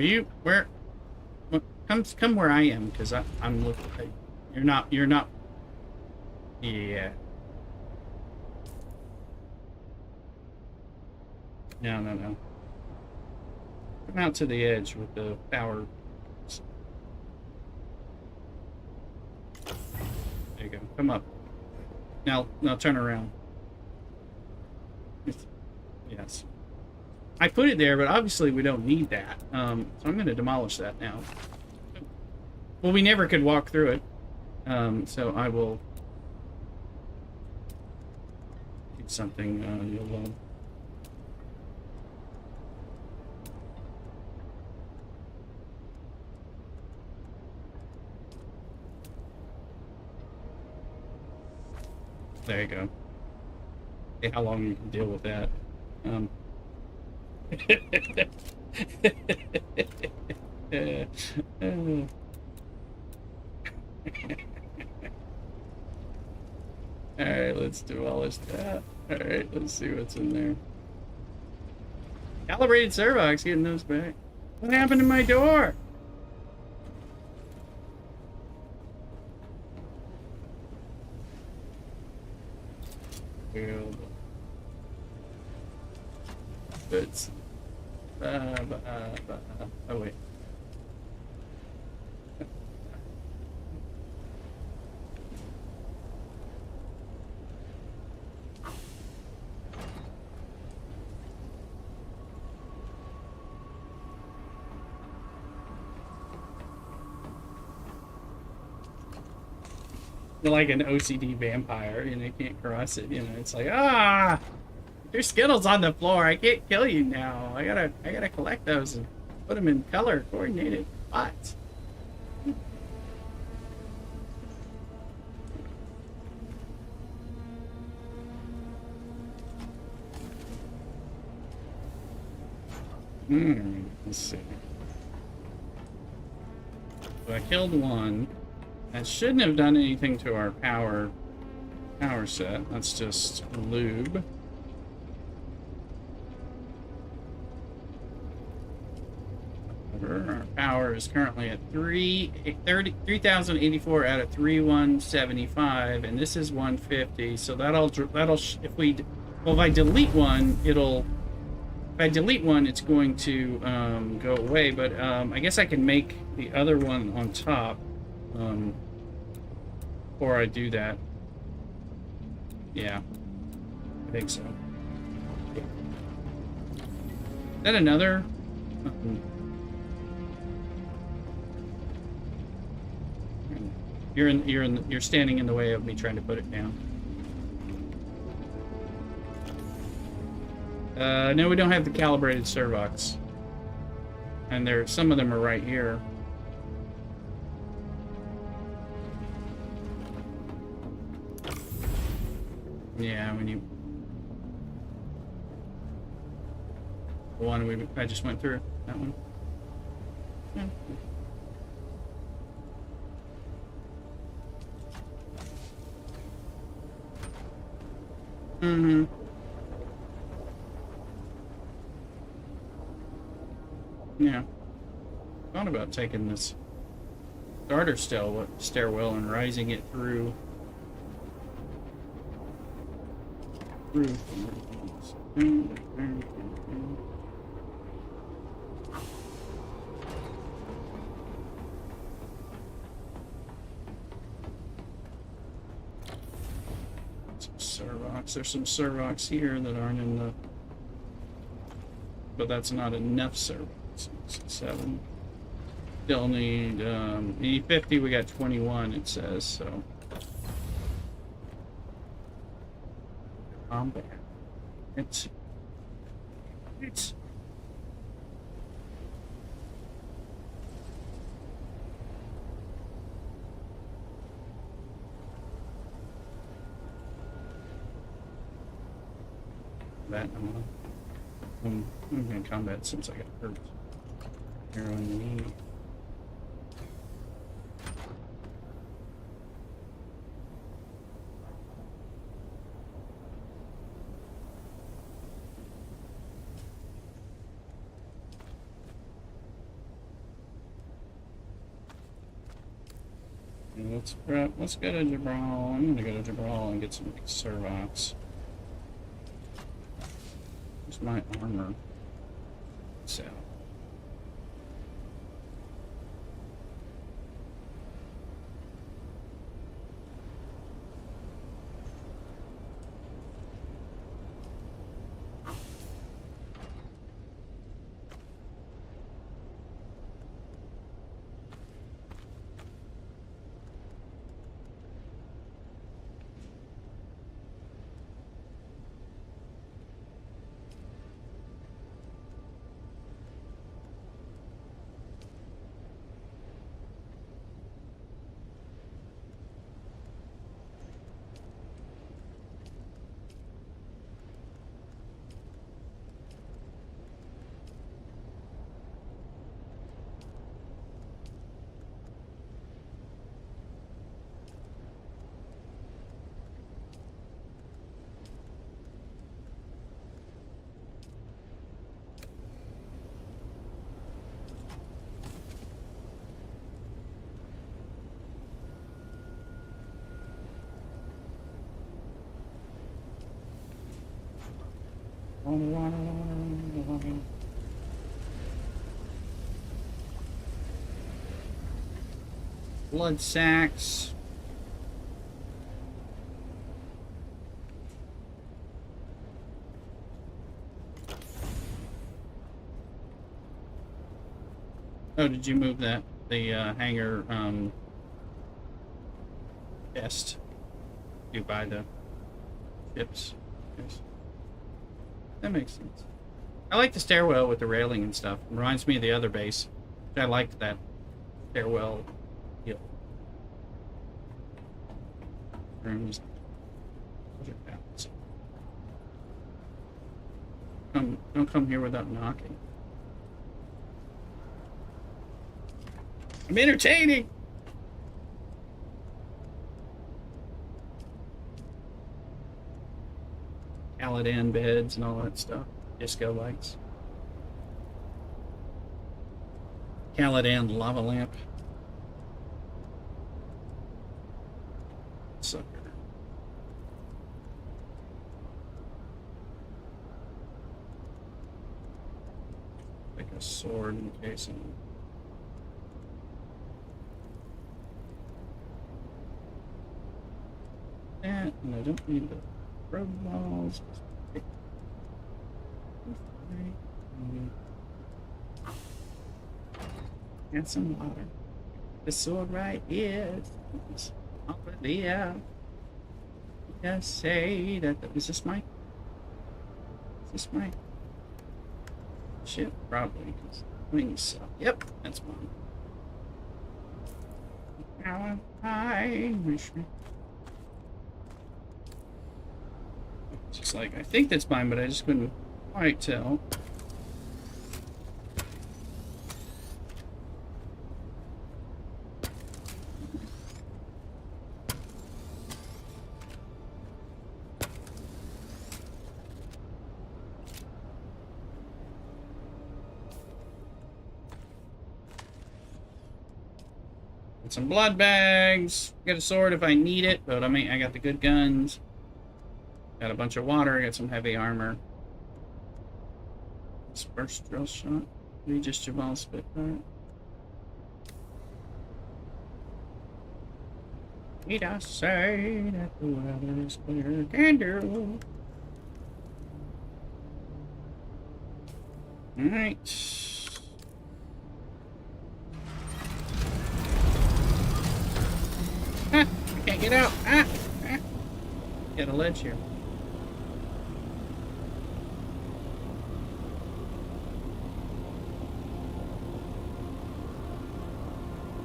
you where? Well, come where I am, because I'm looking. You're not. Yeah. No. Come out to the edge with the power. There you go. Come up. Now turn around. Yes. I put it there, but obviously we don't need that. So I'm going to demolish that now. Well, we never could walk through it. So I will do something. You'll. There you go. See how long you can deal with that. Alright, let's demolish that. Alright, let's see what's in there. Calibrated servox, getting those back. What happened to my door? But oh wait. You're like an OCD vampire, you know, you can't cross it, you know, it's like, your Skittles on the floor, I can't kill you now. I gotta collect those and put them in color coordinated spots. Let's see. So I killed one. That shouldn't have done anything to our power set. That's just lube. Our power is currently at 3,084 out of 3,175, and this is 150. So if I delete one, if I delete one, it's going to go away. But I guess I can make the other one on top. Before I do that. Yeah. I think so. Is that another? You're standing in the way of me trying to put it down. No, we don't have the calibrated servox. And some of them are right here. Yeah, when you... The one I just went through. That one. Yeah. Mm-hmm. Yeah. Thought about taking this starter stairwell and rising it through. There's some Servox here that aren't in the... But that's not enough Servox. 7. Still need E50, we got 21 it says, so... Combat. It's... That I'm in combat since I got hurt. Arrow in the knee. And let's go to Jabral. I'm gonna go to Jabral and get some Servox. Where's my armor? So. Blood sacks. Oh, did you move that? The hangar chest you buy the ships? Yes. That makes sense. I like the stairwell with the railing and stuff. It reminds me of the other base. I liked that stairwell deal. Rooms. Don't come here without knocking. I'm entertaining! Caladan beds and all that stuff. Disco lights. Caladan lava lamp. Sucker. Like a sword in case I'm... That, and I don't need the road balls. And some water. The sword right here is over there. Just say that. Is this my? Is this my? Shit, probably. Cause wings suck. Yep, that's mine. Now I wish me. Just like I think that's mine, but I just couldn't quite tell. Get some blood bags. Get a sword if I need it, but I mean, I got the good guns. Got a bunch of water. I got some heavy armor. First drill shot. Regis Jabal Spitfire. Need I say that the weather is clear? Can do. Alright. Ah! I can't get out! Ah! Ah! Get a ledge here.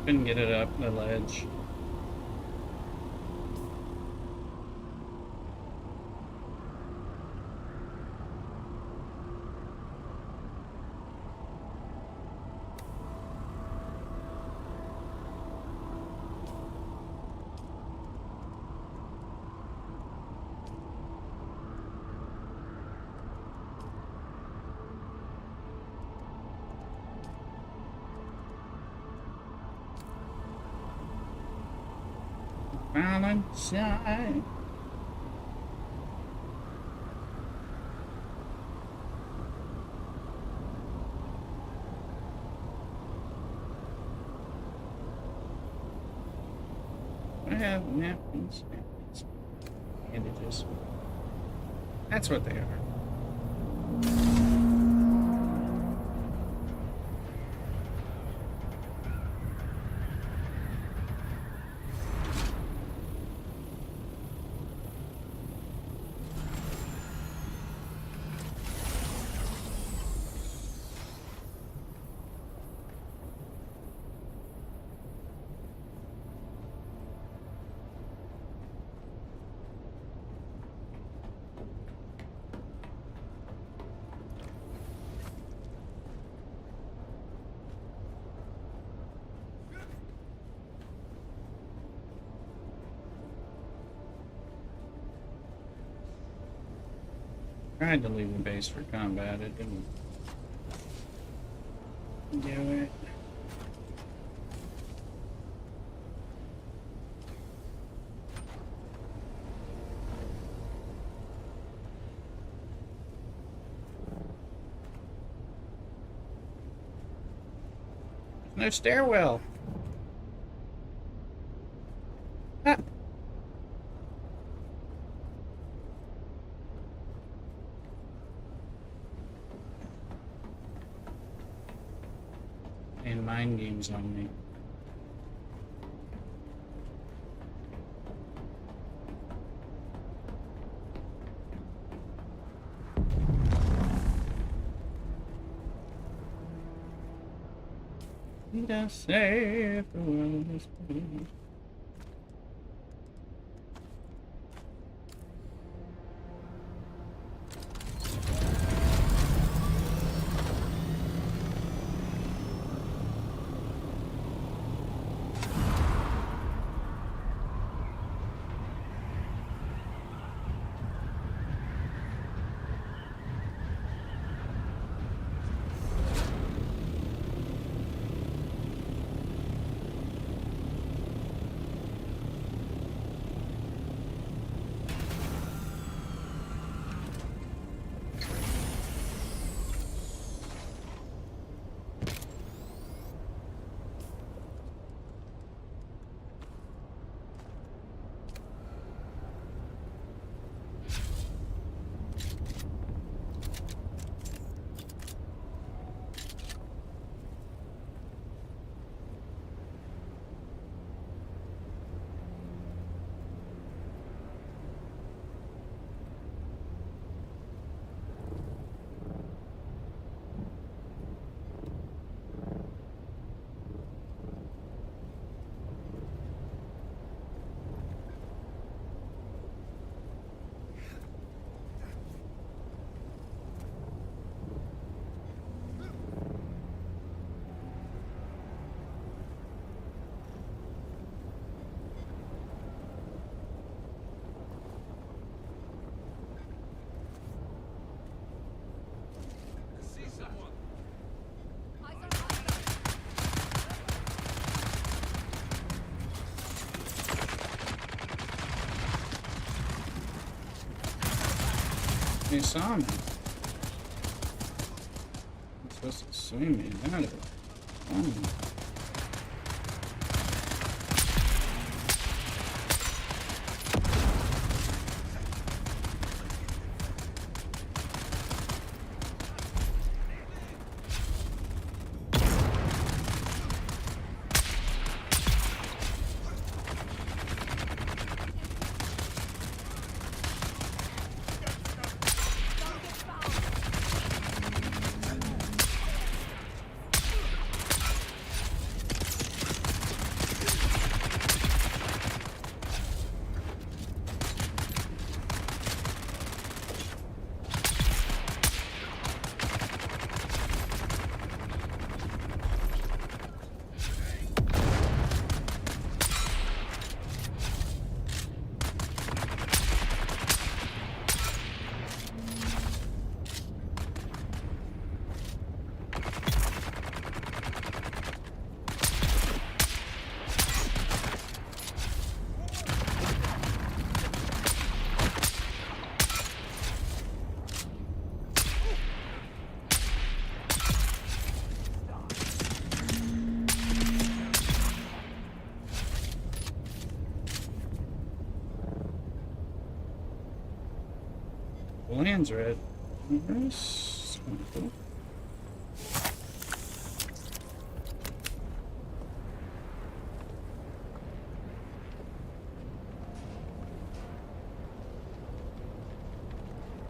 Couldn't get it up the ledge. Valentine. I have napkins, bandages. That's what they are. Tried to leave the base for combat, it didn't do it. No stairwell. Ah. And mind games on me. Need I say if the world is blue? They saw me. I'm supposed to swing me out of it. Oh. Land's red. Nice. Cool.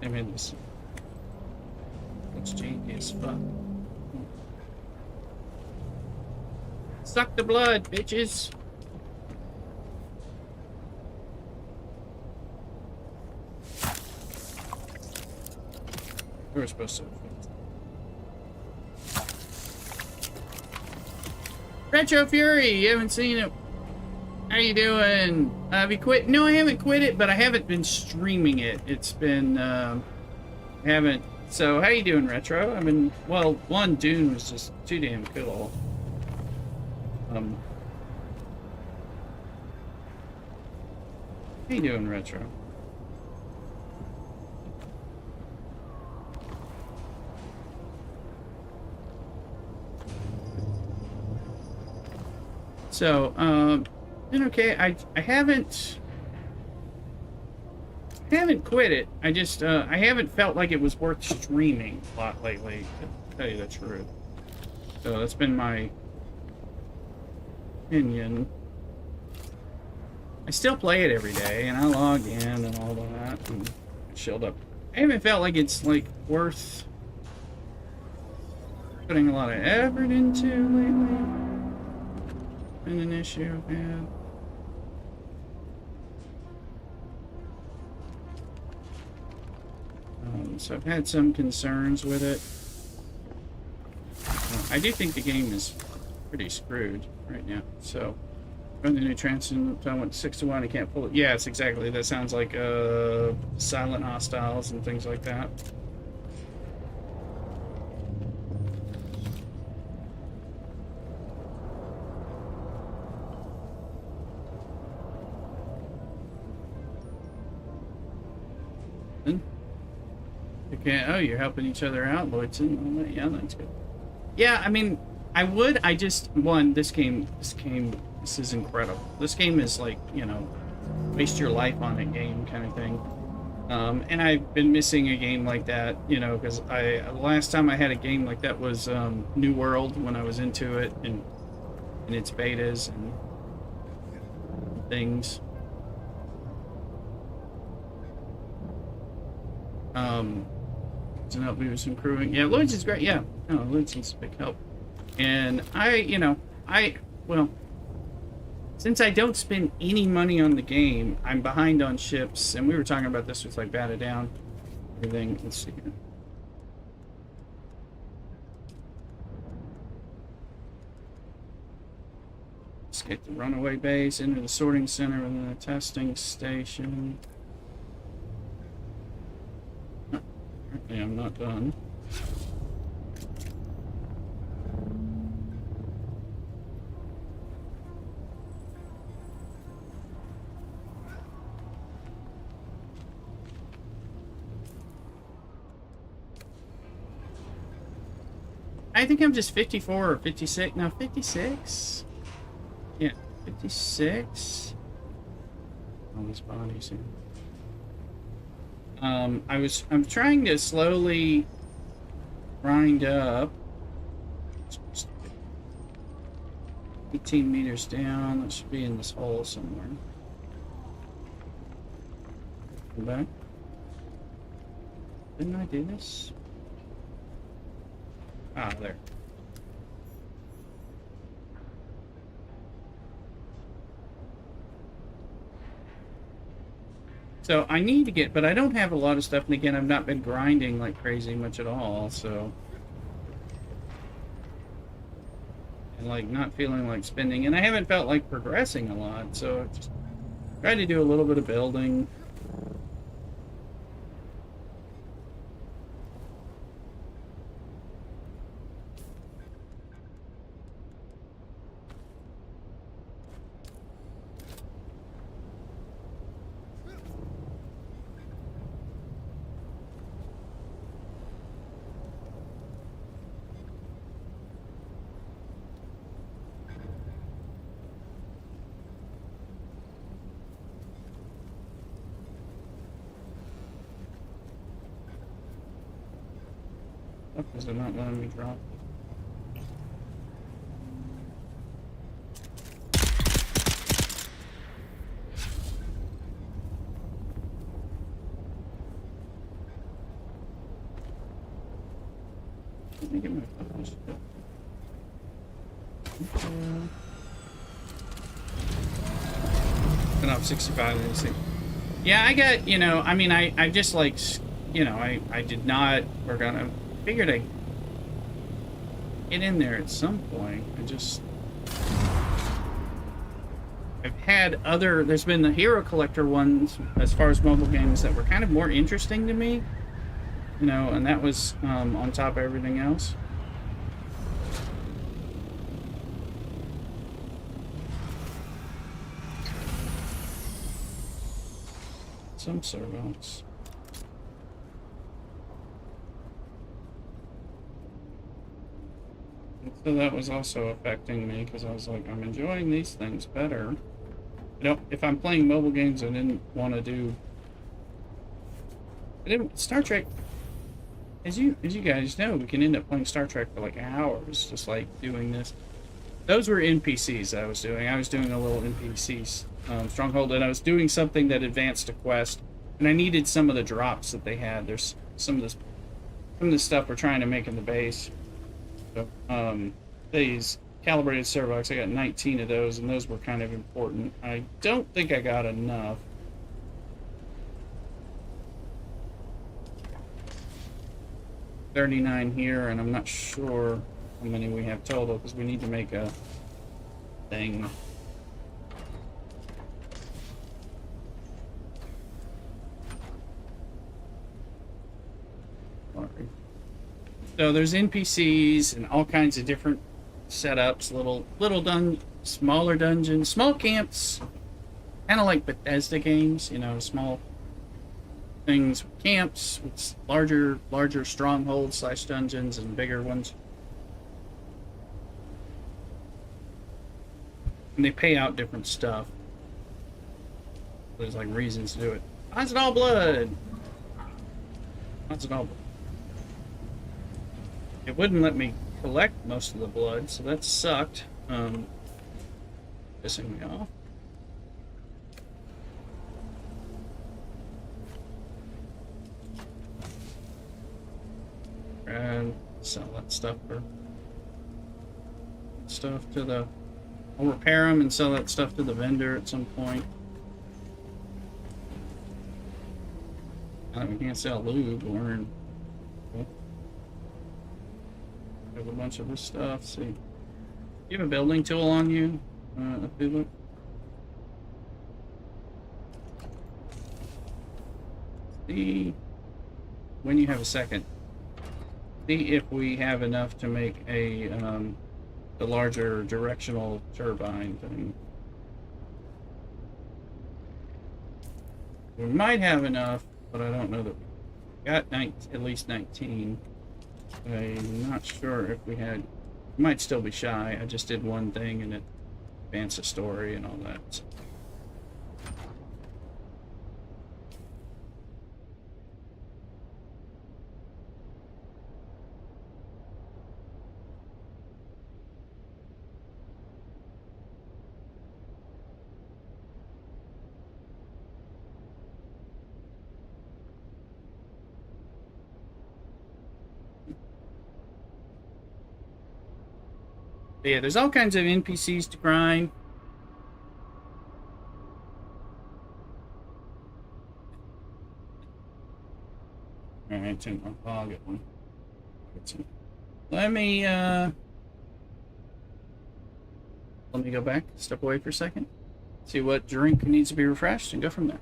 I mean, this looks janky as fuck. Suck the blood, bitches. We were supposed to. Retro Fury, you haven't seen it. How you doing? Have you quit? No, I haven't quit it, but I haven't been streaming it. It's been, haven't. So, how you doing, Retro? I mean, well, one, Dune was just too damn cool. How you doing, Retro? So, been okay. I haven't quit it. I just I haven't felt like it was worth streaming a lot lately, to tell you the truth. So that's been my opinion. I still play it every day, and I log in and all of that, and shield up. I haven't felt like it's like worth putting a lot of effort into lately. Been an issue, man. So I've had some concerns with it. I do think the game is pretty screwed right now. So, run the new transcend. I went 6-1. I can't pull it. Yes, exactly. That sounds like silent hostiles and things like that. Okay. Oh, you're helping each other out, Lloydson. Yeah, that's good. Yeah, I mean, I would. I just this is incredible. This game is like, you know, waste your life on a game kind of thing. And I've been missing a game like that, you know, because the last time I had a game like that was New World, when I was into it and in its betas and things. To help me with some crewing. Yeah, Lloyd's is great. Yeah, no, Lloyd's is a big help. And well, since I don't spend any money on the game, I'm behind on ships, and we were talking about this with like Batted Down, everything. Let's see here. Escape the runaway base, enter the sorting center, and then the testing station. Apparently I'm not done. I think I'm just 54 or 56. No, 56. Yeah, 56. All these bodies here. I'm trying to slowly grind up. 18 meters down. That should be in this hole somewhere. Go back. Didn't I do this? Ah, there. So I need to get, but I don't have a lot of stuff, and again, I've not been grinding like crazy much at all, so. And like not feeling like spending, and I haven't felt like progressing a lot, so just try to do a little bit of building. Oh, is it not letting me drop? Let me get my focus. Been up 65 and 60. Yeah, I got, you know, I mean, I just like, you know, I did not, we're gonna, figured I'd get in there at some point. I've had other, there's been the Hero Collector ones as far as mobile games that were kind of more interesting to me, you know, and that was on top of everything else. Some servants. So that was also affecting me because I was like, I'm enjoying these things better. You know, if I'm playing mobile games, I didn't want to do. Star Trek. As you guys know, we can end up playing Star Trek for like hours, just like doing this. Those were NPCs I was doing. I was doing a little NPCs stronghold, and I was doing something that advanced a quest, and I needed some of the drops that they had. There's some of this stuff we're trying to make in the base. So, these calibrated servox, I got 19 of those, and those were kind of important. I don't think I got enough. $39 here, and I'm not sure how many we have total because we need to make a thing. Sorry. So there's NPCs and all kinds of different setups, smaller dungeons, small camps, kind of like Bethesda games, you know, small things, camps with larger strongholds / dungeons and bigger ones. And they pay out different stuff. There's like reasons to do it. Lots of all blood. Lots of all blood. It wouldn't let me collect most of the blood, so that sucked. Pissing me off. And sell that stuff to the. I'll repair them and sell that stuff to the vendor at some point. We can't sell lube. We're in. Have a bunch of this stuff. See, you have a building tool on you, Philip? See when you have a second. See if we have enough to make a the larger directional turbine thing. We might have enough, but I don't know that we got at least 19. I'm not sure if we had... Might still be shy. I just did one thing and it advanced the story and all that. So. But yeah, there's all kinds of NPCs to grind. Alright, turn my I'll get one. Let me go back, step away for a second, see what drink needs to be refreshed, and go from there.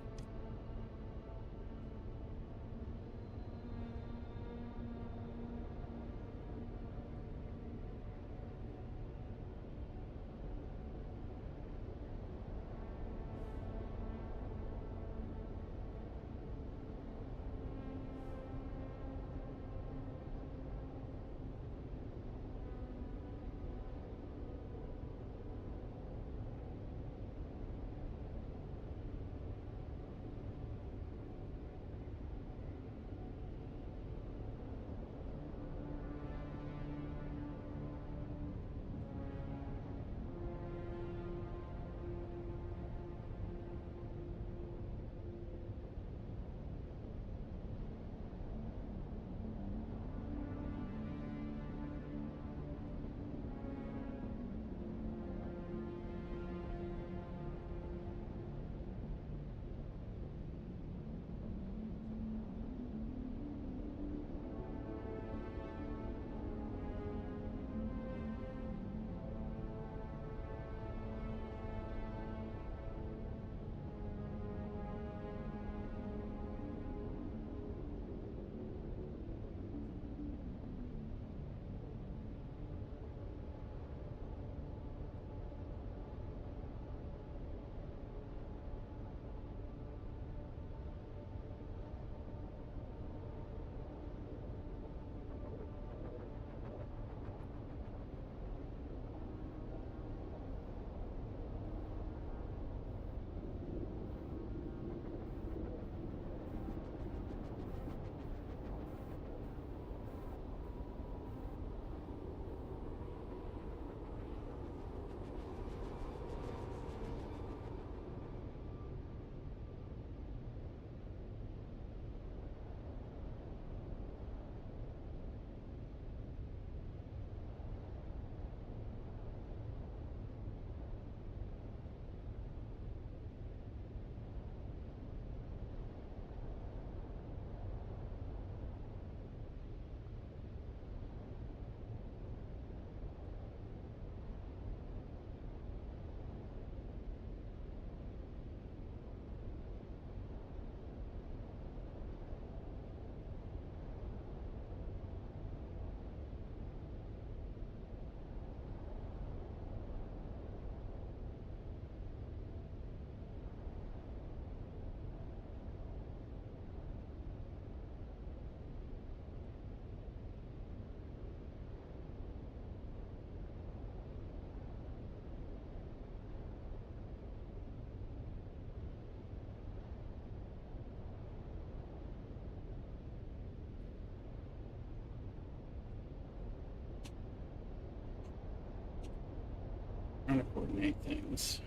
Trying to coordinate things.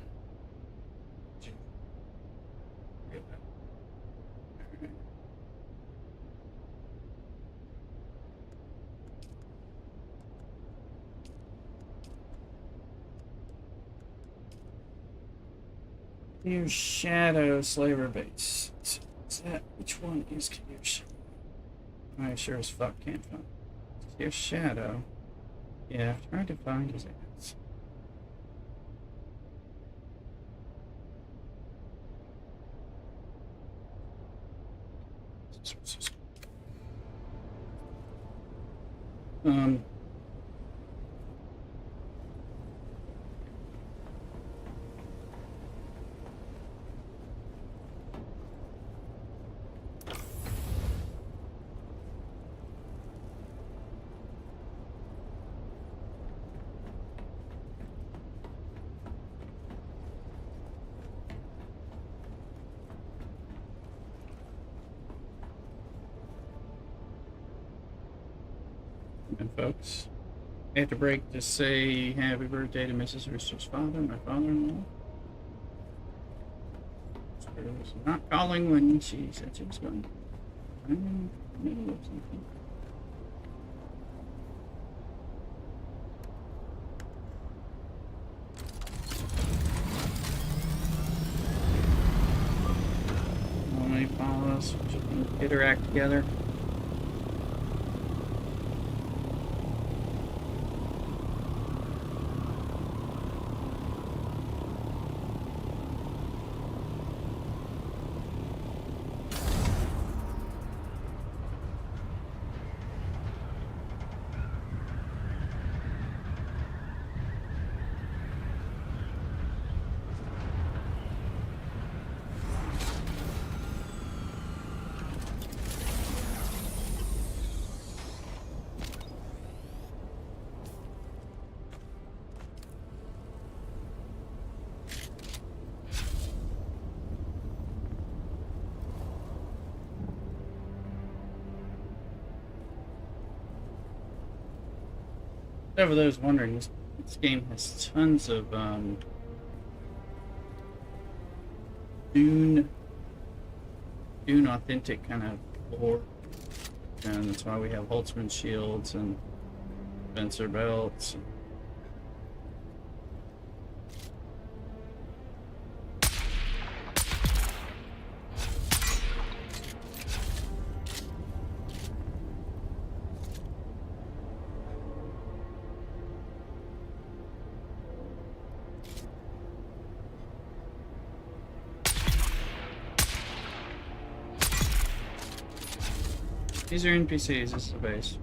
Clear Shadow Slaver Base. Is that which one is Clear Shadow? I sure as fuck can't find. Clear Shadow. Yeah, I've tried to find his ass. Um. And folks, I have to break to say happy birthday to Mrs. Rooster's father, my father-in-law. Was not calling when she said she was going. I'm in the middle of something. Let me follow us. We should get her act together. So for those wondering, this game has tons of Dune authentic kind of lore, and that's why we have Holtzman shields and Spencer belts. These are NPCs, this is the base.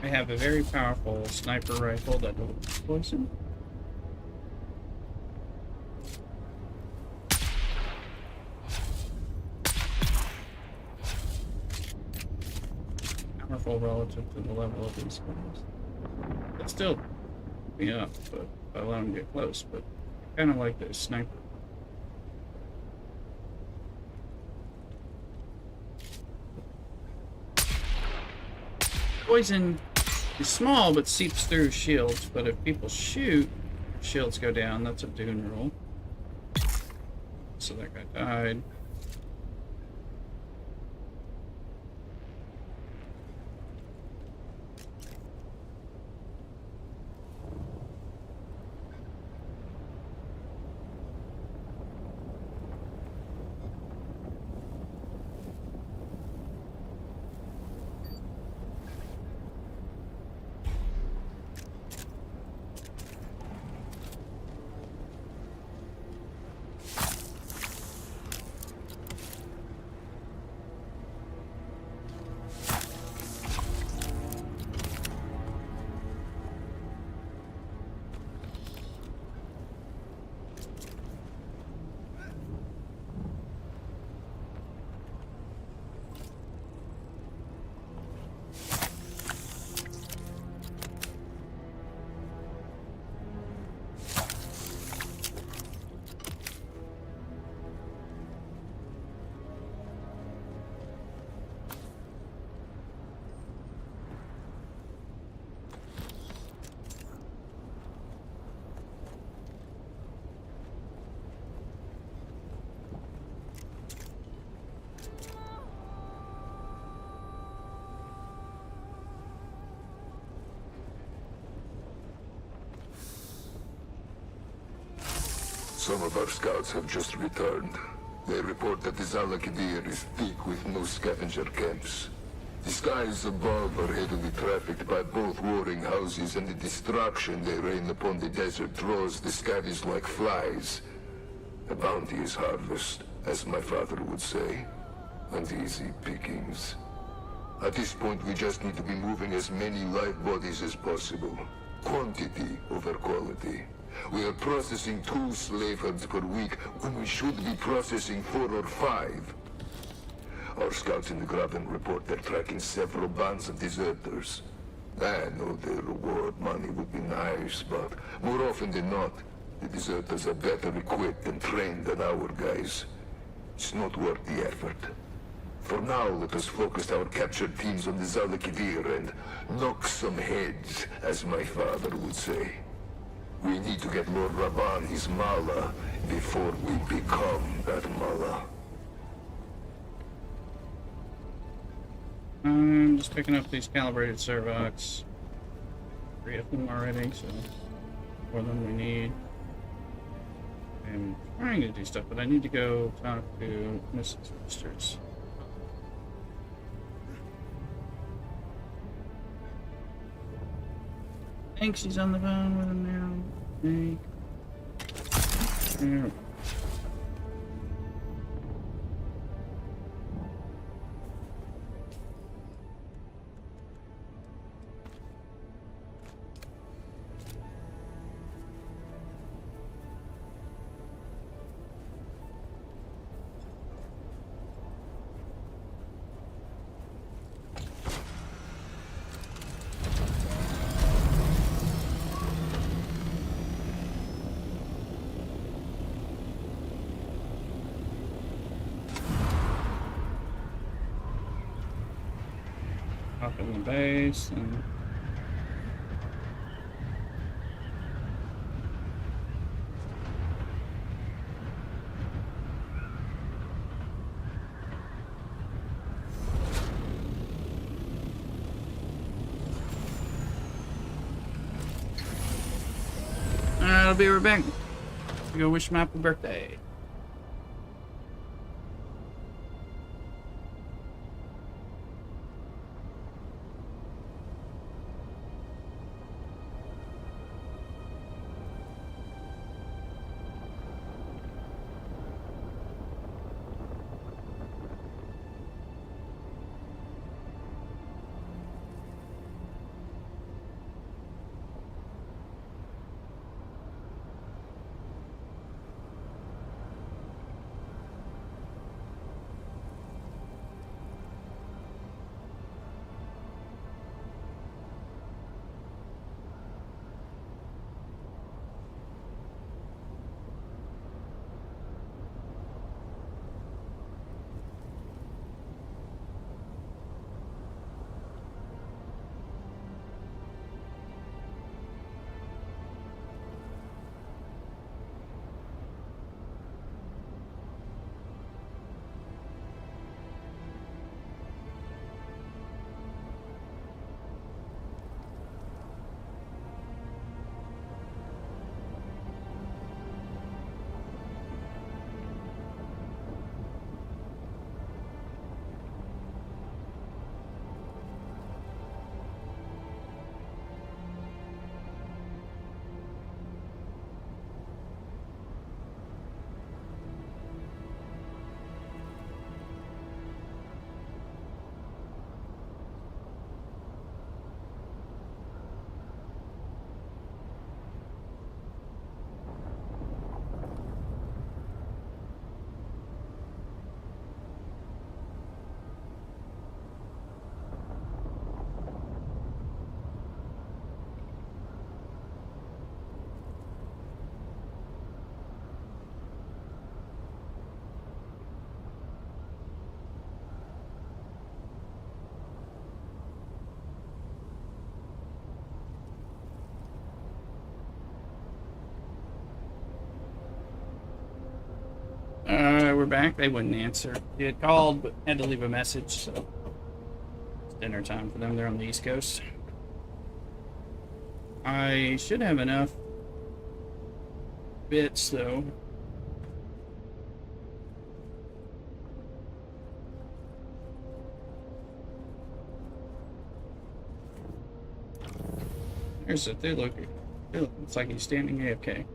I have a very powerful sniper rifle that will poison. Powerful relative to the level of these guys. It's still me up, but I let them get close, but I kind of like this sniper. Poison is small but seeps through shields, but if people shoot, shields go down. That's a Dune rule. So that guy died. Some of our scouts have just returned. They report that the Zalakidir is thick with new scavenger camps. The skies above are heavily trafficked by both warring houses, and the destruction they rain upon the desert draws the scavies like flies. The bounty is harvest, as my father would say, and easy pickings. At this point, we just need to be moving as many live bodies as possible. Quantity over quality. We are processing 2 slave herds per week when we should be processing 4 or 5. Our scouts in the Graben report they're tracking several bands of deserters. I know the reward money would be nice, but more often than not, the deserters are better equipped and trained than our guys. It's not worth the effort. For now, let us focus our captured teams on the Zalakidir and knock some heads, as my father would say. We need to get Lord Raban his mala before we become that mala. I'm just picking up these calibrated servox. 3 of them already, so more than we need. I'm trying to do stuff, but I need to go talk to Mrs. Roosters. I think she's on the phone with him now. There. Up in the base and I'll be right back. Go wish him happy birthday. We're back. They wouldn't answer. He had called, but had to leave a message, so it's dinner time for them. They're on the East Coast. I should have enough bits, though. There's a, they look, it's like he's standing AFK.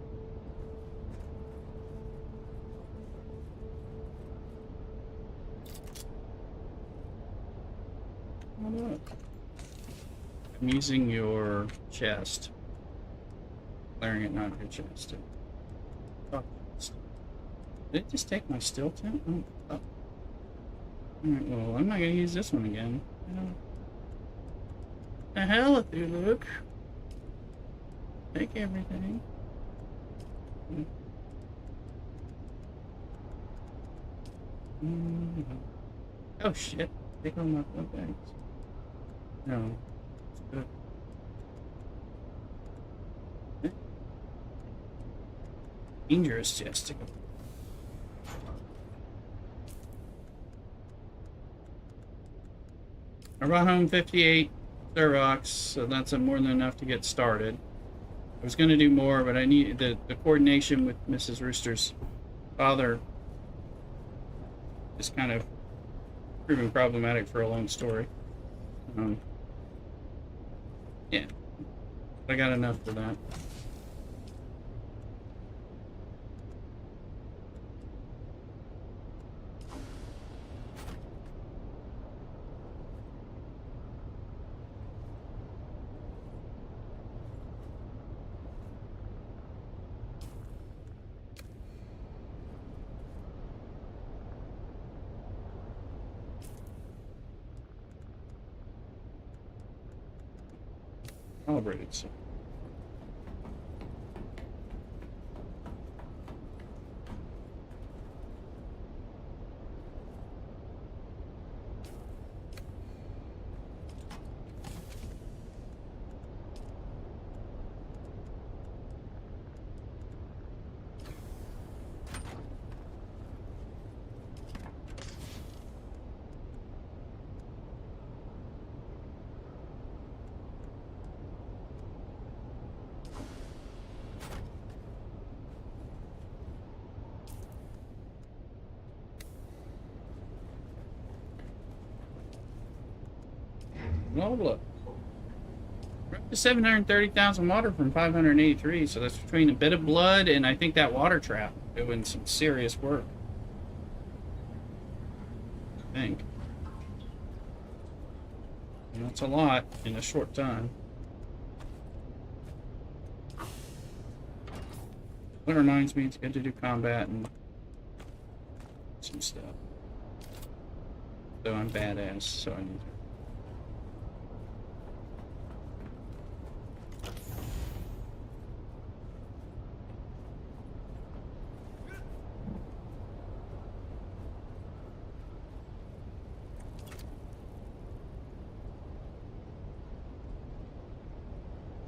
I'm using your chest. Clearing it, not your chest. Oh, did it just take my still tent? Oh. Alright, well, I'm not gonna use this one again. The hell with you, Luke? Take everything. Oh shit. Take all my blood bags. No. It's good. Dangerous Jessica. I brought home 58 Servox, so that's more than enough to get started. I was going to do more, but I need the coordination with Mrs. Rooster's father is kind of proven problematic for a long story. Yeah, I got enough for that. Calibrated, so. Well, look. We're up to 730,000 water from 583, so that's between a bit of blood and I think that water trap doing some serious work. I think. And that's a lot in a short time. That reminds me, it's good to do combat and some stuff. So I'm badass, so I need to.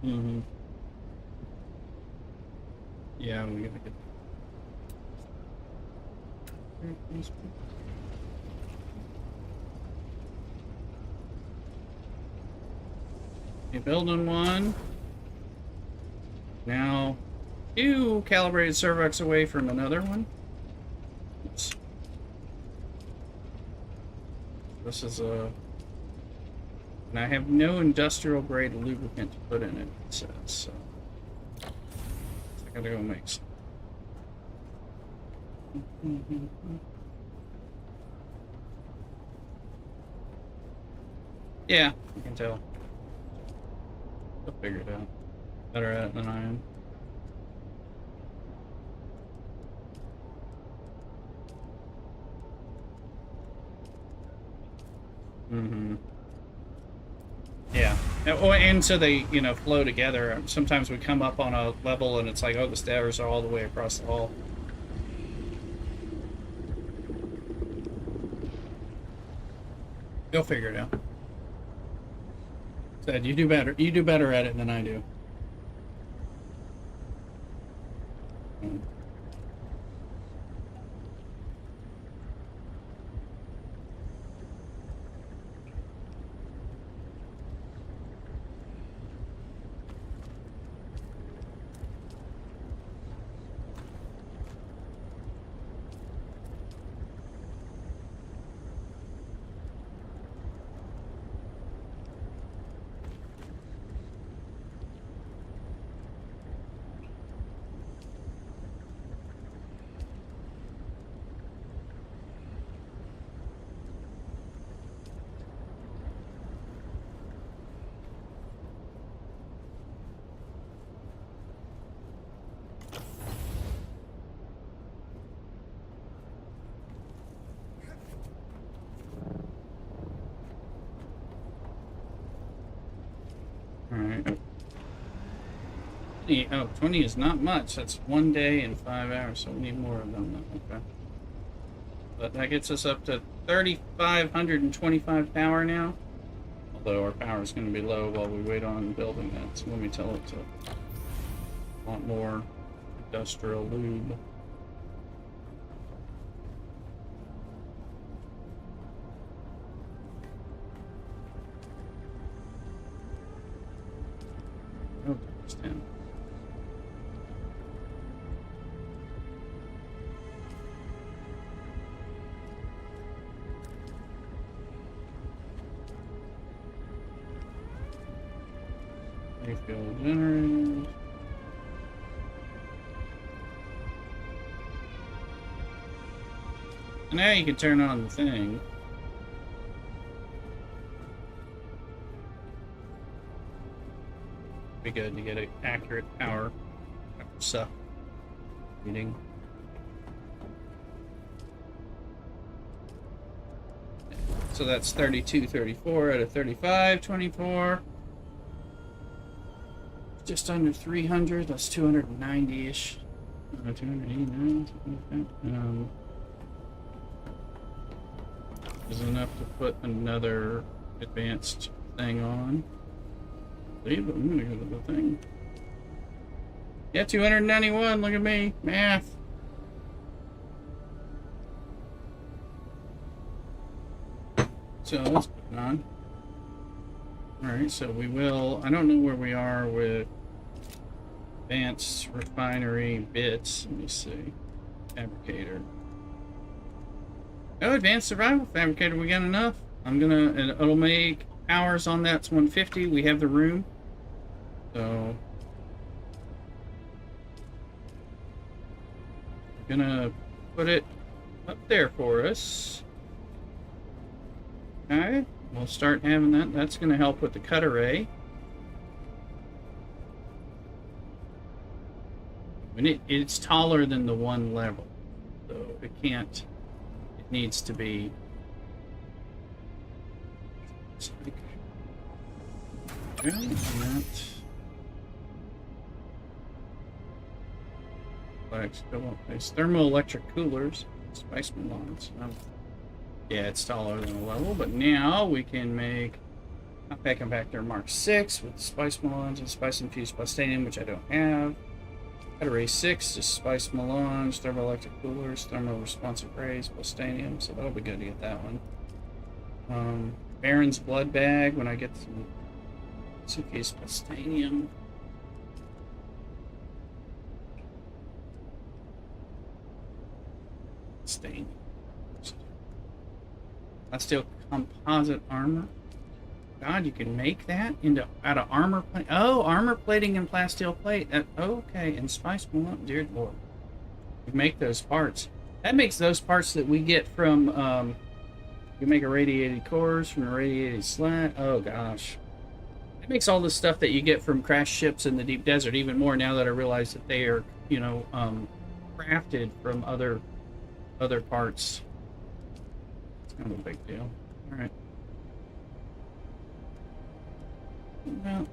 Mm-hmm. Yeah, we gotta get. Okay, building one. Now, 2 calibrated Servox away from another one. Oops. This is a. And I have no industrial grade lubricant to put in it, it says, so. I gotta go make some. Yeah, you can tell. They'll figure it out. Better at it than I am. Mm-hmm. Yeah. Oh, and so they, you know, flow together. Sometimes we come up on a level and it's like, oh, the stairs are all the way across the hall. You'll figure it out. Said you do better. You do better at it than I do. 20, oh, 20 is not much. That's 1 day and 5 hours, so we need more of them. Okay. But that gets us up to 3,525 power now. Although our power is going to be low while we wait on building that. So let me tell it to want more industrial lube. Oh, it's 10. Fuel generators. Now you can turn on the thing. Be good to get an accurate power suck reading. So that's 32.34 out of 35.24. Just under 300. That's 290-ish. 289, something like that. Is enough to put another advanced thing on. But I'm gonna go to the thing. Yeah, 291. Look at me, math. So that's going on. All right, so we will. I don't know where we are with advanced refinery bits. Let me see. Fabricator. Oh, advanced survival fabricator. We got enough. I'm gonna. It'll make hours on that's 150. We have the room. So I'm gonna put it up there for us. Okay, we'll start having that. That's gonna help with the cut array. And it's taller than the one level, so it can't. It needs to be. It's thermoelectric coolers, spice melons. Yeah, it's taller than a level, but now we can make Pack Compactor Mark 6 with spice melons and spice infused plastanium, which I don't have. Cut array 6, just spice melange, thermoelectric coolers, thermo responsive rays, plastanium, so that'll be good to get that one. Baron's blood bag when I get some infused plastanium. Stain. Plasteel composite armor. God, you can make that out of armor plate. Oh, armor plating and plasteel plate. Okay, and spice melon. Dear Lord, we make those parts. That makes those parts that we get from. You make irradiated cores from irradiated slat. Oh gosh, it makes all the stuff that you get from crashed ships in the deep desert even more. Now that I realize that they are, crafted from other parts. It's kind of a big deal. All right. Well,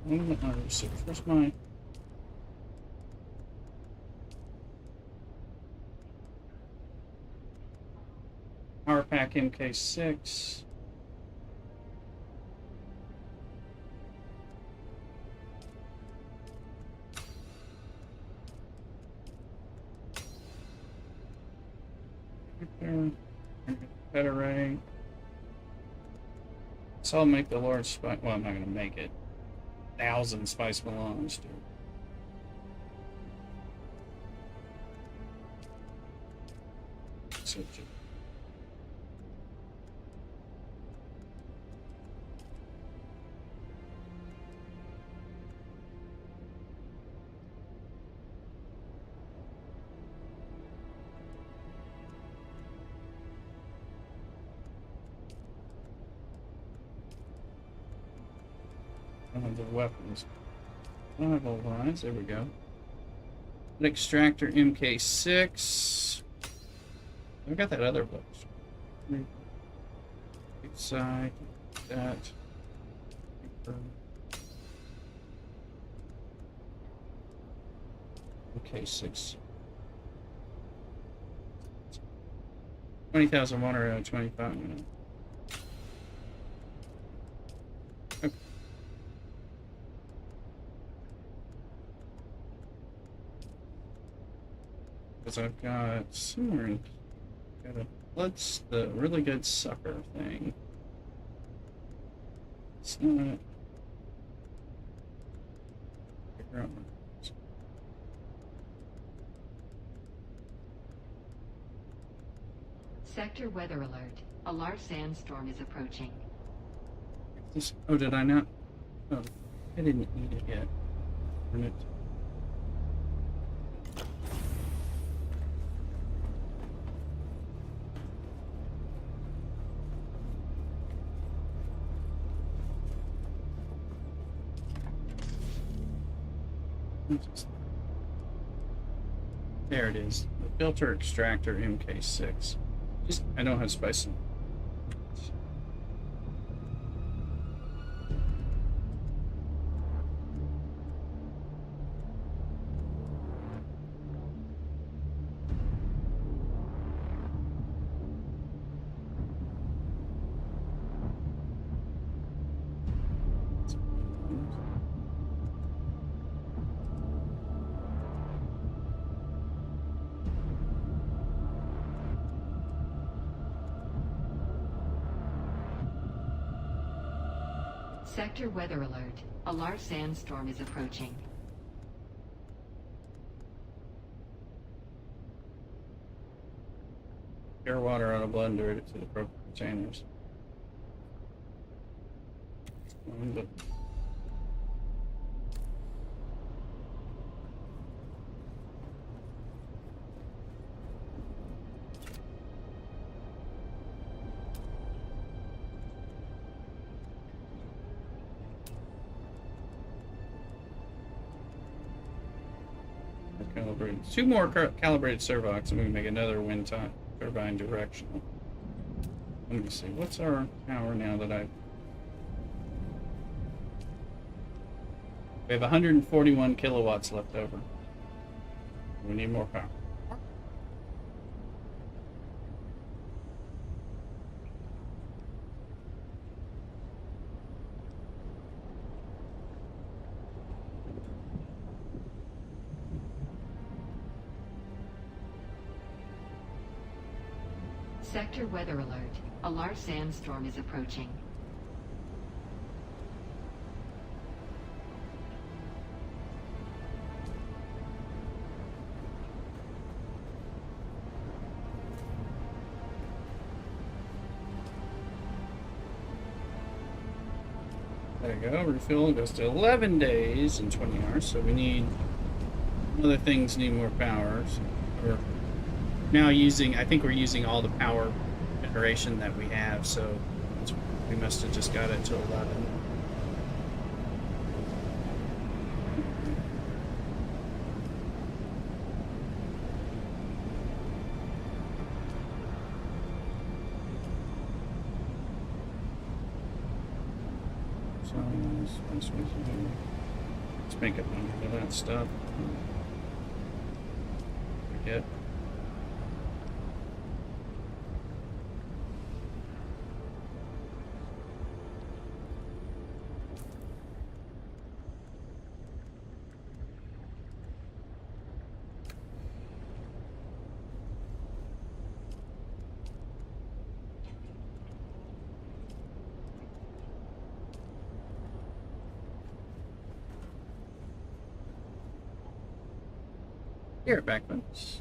where's my Power Pack MK6? Cut array. So I'll make the large spice. Well, I'm not going to make it. 1,000 spice melange, dude. So, the weapons. Level lines. There we go. Extractor MK6. I've got that other book. Big side, that. Okay, 6. 20,000 water out of 25 minutes. Okay. Because I've got somewhere in. Got a the really good sucker thing. It's not. Figure out what it is. Sector weather alert. A large sandstorm is approaching. This, oh, did I not? Oh, I didn't eat it yet. Darn it. There it is. The filter extractor MK6. Just, I don't have spice. Sector weather alert. A large sandstorm is approaching. Pure water out of blender to the appropriate containers. But calibrated. 2 more calibrated servox, and we can make another wind turbine directional. Let me see. What's our power now that I? We have 141 kilowatts left over. We need more power. Sector weather alert. A large sandstorm is approaching. There you go. Refill goes to 11 days and 20 hours. So we need other things need more power. So we're now using. I think we're using all the power generation that we have. So we must have just got it to 11. Let's make up of that stuff. Forget. Here, backlinks.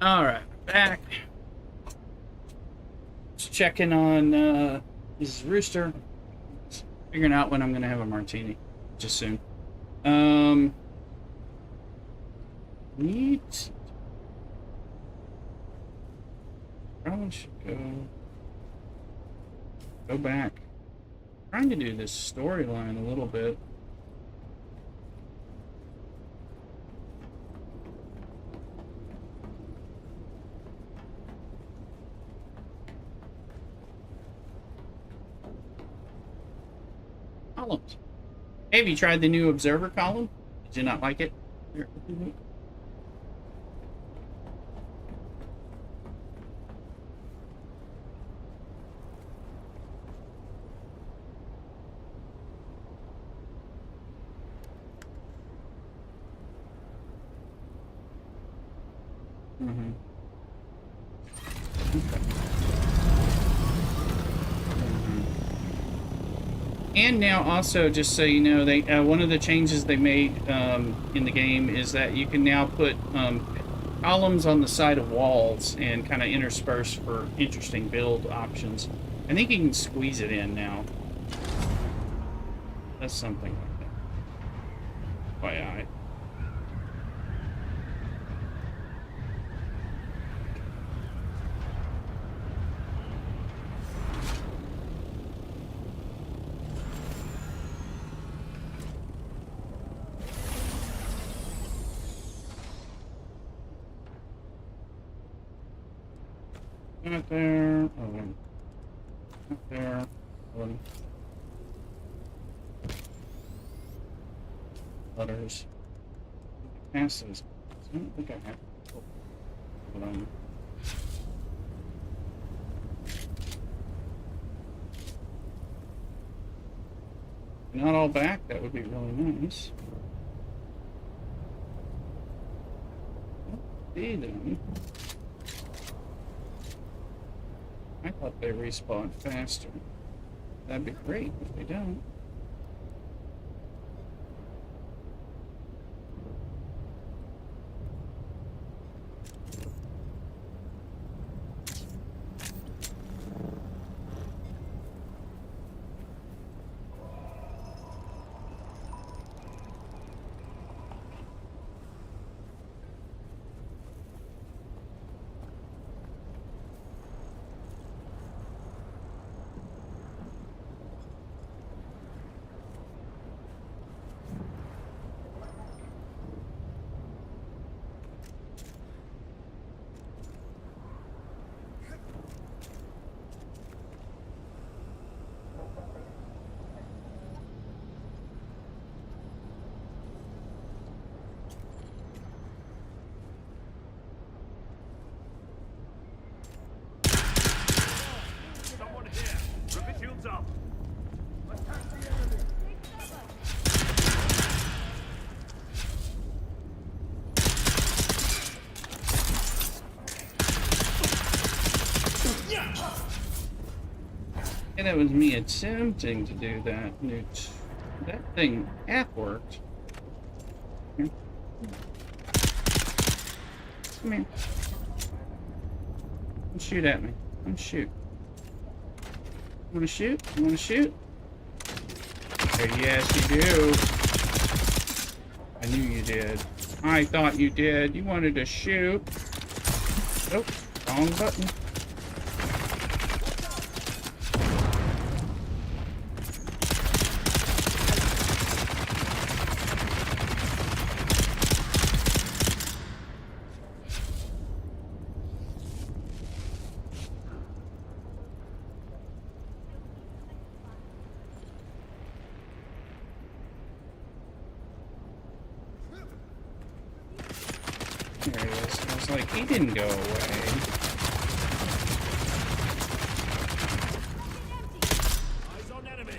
All right, back. Just checking on Mrs. Rooster. Just figuring out when I'm gonna have a martini, just soon. Neat. Probably should go back. Trying to do this storyline a little bit. Columns. Hey, have you tried the new Observer column? Did you not like it? Mm-hmm. Okay. And now also, just so you know, they one of the changes they made in the game is that you can now put columns on the side of walls and kind of intersperse for interesting build options. I think you can squeeze it in now. That's something like that. FYI. Not there. Not there. Letters. Pass those. I don't think I have. Hold on. Not all back. That would be really nice. See them. I thought they respawned faster. That'd be great if they don't. And that was me attempting to do that. That thing half worked. Here. Come here. Don't shoot at me. Don't shoot. You wanna shoot? You wanna shoot? Yes, you do. I knew you did. I thought you did. You wanted to shoot. Nope. Wrong button. There he is. I was like, he didn't go away. Eyes on enemy.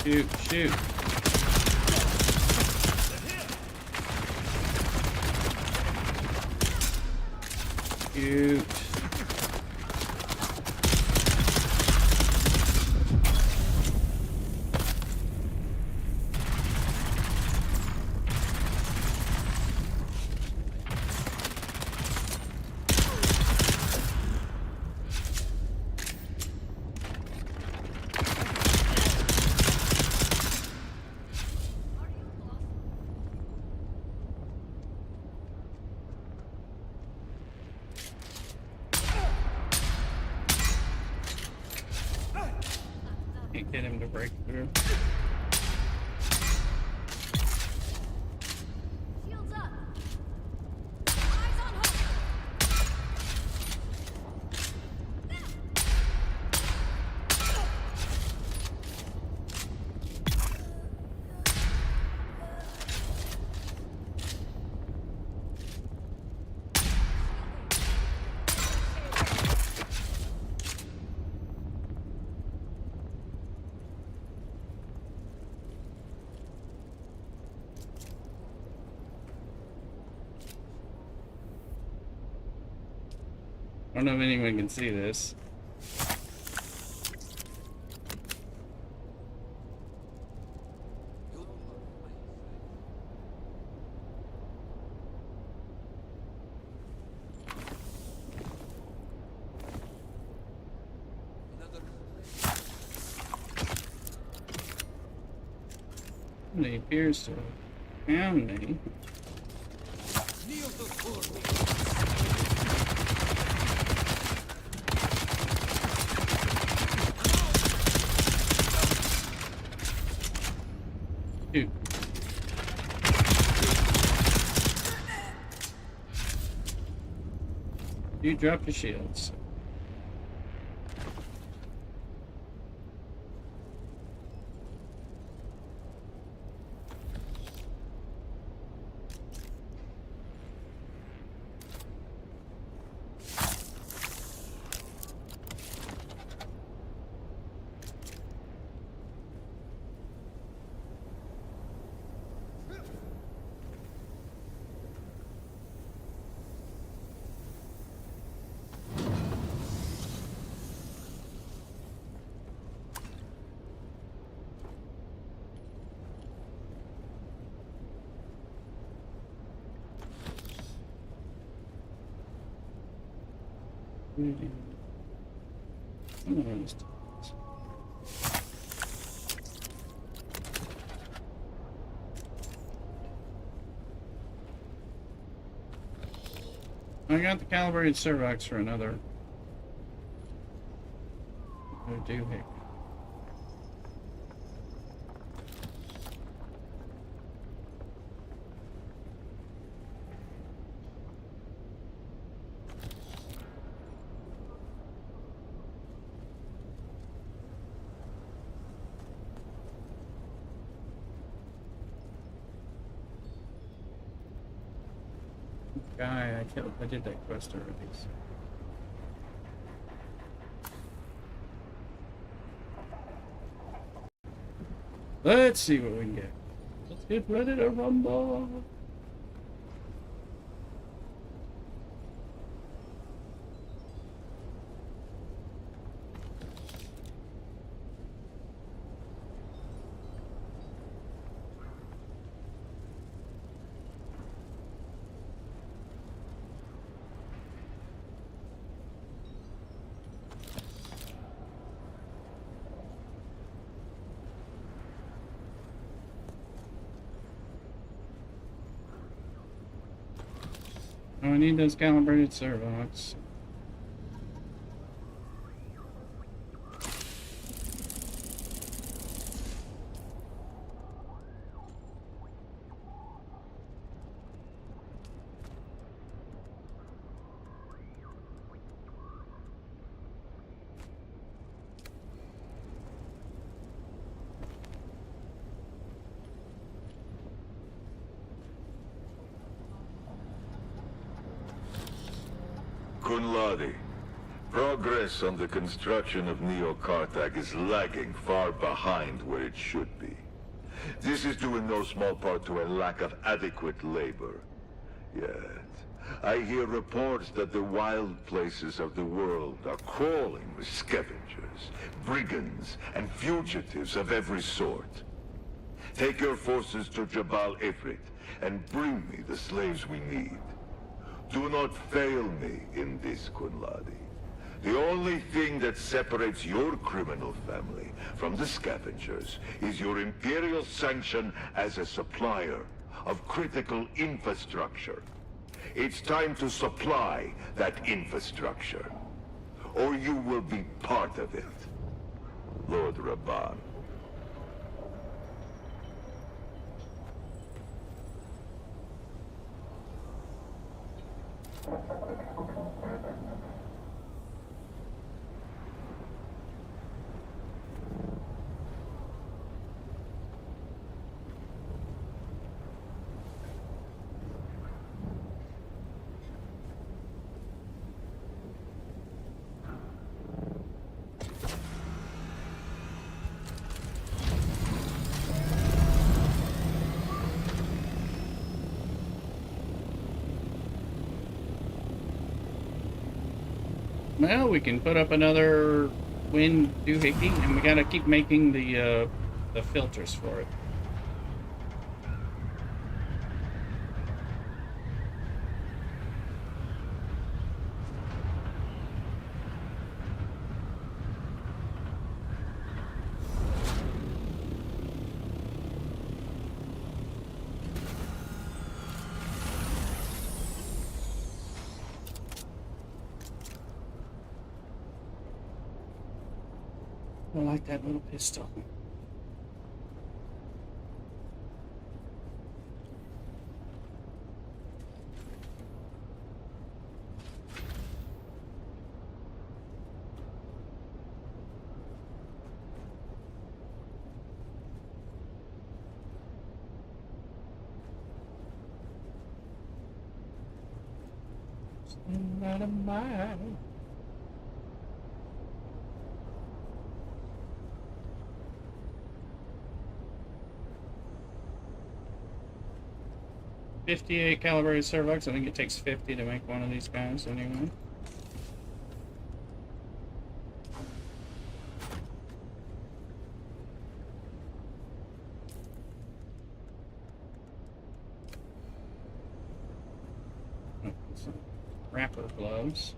Shoot, shoot. Shoot. Can't get him to break through. Shields up. Eyes on hole. I don't know if anyone can see this. He appears to have found me. Shoot. You dropped your shields. I got the calibrated servox for another. Do here. Guy I killed. I did that quest already. So. Let's see what we can get. Let's get ready to rumble. Oh, I need those calibrated servox. Kun Ladi, Progress on the construction of Neo-Carthag is lagging far behind where it should be. This is due in no small part to a lack of adequate labor. Yet, I hear reports that the wild places of the world are crawling with scavengers, brigands, and fugitives of every sort. Take your forces to Jabal Ifrit and bring me the slaves we need. Do not fail me in this, Kunladi. The only thing that separates your criminal family from the scavengers is your Imperial sanction as a supplier of critical infrastructure. It's time to supply that infrastructure, or you will be part of it, Lord Rabban. Well, we can put up another wind doohickey, and we gotta keep making the filters for it. I like that little pistol. Not a mile. .58 calibrated servox. I think it takes 50 to make one of these guys anyway. Oh, some wrapper gloves.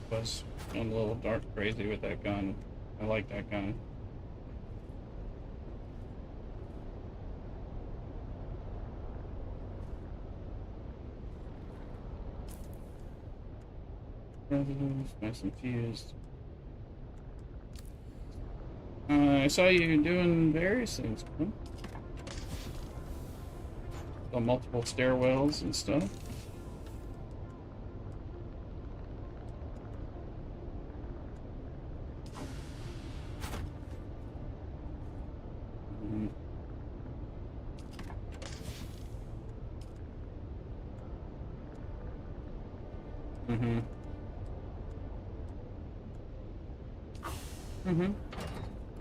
Was going a little dark crazy with that gun. I like that gun. Nice and fused. I saw you doing various things. Huh? On multiple stairwells and stuff.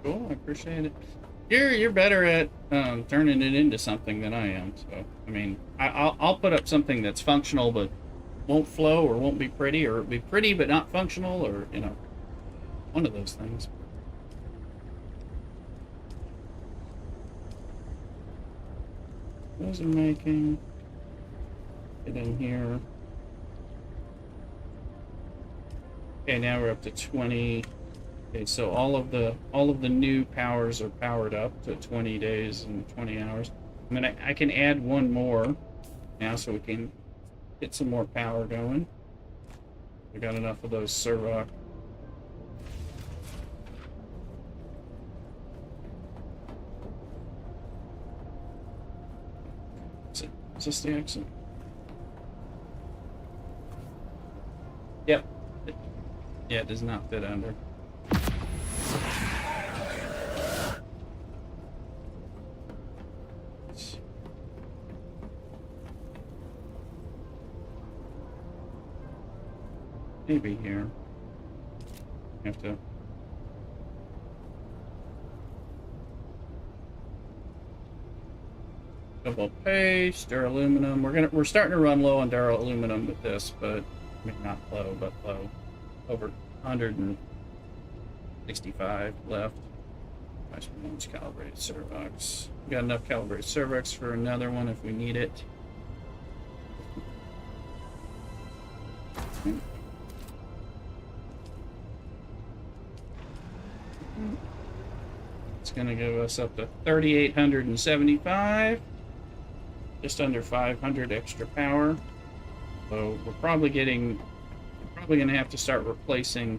Cool, I appreciate it. You're better at turning it into something than I am. So I mean, I'll put up something that's functional but won't flow or won't be pretty, or it'll be pretty but not functional, or you know, one of those things. Those are making. Get in here. Okay, now we're up to 20. Okay, so all of the new powers are powered up to 20 days and 20 hours. I mean, I can add one more now, so we can get some more power going. We got enough of those Servoc. Is this the exit? Yep. Yeah, it does not fit under. Maybe here. Have to. Double paste, duraluminum. We're starting to run low on duraluminum with this, but I mean not low, but low. Over 165 left. Nice one's calibrated Servox. We got enough calibrated Servox for another one if we need it. It's going to give us up to 3,875. Just under 500 extra power. So we're probably going to have to start replacing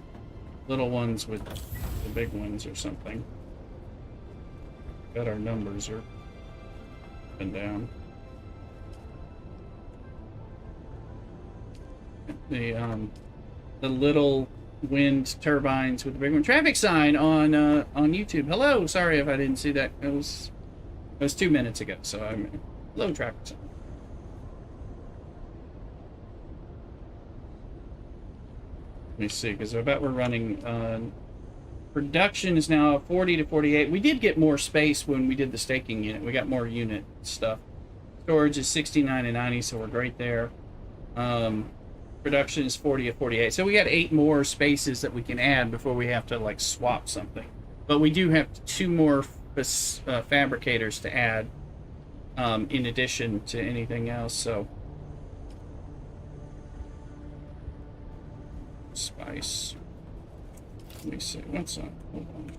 little ones with the big ones or something. Bet our numbers are up and down. The little wind turbines with the big one. Traffic sign on YouTube. Hello, sorry if I didn't see that. It was 2 minutes ago, so I'm low traffic sign. Let me see, because I bet we're running production is now 40 to 48. We did get more space when we did the staking unit. We got more unit stuff. Storage is 69 and 90, so we're great there. Production is 40 to 48. So we got 8 more spaces that we can add before we have to like swap something. But we do have 2 more fabricators to add in addition to anything else. So spice. Let me see. What's up? Hold on.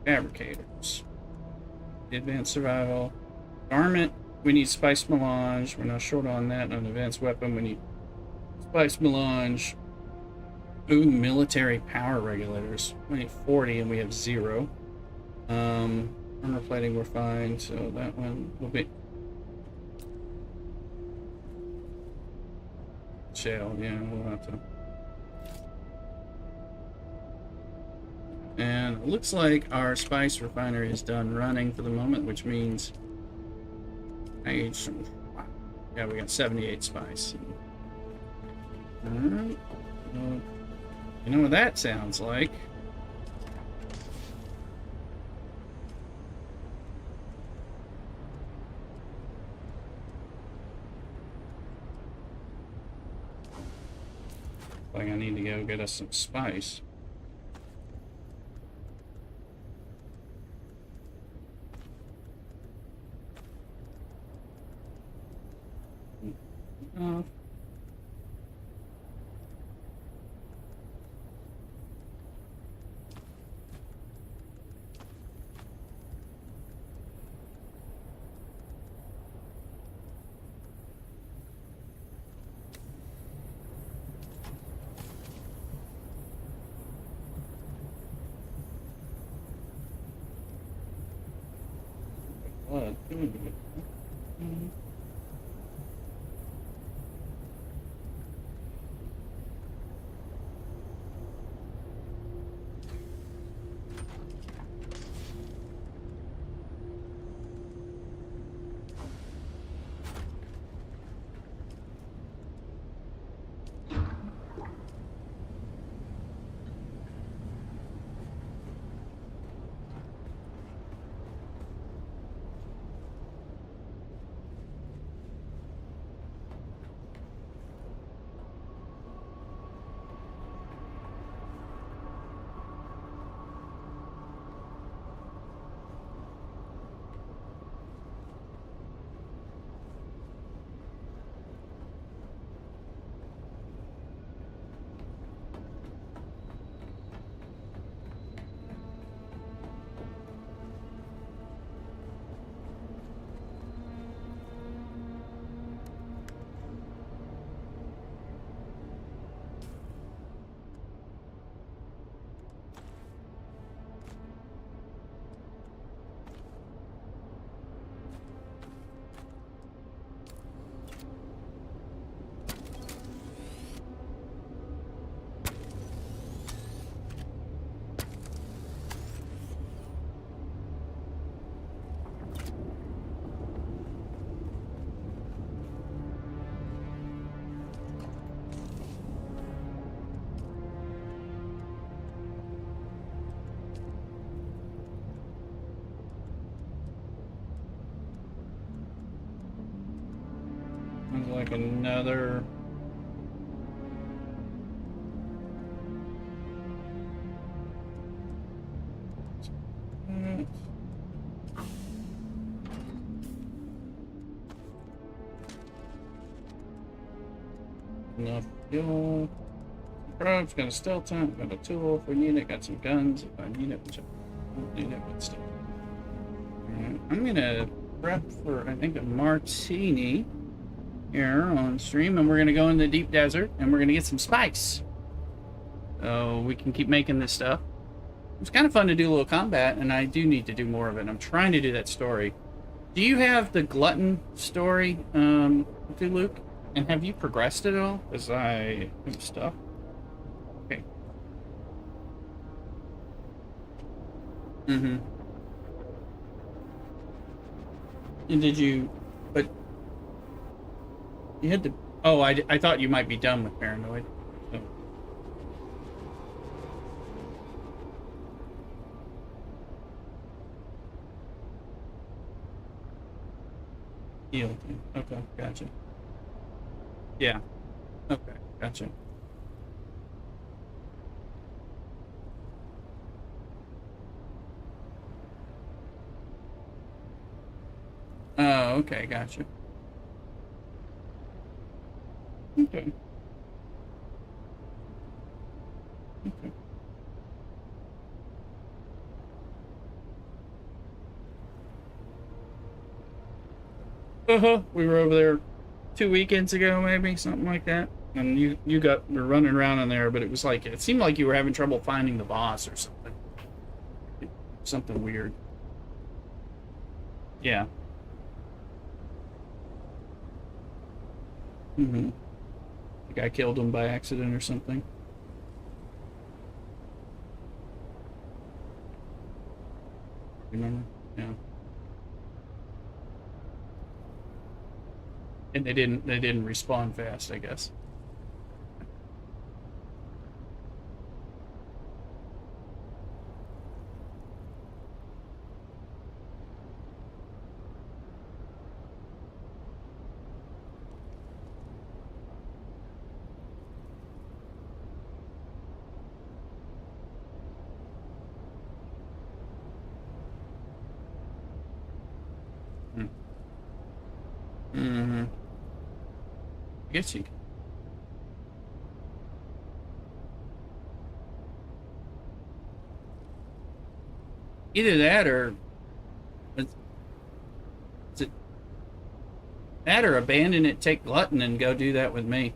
Fabricators. Advanced survival. Garment. We need spice melange. We're not short on that. On advanced weapon, we need spice melange. Ooh, military power regulators. We need 40 and we have 0. Armor plating, we're fine. So that one will be shell. Yeah, we'll have to. And it looks like our spice refinery is done running for the moment, which means yeah, we got 78 spice. Alright. You know what that sounds like? Like I need to go get us some spice. Oh. Blood. like another. Enough fuel. Probes, got a stealth tank, got a tool if we need it, got some guns if I need it, which I don't need it, but still. Alright, I'm gonna prep for, I think, a martini here on stream, and we're gonna go in the deep desert, and we're gonna get some spice. So we can keep making this stuff. It was kind of fun to do a little combat, and I do need to do more of it. I'm trying to do that story. Do you have the glutton story, to Luke? And have you progressed it at all? Because I am stuck. Okay. Mm-hmm. And did you... But... You had to... Oh, I thought you might be done with Paranoid. So. Healed. Okay, gotcha. Yeah. Okay, gotcha. Oh, okay, gotcha. Okay. Okay. Uh-huh. We were over there 2 weekends ago, maybe, something like that. And you were running around in there, but it was like, it seemed like you were having trouble finding the boss or something. Something weird. Yeah. Mm-hmm. Like I killed him by accident or something. Remember? Yeah. And they didn't respond fast, I guess. Mm-hmm. I guess you can. Either that or is it that or abandon it, take glutton, and go do that with me,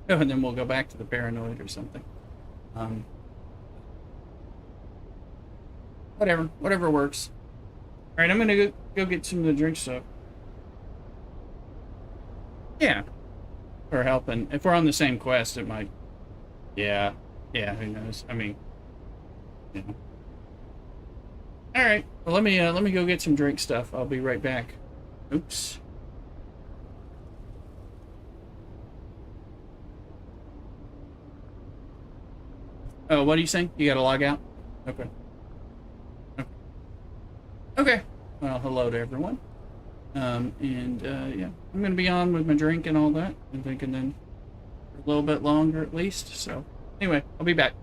and then we'll go back to the paranoid or something. Whatever works. All right, I'm gonna go get some of the drink stuff. Yeah, for helping. If we're on the same quest, it might. Yeah, yeah. Who knows? I mean, yeah. All right. Well, let me go get some drink stuff. I'll be right back. Oops. Oh, what are you saying? You got to log out? Okay. Okay. Okay. Well, hello to everyone. Yeah, I'm gonna be on with my drink and all that, I think, and then for a little bit longer at least. So, anyway, I'll be back.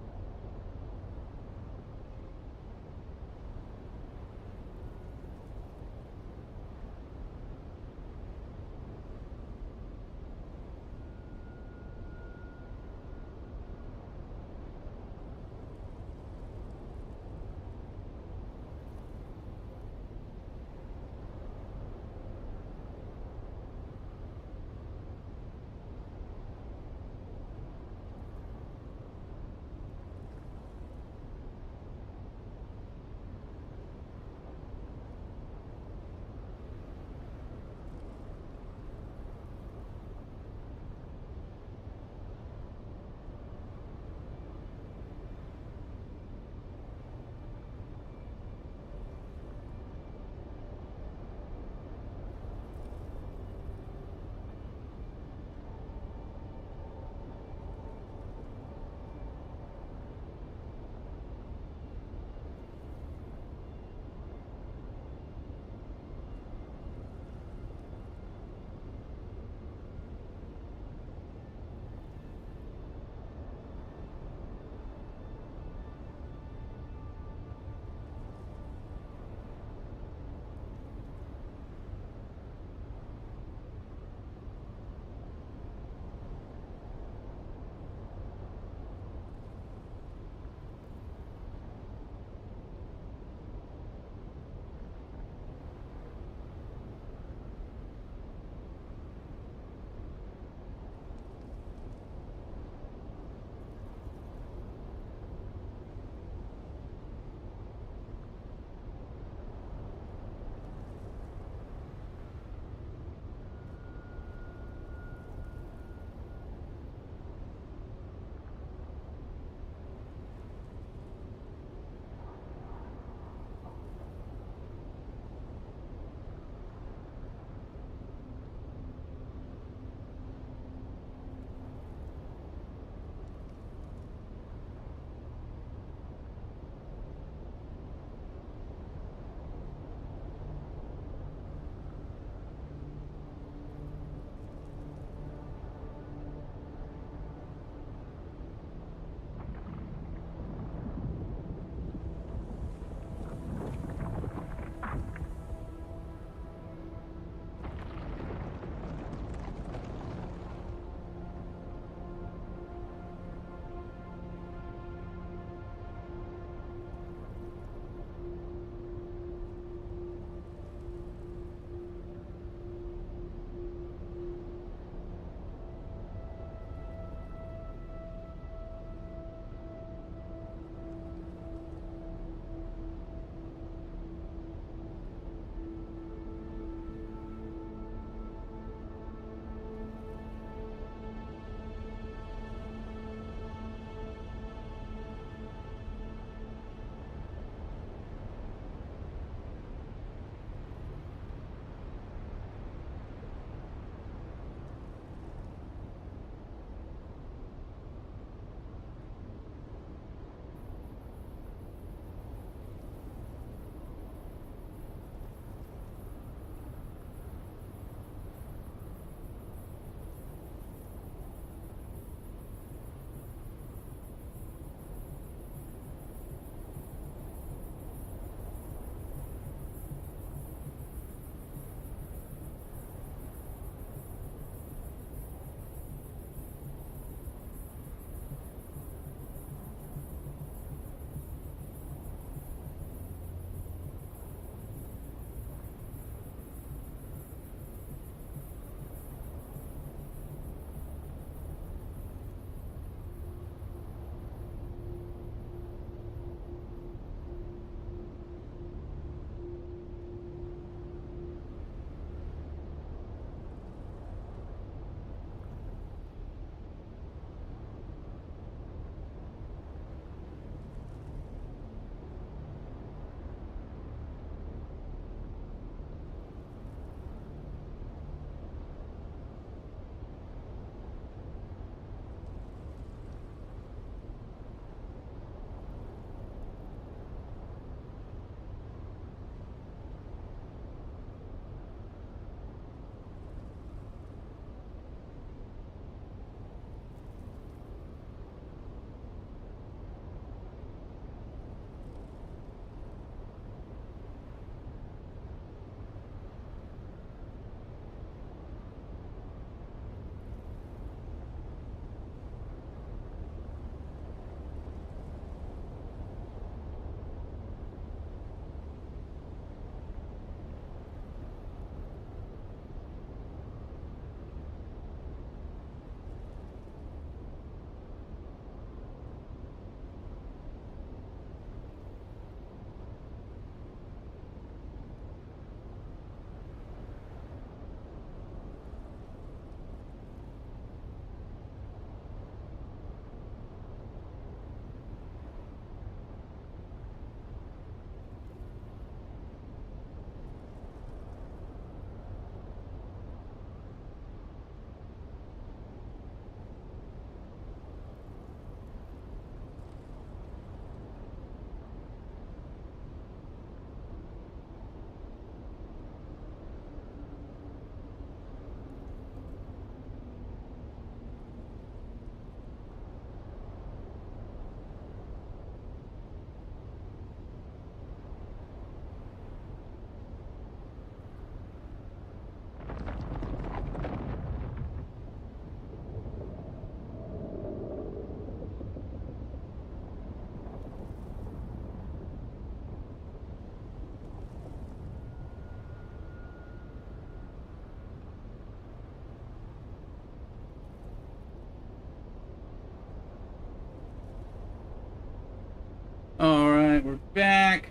Alright, we're back.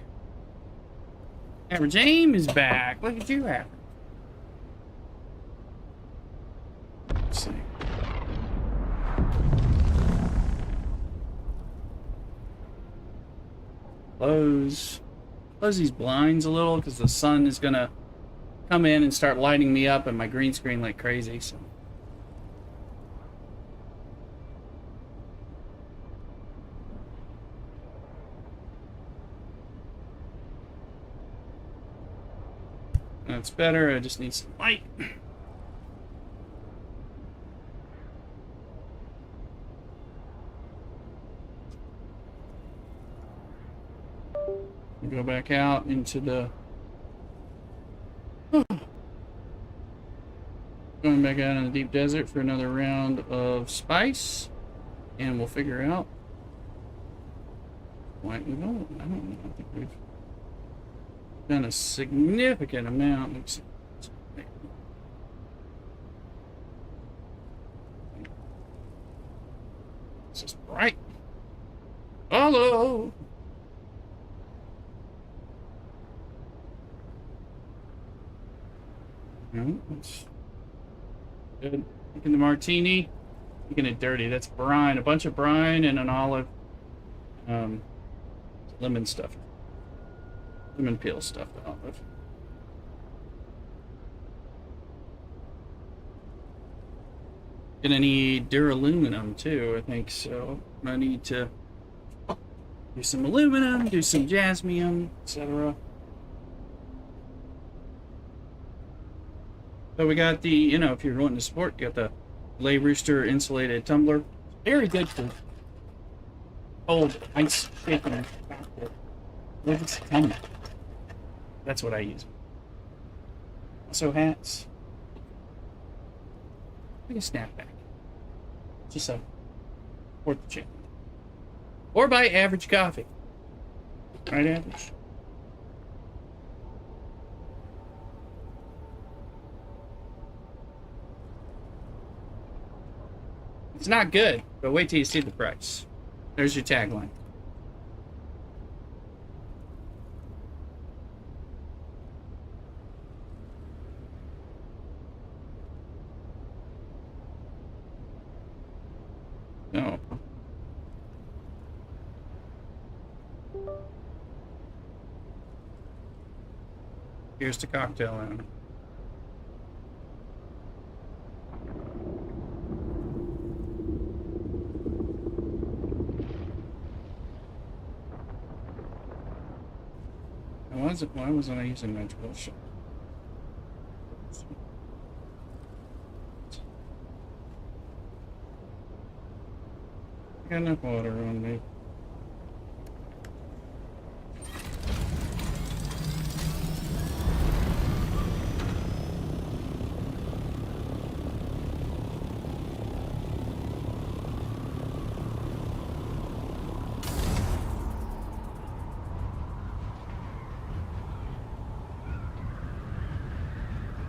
Average aim is back. Look at you, Average. Let's see. Close these blinds a little because the sun is gonna come in and start lighting me up and my green screen like crazy. So. That's better. I just need some light. Go back out into the... Going back out in the deep desert for another round of spice. And we'll figure out why we don't. I don't know. I think we've done a significant amount. Let's see. This is bright. Hello. No, it's good. Making the martini, making it dirty. That's brine, a bunch of brine and an olive, lemon stuff, lemon peel stuffed olive. Gonna need duraluminum too, I think so. I need to do some aluminum, do some jasmium, etc. So we got the, you know, if you're wanting to support, you got the Lay Rooster insulated tumbler. Very good for cold ice shaking. Look, it's tiny. That's what I use. Also hats. Like a snapback. Just a support the channel. Or buy Average coffee. Right, Average? It's not good, but wait till you see the price. There's your tagline. No. Here's the cocktail in. Why wasn't I using my drill shot? I got enough water on me.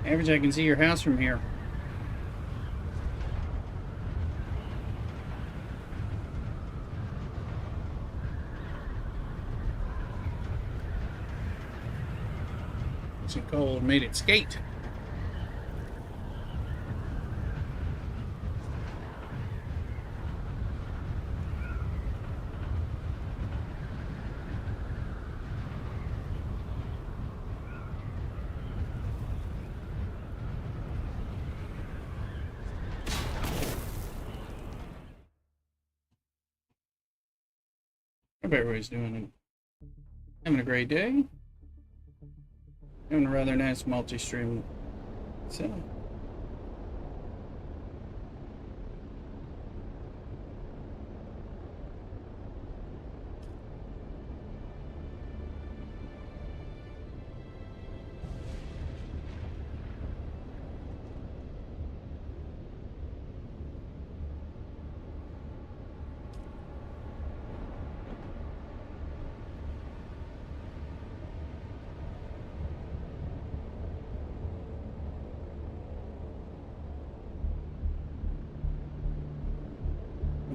Average, I can see your house from here. It's cold, made it skate. Hope everybody's doing it. Having a great day. Having a rather nice multi-stream. So.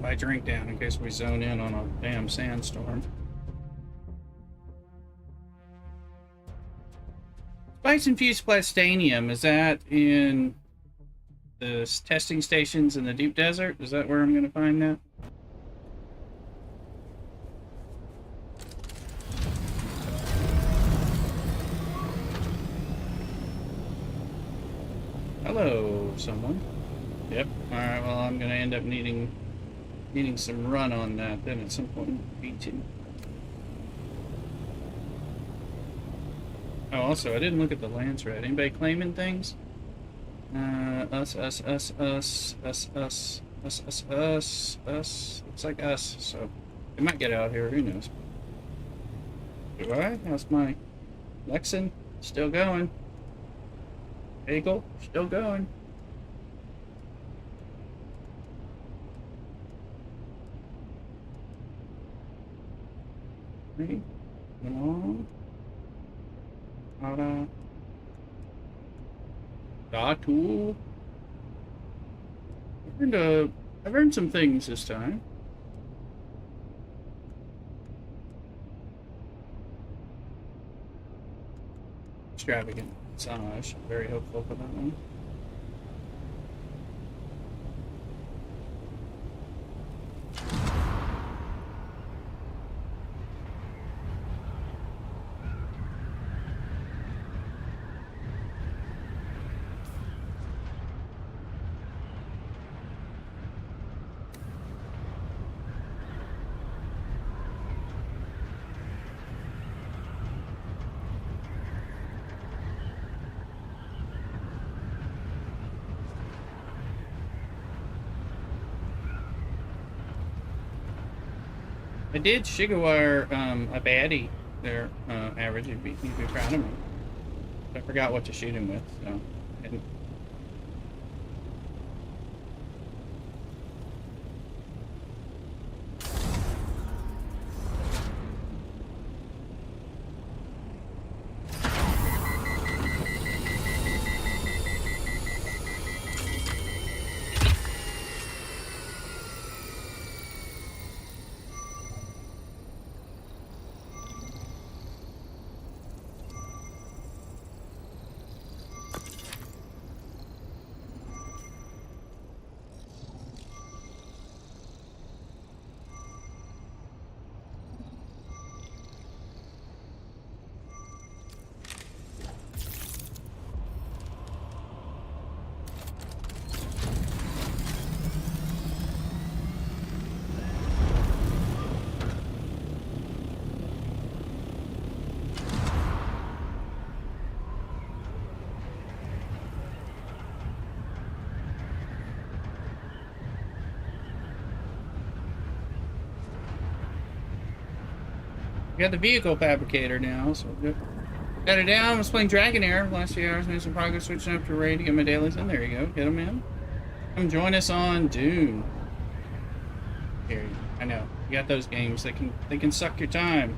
My drink down in case we zone in on a damn sandstorm. Spice infused plastanium, is that in the testing stations in the deep desert? Is that where I'm going to find that? Hello, someone. Yep. Alright, well, I'm going to end up needing some run on that then at some point. Beating. Oh, also, I didn't look at the land thread. Anybody claiming things? Us. Looks like us, so they might get out here, who knows. Alright, how's my Lexan? Still going. Eagle, still going. Hey, come on. Datu. I've earned some things this time. Extravagant massage. Very hopeful for that one. I did Shigawire a baddie there, average. You'd be proud of me. I forgot what to shoot him with, so I didn't. We got the vehicle fabricator now, so good. Got it down. I was playing Dragonair last few hours. Made some progress switching up to raid to get my dailies in. There you go. Get them in. Come join us on Dune. Here, I know. You got those games. They can suck your time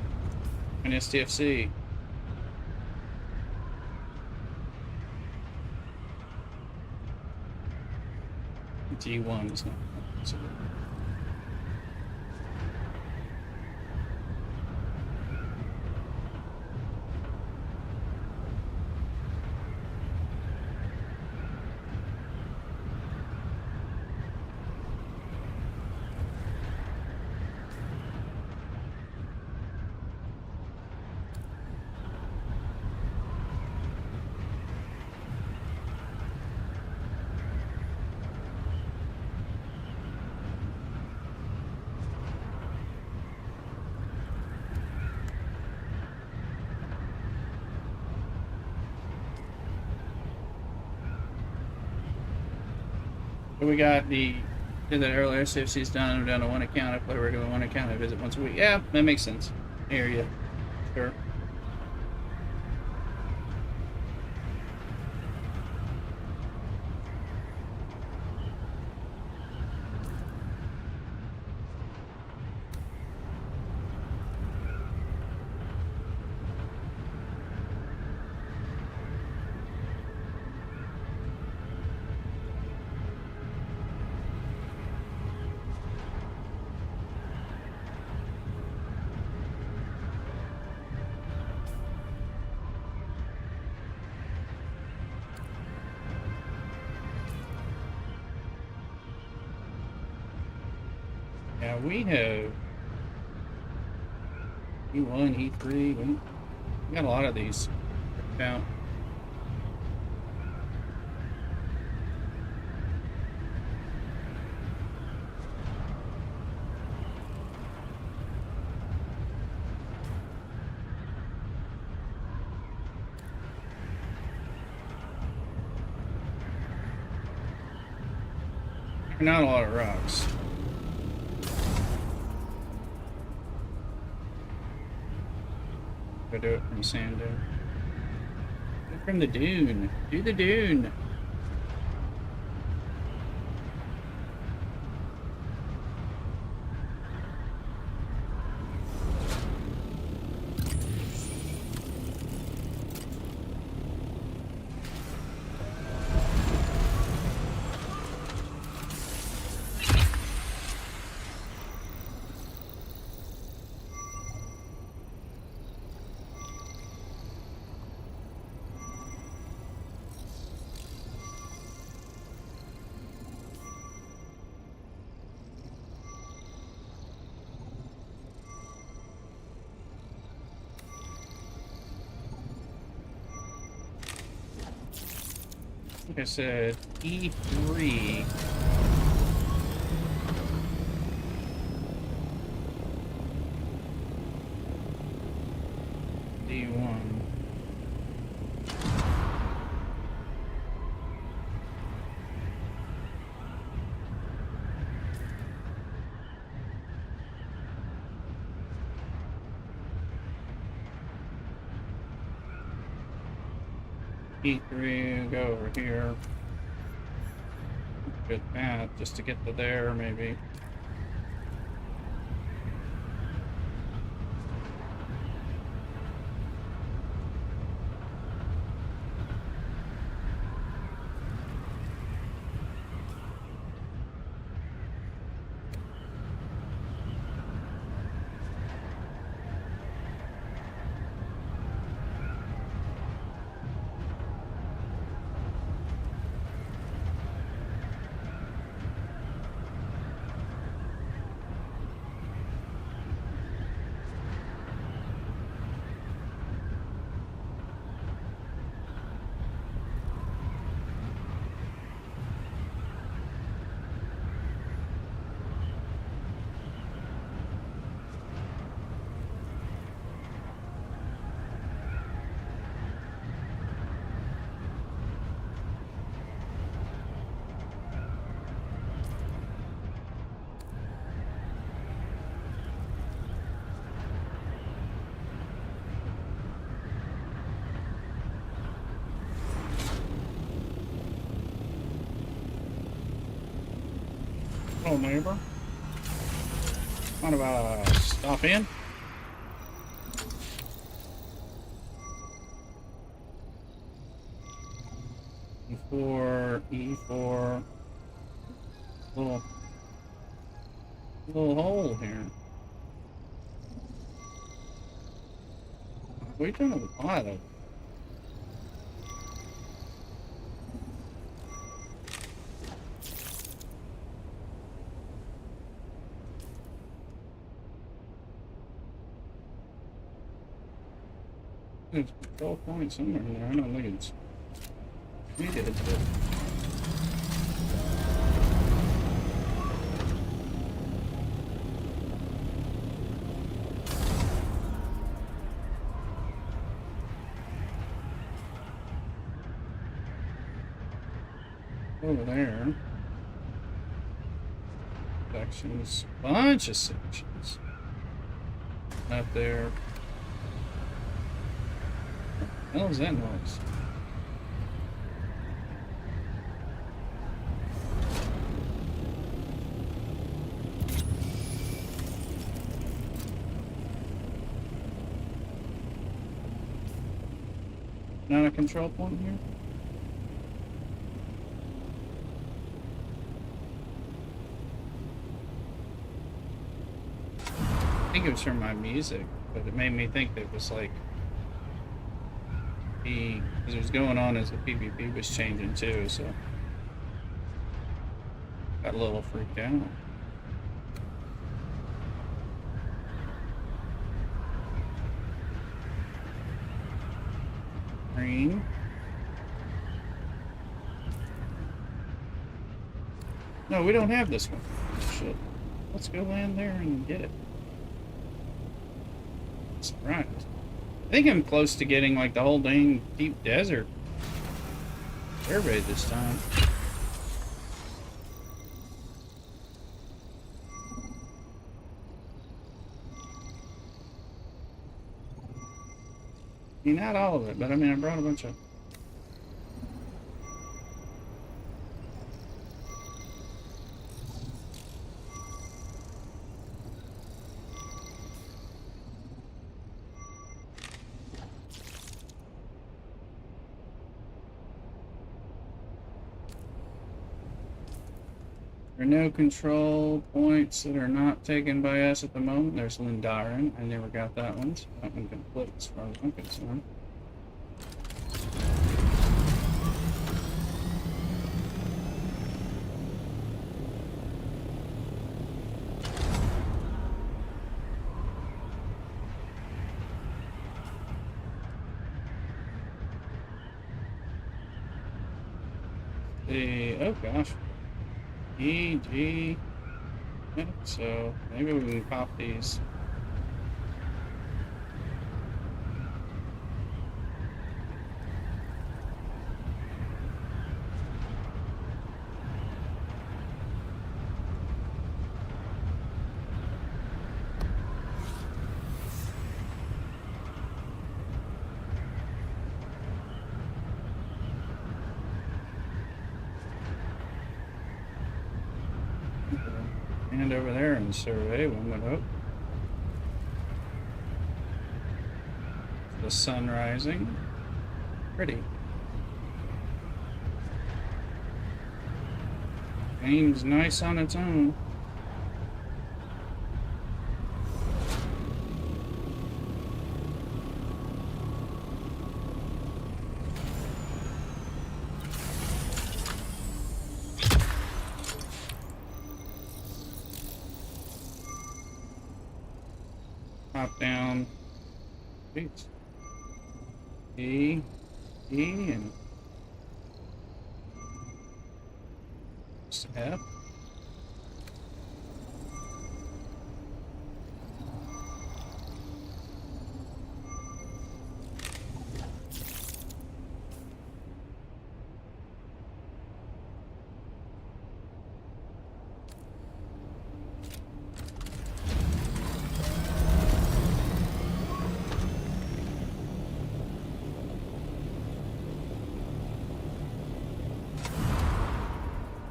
on STFC. G1 is not. So. We got did that earlier. CFC's done. I'm down to one account. I play regular one account. I visit once a week. Yeah, that makes sense. Area. Sure. Yeah, we have E1, E3. We got a lot of these out. Not a lot of rocks. Go do it from sand dune. Do it from the dune. Do the dune. Like I said, E3. D1. E3, go over here. Good path just to get to there, maybe. Hello, neighbor. Mind if I stop in? E4, E4. Little hole here. We've done a lot of. There's a control point somewhere in there. I don't think it's needed, but. Over there. Sections. Bunch of sections. Not there. What the hell is that noise? Not a control point here? I think it was from my music, but it made me think that it was like because it was going on as the PvP was changing too, so got a little freaked out. screen. No, we don't have this one. Shit. Let's go land there and get it. Surprise. I think I'm close to getting like the whole dang deep desert surveyed this time. I mean, not all of it, but I mean, I brought a bunch of... There are no control points that are not taken by us at the moment. There's Lindarin. I never got that one, so that one can flip as far as I'm concerned. Oh gosh. EG. Yeah, so maybe we can pop these. And over there and survey one would hope. The sun rising. Pretty. Game's nice on its own. Hop down. Wait. E, and step.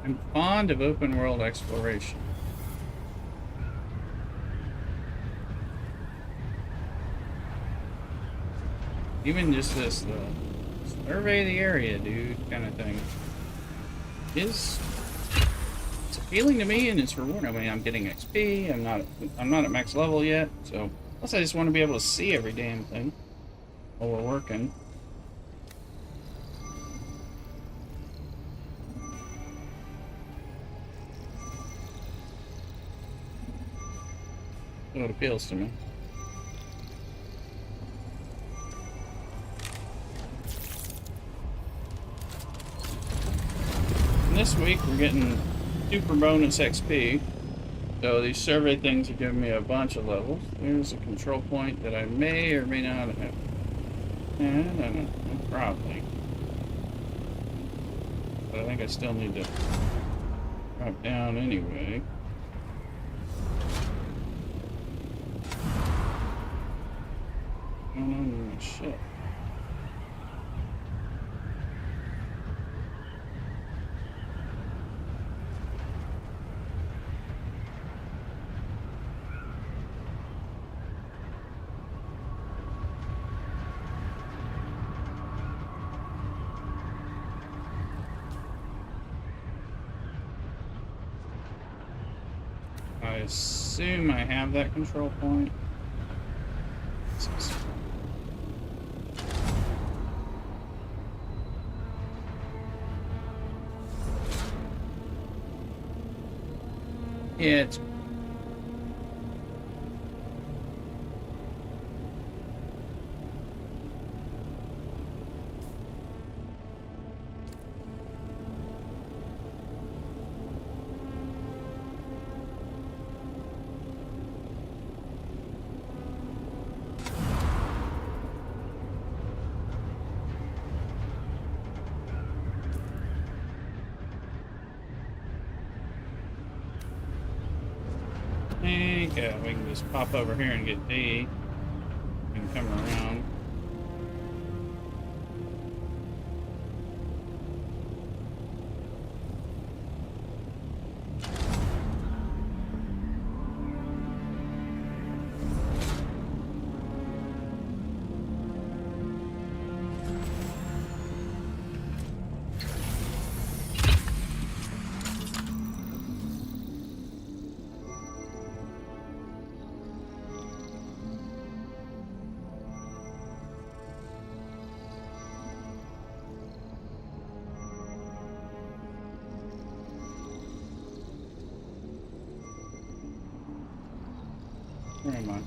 I'm fond of open world exploration. Even just this, the survey the area, dude, kind of thing. It's appealing to me and it's rewarding. I mean, I'm getting XP. I'm not at max level yet, so plus I just want to be able to see every damn thing while we're working. So it appeals to me. And this week we're getting super bonus XP. So these survey things are giving me a bunch of levels. There's a control point that I may or may not have. I don't know. Probably. But I think I still need to drop down anyway. Oh, shit. I assume I have that control point. Yeah, it's think we can just pop over here and get D. We can come around. Where am I?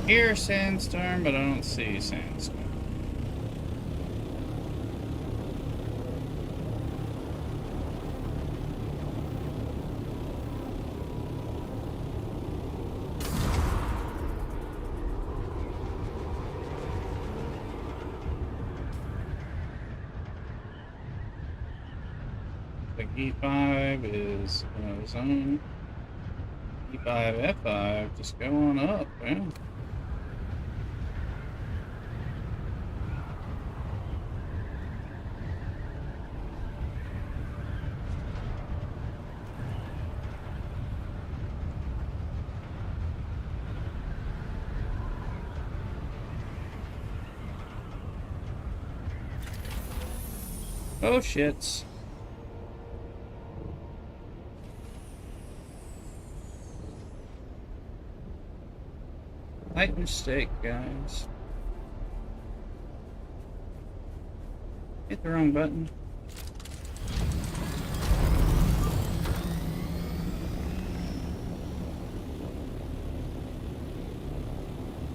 Hear sandstorm, but I don't see sandstorm. Like E5 is zone. E5, F5, just go on up, man. Oh shits. Slight mistake, guys. Hit the wrong button.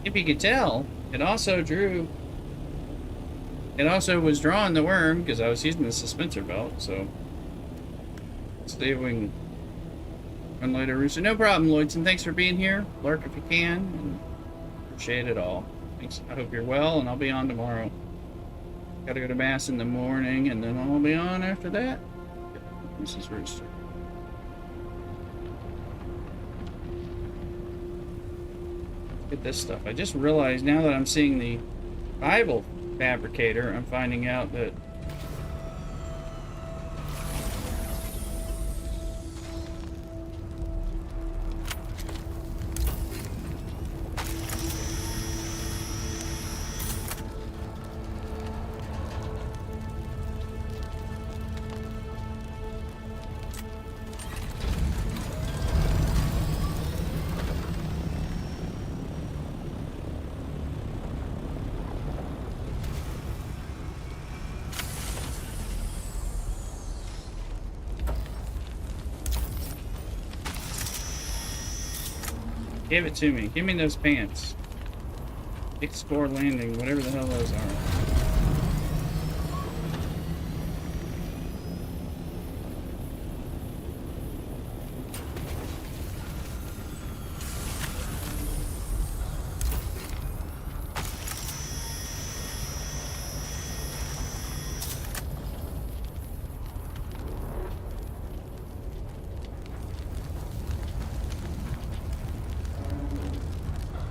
If you could tell, it also was drawing the worm because I was using the suspensor belt, so let's see if we can run later, Rooster. No problem, Lloydson. Thanks for being here. Lurk if you can, and appreciate it all. Thanks. I hope you're well, and I'll be on tomorrow. Gotta go to Mass in the morning, and then I'll be on after that. This is Rooster. Look at this stuff. I just realized now that I'm seeing the Bible fabricator, I'm finding out that give it to me. Give me those pants. Explore landing, whatever the hell those are.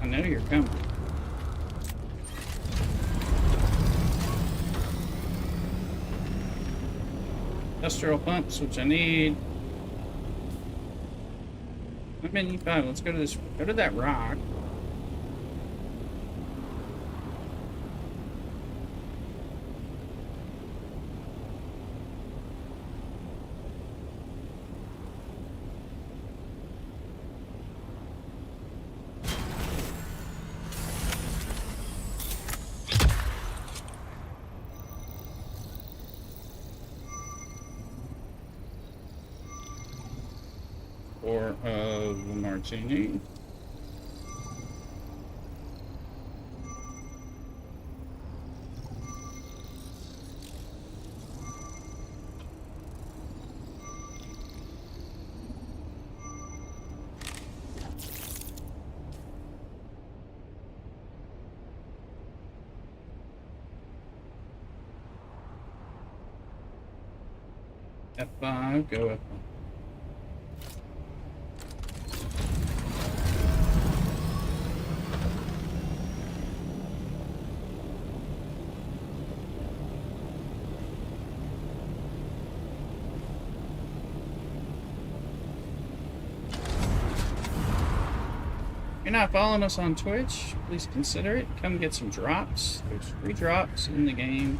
I know you're coming. Industrial pumps, which I need. I'm in E5. Let's go to this. Go to that rock. Or a martini. F5, go F5. If you're not following us on Twitch, please consider it. Come get some drops. There's free drops in the game.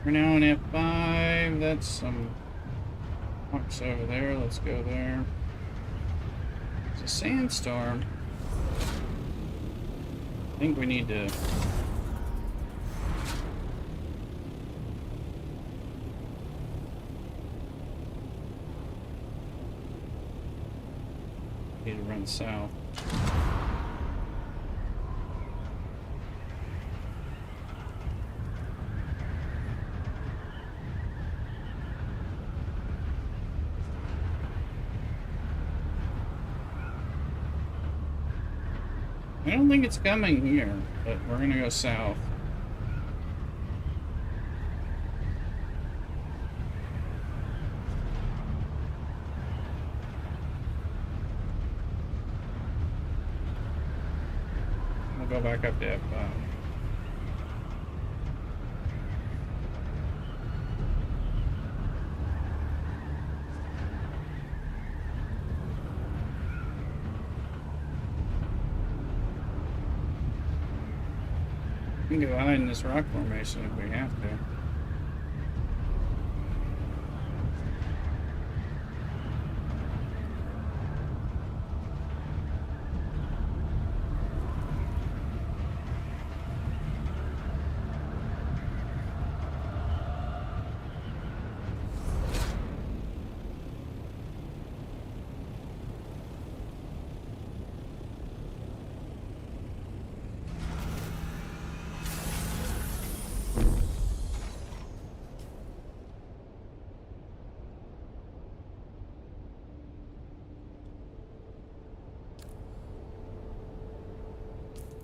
We're now in F5. That's some rocks over there. Let's go there. It's a sandstorm. I think we need to... Need to run south. I don't think it's coming here, but we're gonna go south. We'll go back up to F5. We can go hide in this rock formation if we have to.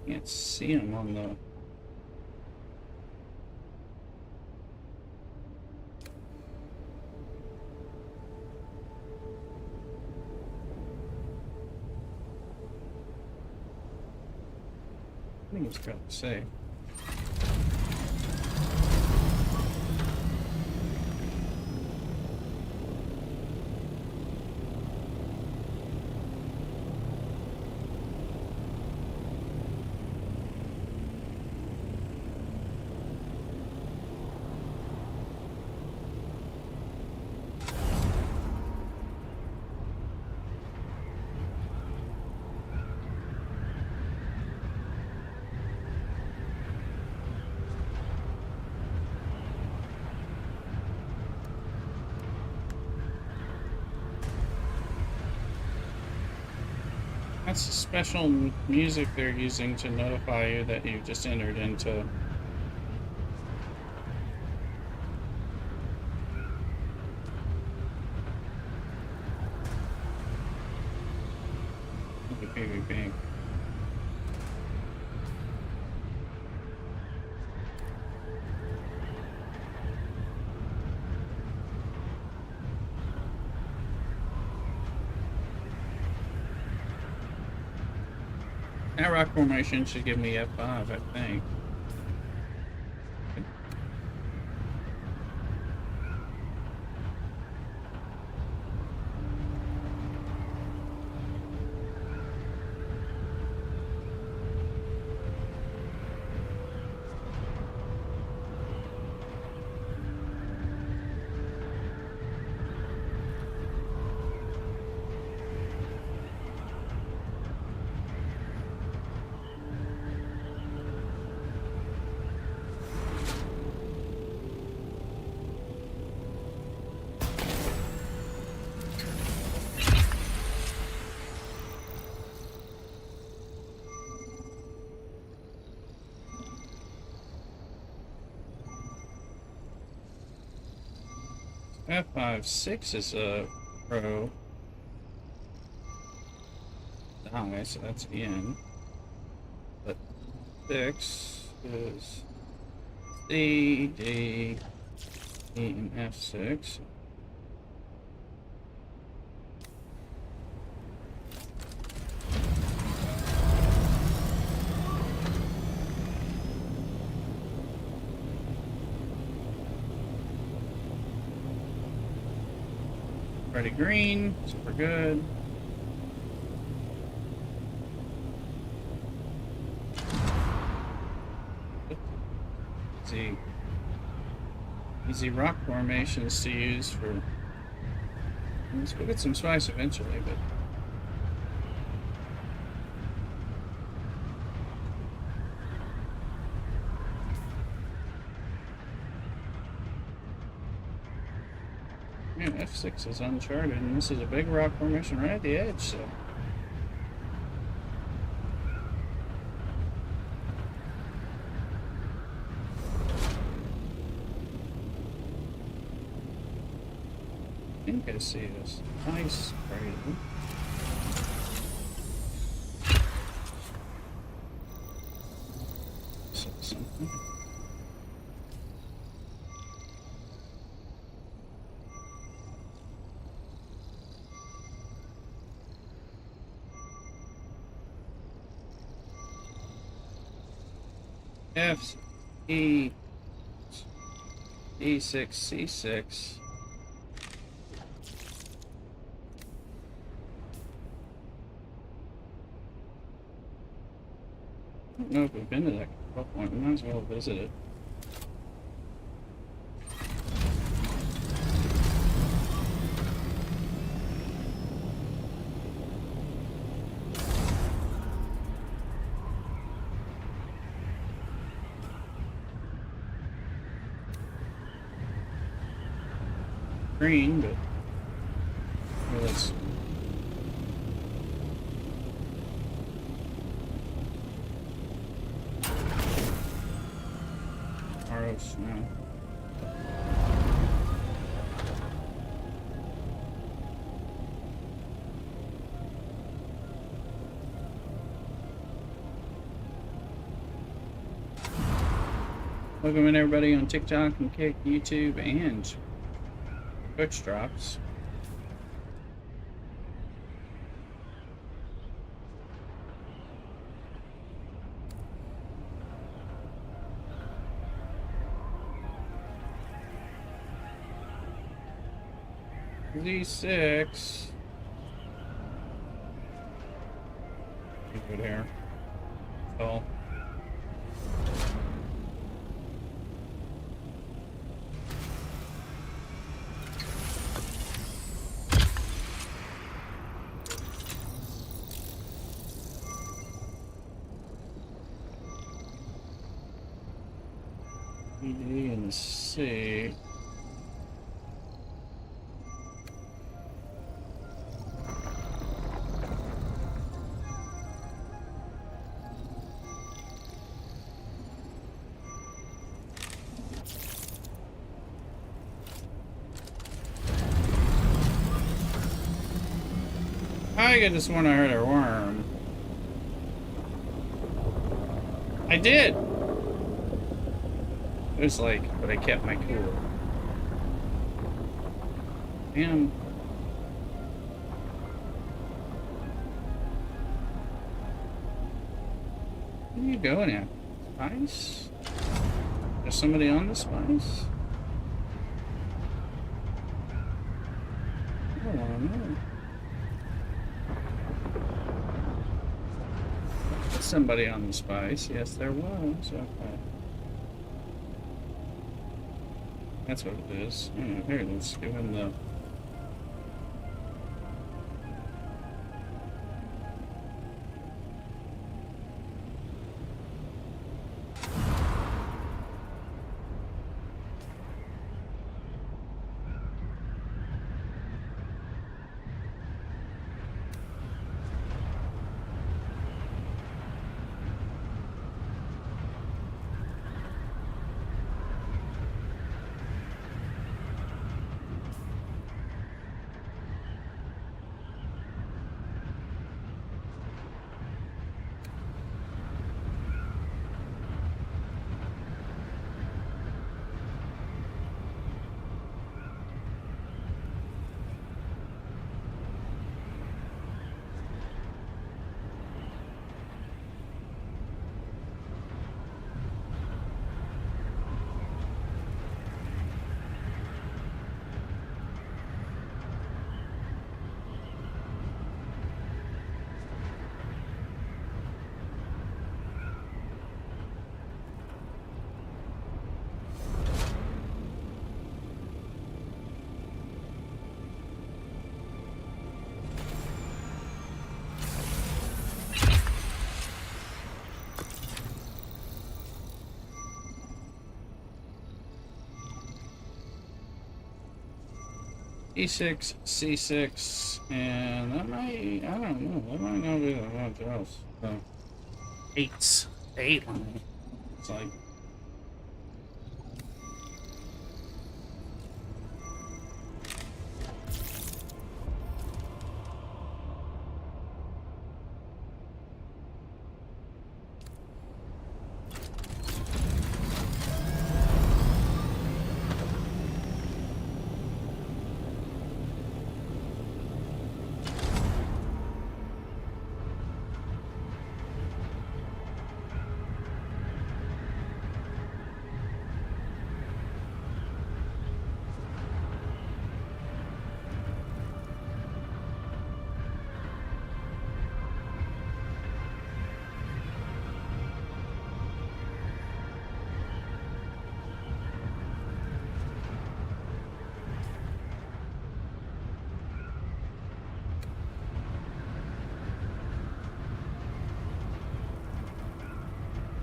Can't see him on the... I think it's got to say. That's special music they're using to notify you that you've just entered into. The PvP. That rock formation should give me F5, I think. F5-6 is a pro die, so that's in. But 6 is C, D, E, and F6. Already green, super good. Easy rock formations to use for. Let's go get some spice eventually, but. Yeah, F6 is uncharted, and this is a big rock formation right at the edge, so. I think I see this nice crater. Something. F E E6 C6. I don't know if we've been to that control point. We might as well visit it. Green, but well, let's. Aros now. Welcome in everybody on TikTok and Kick, YouTube, and Twitch drops. Z6. Good hair. Tall. E, D, and C. I could have sworn I heard a worm. I did! It was like, but I kept my cool. Damn. Where are you going at? Spice? There's somebody on the spice? I don't want to know. There's somebody on the spice. Yes, there was. Okay. That's what it is. Here, let's give him the. E6, C6, and that might, I don't know, that might not be the much else. So, 8s, 8 line. It's like,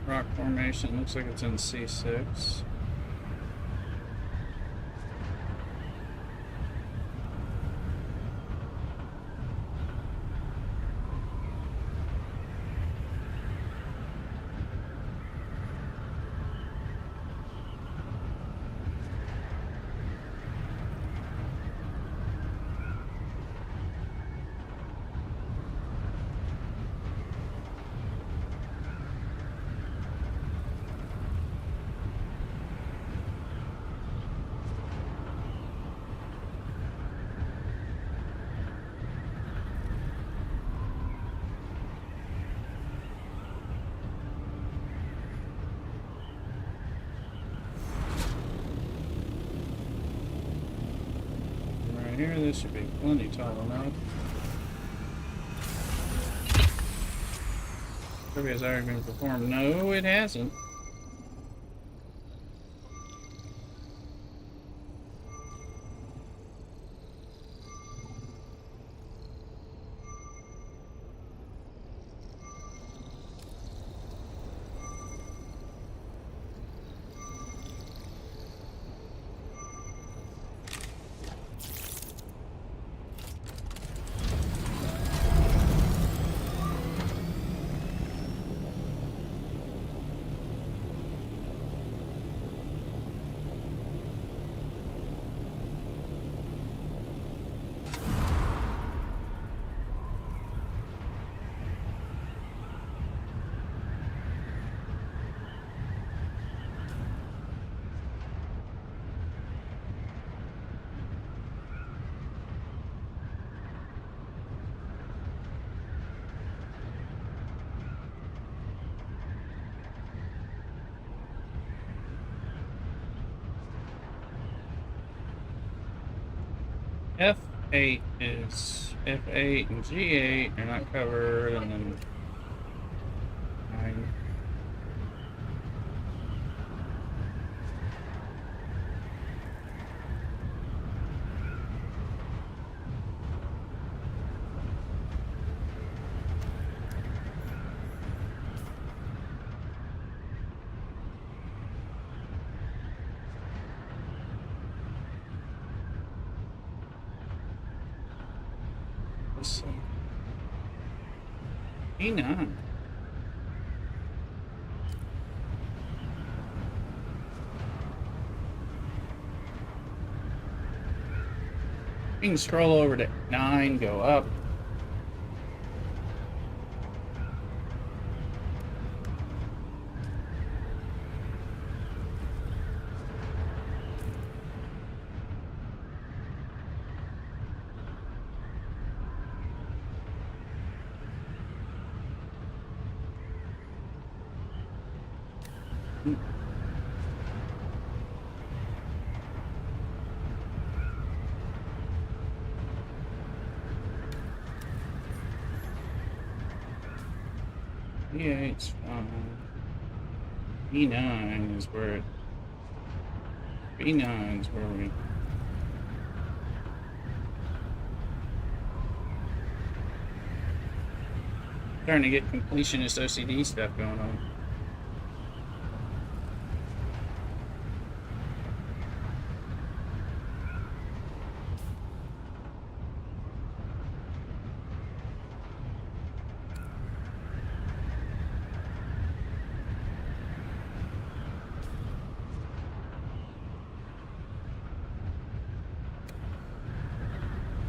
rock formation, looks like it's in C6. Right here, this should be plenty tall enough. Maybe it's already been performed. No, it hasn't. F8 is F8 and G8 are not covered, and then 9. So, E9. You can scroll over to 9, go up. E8's fine. E9 is where it. B9 is where we. Starting to get completionist OCD stuff going on.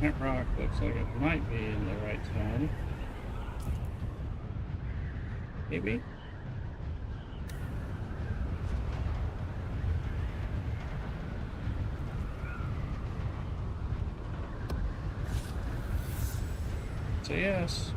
That rock looks like it might be in the right zone. Maybe? Say yes.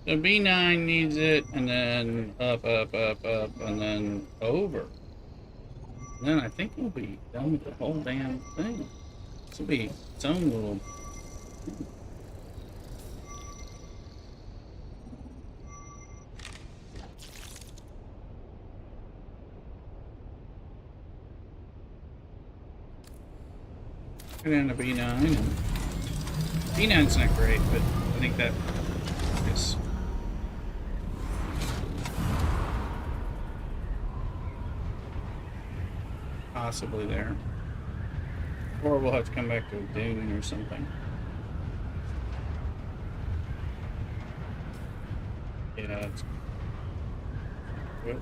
So B9 needs it, and then up, up, up, up, and then over. And then I think we'll be done with the whole damn thing. This will be its own little... Get into B9. And B9's not great, but I think that is... possibly there. Or we'll have to come back to Dune or something. Yeah, it's good.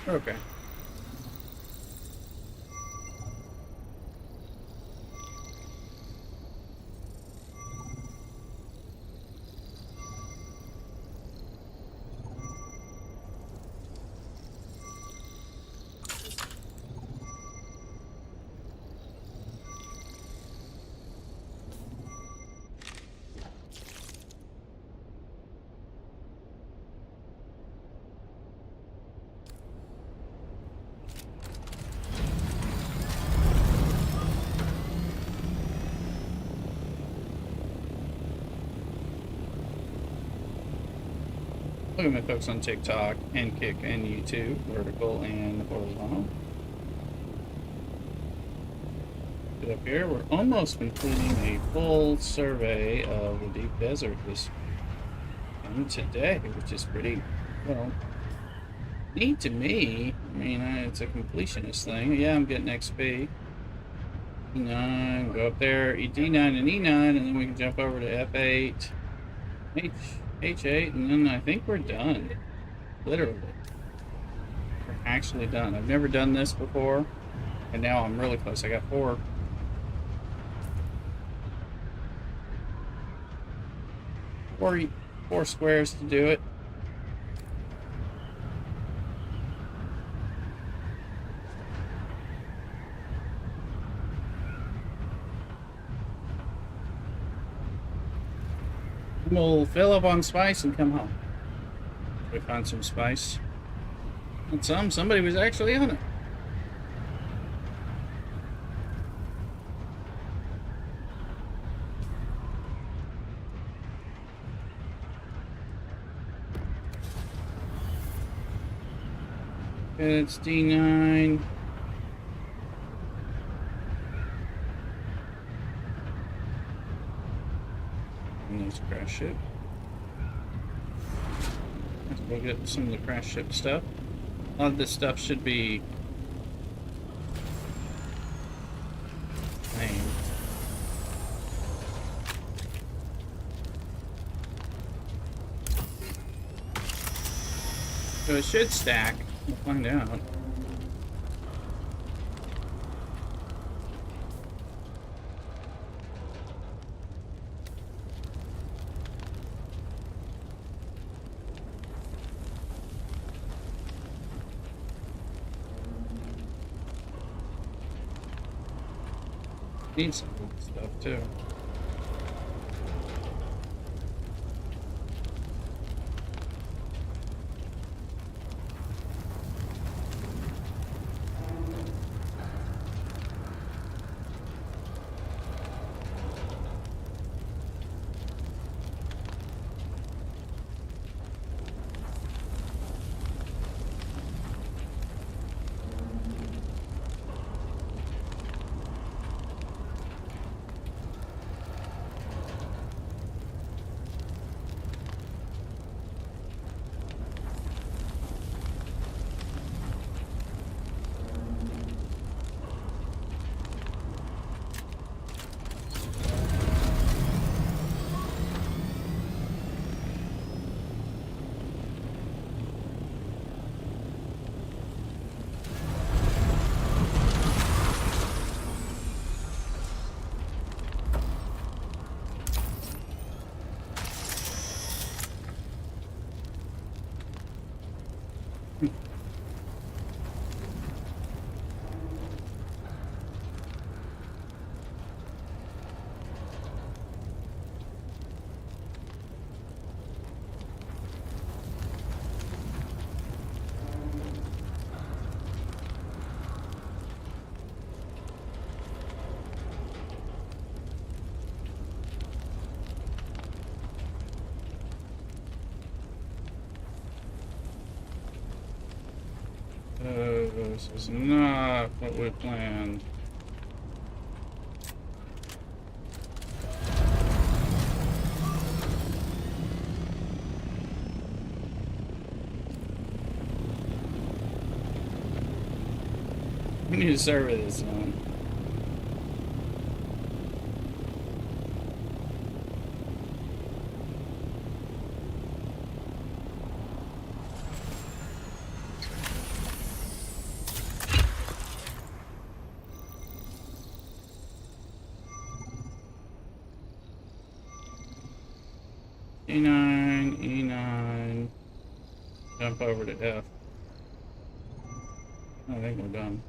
Okay. Look at my folks on TikTok and Kick and YouTube, vertical and horizontal. Get up here, we're almost completing a full survey of the deep desert today, which is pretty, well, neat to me. I mean, it's a completionist thing. Yeah, I'm getting XP. E9, go up there, D9 and E9, and then we can jump over to F8, H8, and then I think we're done. Literally. We're actually done. I've never done this before, and now I'm really close. I got four squares to do it. We'll fill up on spice and come home. We found some spice. And somebody was actually on it. It's D9. And there's a crash ship. Let's go get some of the crash ship stuff. A lot of this stuff should be named. So it should stack. We'll find out. Need some stuff too. This is not what we planned. We need to survey this one. E9, E9. Jump over to F. I think we're done.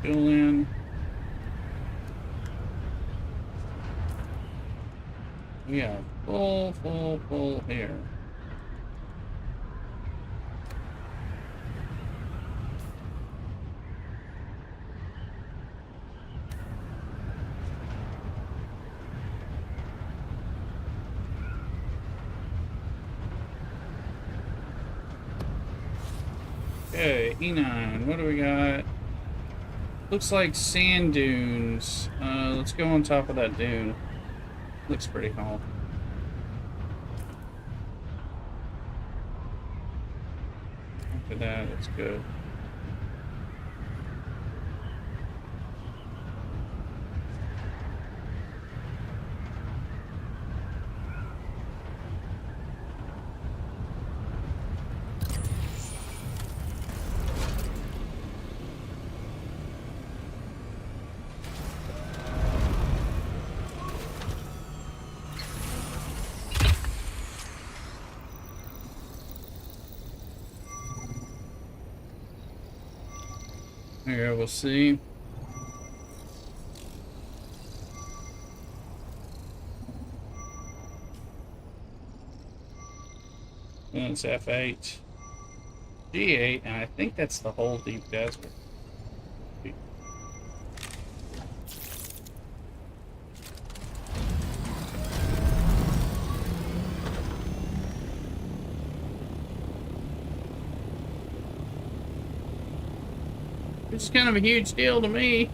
Fill in. We have full here. Okay, E9, what do we got? Looks like sand dunes. Let's go on top of that dune. Looks pretty cool. After that, it's good. Here, we'll see. And it's F8. G8, and I think that's the whole deep desert. It's kind of a huge deal to me.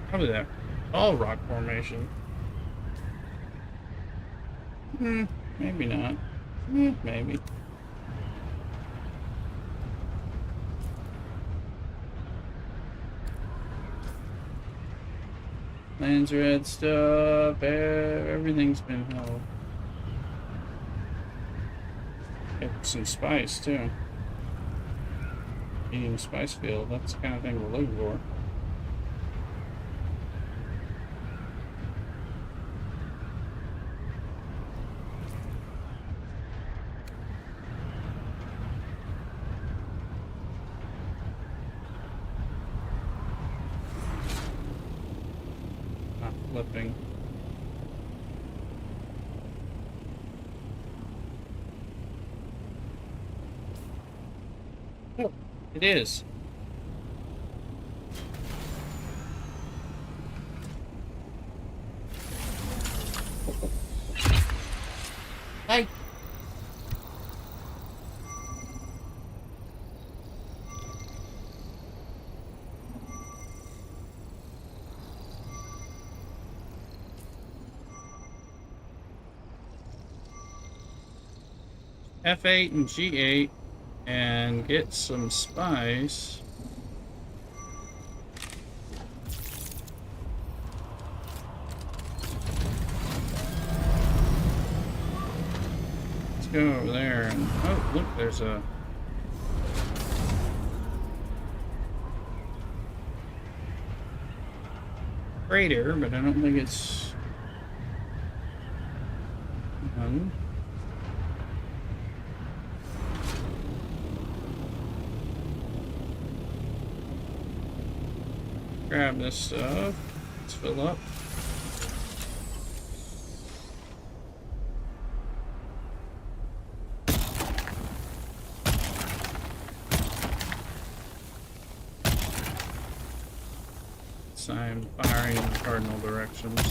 Probably that all rock formation. Maybe not. Maybe. Lands red stuff. Everything's been held. Get some spice too. Medium spice field. That's the kind of thing we're looking for. Flipping. Oh, it is. Hey. F8 and G8 and get some spice. Let's go over there and oh look, there's a crater, but I don't think it's one. Grab this stuff. Let's fill up. So I'm firing in cardinal directions.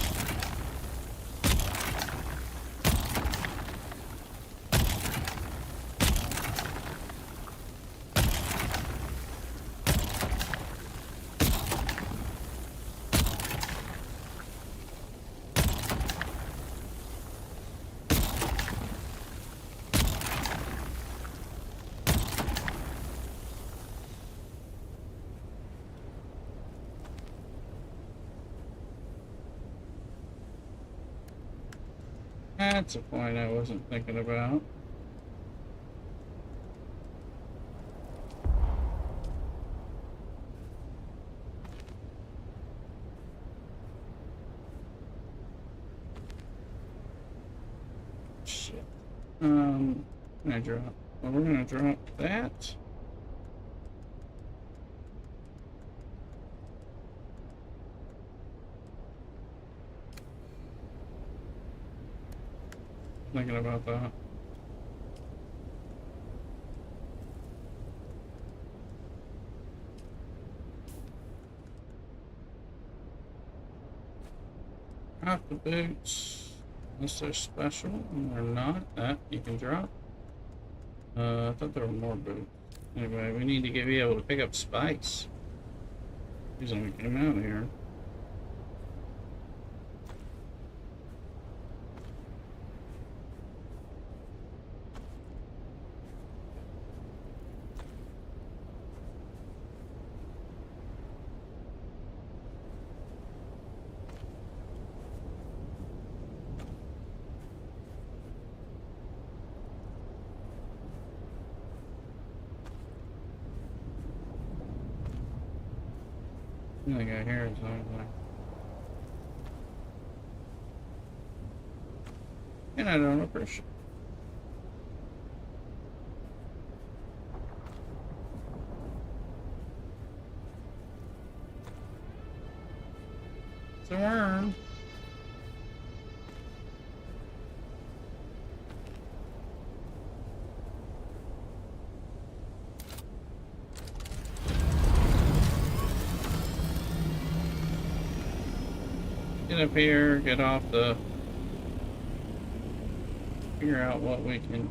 That's a point I wasn't thinking about. Shit. I drop. Well, we're gonna drop that. Thinking about that. Drop the boots. Unless they're special, and they're not. That you can drop. I thought there were more boots. Anyway, we need to be able to pick up spice. Reason we came out here. I think I hear something. And I don't appreciate. It's a worm. Get up here, get off the... Figure out what we can...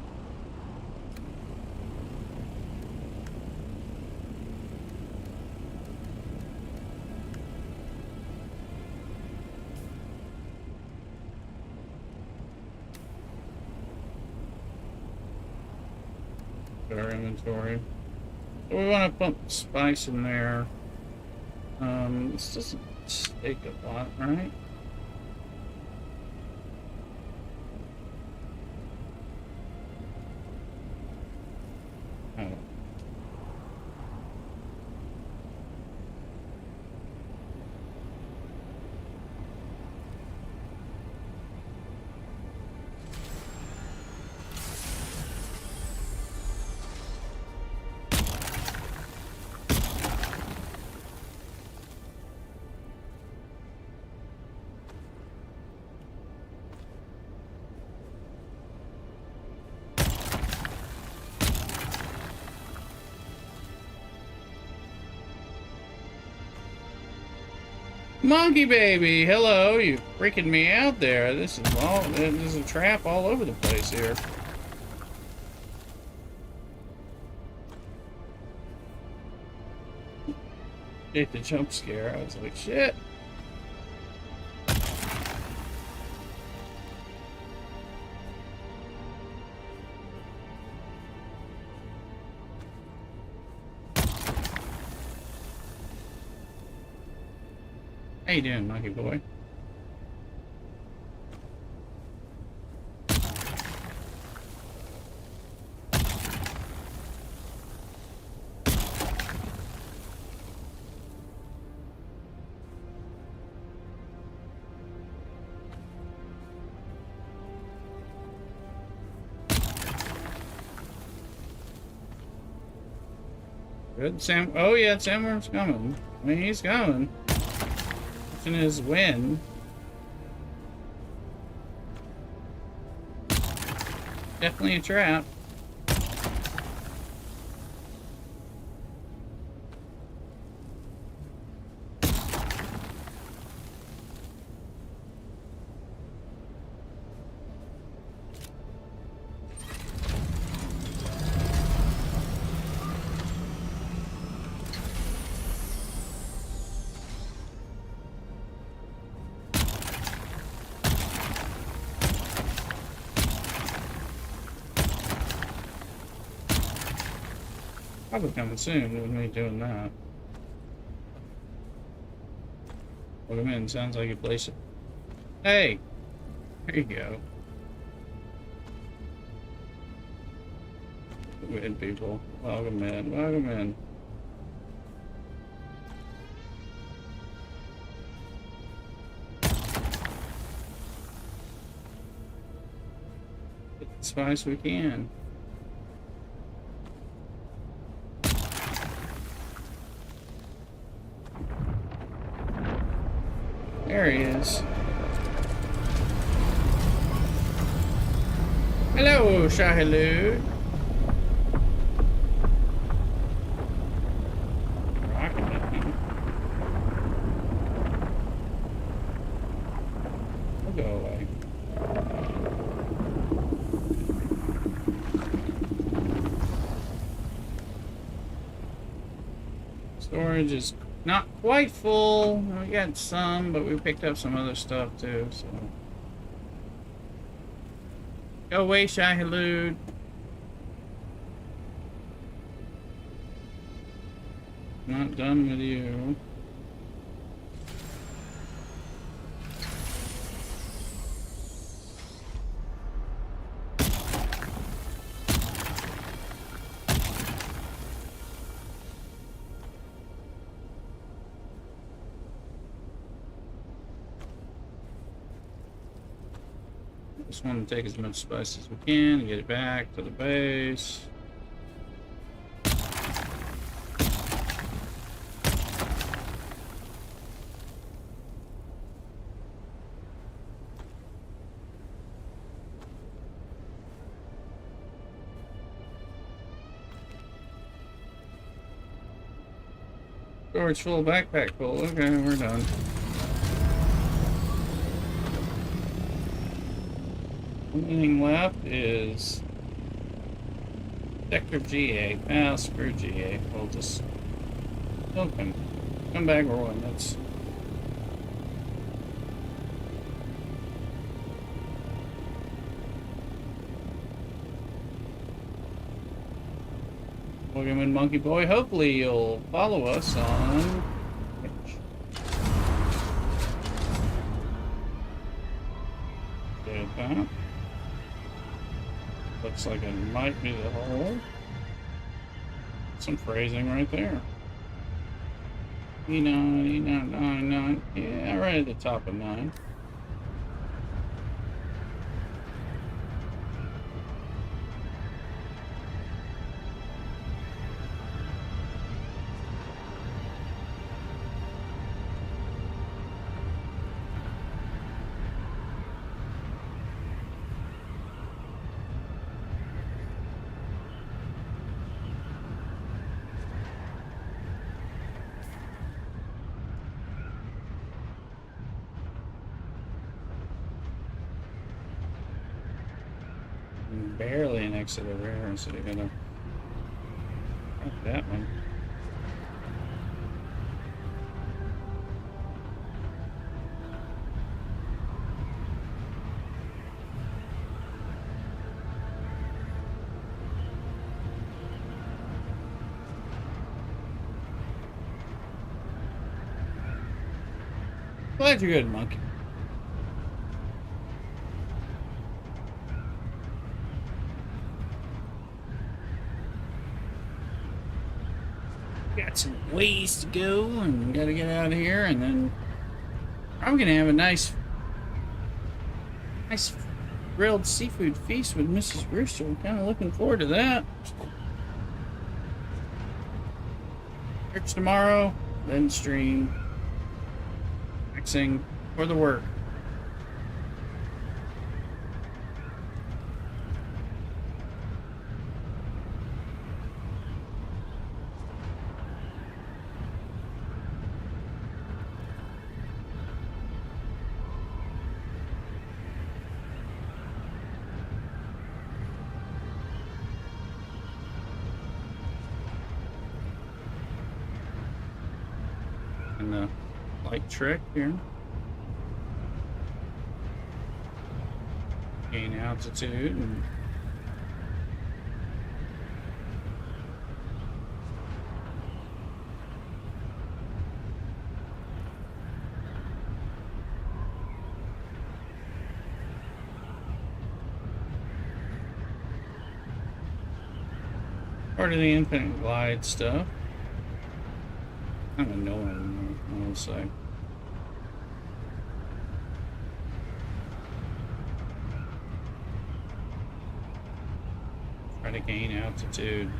Our inventory. So we want to pump spice in there. This doesn't take a lot, right? Oh. Monkey baby, hello, you freaking me out there. This is a trap all over the place here. Get the jump scare. I was like, shit. How you doing, monkey boy? Good, Sam. Oh yeah, Samworm's coming. I mean, he's coming. It's in his wind. Definitely a trap. Probably coming soon with me doing that. Put him in. Sounds like a place. Hey! There you go. Good people. Welcome in. Welcome in. Get the spice we can. There he is. Hello, Shahilud. Rocking it, man. We'll go away. Storage is not quite full. We got some, but we picked up some other stuff too, so. Go away, Shahilud. Not done with you. Just want to take as much spice as we can and get it back to the base. Storage full, backpack full. Okay, we're done. Only thing left is Sector GA. Ah, screw GA. We'll just come back rolling. That's welcome in, Monkey Boy. Hopefully you'll follow us on Twitch. Did that. Looks like it might be the hole. Some phrasing right there. E9, E9, 9, 9. Yeah, right at the top of 9. Barely an exit over here, so you're gonna that one. Glad you're good, Monkey. Got some ways to go and gotta get out of here, and then I'm gonna have a nice grilled seafood feast with Mrs. Brewster. I'm kind of looking forward to that. Church tomorrow, then stream. Waxing for the work. And the light trick here. Gain altitude and part of the infinite glide stuff. Kind of annoying, I will say. Try to gain altitude.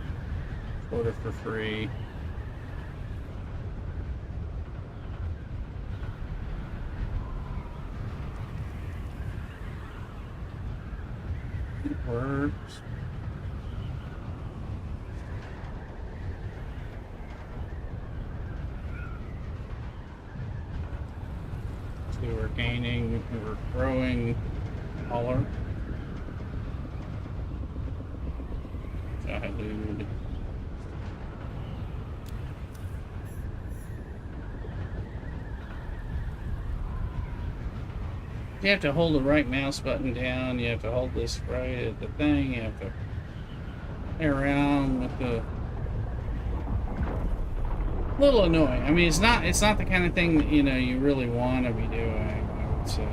Order for free. It works. We're gaining, we're growing taller. Salute. You have to hold the right mouse button down, you have to hold this right at the thing, you have to play around with the little annoying. I mean, it's not the kind of thing that, you know, you really want to be doing, I would say.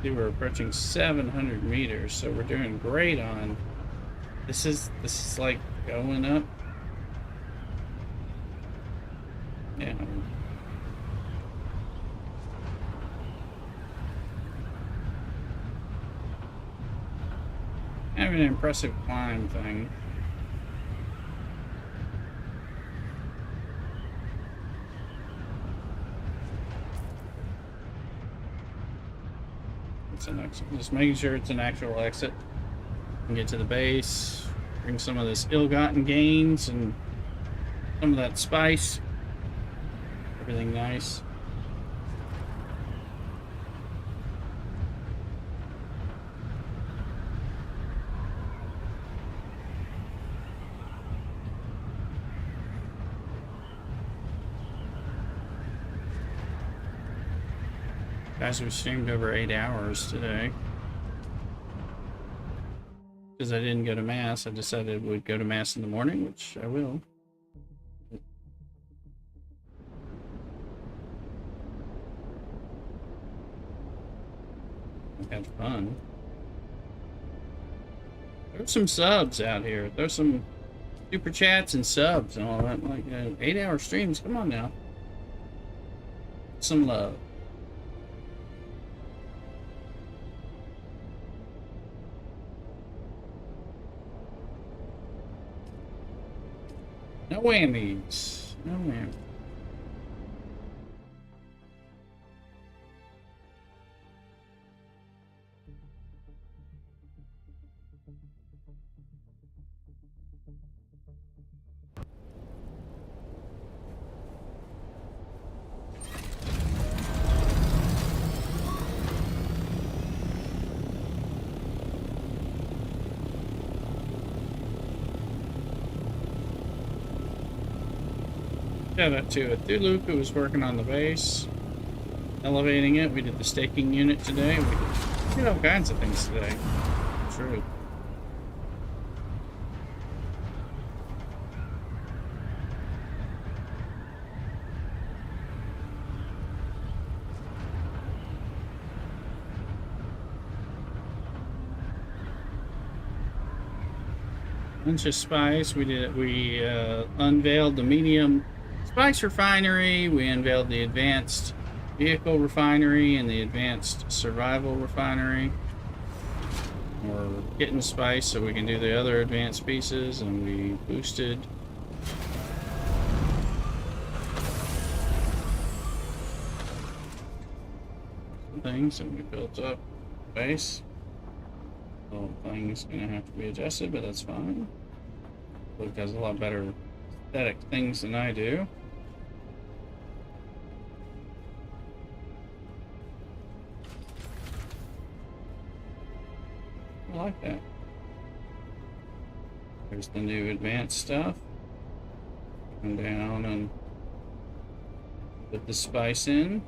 We're approaching 700 meters, so we're doing great on this is like going up. Yeah. Kind of an impressive climb thing. Just making sure it's an actual exit. And get to the base, bring some of this ill-gotten gains and some of that spice. Everything nice. Guys, we streamed over 8 hours today. Because I didn't go to Mass, I decided we'd go to Mass in the morning, which I will. We had fun. There's some subs out here. There's some super chats and subs and all that. Like 8-hour streams. Come on now. Some love. No whammies. No whammies. Shout out to Thulu who was working on the base, elevating it. We did the staking unit today. We did all kinds of things today. True. Bunch of spice. We unveiled the medium spice refinery. We unveiled the advanced vehicle refinery and the advanced survival refinery. We're getting spice so we can do the other advanced pieces, and we boosted some things, and we built up base. The whole thing's gonna have to be adjusted, but that's fine. Luke has a lot better aesthetic things than I do. I like that. There's the new advanced stuff. Come down and put the spice in.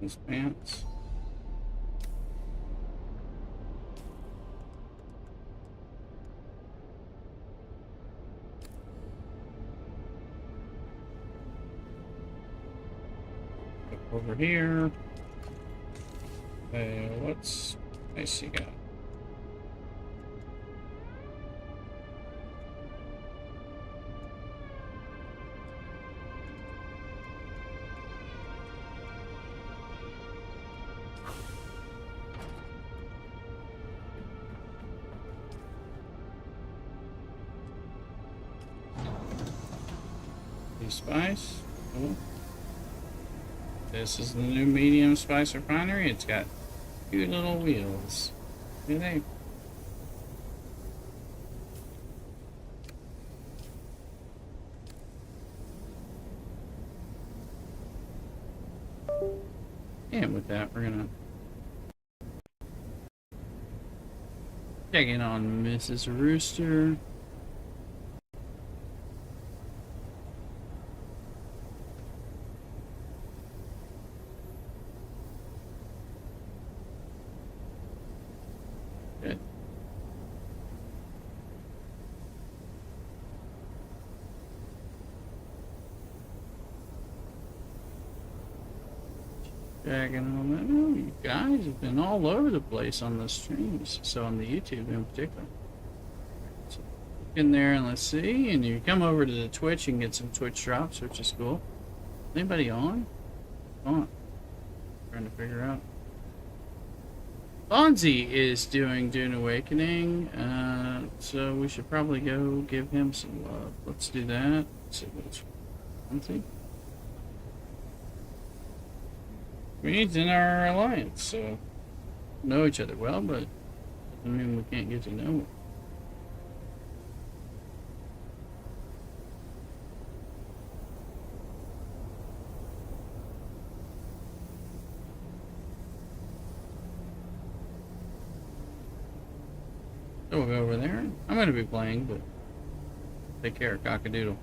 These pants. Look over here. What's nice you got? Spice. Cool. This is the new medium spice refinery. It's got cute little wheels. Look at they. And with that, we're gonna check in on Mrs. Rooster. Good. Checking on that. Oh, you guys have been all over the place on the streams. So on the YouTube in particular. So look in there and let's see. And you come over to the Twitch and get some Twitch drops, which is cool. Anybody on? On. Trying to figure out. Fonzie is doing Dune Awakening, so we should probably go give him some love. Let's do that. Let's see which Fonzie. He's in our alliance, so know each other well, but I mean we can't get to know him. So we'll go over there. I'm going to be playing, but take care, cockadoodle.